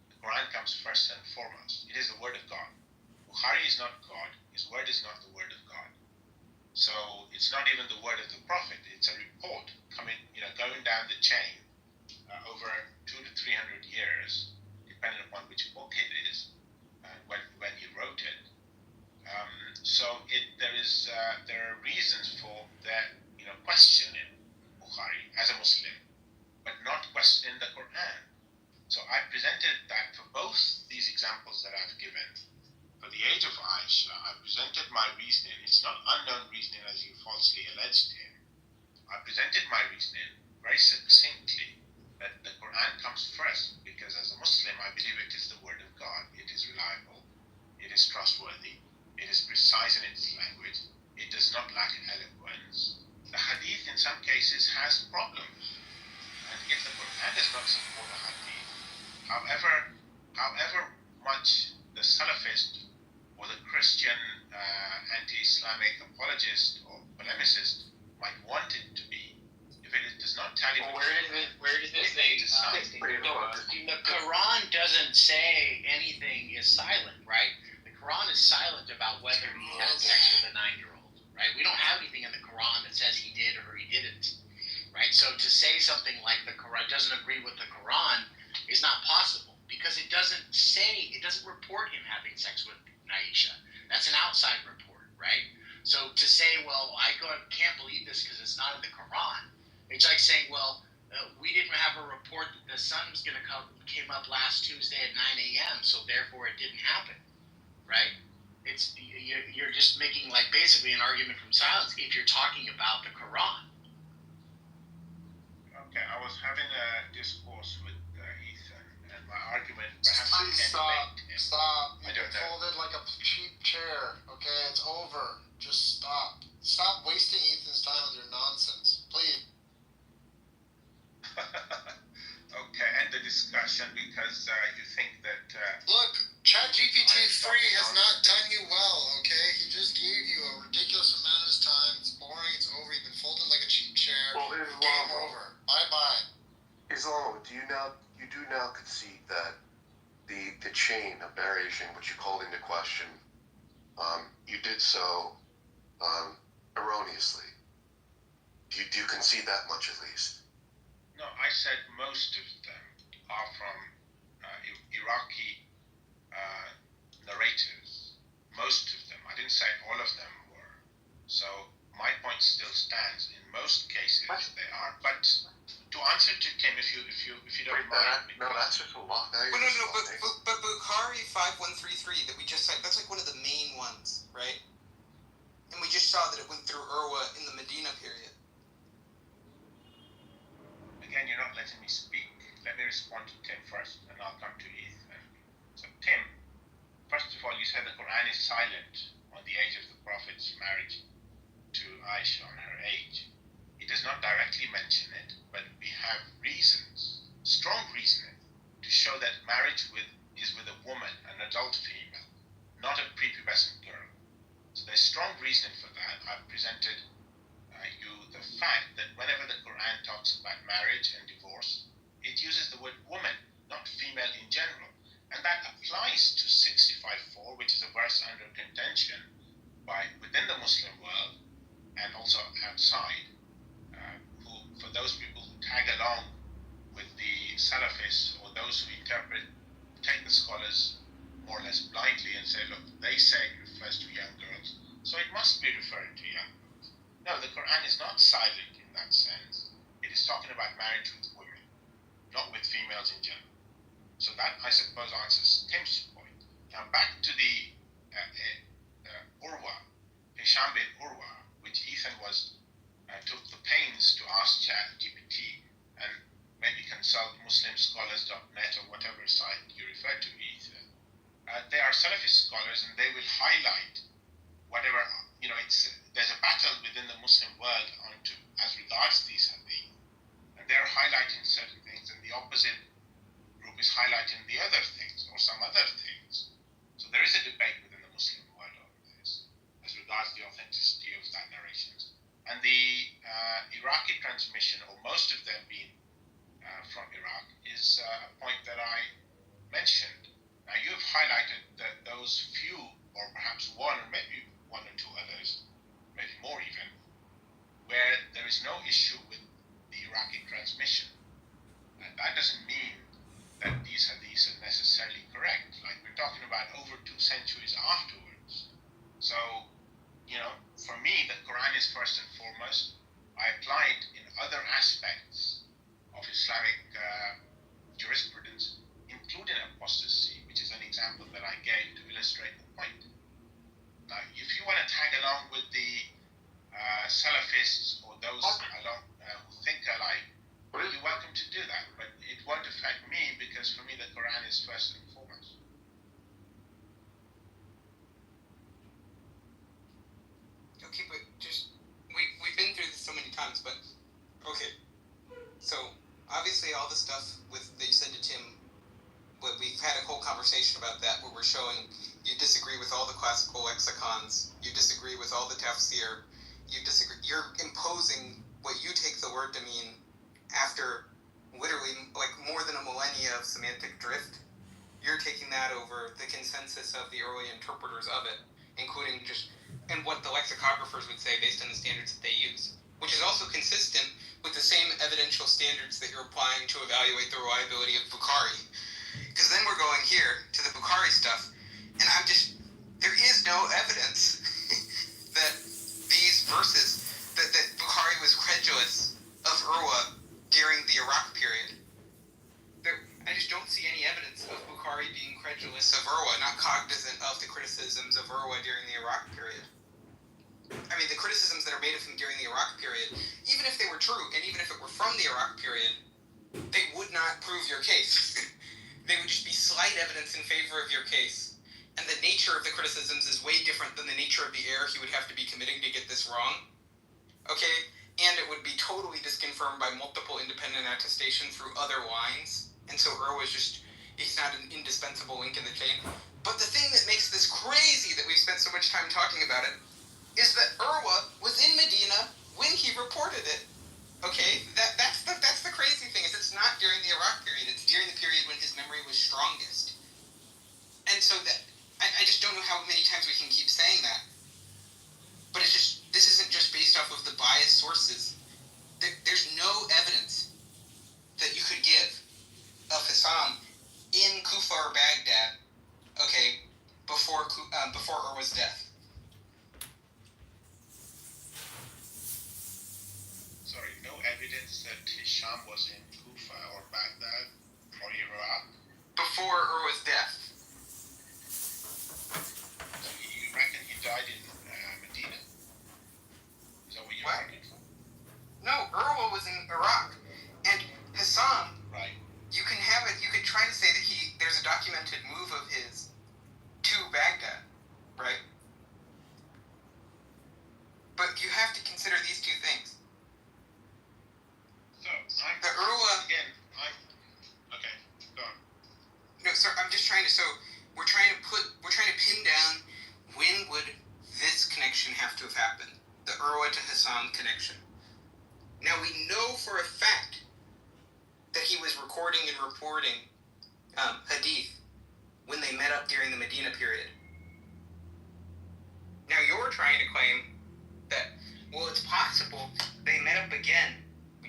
The Quran comes first and foremost. It is the word of God. Bukhari is not God. His word is not the word of God. So it's not even the word of the Prophet. It's a report coming, going down the chain over 200 to 300 years, depending upon which book it is, when he wrote it. There are reasons for that, questioning Bukhari as a Muslim, but not questioning the Quran. So I presented that for both these examples that I've given. For the age of Aisha, I presented my reasoning. It's not unknown reasoning as you falsely alleged him. I presented my reasoning very succinctly that the Quran comes first because as a Muslim, I believe it is the word of God. It is reliable. It is trustworthy. It is precise in its language. It does not lack eloquence. The Hadith in some cases has problems. And if the Quran does not support the Hadith, however much the Salafist or the Christian anti-Islamic apologist or polemicist might want it to be, if it does not tally with where does it say the Quran doesn't say anything is silent, right? The Quran is silent about whether he had sex with a 9-year-old, right? We don't have anything in the Quran that says he did or he didn't, right? So to say something like the Quran doesn't agree with the Quran is not possible because it doesn't report him having sex with Naisha. That's an outside report, right? So to say, well, I can't believe this because it's not in the Quran, it's like saying, well, we didn't have a report that the sun was going to came up last Tuesday at 9 a.m., so therefore it didn't happen, right? You're just making like basically an argument from silence if you're talking about the Quran. Okay, I was having a discourse with Ethan, and my argument perhaps Please stop. I don't know. Fold it like a cheap chair, okay? It's over. Just stop. Stop wasting Ethan's time with your nonsense. Please. Okay, end the discussion because you think that... Look, ChatGPT 3 has not done you well, okay? He just gave you a ridiculous amount of his time. It's boring, it's over. You've been folded like a cheap chair. Well, Game over. Bye-bye. Islam, you do now concede that the chain of narration, which you called into question, you did so erroneously. Do you concede that much at least? No, I said most of them are from Iraqi narrators. Most of them. I didn't say all of them were. So my point still stands. In most cases, they are. But to answer to Kim, if you don't mind, no, that's just a lot. But Bukhari 5133 that we just said, that's like one of the main ones, right? And we just saw that it went through Urwa in the Medina period. Again, you're not letting me speak. Let me respond to Tim first, and I'll come to Ethan. So, Tim, first of all, you said the Quran is silent on the age of the Prophet's marriage to Aisha, on her age. It does not directly mention it, but we have reasons, strong reasoning, to show that marriage is with a woman, an adult female, not a prepubescent girl. So there's strong reasoning for that. I've presented you the fact that whenever the Quran talks about marriage and divorce, it uses the word woman, not female in general. And that applies to 65:4, which is a verse under contention within the Muslim world and also outside, for those people who tag along with the Salafists or those who take the scholars more or less blindly and say, look, they say it refers to young girls, so it must be referring to young girls. No, the Quran is not silent in that sense. It is talking about marriage with women, not with females in general. So that, I suppose, answers Tim's point. Now back to the Urwa, Hisham bin Urwa, which Ethan took the pains to ask ChatGPT and maybe consult muslimscholars.net or whatever site you refer to, Ethan. They are Salafist scholars and they will highlight whatever, there's a battle within the Muslim world as regards these hadith. And they're highlighting certain things and the opposite group is highlighting the other things or some other things. So there is a debate within the Muslim world over this as regards the authenticity of that narration. And the Iraqi transmission, or most of them being from Iraq, is a point that I mentioned. Now, you've highlighted that those few, or perhaps one, or maybe one or two others, maybe more even, where there is no issue with the Iraqi transmission. And that doesn't mean that these hadiths are necessarily correct. Like, we're talking about over 2 centuries afterwards. So, for me, the Quran is first and foremost. I apply it in other aspects of Islamic jurisprudence, including apostasy, which is an example that I gave to illustrate the point. Now, if you want to tag along with the Salafists or those who think alike, you're welcome to do that, but it won't affect me because for me the Quran is first and foremost. Okay, but just we've been through this so many times, but okay. So obviously all the stuff that you said to Tim, we've had a whole conversation about that where we're showing you disagree with all the classical lexicons, you disagree with all the tafsir, you're imposing what you take the word to mean after literally like more than a millennia of semantic drift. You're taking that over the consensus of the early interpreters of it, including and what the lexicographers would say based on the standards that they use, which is also consistent with the same evidential standards that you're applying to evaluate the reliability of Bukhari. Because then we're going here to the Bukhari stuff, and there is no evidence that these verses, that Bukhari was credulous of Urwa during the Iraq period. I just don't see any evidence of Bukhari being credulous of Urwa, not cognizant of the criticisms of Urwa during the Iraq period. I mean, the criticisms that are made of him during the Iraq period, even if they were true, and even if it were from the Iraq period, they would not prove your case. They would just be slight evidence in favor of your case. And the nature of the criticisms is way different than the nature of the error he would have to be committing to get this wrong. Okay? And it would be totally disconfirmed by multiple independent attestation through other lines. And so Urwa is he's not an indispensable link in the chain. But the thing that makes this crazy that we've spent so much time talking about it is that Urwa was in Medina when he reported it. Okay? That's the crazy thing, is it's not during the Iraq period. It's during the period when his memory was strongest. And so that I just don't know how many times we can keep saying that. But this isn't just based off of the biased sources. There's no evidence that you could give of Hassam in Kufa or Baghdad, okay, before Urwa's death. Sorry, no evidence that Hisham was in Kufa or Baghdad or Iraq? Before Urwa's death. So you reckon he died in Medina? Is that what you're arguing for? No, Urwa was in Iraq. And Hassam, right. You could try to say that there's a documented move of his to Baghdad, right? But you have to consider these two things. So, the Urwa... Again, okay, go on. No, sir, I'm just trying to... So, we're trying to pin down when would this connection have to have happened. The Urwa to Hassam connection. Now, we know for a fact that he was recording and reporting hadith when they met up during the Medina period. Now you're trying to claim that, well, it's possible they met up again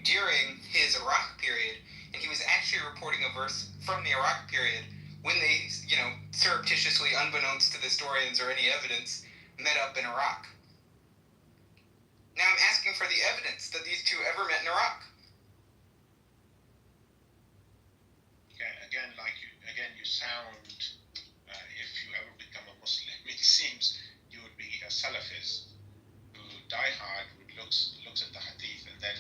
during his Iraq period, and he was actually reporting a verse from the Iraq period when they, surreptitiously, unbeknownst to the historians or any evidence, met up in Iraq. Now I'm asking for the evidence that these two ever met in Iraq. Again, you sound, if you ever become a Muslim, it seems you would be a Salafist who die hard, who looks at the hadith and then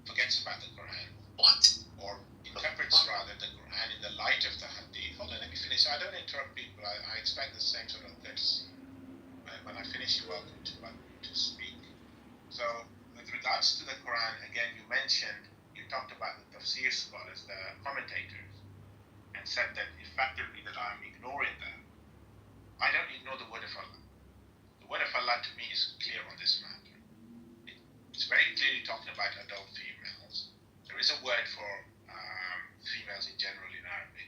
forgets about the Quran. What? Or interprets rather the Quran in the light of the hadith. Hold on, let me finish. I don't interrupt people. I expect the same sort of courtesy. When I finish, you're welcome to speak. So, with regards to the Quran, again, you talked about the tafsir scholars, the commentators, and said that effectively that I'm ignoring them. I don't ignore the word of Allah. The word of Allah to me is clear on this matter. is very clearly talking about adult females. There is a word for females in general in Arabic,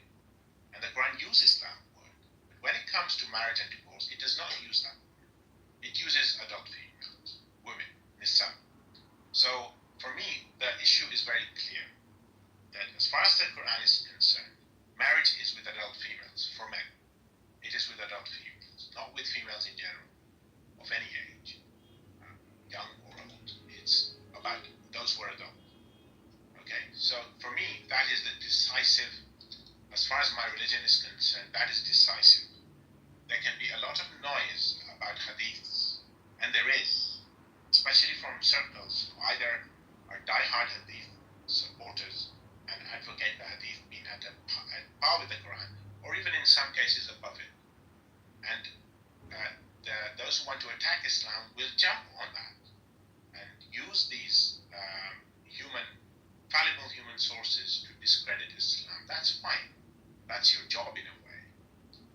and the Quran uses that word. But when it comes to marriage and divorce, it does not use that word. It uses adult females, women, nisa. So for me, the issue is very clear that as far as the Quran is concerned, marriage is with adult females for men. It is with adult females, not with females in general, of any age, young or old. It's about those who are adult. Okay, so for me, that is the decisive, as far as my religion is concerned, that is decisive. There can be a lot of noise about hadiths, and there is, especially from circles who either are die-hard hadith supporters and advocate the hadith being at par with the Quran, or even in some cases above it. And those who want to attack Islam will jump on that and use these fallible human sources to discredit Islam. That's fine. That's your job in a way.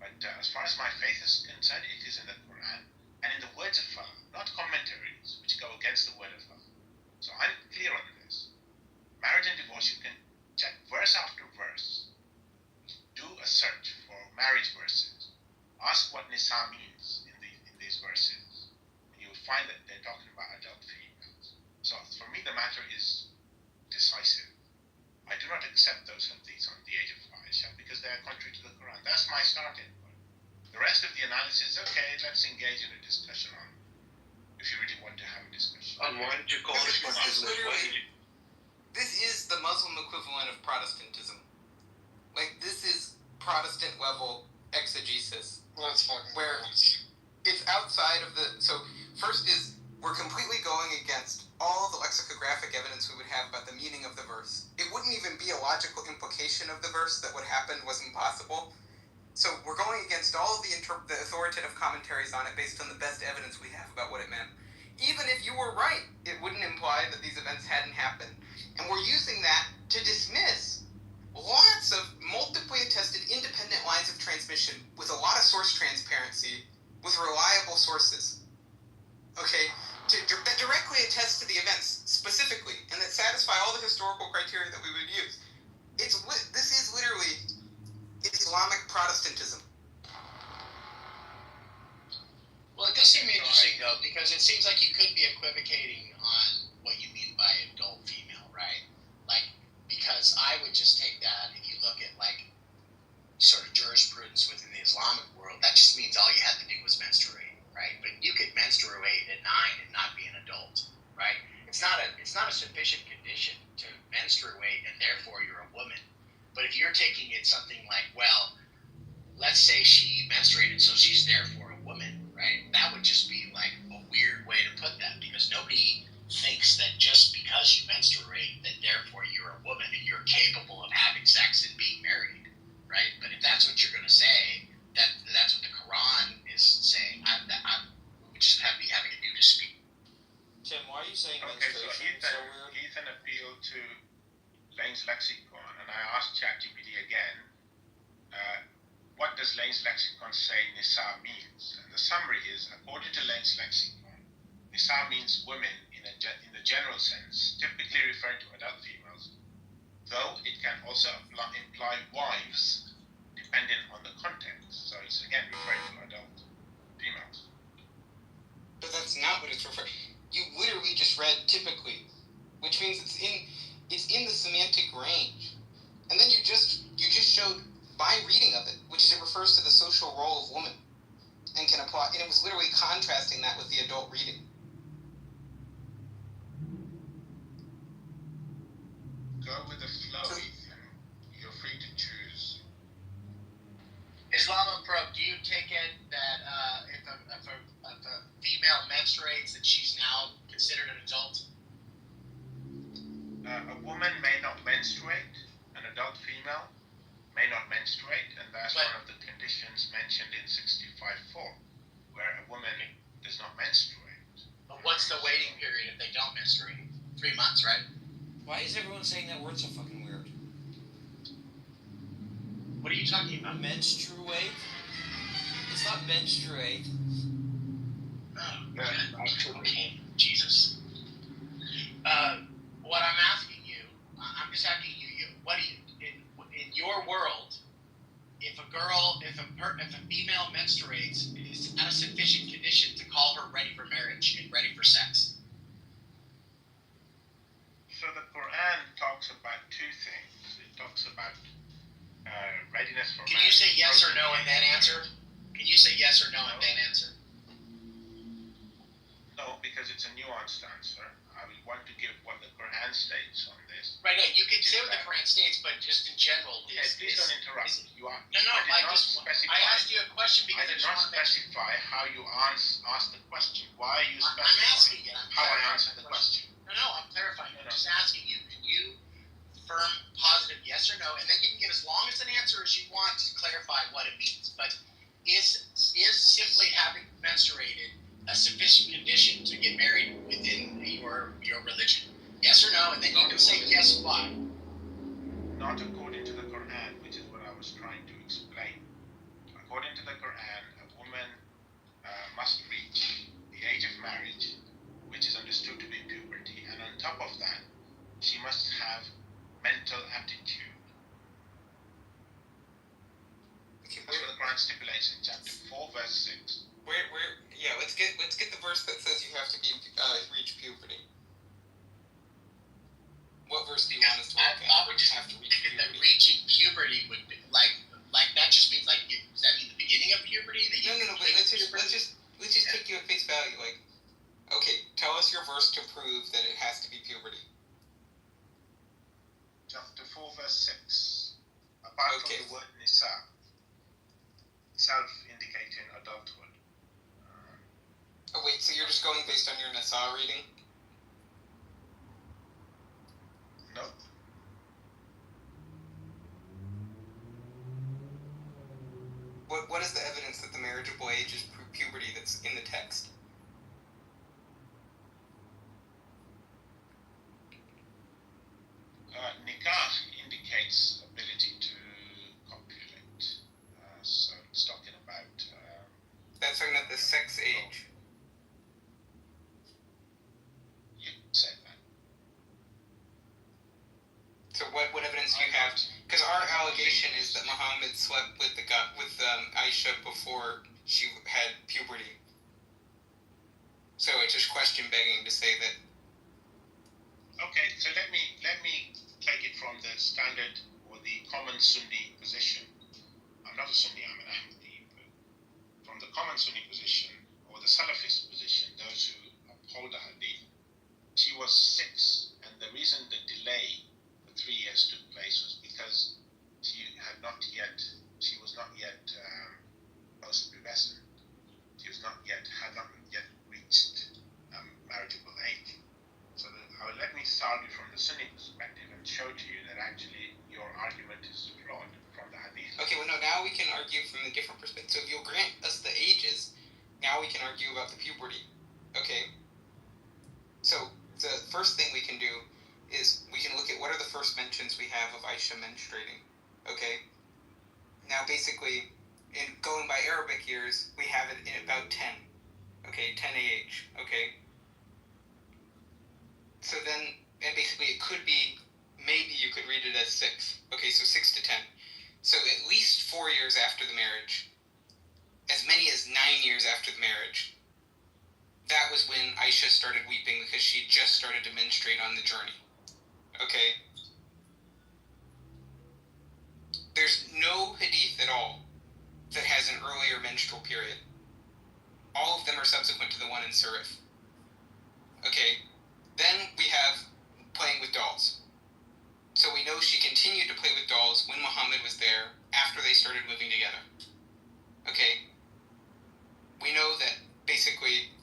But as far as my faith is concerned, it is in the Quran and in the words of Allah, not commentaries which go against the word of Allah. So I'm clear on this. Marriage and divorce, you can check verse after verse. Do a search for marriage verses. Ask what nisa means in these verses. And you'll find that they're talking about adult females. So for me, the matter is decisive. I do not accept those hadiths on the age of Aisha because they are contrary to the Quran. That's my starting point. The rest of the analysis, okay, let's engage in a discussion on if you really want to have a discussion. Why did you call this This is the Muslim equivalent of Protestantism. Like, this is Protestant level exegesis. Well, that's fucking where it's outside of the. So, first is we're completely going against all the lexicographic evidence we would have about the meaning of the verse. It wouldn't even be a logical implication of the verse that what happened was impossible. So we're going against all of the authoritative commentaries on it based on the best evidence we have about what it meant. Even if you were right, it wouldn't imply that these events hadn't happened. And we're using that to dismiss lots of multiply attested independent lines of transmission with a lot of source transparency, with reliable sources. Okay? That directly attest to the events specifically, and that satisfy all the historical criteria that we would use. This is literally Islamic Protestantism. Well, it does seem interesting though, because it seems like you could be equivocating on what you mean by adult female, right? Like, because I would just take that, if you look at like sort of jurisprudence within the Islamic world, that just means all you had to do was menstruate, right? But you could menstruate at 9 and not be an adult, right? It's not a sufficient condition to menstruate and therefore you're a woman. But if you're taking it something like, well, let's say she menstruated, so she's therefore a woman, right? That would just be like a weird way to put that, because nobody thinks that just because you menstruate that therefore you're a woman and you're capable of having sex and being married, right? But if that's what you're going to say, that's what the Quran is saying. We just have to be having a new dispute. Tim, why are you saying menstruation so weird? Ethan appealed to Lane's lexicon, and I asked ChatGPT again, what does Lane's lexicon say nisa means? And the summary is, according to Lane's lexicon, nisa means women in the general sense, typically referring to adult females, though it can also imply wives, depending on the context. So it's again referring to adult females. But that's not what it's referring. You literally just read typically, which means it's in the semantic range. And then you just showed by reading of it, which is it refers to the social role of woman and can apply, and it was literally contrasting that with the adult reading. Go with the flow, Ethan. You're free to choose. Islamoprobe, do you take it that if a female menstruates, that she's now considered an adult? A woman may not menstruate, an adult female may not menstruate, and that's one of the conditions mentioned in 65.4, where a woman does not menstruate. But what's the waiting period if they don't menstruate? 3 months, right? Why is everyone saying that word so fucking weird? What are you talking about? Menstruate? It's not menstruate. Oh, God. Okay, Jesus. menstruates is at a sufficient condition to call her ready for marriage and ready for sex? So the Quran talks about two things. It talks about readiness for Can marriage. you say yes or no and then answer? Can you say yes or no and then answer? No, because it's a nuanced answer. I will want to give what the Quran states on this. Right, no, you can say what the Quran states, but just in general, Please don't interrupt. You are. No, I asked you a question because I did not specify how you ask the question. Why are you specifying? I'm asking you. How I answered the question. No, I'm clarifying. I'm just asking you. Can you firm positive yes or no, and then you can give as long as an answer as you want to clarify what it means. But is simply having menstruated a sufficient condition to get married within your religion? Yes or no, and then you can say yes, why. Not according to the Quran, which is what I was trying to explain. According to the Quran, a woman must reach the age of marriage, which is understood to be puberty, and on top of that, she must have mental aptitude. That's what the Quran stipulates in chapter 4, verse 6. Let's get the verse that says you have to be reach puberty. What verse do you want us to look at? I would just think that reaching puberty would be like that just means like does that mean the beginning of puberty? That No. But let's just take you at face value. Like, okay, tell us your verse to prove that it has to be puberty. Chapter 4, verse 6. Apart from the word nisa, itself indicating adulthood. Oh wait, so you're just going based on your nisa reading? No. What is the evidence that the marriageable age is puberty that's in the text? Nikah indicates ability to copulate. So it's talking about. That's talking about the sex age. You said that. So what evidence do you have? Because our allegation is that Muhammad slept with Aisha before she had puberty. So it's just question begging to say that. Okay, so let me take it from the standard or the common Sunni position. I'm not a Sunni, I'm an Ahmadi, but from the common Sunni position or the Salafist position, those who uphold the Hadith, she was 6, and the reason the delay for 3 years took place was because she was not yet post-pubescent. She had not yet reached marriageable age. So let me start you from the Sunni perspective and show to you that actually your argument is flawed from the Hadith. Okay, well no, now we can argue from a different perspective. So if you'll grant us the ages, now we can argue about the puberty. Okay? So the first thing we can do is we can look at what are the first mentions we have of Aisha menstruating. Okay? Now basically, in going by Arabic years, we have it in about 10. Okay, 10 AH. Okay? So then, and basically it could be, maybe you could read it as 6. Okay, so 6 to 10. So at least 4 years after the marriage, as many as 9 years after the marriage, that was when Aisha started weeping because she had just started to menstruate on the journey. Okay? There's no hadith at all that has an earlier menstrual period. All of them are subsequent to the one in Surif. Okay? Then we have playing with dolls. So we know she continued to play with dolls when Muhammad was there after they started living together. Okay? We know that basically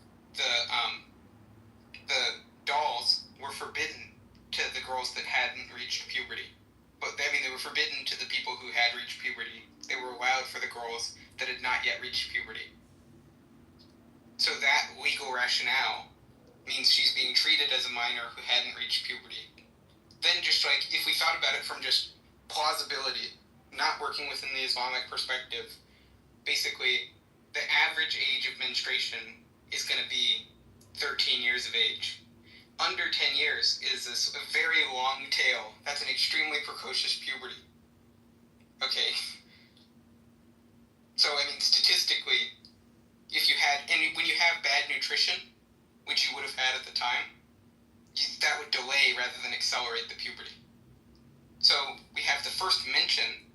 the dolls were forbidden to the girls that hadn't reached puberty. But they were forbidden to the people who had reached puberty. They were allowed for the girls that had not yet reached puberty. So that legal rationale means she's being treated as a minor who hadn't reached puberty. Then just like, if we thought about it from just plausibility, not working within the Islamic perspective, basically, the average age of menstruation is going to be 13 years of age. Under 10 years is a very long tail. That's an extremely precocious puberty. Okay? So, I mean, statistically, if you had, and when you have bad nutrition, which you would have had at the time, that would delay rather than accelerate the puberty. So, we have the first mention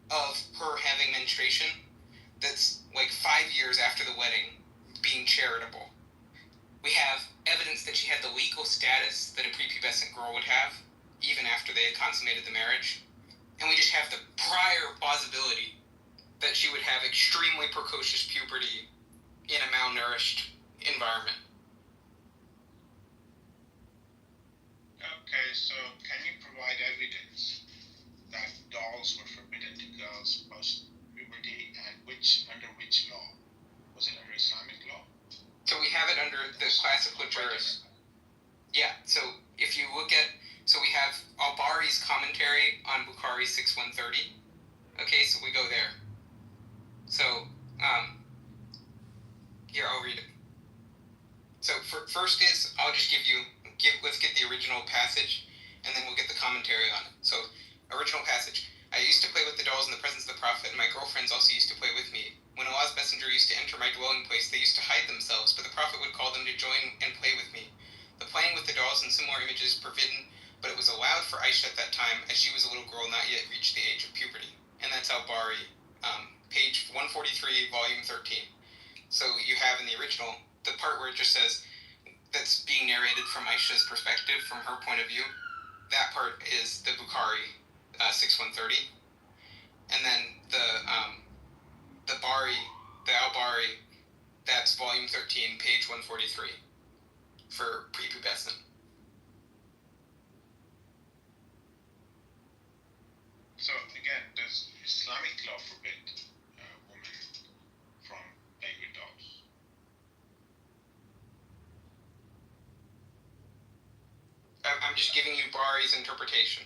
of her having menstruation that's like 5 years after the wedding being charitable. We have evidence that she had the legal status that a prepubescent girl would have, even after they had consummated the marriage. And we just have the prior plausibility that she would have extremely precocious puberty in a malnourished environment. Okay, so can you provide evidence that dolls were forbidden to girls post-puberty, and under which law? Was it under Islamic law? So we have it under the classical jurist. Yeah, so if you look at, so we have Al-Bari's commentary on Bukhari 6130. Okay, so we go there. So, here, I'll read it. So, first is, let's get the original passage, and then we'll get the commentary on it. So, original passage. I used to play with the dolls in the presence of the Prophet, and my girlfriends also used to play with me. When Allah's messenger used to enter my dwelling place, they used to hide themselves, but the Prophet would call them to join and play with me. The playing with the dolls and similar images forbidden, but it was allowed for Aisha at that time, as she was a little girl not yet reached the age of puberty. And that's Al-Bari, page 143, volume 13. So you have in the original, the part where it just says, that's being narrated from Aisha's perspective, from her point of view. That part is the Bukhari 6130. And then the Al-Bari, that's volume 13, page 143, for prepubescent. So again, does Islamic law forbid women from playing with dolls? I'm just giving you Bari's interpretation.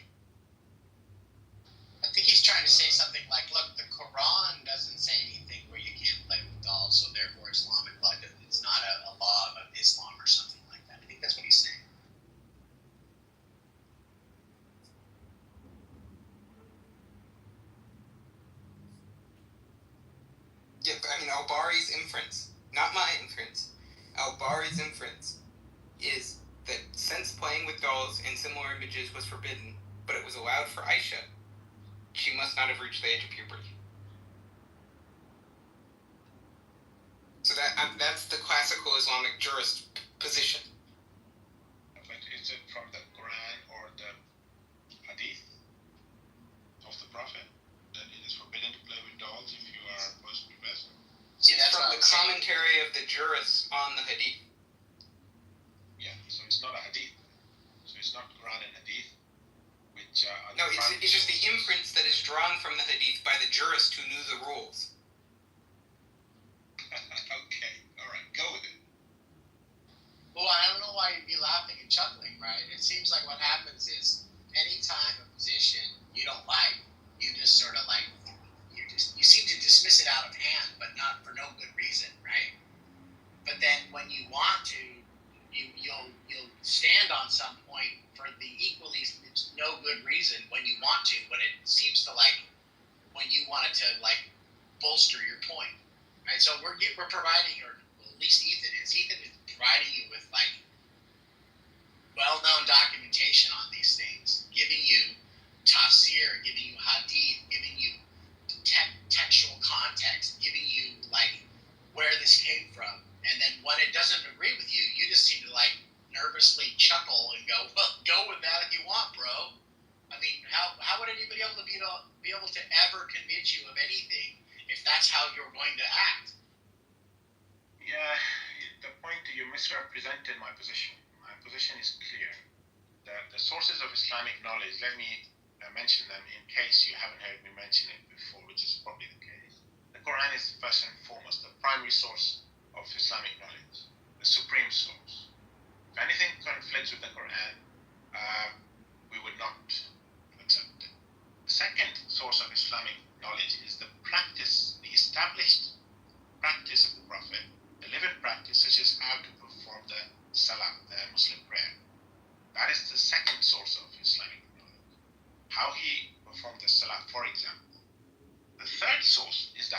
I think he's trying to say something like, look, the Quran doesn't say anything where you can't play with dolls, so therefore Islamic law, it's not a law of Islam or something like that. I think that's what he's saying. Yeah, I mean, Al-Bari's inference, not my inference, Al-Bari's inference is that since playing with dolls and similar images was forbidden, but it was allowed for Aisha, she must not have reached the age of puberty. So that's the classical Islamic jurist position. But is it from the Quran or the Hadith of the Prophet that it is forbidden to play with dolls if you are post-pubescent? See, that's from the commentary of the jurists on the Hadith. Yeah, so it's not a Hadith. So it's not Quran and Hadith. No, it's just the inference that is drawn from the Hadith by the jurist who knew the rules. Okay, alright, go with it. Well, I don't know why you'd be laughing and chuckling, right? It seems like what happens is anytime a position you don't like, you just sort of like, you seem to dismiss it out of hand, but not for no good reason, right? But then when you want to, you'll stand on some point for the equally no good reason when you want to, when it seems to like, when you want it to like bolster your point, right? So we're providing, or at least Ethan is providing you with like well-known documentation on these things, giving you tafsir, giving you hadith, giving you textual context, giving you like where this came from. And then when it doesn't agree with you, you just seem to like nervously chuckle and go, well, go with that if you want, bro. I mean, how would anybody able to be able to ever convince you of anything if that's how you're going to act? Yeah, the point you misrepresented my position. My position is clear. The sources of Islamic knowledge, let me mention them in case you haven't heard me mention it before, which is probably the case. The Quran is first and foremost the primary source of Islamic knowledge, the supreme source. If anything conflicts with the Quran, we would not accept it. The second source of Islamic knowledge is the practice, the established practice of the Prophet, the living practice, such as how to perform the Salah, the Muslim prayer. That is the second source of Islamic knowledge. How he performed the Salah, for example. The third source is the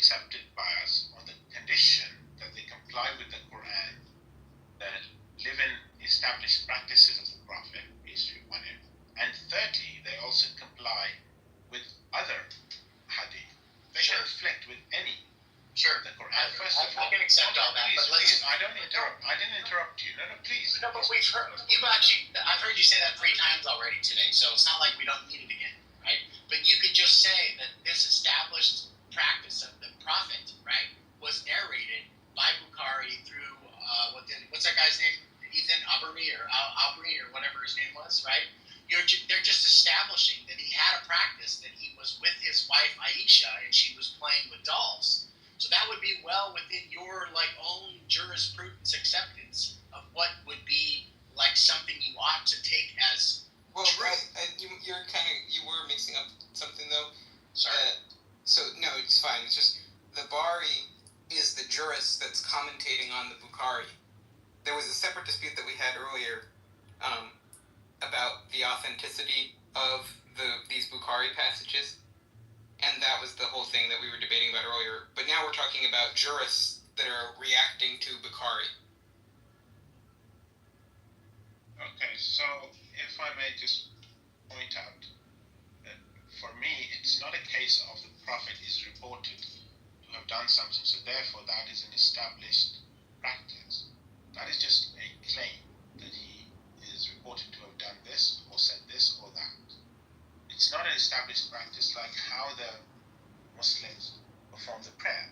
accepted by us on the condition that they comply with the Quran, that live in established practices of the Prophet, peace be upon him, and thirdly, they also comply with other hadith. They conflict with any. Sure. The Quran. First of all, I can accept all that, but let's. Please, I didn't interrupt you. No, please. No, but I've heard you say that 3 times already today, so it's not like we don't need it again, right? But you could just say that this established practice of the Prophet, right, was narrated by Bukhari through what's that guy's name? Ethan Aubrey or whatever his name was, right? They're just establishing that he had a practice, that he was with his wife Aisha and she was playing with dolls. So that would be well within your own jurisprudence acceptance of what would be something you ought to take as true. You were mixing up something though. Sorry. So no, it's fine. It's just the Bari is the jurist that's commentating on the Bukhari. There was a separate dispute that we had earlier about the authenticity of these Bukhari passages. And that was the whole thing that we were debating about earlier. But now we're talking about jurists that are reacting to Bukhari. Okay, so if I may just point out that for me, it's not a case of the Prophet is reported to have done something, so therefore that is an established practice. That is just a claim that he is reported to have done this or said this or that. It's not an established practice like how the Muslims perform the prayer.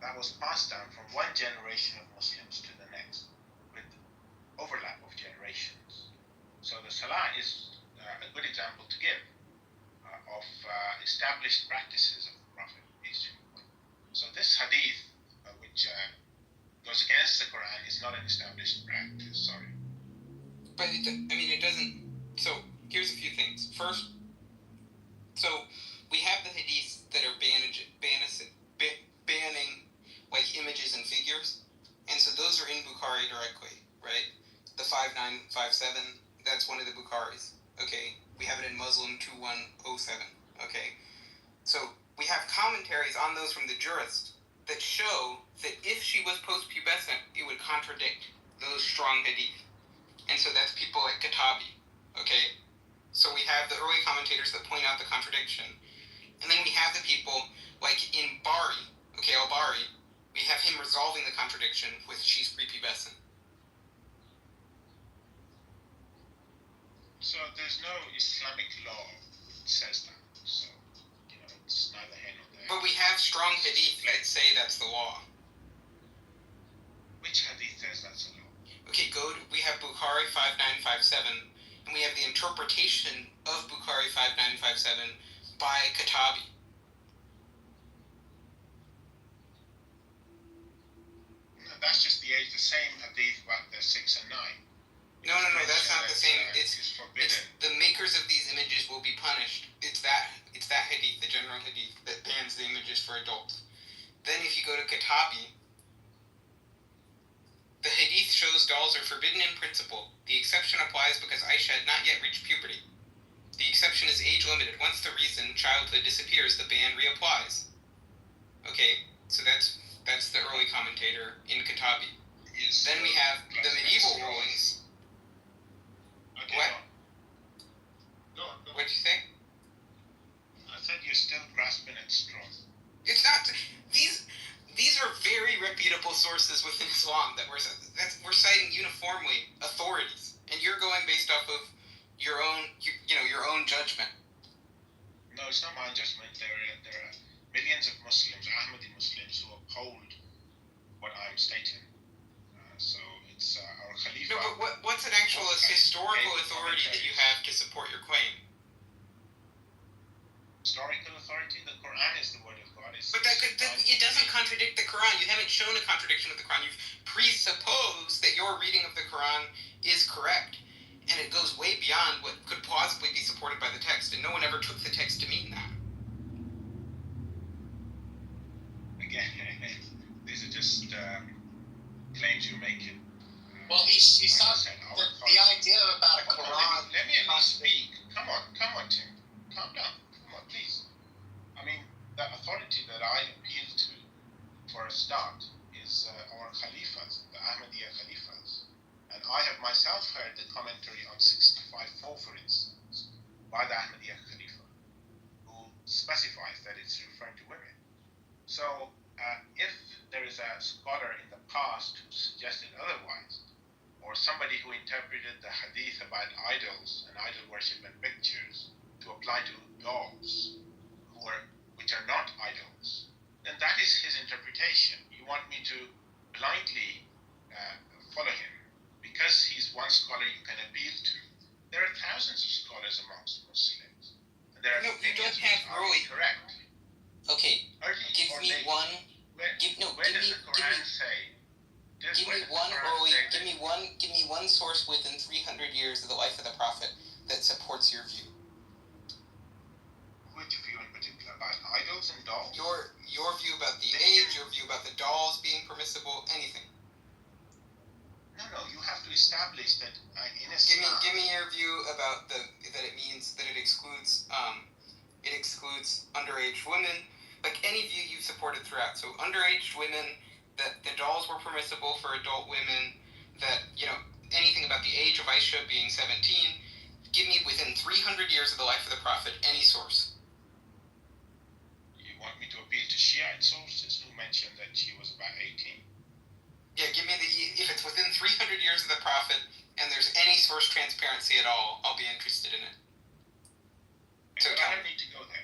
That was passed down from one generation of Muslims to the next with overlap of generations. So the Salah is a good example to give of established practices of the Prophet. So this hadith, which goes against the Quran, is not an established practice, sorry. But it doesn't. So here's a few things. First, so we have the hadiths that are banning images and figures, and so those are in Bukhari directly, right? The 5957, that's one of the Bukharis. Okay, we have it in Muslim 2107. Okay, so we have commentaries on those from the jurist that show that if she was post-pubescent, it would contradict those strong hadith, and so that's people like Kitavi. Okay. So we have the early commentators that point out the contradiction. And then we have the people, like in Bari, al-Bari, we have him resolving the contradiction with she's prepubescent. So there's no Islamic law that says that. So, it's neither here nor there. But we have strong hadith that say that's the law. Which hadith says that's the law? Okay, we have Bukhari 5957. And we have the interpretation of Bukhari 5957 by Kitavi. No, that's just the same hadith about the 6 and 9. No, that's not the same. It's the makers of these images will be punished. It's that hadith, the general hadith, that bans the images for adults. Then if you go to Kitavi, the hadith shows dolls are forbidden in principle. The exception applies because Aisha had not yet reached puberty. The exception is age limited. Once the reason, childhood, disappears, the ban reapplies. Okay, so that's the early commentator in Kitavi. Yes. Then we have the medieval rulings. Okay, What? Go on. What'd you say? I said you're still grasping at straws. It's not. These are very reputable sources within Islam that we're citing uniformly authorities, and you're going based off of your own judgment. No, it's not my judgment. There are millions of Muslims, Ahmadi Muslims, who uphold what I'm stating. So it's our Khalifa. No, but what's an actual historical authority that you have to support your claim? Historical authority? The Quran is the word of God. But it doesn't contradict the Quran. You haven't shown a contradiction of the Quran. You've presupposed that your reading of the Quran is correct. And it goes way beyond what could plausibly be supported by the text. And no one ever took the text to mean that. Again, these are just claims you're making. Well, he's talking the idea about a Quran. Let me at least speak. Come on, Tim. Calm down. Come on, please. I mean, the authority that I appeal to for a start, is our Khalifas, the Ahmadiyya Khalifas. And I have myself heard the commentary on 65.4, for instance, by the Ahmadiyya Khalifa, who specifies that it's referring to women. So, if there is a scholar in the past who suggested otherwise, or somebody who interpreted the hadith about idols and idol worship and pictures to apply to dolls, which are not idols, then that is his interpretation. You want me to blindly follow him because he's one scholar you can appeal to. There are thousands of scholars amongst Muslims. And there are opinions which are incorrect. Okay, give me one. Give me one source within 300 years of the life of the Prophet that supports your view. Which view in particular? About idols and dolls? Your view about the age, your view about the dolls being permissible, anything. No, you have to establish that in Islam. Give me your view about that it means that it excludes underage women. Like any view you've supported throughout. So underage women, that the dolls were permissible for adult women, that, anything about the age of Aisha being 17. Give me within 300 years of the life of the Prophet any source. You want me to appeal to Shiite sources who mentioned that she was about 18? Yeah, give me if it's within 300 years of the Prophet and there's any source transparency at all, I'll be interested in it. So I don't need to go there.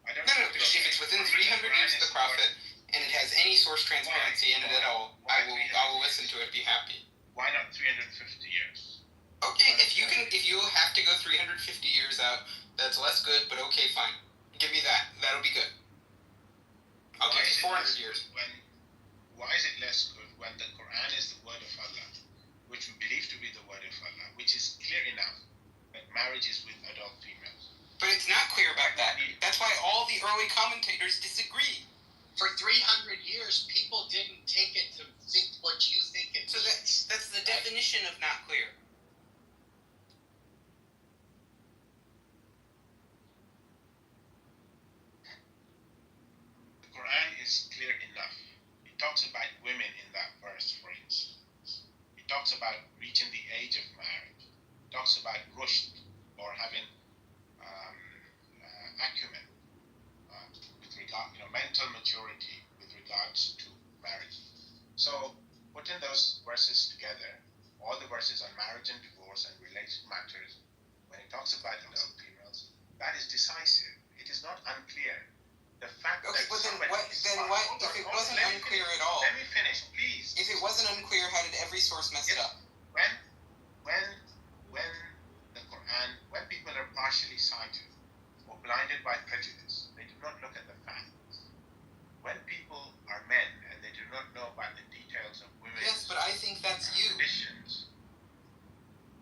No, because if it's within 300 years of the Prophet and it has any source transparency in it at all, I will listen to it, be happy. Why not 350 years? Okay, if you have to go 350 years out, that's less good, but okay, fine. Give me that. That'll be good. I'll give you 400 years. Why is it less good when the Quran is the word of Allah, which we believe to be the word of Allah, which is clear enough that marriage is with adult females? But it's not clear about that. That's why all the early commentators disagree. For 300 years, people didn't take it to think what you think it So that's the definition of not clear. The Quran is clear enough. It talks about women in that verse, for instance. It talks about reaching the age of marriage. It talks about rushd, or having acumen with regard, mental maturity with regards to marriage. So, putting those verses together, all the verses on marriage and divorce and related matters, when it talks about adult females, that is decisive. It is not unclear. The fact that but then somebody... if it wasn't unclear at all... Let me finish, please. If it wasn't unclear, how did every source mess it up? When the Quran, when people are partially sighted, blinded by prejudice, they do not look at the facts. When people are men and they do not know about the details of women's... Yes, but I think that's you. ...conditions.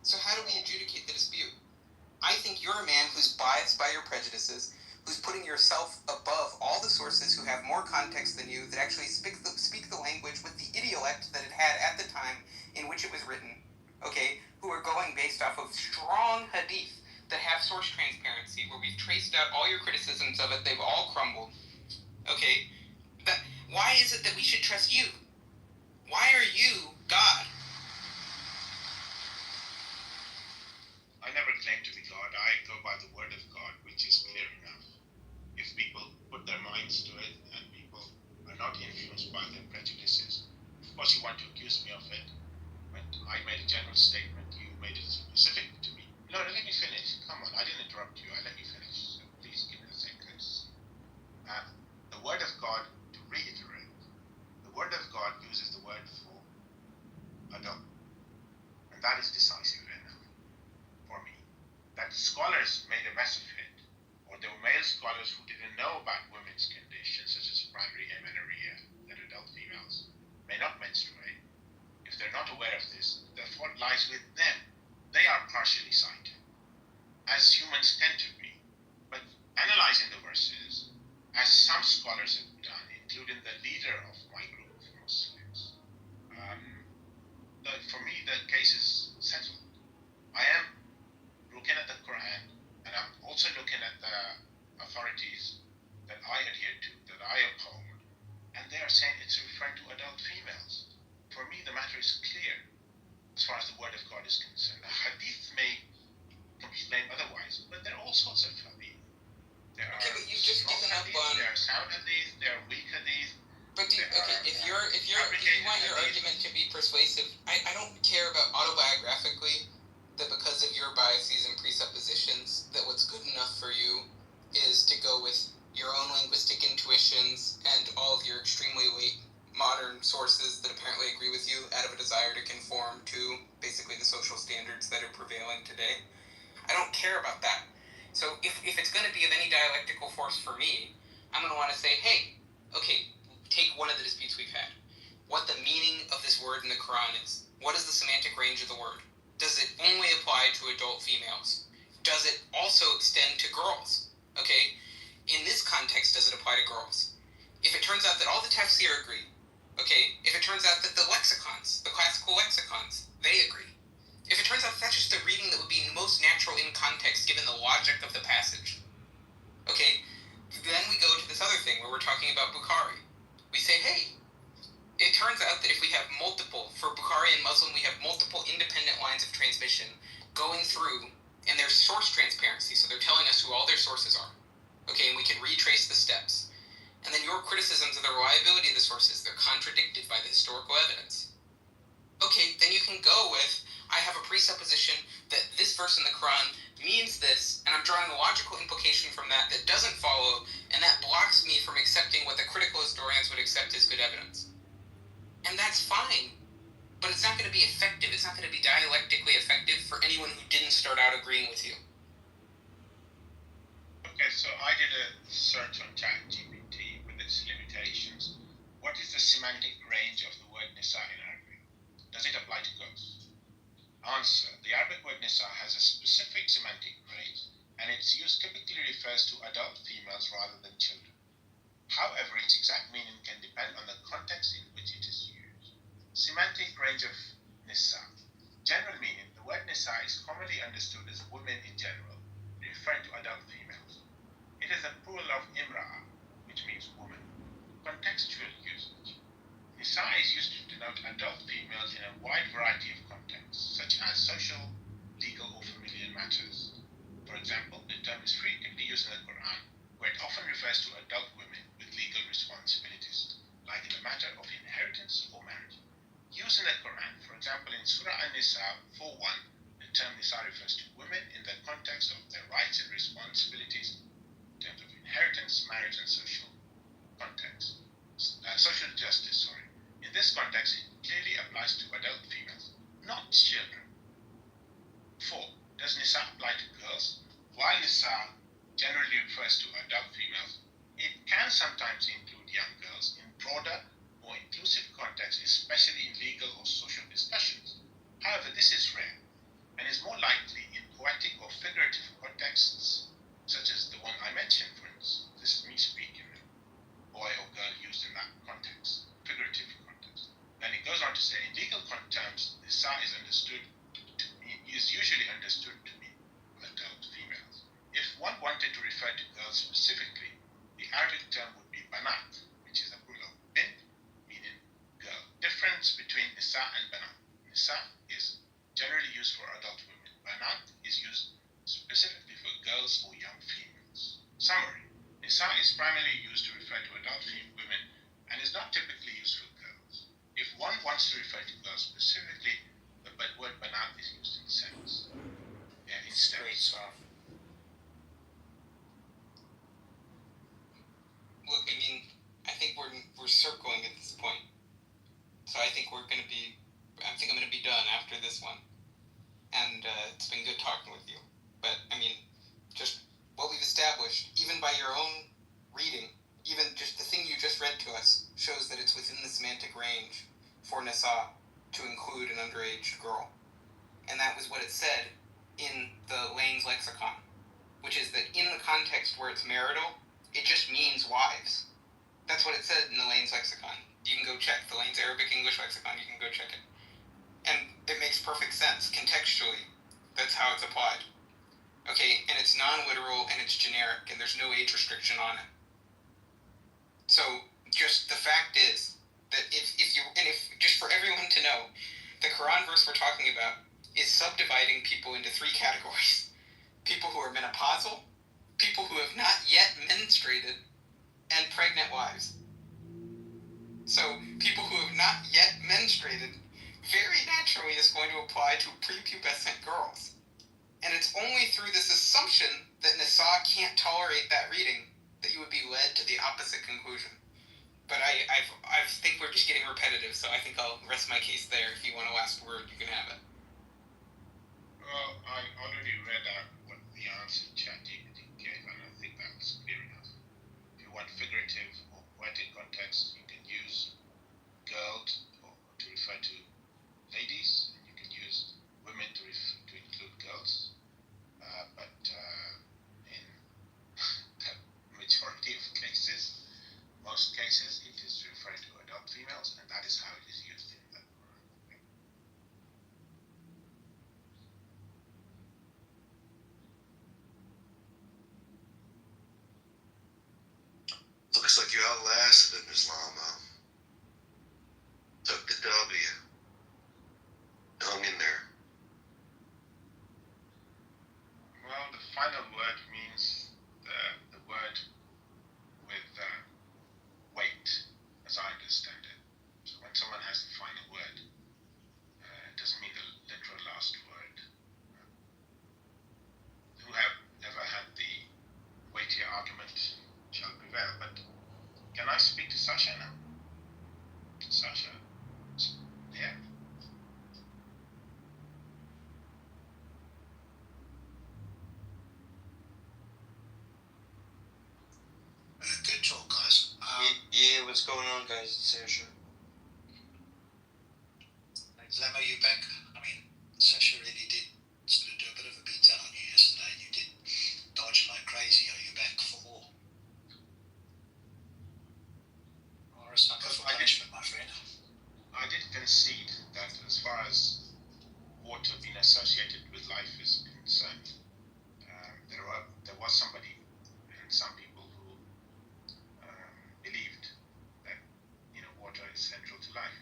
So how do we adjudicate the dispute? I think you're a man who's biased by your prejudices, who's putting yourself above all the sources who have more context than you, that actually speak the language with the idiolect that it had at the time in which it was written, okay, who are going based off of strong hadith that have source transparency, where we've traced out all your criticisms of it, they've all crumbled. Okay, why is it that we should trust you? Why are you God? I never claim to be God. I go by the word of God, which is clear enough. If people put their minds to it and people are not influenced by their prejudices, of course you want to accuse me of it. But I made a general statement, you made it specific to me. No, let me finish. Come on, I didn't interrupt you. I let you finish. So please give me the same courtesy. The word of God, to reiterate, the word of God uses the word for adult. And that is decisive enough for me. That scholars made a mess of it, or there were male scholars who didn't know about women's conditions, such as primary amenorrhea, that adult females may not menstruate. If they're not aware of this, the fault lies with them. They are partially sighted, as humans tend to be. But analyzing the verses, as some scholars have done, including the leader of my group of Muslims, for me the case is settled. I am looking at the Quran, and I'm also looking at the authorities that I adhere to, that I uphold, and they are saying it's persuasive. I don't care about autobiographically that because of your biases and presuppositions that what's good enough for you is to go with your own linguistic intuitions and all of your extremely late modern sources that apparently agree with you out of a desire to conform to basically the social standards that are prevailing today. I don't care about that. So if it's going to be of any dialectical force for me, I'm going to want to say, hey, okay, take one of the disputes we've had. What the meaning of this word in the Quran is. What is the semantic range of the word? Does it only apply to adult females? Does it also extend to girls? Okay, in this context, does it apply to girls? If it turns out that all the tafsir agree, okay, if it turns out that the lexicons, the classical lexicons, they agree, if it turns out that's just the reading that would be most natural in context given the logic of the passage, okay, then we go to this other thing where we're talking about Bukhari. We say, hey, it turns out that if we have multiple, for Bukhari and Muslim, we have multiple independent lines of transmission going through, and there's source transparency, so they're telling us who all their sources are, okay, and we can retrace the steps. And then your criticisms of the reliability of the sources, they're contradicted by the historical evidence. Okay, then you can go with, I have a presupposition that this verse in the Quran means this, and I'm drawing a logical implication from that that doesn't follow, and that blocks me from accepting what the critical historians would accept as good evidence. And that's fine, but it's not going to be effective. It's not going to be dialectically effective for anyone who didn't start out agreeing with you. Okay, so I did a search on ChatGPT with its limitations. What is the semantic range of the word nisa in Arabic? Does it apply to girls? Answer: the Arabic word nisa has a specific semantic range, and its use typically refers to adult females rather than children. However, its exact meaning can depend on the context in which it is used. Semantic range of nisa. General meaning: the word nisa is commonly understood as women in general, referring to adult females. It is a plural of imra'a, which means woman. Contextual usage. Nisa is used to denote adult females in a wide variety of contexts, such as social, legal, or familial matters. For example, the term is frequently used in the Quran, where it often refers to adult women with legal responsibilities, like in the matter of inheritance or marriage. Used in the Quran, for example, in Surah An-Nisa 4:1, the term Nisa refers to women in the context of their rights and responsibilities in terms of inheritance, marriage, and social context. Social justice, sorry. In this context, it clearly applies to adult females, not children. 4. Does Nisa apply to girls? While Nisa generally refers to adult females, it can sometimes include young girls in broader, more inclusive contexts, especially in legal or social discussions. However, this is rare, and is more likely in poetic or figurative contexts, such as the one I mentioned, for instance. This is me speaking, boy or girl used in that context, figurative context. Then it goes on to say, in legal terms, Nisa is usually understood to mean adult females. If one wanted to refer to girls specifically, the Arabic term would be banat, which is a plural of bint, meaning girl. Difference between Nisa and banat. Nisa is generally used for adult women. Banat is used specifically for girls or young females. Summary. Nisa is primarily used to refer to adult women and is not typically used for girls. If one wants to refer to girls specifically, the word banat is used instead. Great stuff. Look, I mean, I think we're circling at this point. So I think I'm going to be done after this one. And it's been good talking with you. But, I mean, just what we've established, even by your own reading, even just the thing you just read to us, shows that it's within the semantic range for Nisa to include an underage girl. And that was what it said in the Lane's lexicon, which is that in the context where it's marital, it just means wives. That's what it said in the Lane's lexicon. You can go check the Lane's Arabic English lexicon, you can go check it. And it makes perfect sense, contextually. That's how it's applied. Okay, and it's non-literal and it's generic, and there's no age restriction on it. So, just the fact is that if just for everyone to know, the Quran verse we're talking about is subdividing people into 3 categories. People who are menopausal, people who have not yet menstruated, and pregnant wives. So, people who have not yet menstruated very naturally is going to apply to prepubescent girls. And it's only through this assumption that Nisa can't tolerate that reading that you would be led to the opposite conclusion. But I think we're just getting repetitive, so I think I'll rest my case there. If you want a last word, you can have it. Well, I already read out what the answer ChatGPT gave, and I think that's clear enough. If you want figurative or poetic context, you can use girls to refer to ladies, and you can use women to include girls. But in the majority of cases, most cases, it is referring to adult females, and that is how it is used in the Looks like you outlasted it, Ms. Lama. Took the W. Hung in there. Well, the final word means the word with weight, as I understand it. So when someone has the final word, it doesn't mean the literal last word. Who have never had the weightier argument shall prevail. But can I speak to Sasha now? Sasha? Yeah. Good talk, guys. Yeah, what's going on, guys? It's Sasha. Lamo, you back? I mean, Sasha really did sort of do a bit of a beatdown on you yesterday. You did dodge like crazy. Are you back for more? Or a sucker for punishment, my friend? I did concede that as far as water being associated with life is concerned, there was somebody and some people who believed that water is central to life.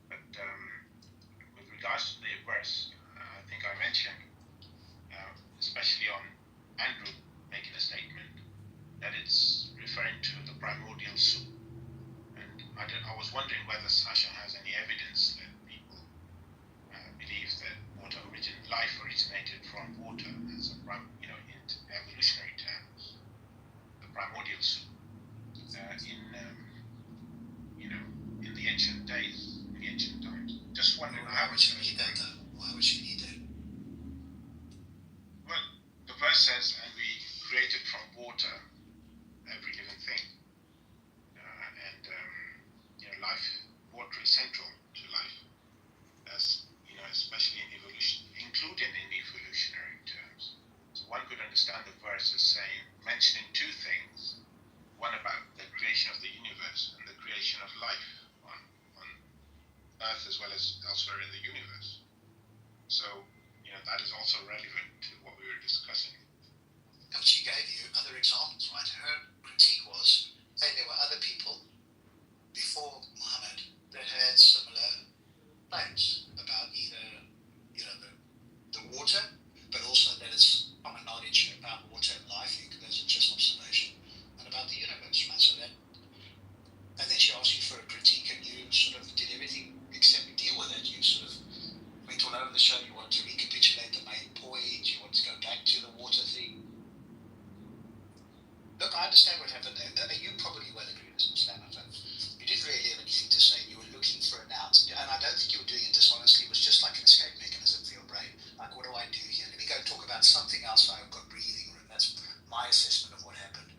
But with regards to the verse, I think I mentioned, especially on Andrew making a statement, that it's referring to the primordial soup. And I was wondering whether Sasha has any evidence that people believe that life originated from water as in evolutionary terms, the primordial soup. In the ancient days, in the ancient times. Just wondering why would you need that though? Why would you need that? Well, the verse says, and we created from water every living thing. Water is central to life, as especially in evolution, including in evolutionary terms. So one could understand the verse as mentioning two things: one about the creation of the universe and the creation of life on Earth as well as elsewhere in the universe. So that is also relevant to what we were discussing. But she gave you other examples, right? Her critique was, hey, there were other people before Muhammad that had similar claims about either, the water, but also that it's common knowledge about water and life. Those are just observation, and about the universe, right? So that, and then she asked you for a critique, and you sort of did everything except deal with it. You sort of went all over the show. You wanted to recapitulate the main point. You wanted to go back to the water thing. Look, I understand what happened there. You probably will agree with this, Mr. Hamilton. You didn't really have anything to say. You were looking for an out. And I don't think you were doing it dishonestly. It was just like an escape mechanism for your brain. Like, what do I do here? Let me go talk about something else so I've got breathing room. That's my assessment of what happened.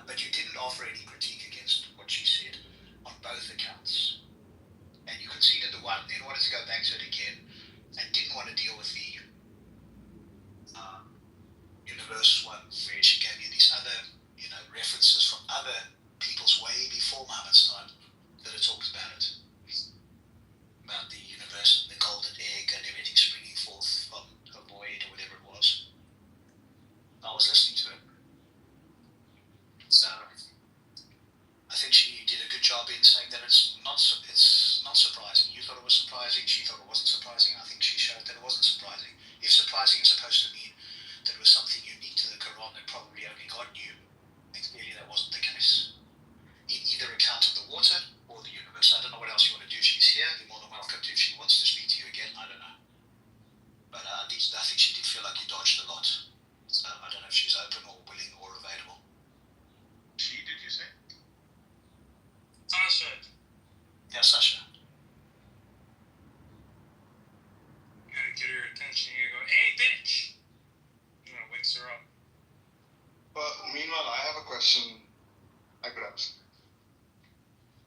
But you didn't offer any critique against what she said on both accounts. And you conceded the one, then wanted to go back to it again, and didn't want to deal with the universe one, where she gave you these other, references from other people's way before Muhammad's time that had talked about it. About the universe and the golden egg and everything springing forth from a void or whatever it was. I was listening to it. So I think she did a good job in saying that it's not surprising. You thought it was surprising, she thought it wasn't surprising. I think she showed that it wasn't surprising. If surprising is supposed to mean that it was something unique to the Quran that probably only God knew, clearly that wasn't the case. I could ask.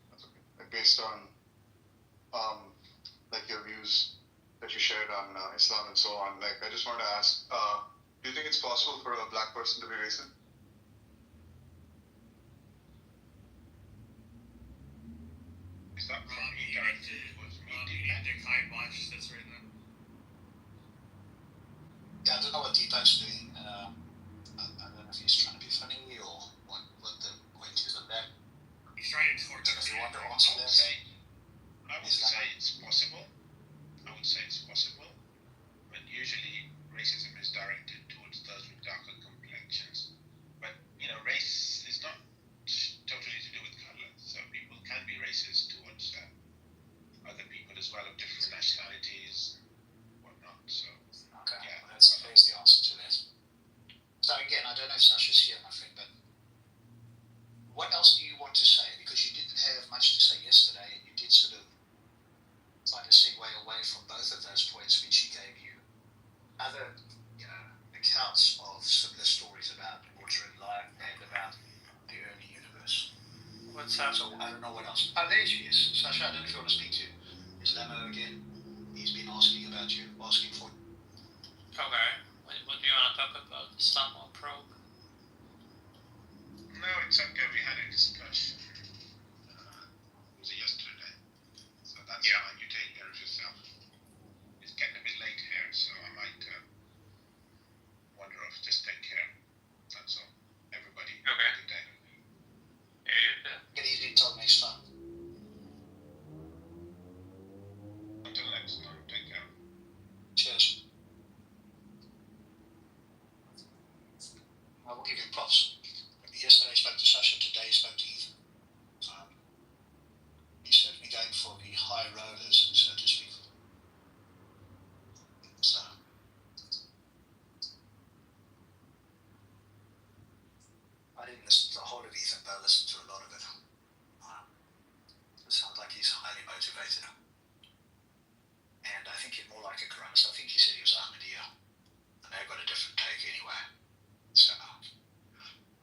That's okay. Like based on like your views that you shared on Islam and so on. Like I just wanted to ask, do you think it's possible for a black person to be racist? Is that from me You directed need towards me? to kibosh this right now. Yeah, I don't know what Deepak's doing. I don't know if he's trying to be funny or what the point is of that. He's trying to torture If you want to I answer would that, say, it's possible. I would say it's possible, but usually racism is directed towards those with darker complexions. But race is not totally to do with color. So people can be racist towards other people as well of different nationalities and whatnot. So okay, yeah, well, there's the answer to that. So again, I don't know if Sasha's here, my friend, but what else do you want to say? Because you didn't have much to say yesterday, and you did sort of try to segue away from both of those points when she gave you other, accounts of similar stories about altering life and about the early universe. What's up? So I don't know what else. Oh, there she is. Sasha, I don't know if you want to speak to Islamo again. He's been asking about you, asking for you. Okay. What do you want to talk about? Islam or probe? no, it's okay. We had a discussion. Was it yesterday? So that's fine. You take care of yourself. It's getting a bit late here, so I might wander off. Just take care. That's all. Everybody. Okay. Good day. Yeah, you're good. Get easy until next time. Until next time. Take care. Cheers. I will give you props. Yesterday I spoke to Sasha, today I spoke to Ethan. He's certainly going for the high rollers, so to speak. So, I didn't listen to the whole of Ethan, but I listened to a lot of it. It sounds like he's highly motivated. And I think he's more like a Quranist. I think he said he was Ahmadiyya. And they've got a different take anyway. So,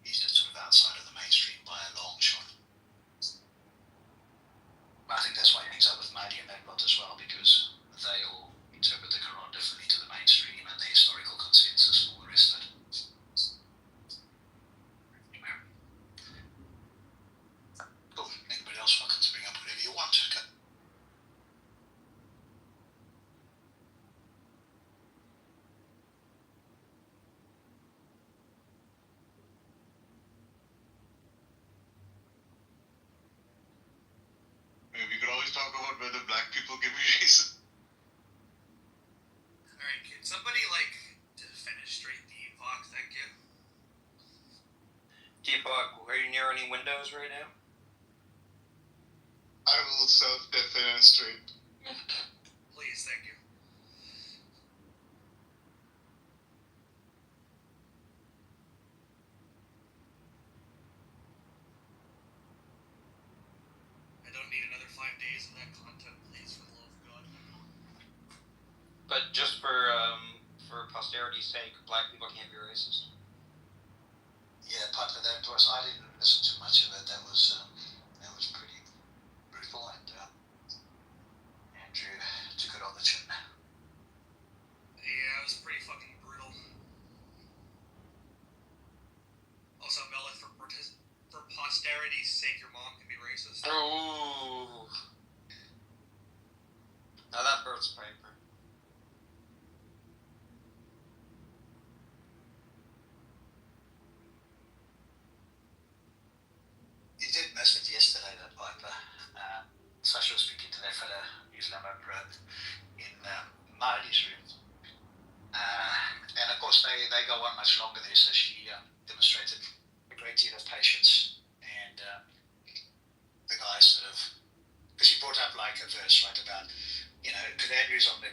he's just sort of outside of the mainstream by a long shot. I think that's why he hangs out with Mahdi and that lot as well, because they all interpret the Quran differently to the mainstream and the historical consensus and all the rest of it. Cool. Anybody else welcome to bring up whatever you want. Okay. We could always talk about whether black people can be racist. Alright, can somebody, defenestrate Deepak? Thank you. Deepak, are you near any windows right now? I will self-defenestrate. Please, thank you. I don't need another 5 days of that content, please, for the love of God. But just for posterity's sake, black people can't be racist. Yeah, part of that was, I didn't listen to much of it. That was pretty brutal, and Andrew took it on the chin. Yeah, it was pretty fucking brutal. Also, Mela, for posterity's sake, your mom can be racist. Ooh. Now that hurts, Piper. You did miss it yesterday, that Piper. Sasha was speaking to that fella, Islamo Probe, in Mahdi's room. And of course, they go on much longer there, so she demonstrated a great deal of patience. And the guy sort of, because he brought up like a verse, right, about, because Andrew's on the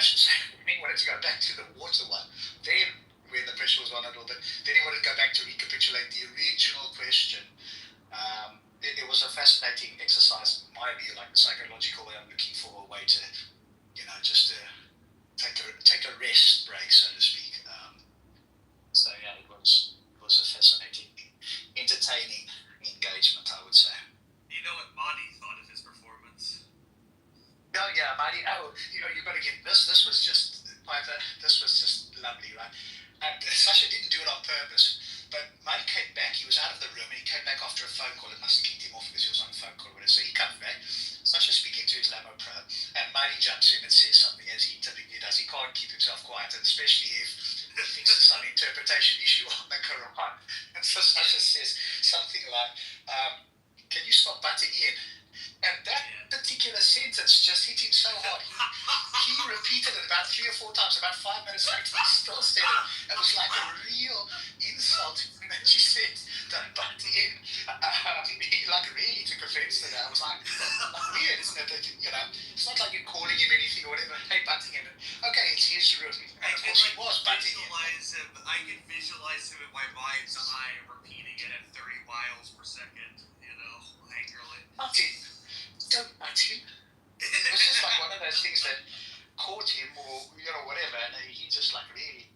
much the same. He wanted to go back to the water one. Then, when the pressure was on a little bit, then he wanted to go back to recapitulate the original question. It was a fascinating exercise, in my view, like the psychological way of looking for a way to, just to take a rest break, so to speak. So yeah, it was a fascinating, entertaining engagement, I would say. You know what Marty thought of his performance? Oh yeah, Marty. Oh, you've got to get this. This was just Piper. This was just lovely, right? Sasha didn't do it on purpose, but Marty came back. He was out of the room, and he came back after a phone call. It must have kicked him off because he was on a phone call with us. So he comes back. Sasha's speaking to his Lamo Pro, and Marty jumps in and says something, as he typically does. He can't keep himself quiet, and especially if he thinks there's some interpretation issue on the Quran. And so Sasha says something like, "Can you stop butting in?" And that particular sentence just hit him so hard. He repeated it about 3 or 4 times. About 5 minutes later, he still said it. It was like a real insult that she said, "Don't butt in." He really took offense to that. I was like weird, isn't it? That, it's not like you're calling him anything or whatever. Hey, butting in. Okay, it's his room. And of course, he was butting in. I can visualize him in my mind's eye repeating it at 30 miles per second, angrily. Martin, don't butt in. It was just like one of those things that caught him or, whatever, and he just really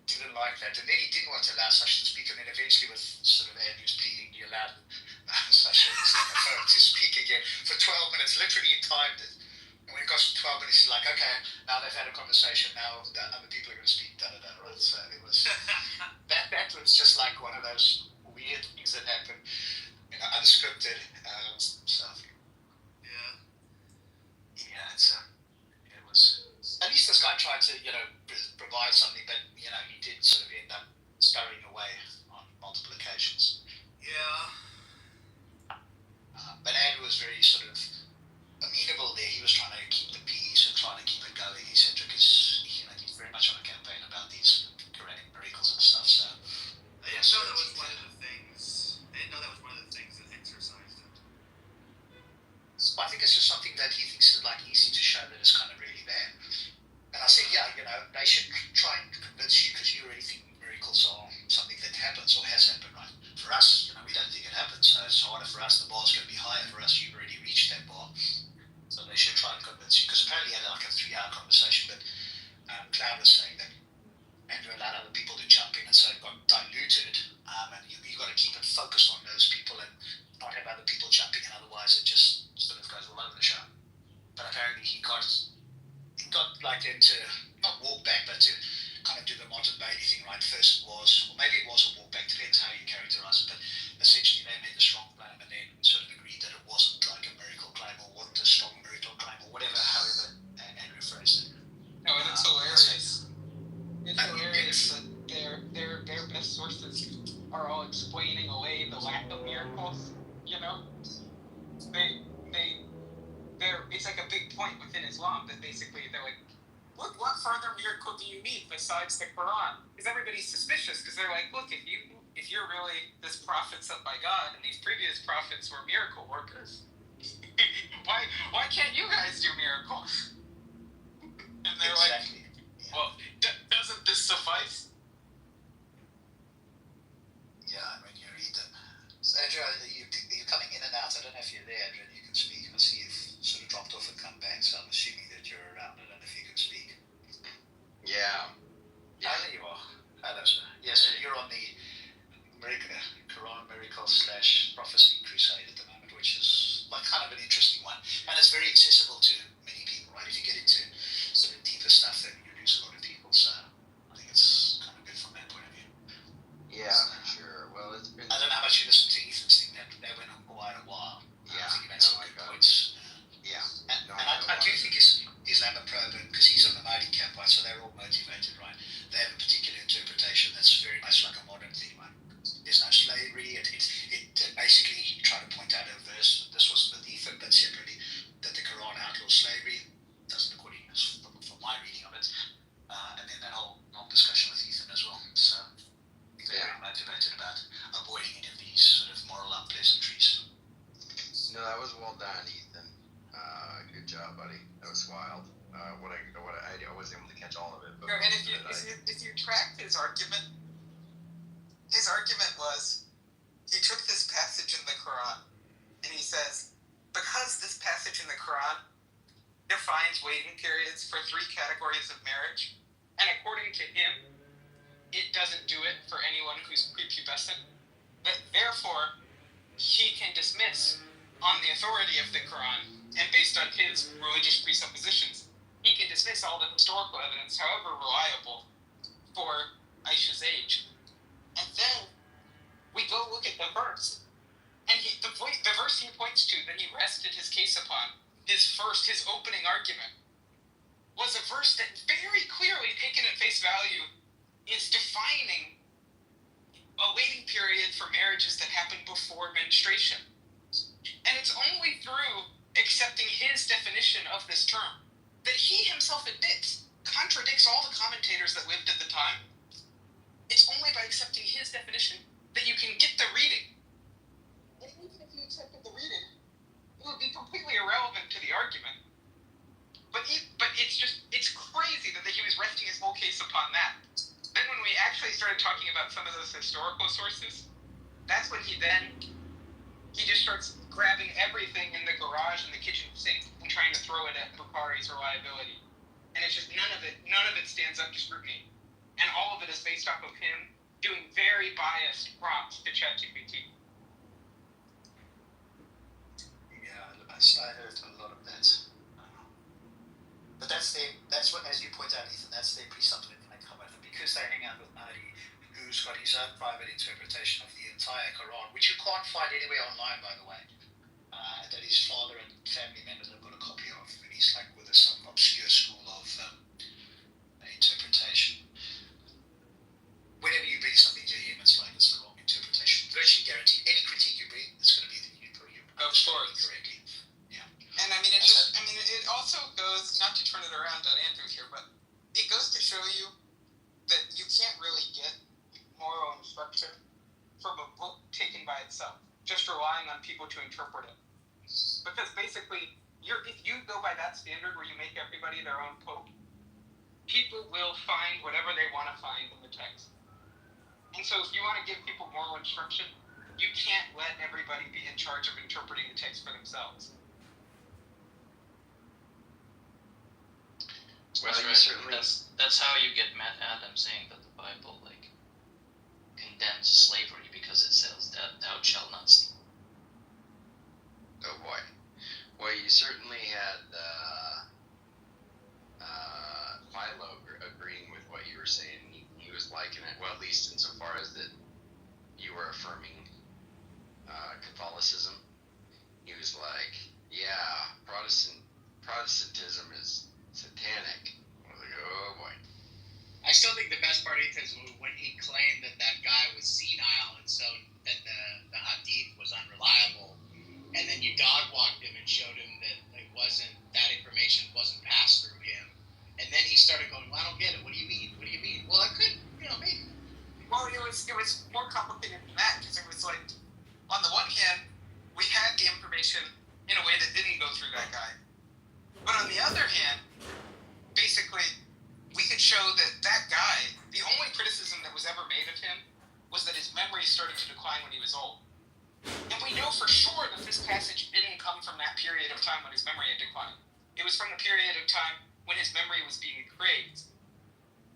didn't like that. And then he didn't want to allow Sasha to speak, and then eventually with sort of Andrew's pleading, he allowed Sasha to speak again for 12 minutes, literally he timed it. And when it got to 12 minutes, he's like, okay, now they've had a conversation, now the other people are going to speak, right? So it was, that was just like one of those weird things that happen, unscripted stuff. Yeah, it was. At least this guy tried to, provide something, but he did sort of end up scurrying away on multiple occasions. Yeah. But Andrew was very sort of amenable there. He was trying to keep the peace and trying to keep it going, etc. Because he's very much on a campaign about these Quranic miracles and stuff. So I didn't know that was one of the things. That exercised it. So I think it's just something that he thinks is easy to show that it's kind of really bad. And I said, yeah, they should try and convince you because you already think miracles are something that happens or has happened, right? For us, we don't think it happens, so it's harder for us. The bar's going to be higher for us. You've already reached that bar, so they should try and convince you. Because apparently, he had a 3-hour conversation, but Cloud was saying that Andrew allowed other people to jump in, and so it got diluted. And you got to keep it focused on those people and not have other people jumping in. Otherwise, it just sort of goes all over the show. But apparently, he got them to not walk back, but to kind of do the Martin Bailey thing, right? First it was, or maybe it was a walk back, depends how you characterize it, but essentially they made a strong claim and then sort of agreed that it wasn't like a miracle claim or wasn't a strong miracle claim or whatever, however Andrew phrased it. No, and it's hilarious. It's hilarious that their best sources are all explaining away the lack of miracles. It's like a big point within Islam that basically they're like, look, what further miracle do you need besides the Quran? Because everybody's suspicious because they're like, look, if you're really this prophet sent by God and these previous prophets were miracle workers, why can't you guys do miracles? And they're exactly. Well, doesn't this suffice? Yeah, when you read them. So Andrew, you're coming in and out. I don't know if you're there, Andrew, and you can speak. I see you've sort of dropped off and come back, so I'm assuming that you're around. I don't know if you can speak. Yeah. Oh, there you are. Hello, sir. Yes, so you're on the Quran Miracle / Prophecy Crusade at the moment, which is kind of an interesting one. And it's very accessible to many people, right? If you get into sort of deeper stuff, then you lose a lot of people. So I think it's kind of good from that point of view. Yeah, sure. Well, it's been. I don't know how much you listened to Ethan's thing. That went on quite a while. Yeah. I think he made some good points. Yeah. And I do think Islam are pro-burn because he's on the Mahdi camp, right? So they're all motivated, right? They have a particular interpretation that's very much like a modern thing, right? There's no slavery. It basically tried to point out a verse. This wasn't with Ethan, but separately, that the Quran outlaws slavery. Doesn't according from my reading of it. And then that whole long discussion with Ethan as well. So they're very motivated about avoiding any of these sort of moral unpleasantries. No, that was well done, Ethan. Good job, buddy. That was wild. I was wasn't able to catch all of it. But and if you track his argument was he took this passage in the Quran and he says, because this passage in the Quran defines waiting periods for 3 categories of marriage, and according to him, it doesn't do it for anyone who's prepubescent, that therefore he can dismiss on the authority of the Quran and based on his religious presuppositions, he can dismiss all the historical evidence, however reliable, for Aisha's age. And then we go look at the verse, and the verse he points to that he rested his case upon, his opening argument, was a verse that very clearly, taken at face value, is defining a waiting period for marriages that happen before menstruation. And it's only through accepting his definition of this term that he himself admits contradicts all the commentators that lived at the time. It's only by accepting his definition that you can get the reading. And even if you accepted the reading, it would be completely irrelevant to the argument. But it's crazy that he was resting his whole case upon that. Then when we actually started talking about some of those historical sources, that's when he just starts grabbing everything in the garage and the kitchen sink and trying to throw it at Bukhari's reliability. And it's just none of it stands up to scrutiny. And all of it is based off of him doing very biased prompts to ChatGPT. Yeah, I heard a lot of that. But that's what, as you point out, Ethan, that's their presumptive income. Because they hang out with Mahdi, who's got his own private interpretation of the entire Quran, which you can't find anywhere online, by the way, that his father and family members have got a copy of, and he's like with some obscure school of interpretation. Whenever you bring something to him, it's like it's the wrong interpretation. Virtually guaranteed. Any critique you bring, it's going to be that you understand it correctly. Yeah. And I mean, it also goes, not to turn it around on Andrew here, but it goes to show you that you can't really get moral instruction from a book taken by itself, just relying on people to interpret it. Because basically, if you go by that standard where you make everybody their own pope, people will find whatever they want to find in the text. And so if you want to give people moral instruction, you can't let everybody be in charge of interpreting the text for themselves. Well, that's how you get Matt Adams saying that the Bible condemns slavery because it says that thou shalt not steal. Oh boy. Well, you certainly had Philo agreeing with what you were saying. He was liking it, well, at least insofar as that you were affirming Catholicism. He was like, yeah, Protestantism is satanic. I was like, oh boy. I still think the best part of it is when he claimed that guy was senile and so that the hadith was unreliable, and then you dog walked him and showed him that that information wasn't passed through him, and then he started going, well, I don't get it. What do you mean? Well, I could, maybe. Well, it was more complicated than that, because it was like, on the one hand, we had the information in a way that didn't go through that guy. But on the other hand, basically, we could show that guy, the only criticism that was ever made of him was that his memory started to decline when he was old. And we know for sure that this passage didn't come from that period of time when his memory had declined. It was from the period of time when his memory was being craved.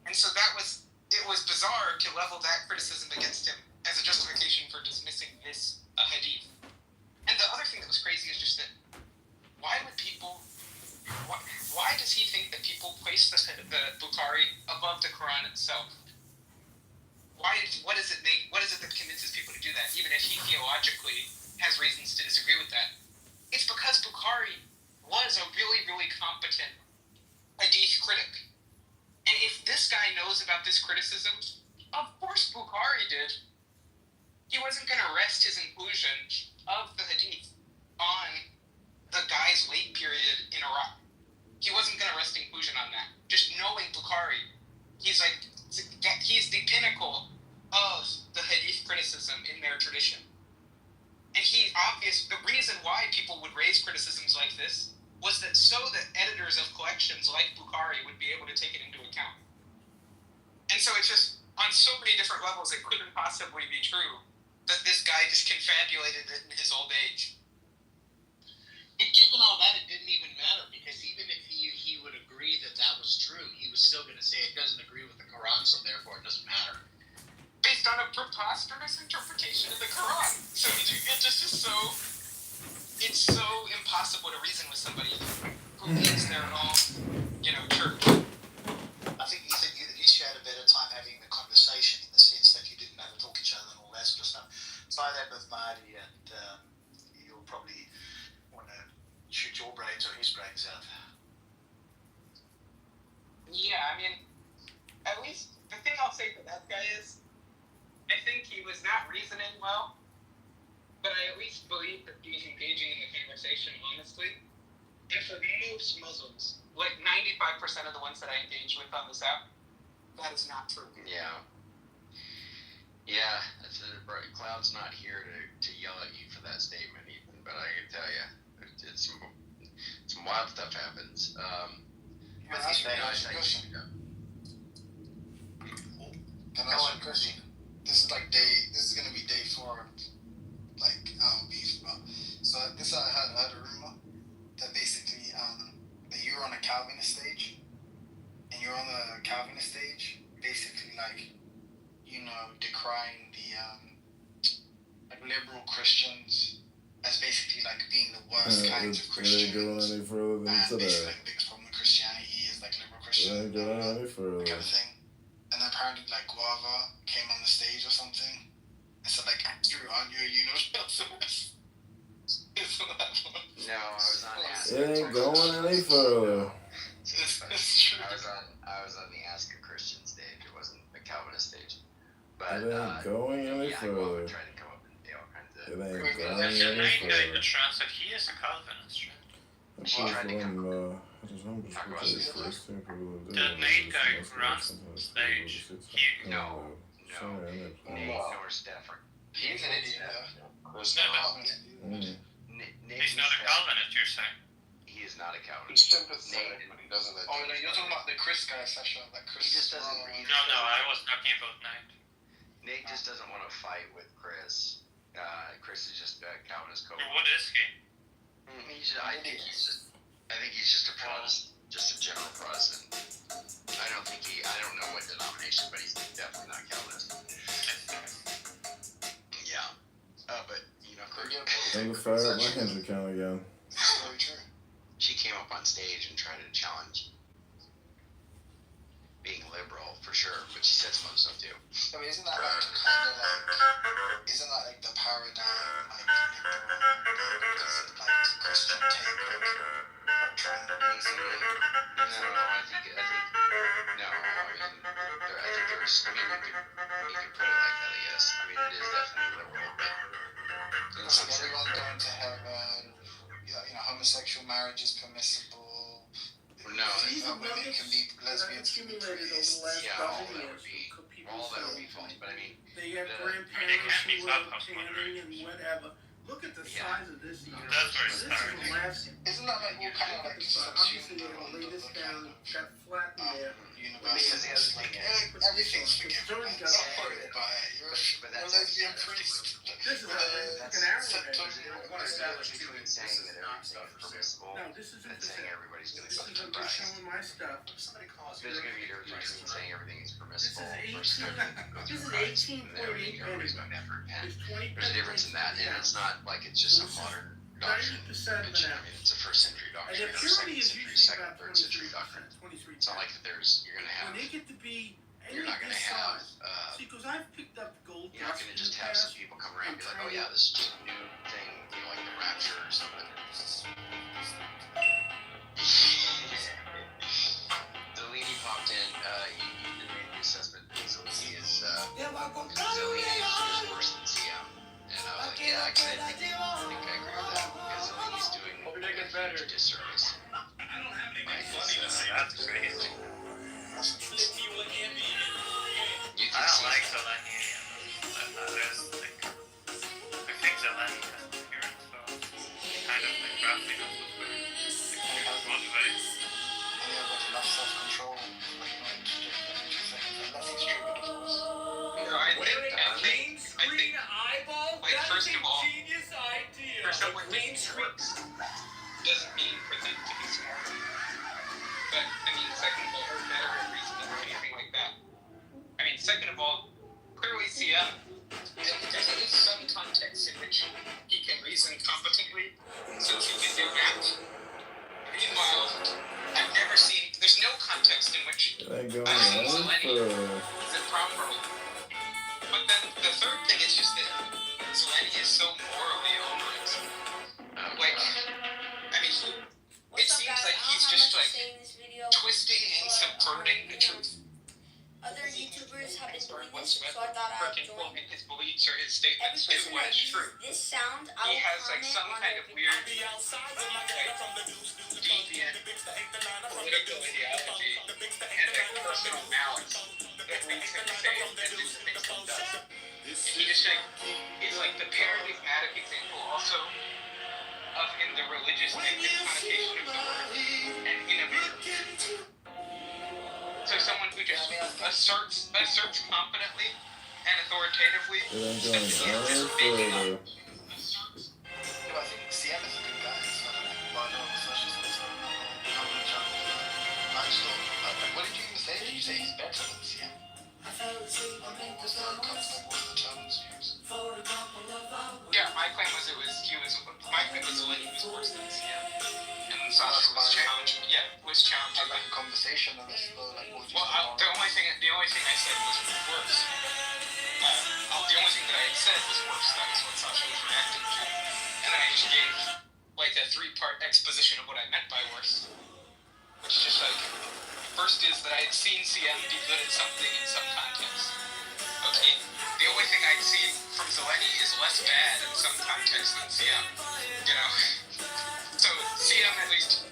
And so it was bizarre to level that criticism against him as a justification for dismissing this hadith. And the other thing that was crazy is just that why does he think that people place the Bukhari above the Quran itself? What is it that convinces people to do that, even if he theologically has reasons to disagree with that? It's because Bukhari was a really, really competent hadith critic. And if this guy knows about this criticism, of course Bukhari did. He wasn't going to rest his inclusion of the hadith on the guy's late period in Iraq. He wasn't going to rest inclusion on that. Just knowing Bukhari, he's the pinnacle of the hadith criticism in their tradition. And the reason why people would raise criticisms like this was that so that editors of collections like Bukhari would be able to take it into account. And so it's just, on so many different levels, it couldn't possibly be true that this guy just confabulated it in his old age. But given all that, it didn't even matter, because even if he would agree that that was true, he was still going to say it doesn't agree with the Quran, so therefore it doesn't matter. Based on a preposterous interpretation of the Quran. So it just is so... It's so impossible to reason with somebody who thinks they're all, church. I think Ethan, you at least you had a better time having the conversation in the sense that you didn't overtalk each other and all that sort of stuff. Try that with Marty, and you'll probably want to shoot your brains or his brains out. Yeah, I mean, at least the thing I'll say for that guy is, I think he was not reasoning well, but I at least believe that he was engaging in the conversation honestly. And for most Muslims, like 95% of the ones that I engage with on this app, that is not true. Yeah. Yeah, that's it. Cloud's not here to yell at you for that statement, Ethan, but I can tell you, it's some wild stuff happens. Can I ask a question? This is gonna be day 4 of beef. So this I heard a rumor that basically that you're on a Calvinist stage, and you're on the Calvinist stage, basically decrying the liberal Christians as basically being the worst kinds of Christians. It ain't going any further than today. Basically the biggest problem with Christianity is liberal Christians. It ain't going any further. Kind of thing. And apparently Guava came on the stage or something. I said Andrew, aren't you a universalist? No, I was on Ask. It ain't going any further. I was on the Ask a Christian stage. It wasn't the Calvinist stage. But It ain't going any further. Tried to come up and all kinds of. It ain't The going any main guy further. said he is a Calvinist, right? She tried to come. The main guy who runs the stage, he... No. Nate nor Stafford. He's an idiot. He's not a Calvinist, you're saying? He is not a Calvinist. He's sympathetic, but he doesn't. Oh no, you're talking about the Chris guy, Sasha. Chris. He just doesn't. No, I was talking about Nate. Nate just doesn't want to fight with Chris. Chris is just a Calvinist coach. What is he? I think he's just a Protestant, just a general Protestant. I don't know what denomination, but he's definitely not Calvinist. Yeah. But I'm gonna fire up my Hinge account again. Very true. She came up on stage and tried to challenge being liberal for sure, but she said some other stuff too. I mean, isn't that the paradigm, Christian take trend basically? No, I think there's, you could put it like that, I guess. I mean, it is definitely liberal, but it's everyone going to have, homosexual marriage is permissible. No, women can be lesbians, can be priests. Yeah, all that would be false. But I mean, they have grandparents who are tanning and whatever. Look at the size of this. This is the last. Isn't that all kind of obviously they will lay this down, got flat in there. Universities, everything's forgiven. But that's a lesbian priest. This is an arrogant. I want to establish between saying that everything's permissible and saying everybody's going to go to the showing my stuff. There's going to be a difference between saying everything is permissible This is 18.8 pennies. There's a difference in that, and it's not like it's just some modern doctrine. I mean, it's a first century doctrine. And the purity is usually second, about third century doctrine. It's not like you're going to have. When they get to be You're not going to have. see, because I've picked up gold. You're not going to just have some people come around and be like, oh yeah, this is just a new thing, like the rapture or something. Zelini popped in. You did make the assessment. Zelini is worse than CM. And I was like, yeah, actually, I think I agree with that. Because Zelini's doing a huge disservice. I don't have anything funny to say. That's crazy. I don't like Zeleny. I think Zeleny has an appearance of kind of roughly motivated. context in which It ain't going I've seen any Zeleny further. use it properly. But then the third thing is just that Zeleny is so morally over it. Like, I mean, it seems like he's just like twisting and subverting the truth. Other YouTubers have been doing this, Whatsoever. so I thought I'd Freaking join. quoting his beliefs or his statements Every is person what that is true. uses this sound, I He will has like comment some on kind their of weird deviant political ideology and like personal malice that leads him to say and do the things he does. He just like is like the paradigmatic example also of in the religious connotation of the word and innovator. So someone who just asserts confidently and authoritatively It ain't that going he is any just making further. up. Yeah, but I think CM is a good guy, so but I don't know, such as this, I'm gonna challenge that. I just don't, what did you even say? Did you say he's better than CM? What was the terms used? Yeah, my claim was Zeleny was worse than CM. And then Sasha was challenged. Yeah, was challenged. Like a conversation on this, though, like what Well, the only thing I said was worse. The only thing that I had said was worse. That was what Sasha was reacting to. And then I just gave like a 3-part exposition of what I meant by worse. Which is just like, first is that I had seen CM be good at something in some context. Okay, the only thing I'd seen from Zeleny is less bad in some context than CM. You know? So CM at least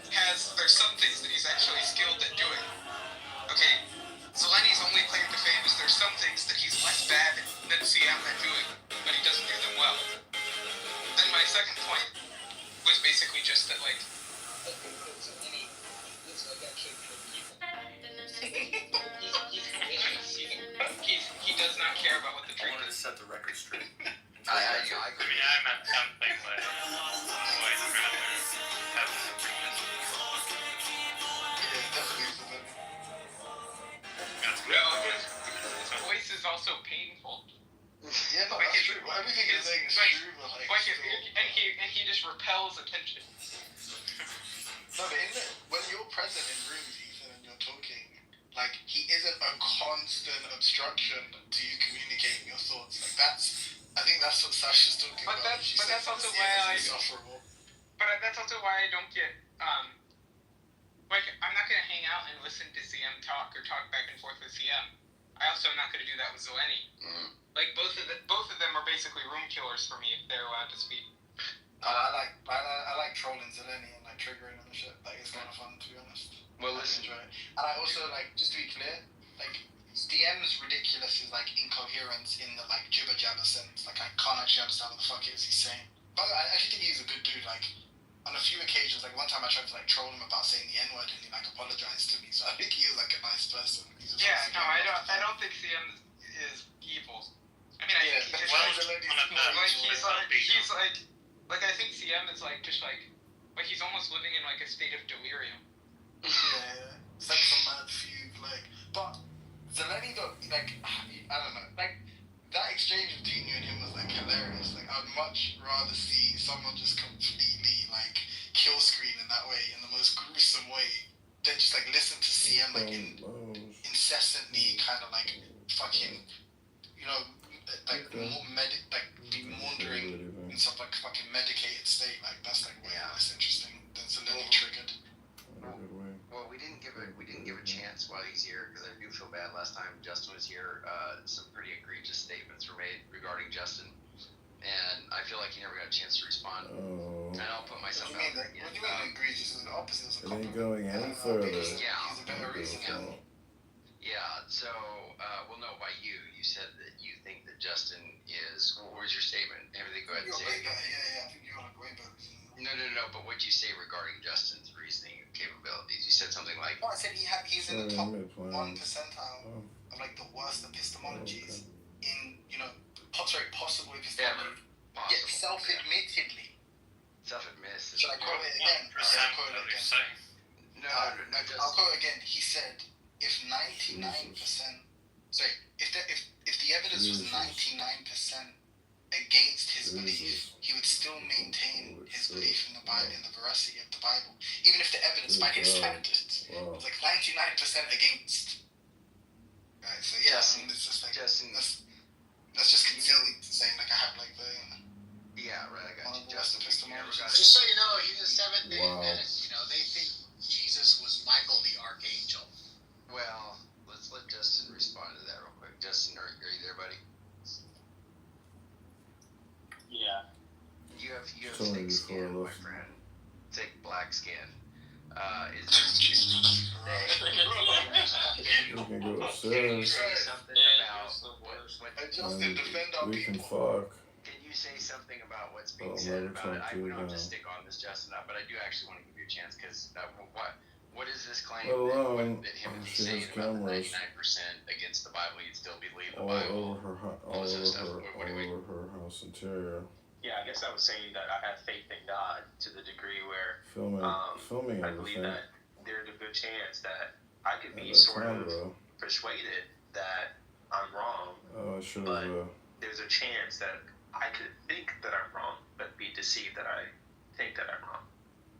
there's some things that he's actually skilled at doing. Okay, Zelany's only claim to fame is there's some things that he's less bad than CM at doing, but he doesn't do them well. Then my second point was basically just that, like, Zeleny is like actually good people. He does not care about what the truth is. Set the record straight. I I agree. mean, I meant something like voice rather have That's good. No, his voice is also painful. Yeah, no, Like, that's true. Everything you're saying is true, but like, and he just repels attention. no, but when you're present in rooms, Ethan, and you're talking, like, he isn't a constant obstruction to you communicating your thoughts. Like, I think that's what Sasha's talking But about. that's also why insufferable. But that's also why I don't get like, I'm not gonna hang out and listen to CM talk or talk back and forth with CM. I also am not gonna do that with Zeleny. Mm. Like both of them are basically room killers for me if they're allowed to speak. I like trolling Zeleny and like triggering and shit. Like, it's kind of fun, to be honest. Well, I listen. enjoy it. And I also, like, just to be clear, like, DM's ridiculous is like incoherence in the like jibber jabber sense. Like, I can't actually understand what the fuck it is he's saying. But I actually think he's a good dude. Like, on a few occasions, like one time I tried to like troll him about saying the N-word and he like apologized to me. So I think he was like a nice person. Yeah, no, I don't think CM is evil. I mean, I think he's just like I think CM is like just like he's almost living in like a state of delirium. Yeah, it's like some mad fugue, like. But Zeleny don't like. I don't know, like that exchange between you and him was like hilarious. Like, I'd much rather see someone just completely like kill screen in that way, in the most gruesome way, than just like listen to CM like incessantly kind of like fucking, you know, like be maundering in some like fucking medicated state. Like, that's like way less interesting than Zeleny triggered. Well, we didn't give a chance while he's here, because I do feel bad. Last time Justin was here, some pretty egregious statements were made regarding Justin, and I feel like he never got a chance to respond. And I'll put myself out there again. What do you mean egregious? The opposite is a It ain't going any further. Yeah. He's a better reason. Yeah. So, well, no, by you said that you think that Justin is. What was your statement? Everything. Go ahead and say it. Yeah. I think you're like way better. No. But what did you say regarding Justin's reasoning capabilities? You said something like. No, I said he's in the top 1 percentile of like the worst epistemologies in, you know, possible epistemology. Yet self-admittedly. Self-admittedly. Should I quote it again? No, I'll quote it again. He said, if 99%, sorry, if the evidence was 99% against his belief, Jesus. he would still maintain Holy his shit. belief in the Bible, in the veracity of the Bible, even if the evidence by Good his God. standards Wow. was like 99% against. Right, so yeah, Justin, I mean, it's just like Justin, that's just conceding to saying like I have like the yeah, right, I got you. Justin Justin, you never got epistemology. it. Just so you know, he's a Seventh-day Wow. Adventist. You know, they think Jesus was Michael the Archangel. Well, let's let Justin respond to that real quick. Justin, are you there, buddy? Yeah. You have Told me thick before I skin, my left. friend. Thick black skin. You can go upstairs. Say something about what Justin, defend our We can people. fuck. Can you say something about what's being I'll said never about it? talk to We you don't have to again. stick on this, Justin, but I do actually want to give you a chance because what is this claim Let alone, that him would be she saying has about the cameras 99% against the Bible, you'd still believe the all Bible? over her, All this other stuff. What do we? over her house interior. Yeah, I guess I was saying that I have faith in God to the degree where Filming I believe everything. that there's a good chance that I could be And sort of camera. persuaded that I'm wrong, Oh, I should but have. there's a chance that I could think that I'm wrong, but be deceived that I think that I'm wrong.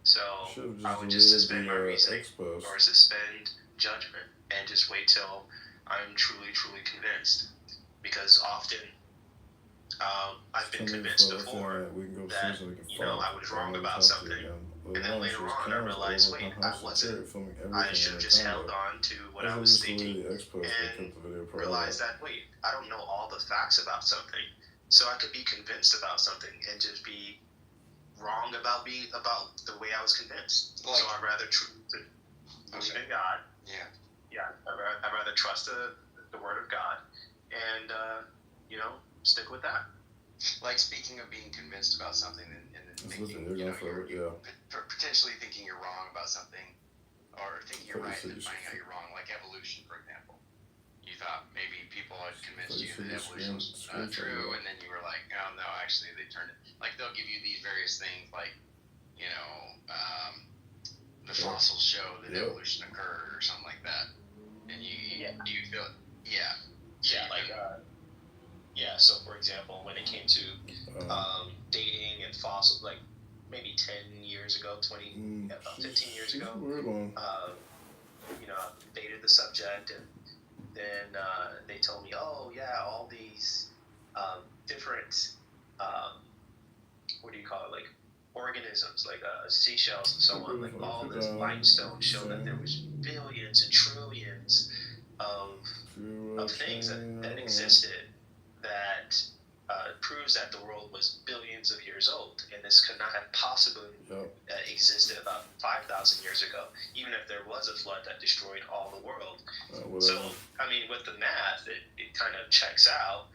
So Should've I just would just deleted suspend the my reasoning X-Post. or suspend judgment and just wait till I'm truly, truly convinced. Because often I've been convinced before We can go that, upstairs and we can you know, fuck. I was I'll wrong never about talk to you something. again. And then later She has on, I cameras realized, all over wait, her I house wasn't. interior, filming I everything should in have the just camera. held on to what I That's was just the way thinking the X-Post they and kept the video private. realized that, wait, I don't know all the facts about something. So I could be convinced about something and just be wrong about the way I was convinced. Like- So I'd rather believe in God. Yeah. Yeah, I'd rather trust the word of God and, stick with that. Like speaking of being convinced about something and Just thinking, listen, you're going for it, yeah. potentially thinking you're wrong about something, or thinking you're Pretty right and then sure finding out you're wrong, like evolution, for example. You thought maybe people had convinced you Pretty that sure evolution was screen true, time. and then you were like, oh no, actually they turned it. Like they'll give you these various things, like the fossils show that Yep. evolution occurred or something like that, and do you feel yeah. Yeah, like, so for example, when it came to dating and fossils, like maybe 10 years ago, 15 years ago, Weird one. I dated the subject, and then they told me, oh yeah, all these different, what do you call it, like organisms, like seashells and so on, like all this limestone showed that there was billions and trillions of things that existed that proves that the world was billions of years old, and this could not have possibly existed about 5,000 years ago, even if there was a flood that destroyed all the world. So, I mean, with the math, it kind of checks out.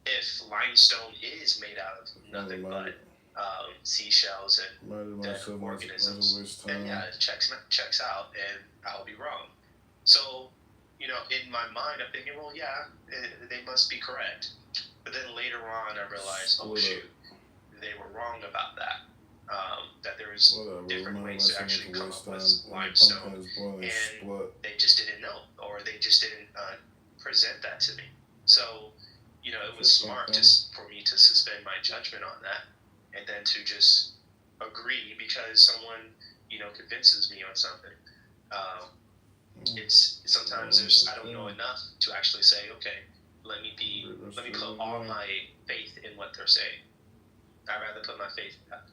If limestone is made out of nothing but seashells and dead organisms, then yeah, it checks out, and I'll be wrong. So, in my mind, I'm thinking, well, yeah, they must be correct. But then later on, I realized, oh shoot, they were wrong about that. That there was different ways to actually come up with limestone, and they just didn't know, or they just didn't present that to me. So, it was smart for me to suspend my judgment on that, and then to just agree because someone, convinces me on something. It's sometimes I don't know enough to actually say, okay, let me put all my faith in what they're saying. I'd rather put my faith in that.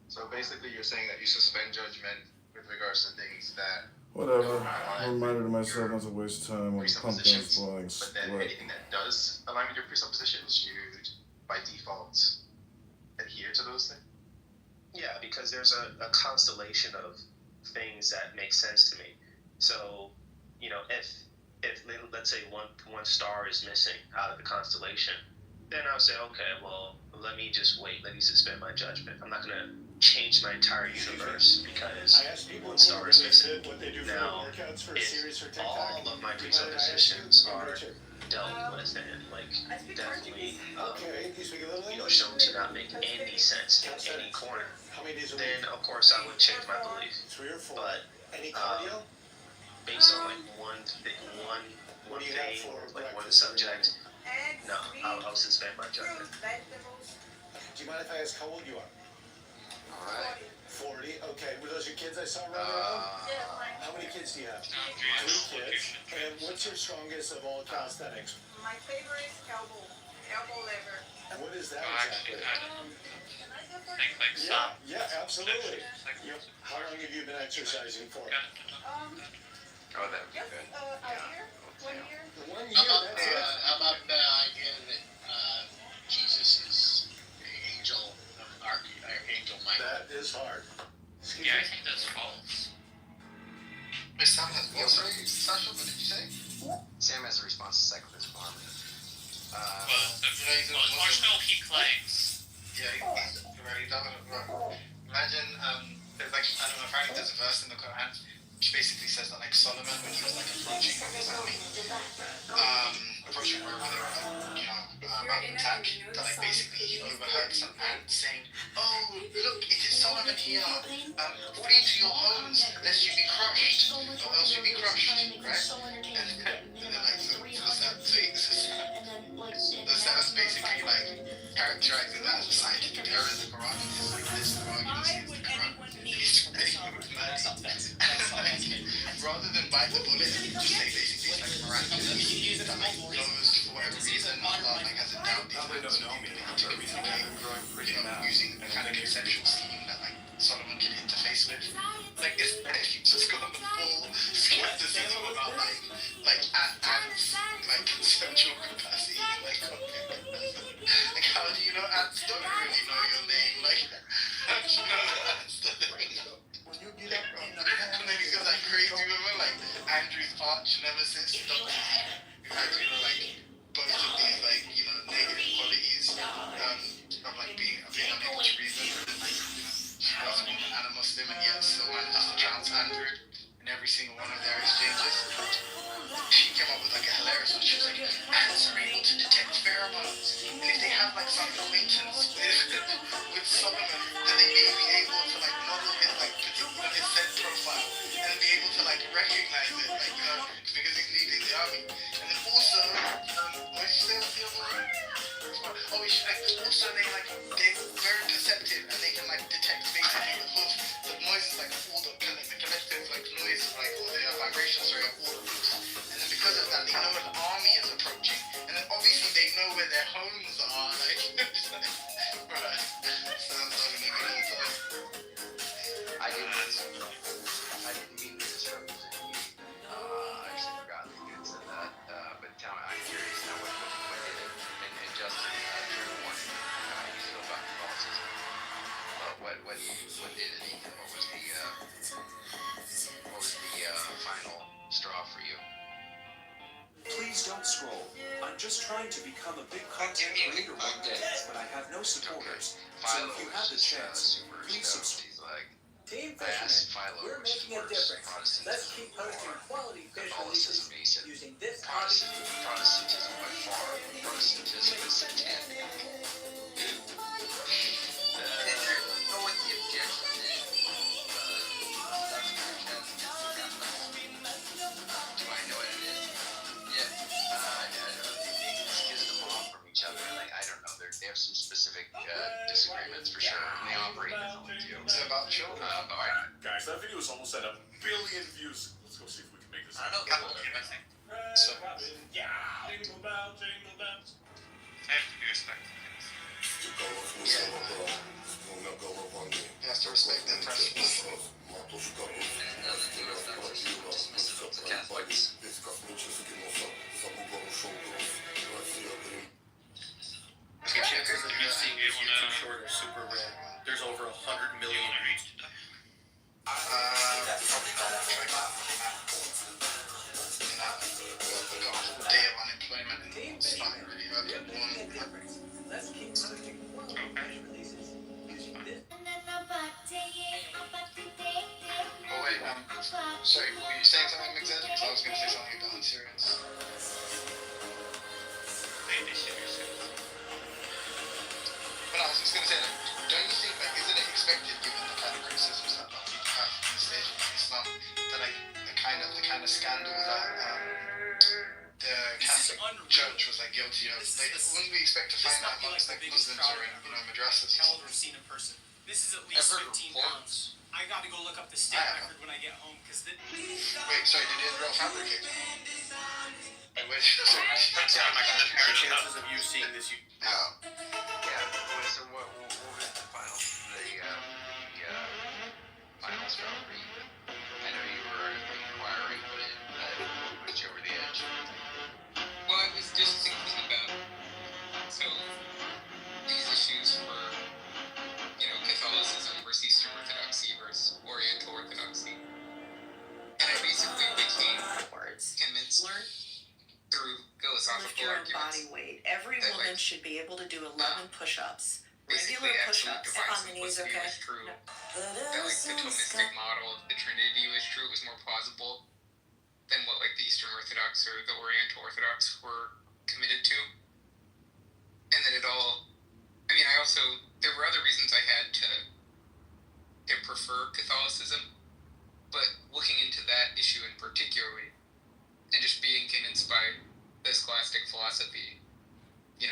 So basically, you're saying that you suspend judgment with regards to things that. Whatever. I reminded myself not to waste time on pumpkins blowing But then split. anything that does align with your presuppositions, you by default adhere to those things. Yeah, because there's a constellation of things that make sense to me. So, if let's say one star is missing out of the constellation, then I'll say, okay, well, let me just wait. Let me suspend my judgment. I'm not gonna change my entire universe because one star is missing. Now, if all of my presuppositions are dealt with and definitely shown to not make any sense in any corner, then of course I would change my belief. But based on like one thing, like one subject, no, I'll suspend my judgment. Do you mind if I ask how old you are? Alright. 40. Okay. Were those your kids I saw running around? How many kids do you have? 3 kids. And what's your strongest of all calisthenics? My favorite is elbow lever. And what is that exactly? Can I go first? Think like some. Yeah, absolutely. How long have you been exercising for? Oh, that would be Just good. a year, 1 year. 1 year, How that's it. about the idea that Jesus is the angel of Archangel Michael? That is hard. Yeah, I think that's false. Wait, Sam has what? Sorry, Sasha, what did you say? Sam has a response to psychophysical harmony. Or so he claims. Yeah, he's right. Imagine, there's like, I don't know, apparently there's a verse in the Quran which basically says that like Solomon, when he was like approaching his army, approaching wherever they were, about to attack, that like basically he overheard some ants saying, "Oh, look, it is Solomon here. Flee to your homes, lest you be crushed, or else you be crushed." Right? And then like so that's basically like characterizing that as a scientific error in the Quran. It's like this Quran, rather than bite the bullet and just say basically it's like miraculous that like blows for whatever reason, like has a doubt using a kind of conceptual scheme that like Solomon can interface with. Like it's just got the full skepticism about like ants, like conceptual capacity. Like how do you know ants don't really know your name? Like how do you know that ants don't know? And then he's got that crazy woman like Andrew's arch nemesis, who has like both of these like negative qualities of like being unable to reason. She was a woman and a Muslim, and yet still manages to trounce Andrew in every single one of their exchanges. She came up with like a hilarious one. She was like, ants are able to detect pheromones, and if they have like some acquaintance with Solomon, then they may be able to like model his like particular his scent profile and be able to like recognize it, like because he's leading the army. And then also, what did you say was the other one? Oh, it's like also they're very perceptive and they can like detect basically the hoof, the noises like all the collective like noise, like all the vibrations, sorry, all the hoofs. And then because of that, they know an army is approaching, and then obviously they know where their homes are. Like, right? Sounds like a good inside. I didn't mean to disrupt you. I actually forgot that you had said that. But I'm curious now what did it? And Justin, true warning, you still about Catholicism. What did it, Ethan? What was the final straw for you? Please don't scroll. I'm just trying to become a big content creator one day, but I have no supporters. So if you have the chance, please subscribe. Team I asked Fisherman, Philo, we're which making a supports difference. Let's keep posting quality fish releases Catholicism. He said using this Protestantism by far. Protestantism is satanic. Know what the objection is? Do I know what it is? Yeah. I don't think they excuse them off from each other. Like, I don't know. They have some specific disagreements for sure. And they operate differently too. Is it about children? Guys, that video is almost at 1 billion views. Let's go see if we can make this. I don't know. So, Yeah. Jingle bell, jingle bells. I have to be respectful. You have to respect the impressions. Short or super rare. There's over 100 million reached. Probably not. Got a whole day of unemployment and it's not really Let's keep posting quality fish releases using this. Oh wait, sorry, were you saying something, Mixed? Because I was going to say something about unserious. But I was just going to say, like, don't you think, like, isn't it expected given the kind of criticisms that people have on the stage? Islam, the kind of scandal that the Catholic Church was like guilty of. Like, wouldn't we expect to find that amongst like Muslims or in madrasas? Held or seen in person. This is at least 15 pounds. I got to go look up the state record when I get home because. Wait, sorry, did Israel fabricate that? The chances of you seeing this, Yeah. So what was the finals? The finals felt for you? I know you were inquiring, but it pushed you over the edge. Well, I was just thinking about these issues for Catholicism versus Eastern Orthodoxy versus Oriental Orthodoxy, and I basically became convinced through philosophical arguments. Body weight. Every woman should be able to do 11 push-ups. Regular push-ups. On the knees, okay? Was true. No. That the Thomistic model of the Trinity was true. It was more plausible than what the Eastern Orthodox or the Oriental Orthodox were committed to, and that it all. I mean, there were other reasons I had to prefer Catholicism, but looking into that issue in particularly, and just being convinced by the scholastic philosophy,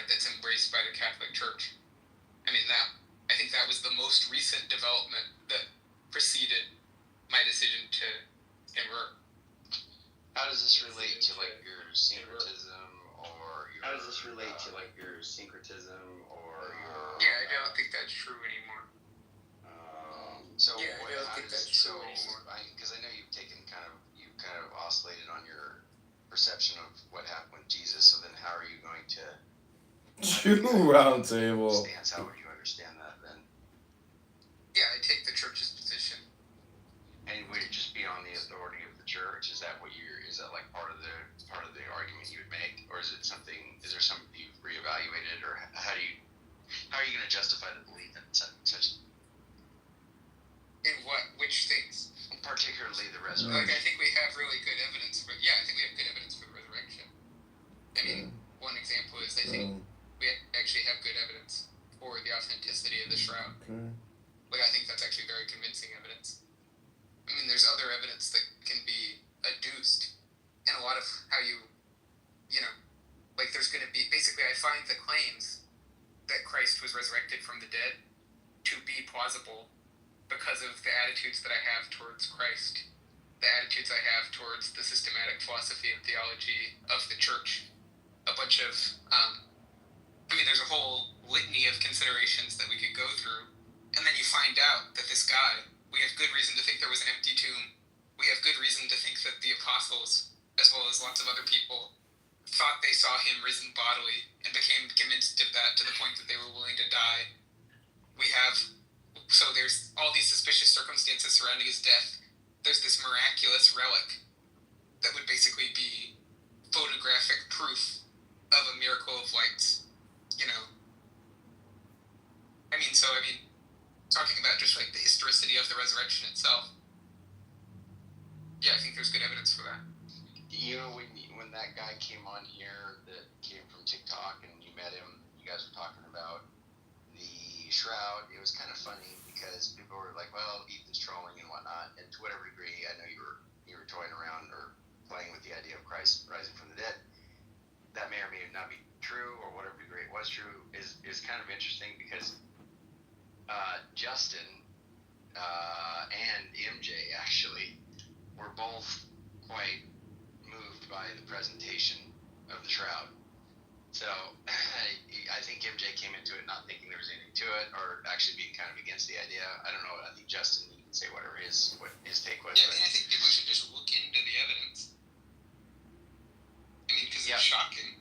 that's embraced by the Catholic Church. I mean, I think that was the most recent development that preceded my decision to convert. How does this relate to your syncretism or your? How does this relate to your syncretism or your? Yeah, I don't think that's true anymore. I don't think that's true anymore. Because I know you've kind of oscillated on your perception of what happened with Jesus. So then, how are you going to? Round table. How would you understand that then? Yeah, I take the church's position. And would it just be on the authority of the church? Is that what is that part of the argument you would make, or is it something? Is there something you've reevaluated, or how are you going to justify the belief in such? In what? Which things? Particularly the resurrection. I think we have really good evidence for. Yeah, I think we have good evidence for the resurrection. I mean, one example is I think we actually have good evidence for the authenticity of the shroud. Okay. I think that's actually very convincing evidence. I mean, there's other evidence that can be adduced, and a lot of how there's going to be, basically I find the claims that Christ was resurrected from the dead to be plausible because of the attitudes that I have towards Christ, the attitudes I have towards the systematic philosophy and theology of the church. A bunch of, there's a whole litany of considerations that we could go through, and then you find out that this guy, we have good reason to think there was an empty tomb. We have good reason to think that the apostles, as well as lots of other people, thought they saw him risen bodily and became convinced of that to the point that they were willing to die. So there's all these suspicious circumstances surrounding his death. There's this miraculous relic that would basically be photographic proof of a miracle of lights, talking about just the historicity of the resurrection itself. Yeah, I think there's good evidence for that. When that guy came on here that came from TikTok and you met him, you guys were talking about the shroud. It was kind of funny because people were like, well, Ethan's trolling and whatnot, and to whatever degree, I know you were toying around or playing with the idea of Christ rising from the dead. That may or may not be true, or whatever degree it was true, is kind of interesting because Justin and MJ actually were both quite moved by the presentation of the shroud. So I think MJ came into it not thinking there was anything to it, or actually being kind of against the idea. I don't know. I think Justin, you can say what his take was. Yeah, and I think people should just look into the evidence. Because it's shocking.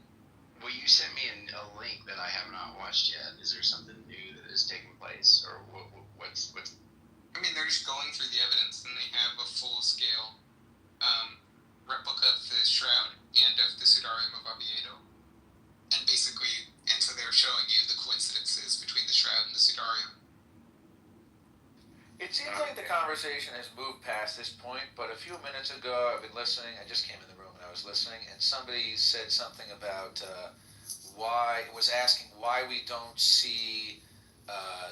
Well, you sent me a link that I have not watched yet. Is there something new that is taking place, or what's? They're just going through the evidence, and they have a full-scale replica of the shroud and of the Sudarium of Oviedo, and so they're showing you the coincidences between the shroud and the Sudarium. It seems like the conversation has moved past this point, but a few minutes ago, I've been listening. I just came in the room and I was listening, and somebody said something about was asking why we don't see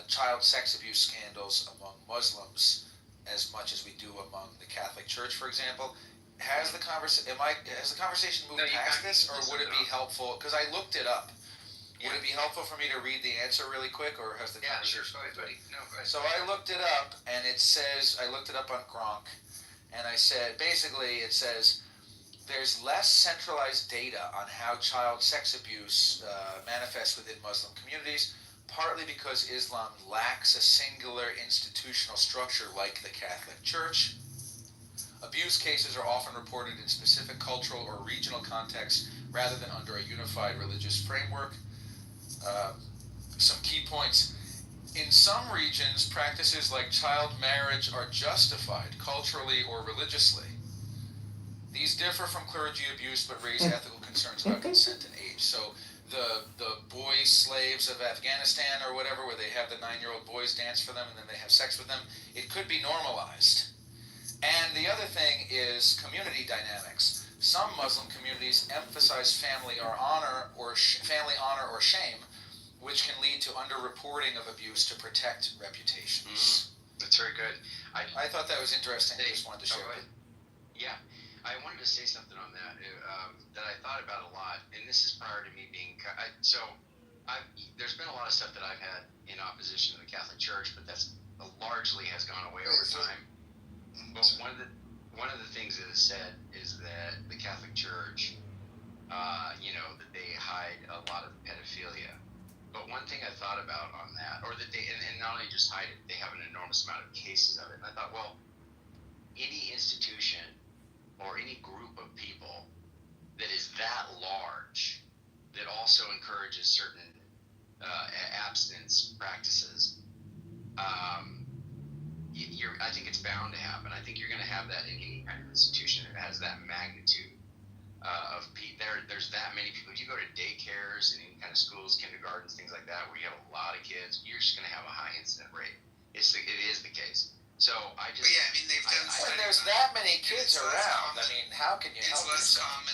child sex abuse scandals among Muslims as much as we do among the Catholic Church, for example. Has the conversation moved past this, or would it be helpful? Because I looked it up. Would it be helpful for me to read the answer really quick, or has the conversation? Sure. Go ahead, buddy. No, go ahead. So I looked it up, and it says, I looked it up on Gronk, and I said, basically, it says, there's less centralized data on how child sex abuse manifests within Muslim communities, partly because Islam lacks a singular institutional structure like the Catholic Church. Abuse cases are often reported in specific cultural or regional contexts rather than under a unified religious framework. Some key points. In some regions, practices like child marriage are justified culturally or religiously. These differ from clergy abuse but raise ethical concerns about consent and age. So the boy slaves of Afghanistan or whatever, where they have the 9-year-old boys dance for them and then they have sex with them, it could be normalized. And the other thing is community dynamics. Some Muslim communities emphasize family honor or shame, which can lead to underreporting of abuse to protect reputations. That's very good. I thought that was interesting. I just wanted to share it. Yeah, I wanted to say something on that that I thought about a lot, and this is prior to me being there's been a lot of stuff that I've had in opposition to the Catholic Church, but that's largely has gone away over time. But one of the things that is said is that the Catholic Church, that they hide a lot of pedophilia. But one thing I thought about on that, or that they, and not only just hide it, they have an enormous amount of cases of it. And I thought, well, any institution or any group of people that is that large, that also encourages certain abstinence practices, I think it's bound to happen. I think you're going to have that in any kind of institution that has that magnitude of people. There's that many people. If you go to daycares and any kind of schools, kindergartens, things like that, where you have a lot of kids, you're just going to have a high incident rate. It is the case. So I just. But yeah, I mean they've done. When there's that many kids around, I mean, how can you help yourself?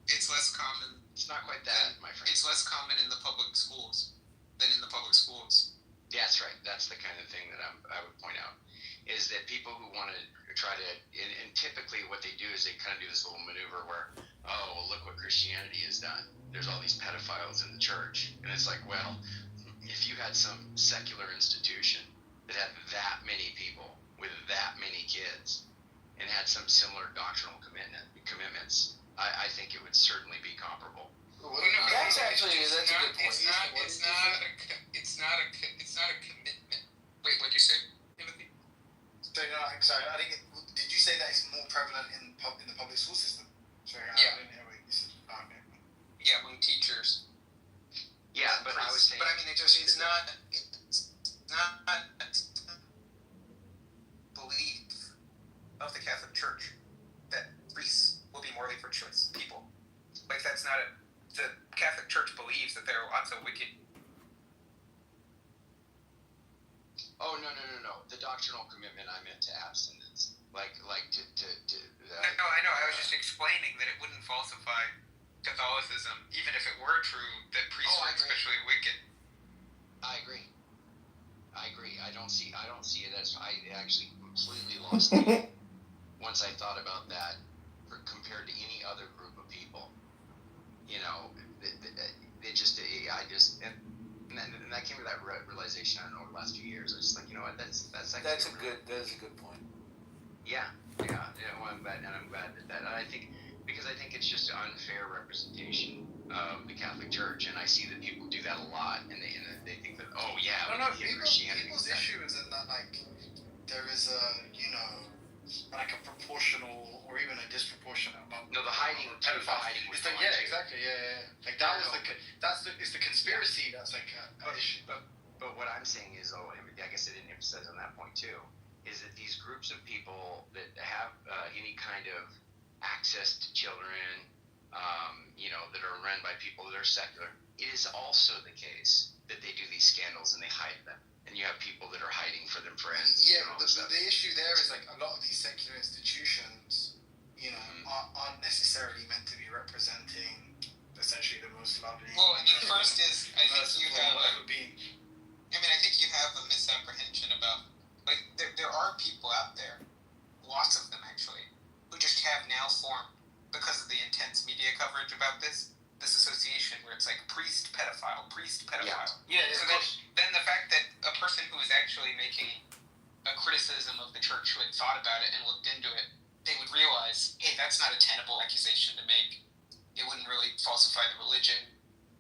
It's less common. It's not quite that, my friend. It's less common in the public schools than in the public schools. Yeah, that's right. That's the kind of thing that I would point out. Is that people who want to try to, and typically what they do is they kind of do this little maneuver where, oh, well, look what Christianity has done. There's all these pedophiles in the church. And it's like, well, if you had some secular institution that had that many people with that many kids and had some similar doctrinal commitments, I think it would certainly be comparable. That's a good point. It's not a commitment. Wait, what'd you say, Timothy? So, sorry, I think. Did you say that it's more prevalent in the public school system? Sorry, Yeah. I didn't hear what you said. Okay. Yeah, among teachers. Yeah, but I was saying. But I mean, it's not belief of the Catholic Church that priests will be morally virtuous people. Like that's not the Catholic Church believes that there are lots of wicked. Oh no! The doctrinal commitment I meant to abstinence, like to. No, I know. I was just explaining that it wouldn't falsify Catholicism, even if it were true that priests were especially wicked. I agree. I don't see it as. I actually completely lost it once I thought about that, compared to any other group of people. And that came to that realization. I don't know, over the last few years. I was just like, you know what? That's a good point. Yeah. Well, I'm glad that. And I think it's just an unfair representation of the Catholic Church, and I see that people do that a lot, and they think that Christianity. People's issue is that like there is like a proportional or even a disproportionate amount. No, the hiding. Exactly. Yeah. Like that was it's the conspiracy that's like an issue. But what I'm saying is, I guess I didn't emphasize on that point too, is that these groups of people that have any kind of access to children, that are run by people that are secular, it is also the case that they do these scandals and they hide them. And you have people that are hiding for them friends. Yeah, the issue there is like a lot of these secular institutions, aren't necessarily meant to be representing essentially the most lovely. Well, I mean, first is I think you have a misapprehension about like there are people out there that's not a tenable accusation to make. It wouldn't really falsify the religion,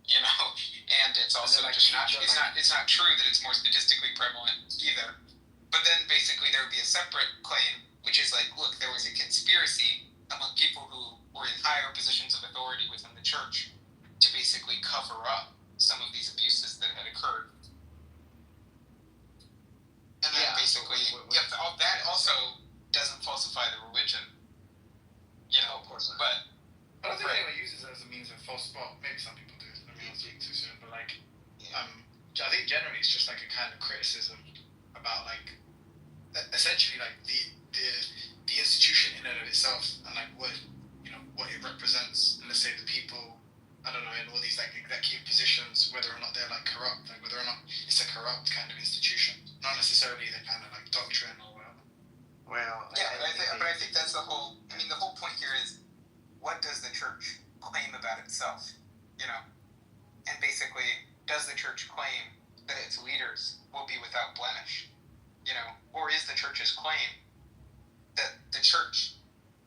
you know, and it's also just not, it's not true that it's more statistically prevalent either. But then basically there would be a separate claim, which is like, look, there was a conspiracy among people who were in higher positions of authority within the church to basically cover up some of these abuses that had occurred. And then basically, that also doesn't falsify the religion, you know, of course not. But I don't think anyone uses it as a means of false. Well, maybe some people do. I mean, I'll speak too soon, but like, I think generally it's just like a kind of criticism about like, essentially like the institution in and of itself, and like what it represents, and let's say the people, I don't know, in all these like executive positions, whether or not they're like corrupt, like whether or not it's a corrupt kind of institution, not necessarily the kind of like doctrine or whatever. Well, yeah, but I think that's the whole. I mean, the whole point here is, what does the church claim about itself? You know, and basically, does the church claim that its leaders will be without blemish? You know, or is the church's claim that the church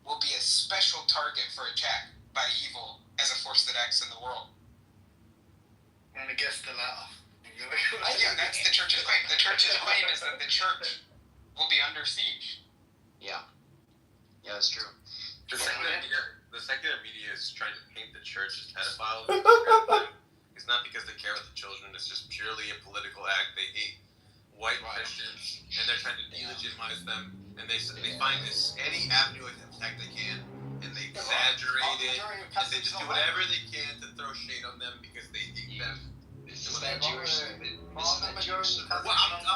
will be a special target for attack by evil as a force that acts in the world? And I guess the latter. Yeah, that's the church's claim. The church's claim is that the church will be under siege. Yeah, that's true. The secular media is trying to paint the church as pedophiles. It's not because they care about the children. It's just purely a political act. They hate white Christians, and they're trying to delegitimize them. And they find any avenue of attack they can, and they exaggerate it, and they just do whatever they can to throw shade on them because they hate them. This is that Jewish. Well, I'm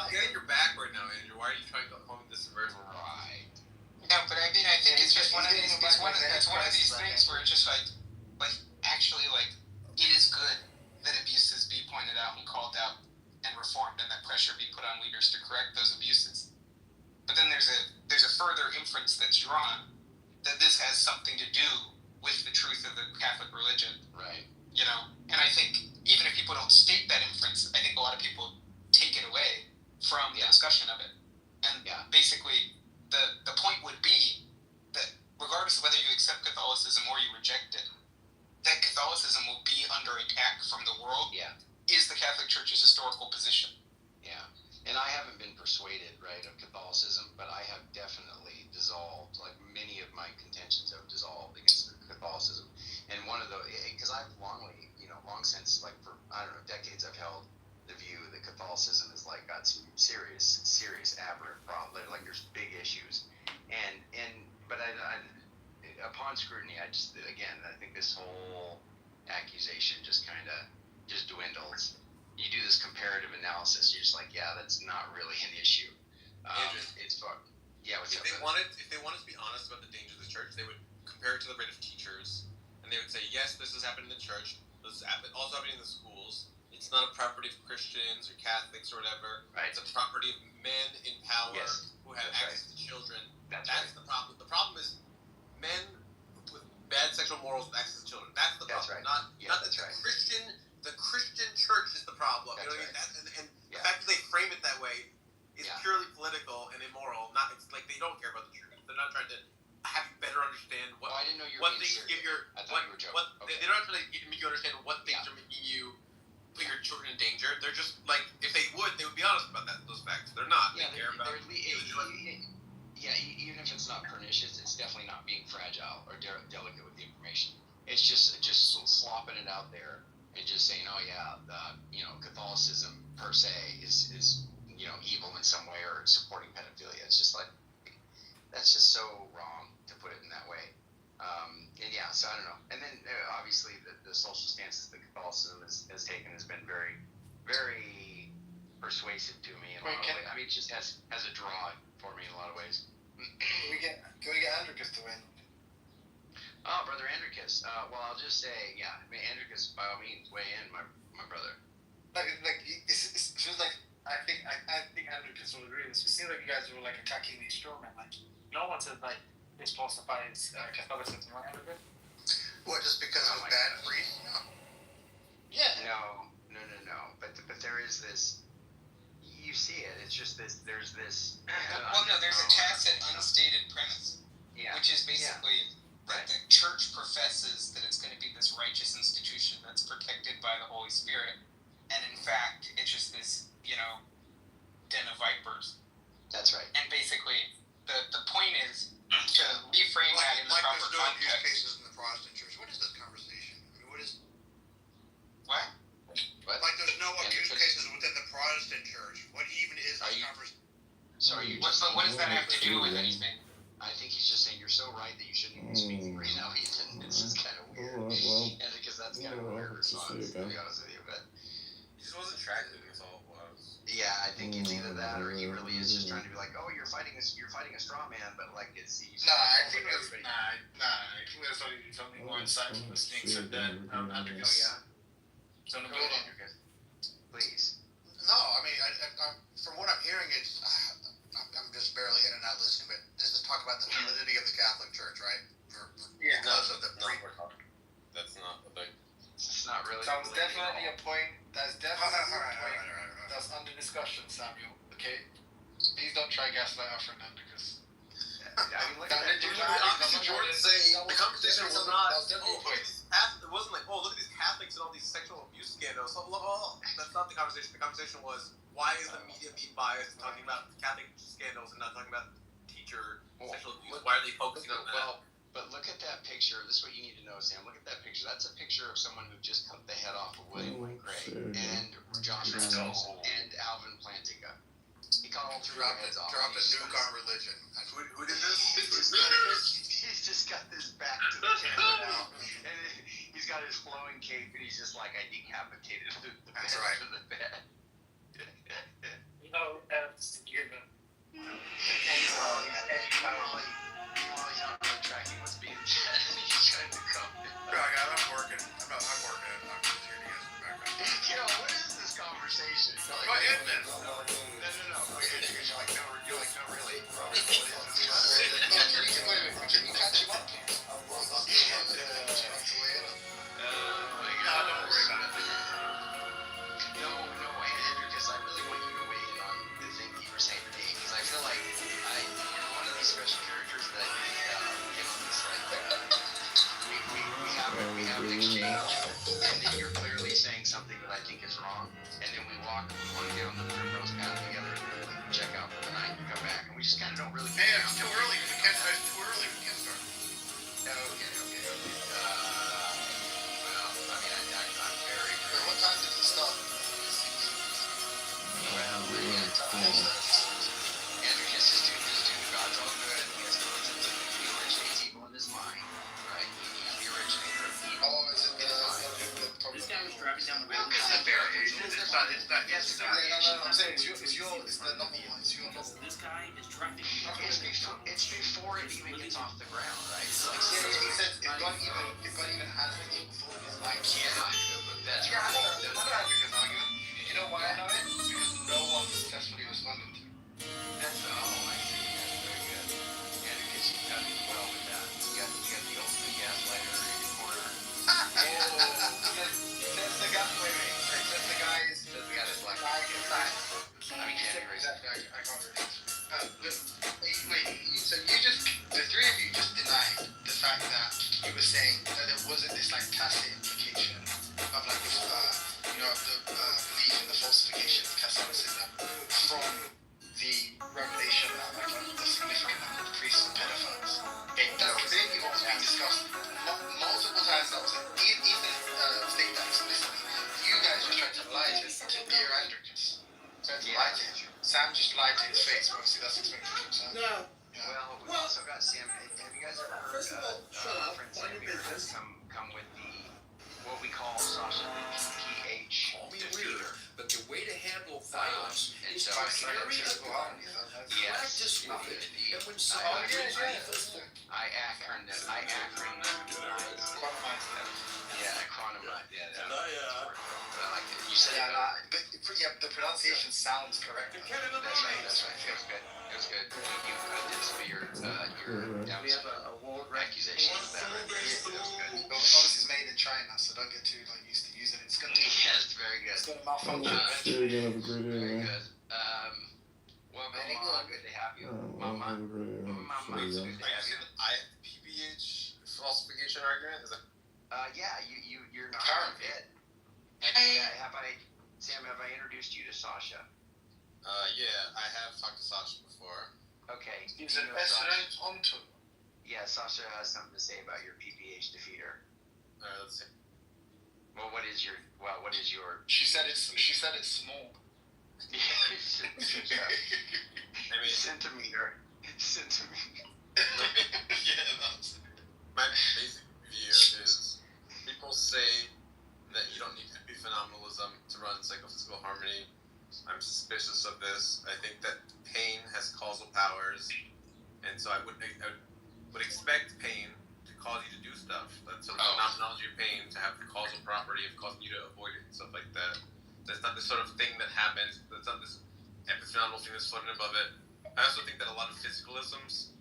getting your back right now, Andrew. Why are you trying to call me this subversive? Right. No, but I mean, I think it's just one of these. It's one of these things where it's just like actually, like, it is good that abuses be pointed out and called out and reformed, and that pressure be put on leaders to correct those abuses. But then there's a further inference that's drawn that this has something to do with the truth of the Catholic religion. Right. You know, and I think even if people don't state that inference, I think a lot of people take it away from the discussion of it. And basically, the point would be that regardless of whether you accept Catholicism or you reject it, that Catholicism will be under attack from the world is the Catholic Church's historical position. Yeah. And I haven't been persuaded, right, of Catholicism, but I have definitely dissolved, like many of my contentions have dissolved against Catholicism. And one of the, because I've long since, like for, I don't know, decades, I've held the view that Catholicism is like got some serious aberrant problems, like there's big issues. But upon scrutiny, I think this whole accusation just dwindles. You do this comparative analysis, you're just like, yeah, that's not really an issue. It's fucked. Yeah, If they wanted to be honest about the danger of the church, they would compare it to the rate of teachers, and they would say, yes, this is happening in the church, this is also happening in the schools. It's not a property of Christians or Catholics or whatever. Right. It's a property of men in power who have access to children. That's the problem. The problem is men with bad sexual morals with access to children. That's the problem. Right. Not the Christian church is the problem. You know what I mean? And the fact that they frame it that way is purely political and immoral. It's like they don't care about the truth. They're not trying to have you better understand what. I didn't know you were what things give your. I thought you were joking. They're not trying to make you understand what things are making you put your children in danger. They're just like, if they would be honest about those facts. They're not. They care about. Even if it's not pernicious, it's definitely not being fragile or delicate with the information. It's just slopping it out there and just saying, oh yeah, Catholicism per se is evil in some way or supporting pedophilia. It's just like, that's just so wrong to put it in that way. So I don't know. And then obviously the social stances that Catholicism has taken has been very, very persuasive to me in a lot of ways. I mean, it just has a draw for me in a lot of ways. Can we get Andricus to win? Oh, Brother Andricus. Well, I'll just say, Andricus, by all means, weigh in, my brother. It feels like I think Andricus will agree with this. It seems like you guys were like attacking these strawmen. Like, no one said like this falsifies Catholicism, right, Andricus? What, just because of bad breed? No. Yeah. No. But there is this. You see it. It's just this. There's this. There's a tacit, unstated premise, which is basically that the church professes that it's going to be this righteous institution that's protected by the Holy Spirit, and in fact, it's just this, den of vipers. That's right. And basically, the point is to reframe that in the proper there's no abuse context. cases in the Protestant church. What is this conversation? I mean, what is? What? Like there's no abuse cases within the Protestant church. What even is this conversation? So are you? What does that have to do with anything? I think he's just saying you're so right that you shouldn't be speaking right now, Ethan. It's just kind of weird. Alright, well. And because that's kind of a weird response, to be honest with you. But He just wasn't attractive. That's all it was. yeah, I think it's either that or he really is just trying to be like, oh, you're fighting a straw man, but like it's. I think that's something more insightful listening to that. So go ahead, please. No, I mean, from what I'm hearing, I'm just barely in and out listening, but this is talk about the validity of the Catholic Church, right? Because of the That's not the thing. It's not really. That was definitely a point. That's definitely a point Alright. that's under discussion, Samuel. Okay, please don't try gaslight our friend Andrew, because. Jordan saying the conversation was not. It wasn't like, oh, look at these Catholics and all these sexual abuse scandals. That's not the conversation. The conversation was, why is the media being biased, talking about Catholic scandals and not talking about teacher sexual abuse? Why are they focusing on that? But look at that picture. This is what you need to know, Sam. Look at that picture. That's a picture of someone who just cut the head off of William Wayne Gray and Josh Reynolds and Alvin Plantinga. He cut all three heads off. Drop a nuke on religion. Who did this? He's just got his back to the camera now, and he's got his flowing cape, and he's just like, I decapitated the bed to the bed. You're gonna. Meanwhile, he's not really tracking what's being said. He's trying to come. I'm working. I'm working. I'm just here to get some background. What is this conversation? Go ahead, man. No. You're like, no, really. Can you catch him up? Don't worry about it. No, Andrew, because I really want you to weigh in on the thing you were saying today, because I feel like you're one of these special characters that it's like we have an exchange, and then you're clearly saying something that I think is wrong, and then we walk down the primrose path together and we check out for the night and come back, and we just kind of don't really. Hey, it's too early. We can't start. Okay. Well, I mean, I'm very. What time did it start? Well, Andrew gets his tune. God's all good. He has concepts of he originates evil in his mind, right? He's the originator of evil. This guy was driving down the road. It's not. Yes, I'm saying it's your not me. It's your novel. This guy is driving. It's before it even gets off the ground, right? It's like, He said if God even has the evil thought in his mind. That's Yeah, right. You know why I know it? Because no one successfully responded to. That's I see. Very good. Andrew gets you done well with that. You got the ultimate gaslighter in the corner. Says the guy. Wait. Says the guy is black. I mean, exactly. I can't remember. So the three of you just denied the fact that you were saying that there wasn't this like tacit implication of like the belief in the falsification of Catholicism from the revelation that like a significant number of priests were pedophiles. Okay, that's clearly what's being discussed multiple times. That was even state that explicitly. You guys just tried to lie to dear Andricus. Sam just lied to his face. Obviously, that's expected from Sam. No. Well, we've also got Sam. Have you guys ever heard our friend Sam here come with what we call Sasha the PH diffuser? But the way to handle violence is to carry a gun practice with it. And when someone I acronym. I like it. You said the pronunciation sounds correct. That's right. It was good. You did some of your we have a war accusations of that. It was good. Obviously, it's made in China, so don't get too used to using it. It's gonna very good. It's gonna malfunction. You're gonna have a great day, Very man. good. Welcome, Mama. Good to have you. Mama. Have a great day, man. Mama. It's good to have you. I have PBH falsification argument? Is that? You're not fit. Sam, have I introduced you to Sasha? Yeah, I have talked to Sasha before. Okay. He's an excellent hunter. Yeah, Sasha has something to say about your PPH defeater. Alright, let's see. Well, what is your? She said it's small. I mean, centimeter. Yeah, that's. My basic view is people say that you don't need to be phenomenalism to run psychophysical harmony. I'm suspicious of this. I think that pain has causal powers, and so I would expect pain to cause you to do stuff. That's sort of phenomenology of pain to have the causal property of causing you to avoid it and stuff like that. That's not this sort of thing that happens. That's not this epiphenomenal thing that's floating above it. I also think that a lot of physicalisms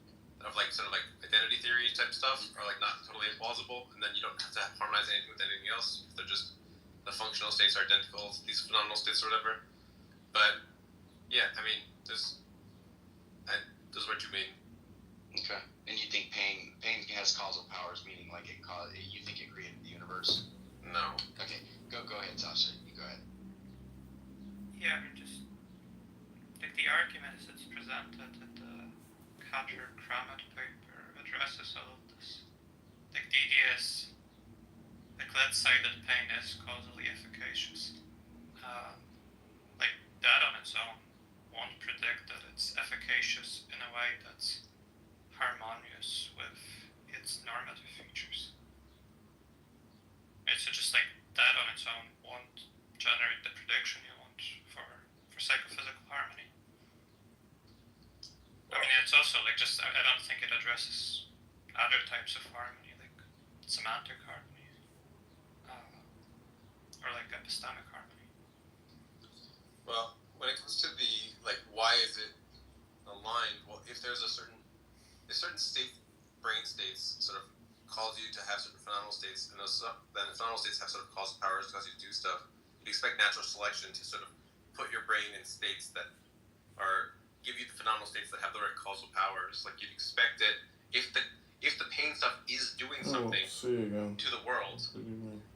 of sort of identity theory type stuff are not totally implausible, and then you don't have to harmonize anything with anything else. They're just the functional states are identical to these phenomenal states or whatever. But yeah, I mean, this is what you mean. Okay. And you think pain has causal powers, meaning you think it created the universe? No. Okay. Go ahead, Sasha. You go ahead. Yeah, I mean, just the argument as it's presented that the Kitover paper addresses all of this. The idea is, let's say that pain is causally efficacious. That on its own won't predict that it's efficacious in a way that's harmonious with its normative features. It's just that on its own won't generate the prediction you want for psychophysical harmony. I mean, it's also I don't think it addresses other types of harmony, like semantic harmony, or epistemic harmony. Well, when it comes to the why is it aligned? Well, if there's a certain brain states sort of cause you to have certain phenomenal states, and then phenomenal states have sort of causal powers to cause you to do stuff. You'd expect natural selection to sort of put your brain in states that give you the phenomenal states that have the right causal powers. You'd expect it if the pain stuff is doing something to the world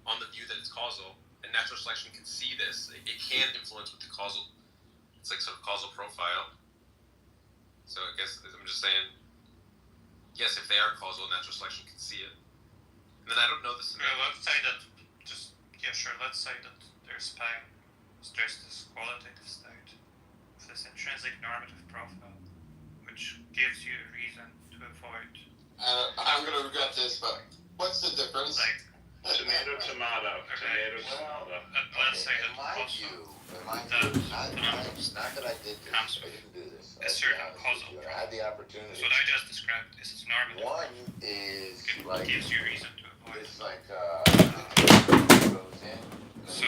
on the view that it's causal, and natural selection can see this. It can influence with the causal. It's sort of causal profile. So I guess I'm just saying, yes, if they are causal, natural selection can see it. And then I don't know this. Let's say that let's say that there's pain. There's this qualitative state, this intrinsic normative profile, which gives you a reason to avoid. I'm going to regret this, but wot's the difference? Tomato. Let's say that Not that I did this. I didn't do this. A certain causal. I had the opportunity. So what I just described is its normative. One is gives you reason to avoid. It's goes in. So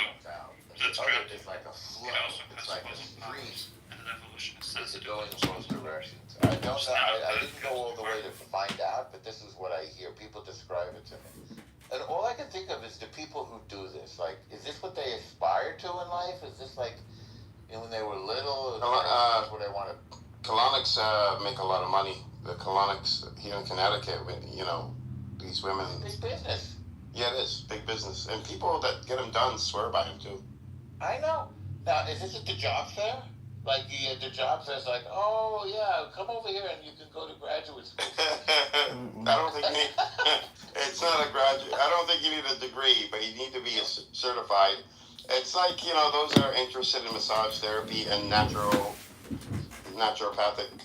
that's correct. It's like a flow. It also It's has like a causal stream. powers, and an evolution is It's sensitive. going in both directions. I don't know. I didn't go all the way to find out, but this is what I hear. People describe it to me. And all I can think of is the people who do this. Is this what they aspire to in life? Is this when they were little? What they want to. Colonics make a lot of money. The colonics here in Connecticut, these women. It's business. Yeah, it is big business, and people that get them done swear by them too. I know. Now, is this at the job fair? The job fair's oh yeah, come over here and you can go to graduate school. I don't think it's not a graduate. I don't think you need a degree, but you need to be certified. It's those that are interested in massage therapy and naturopathic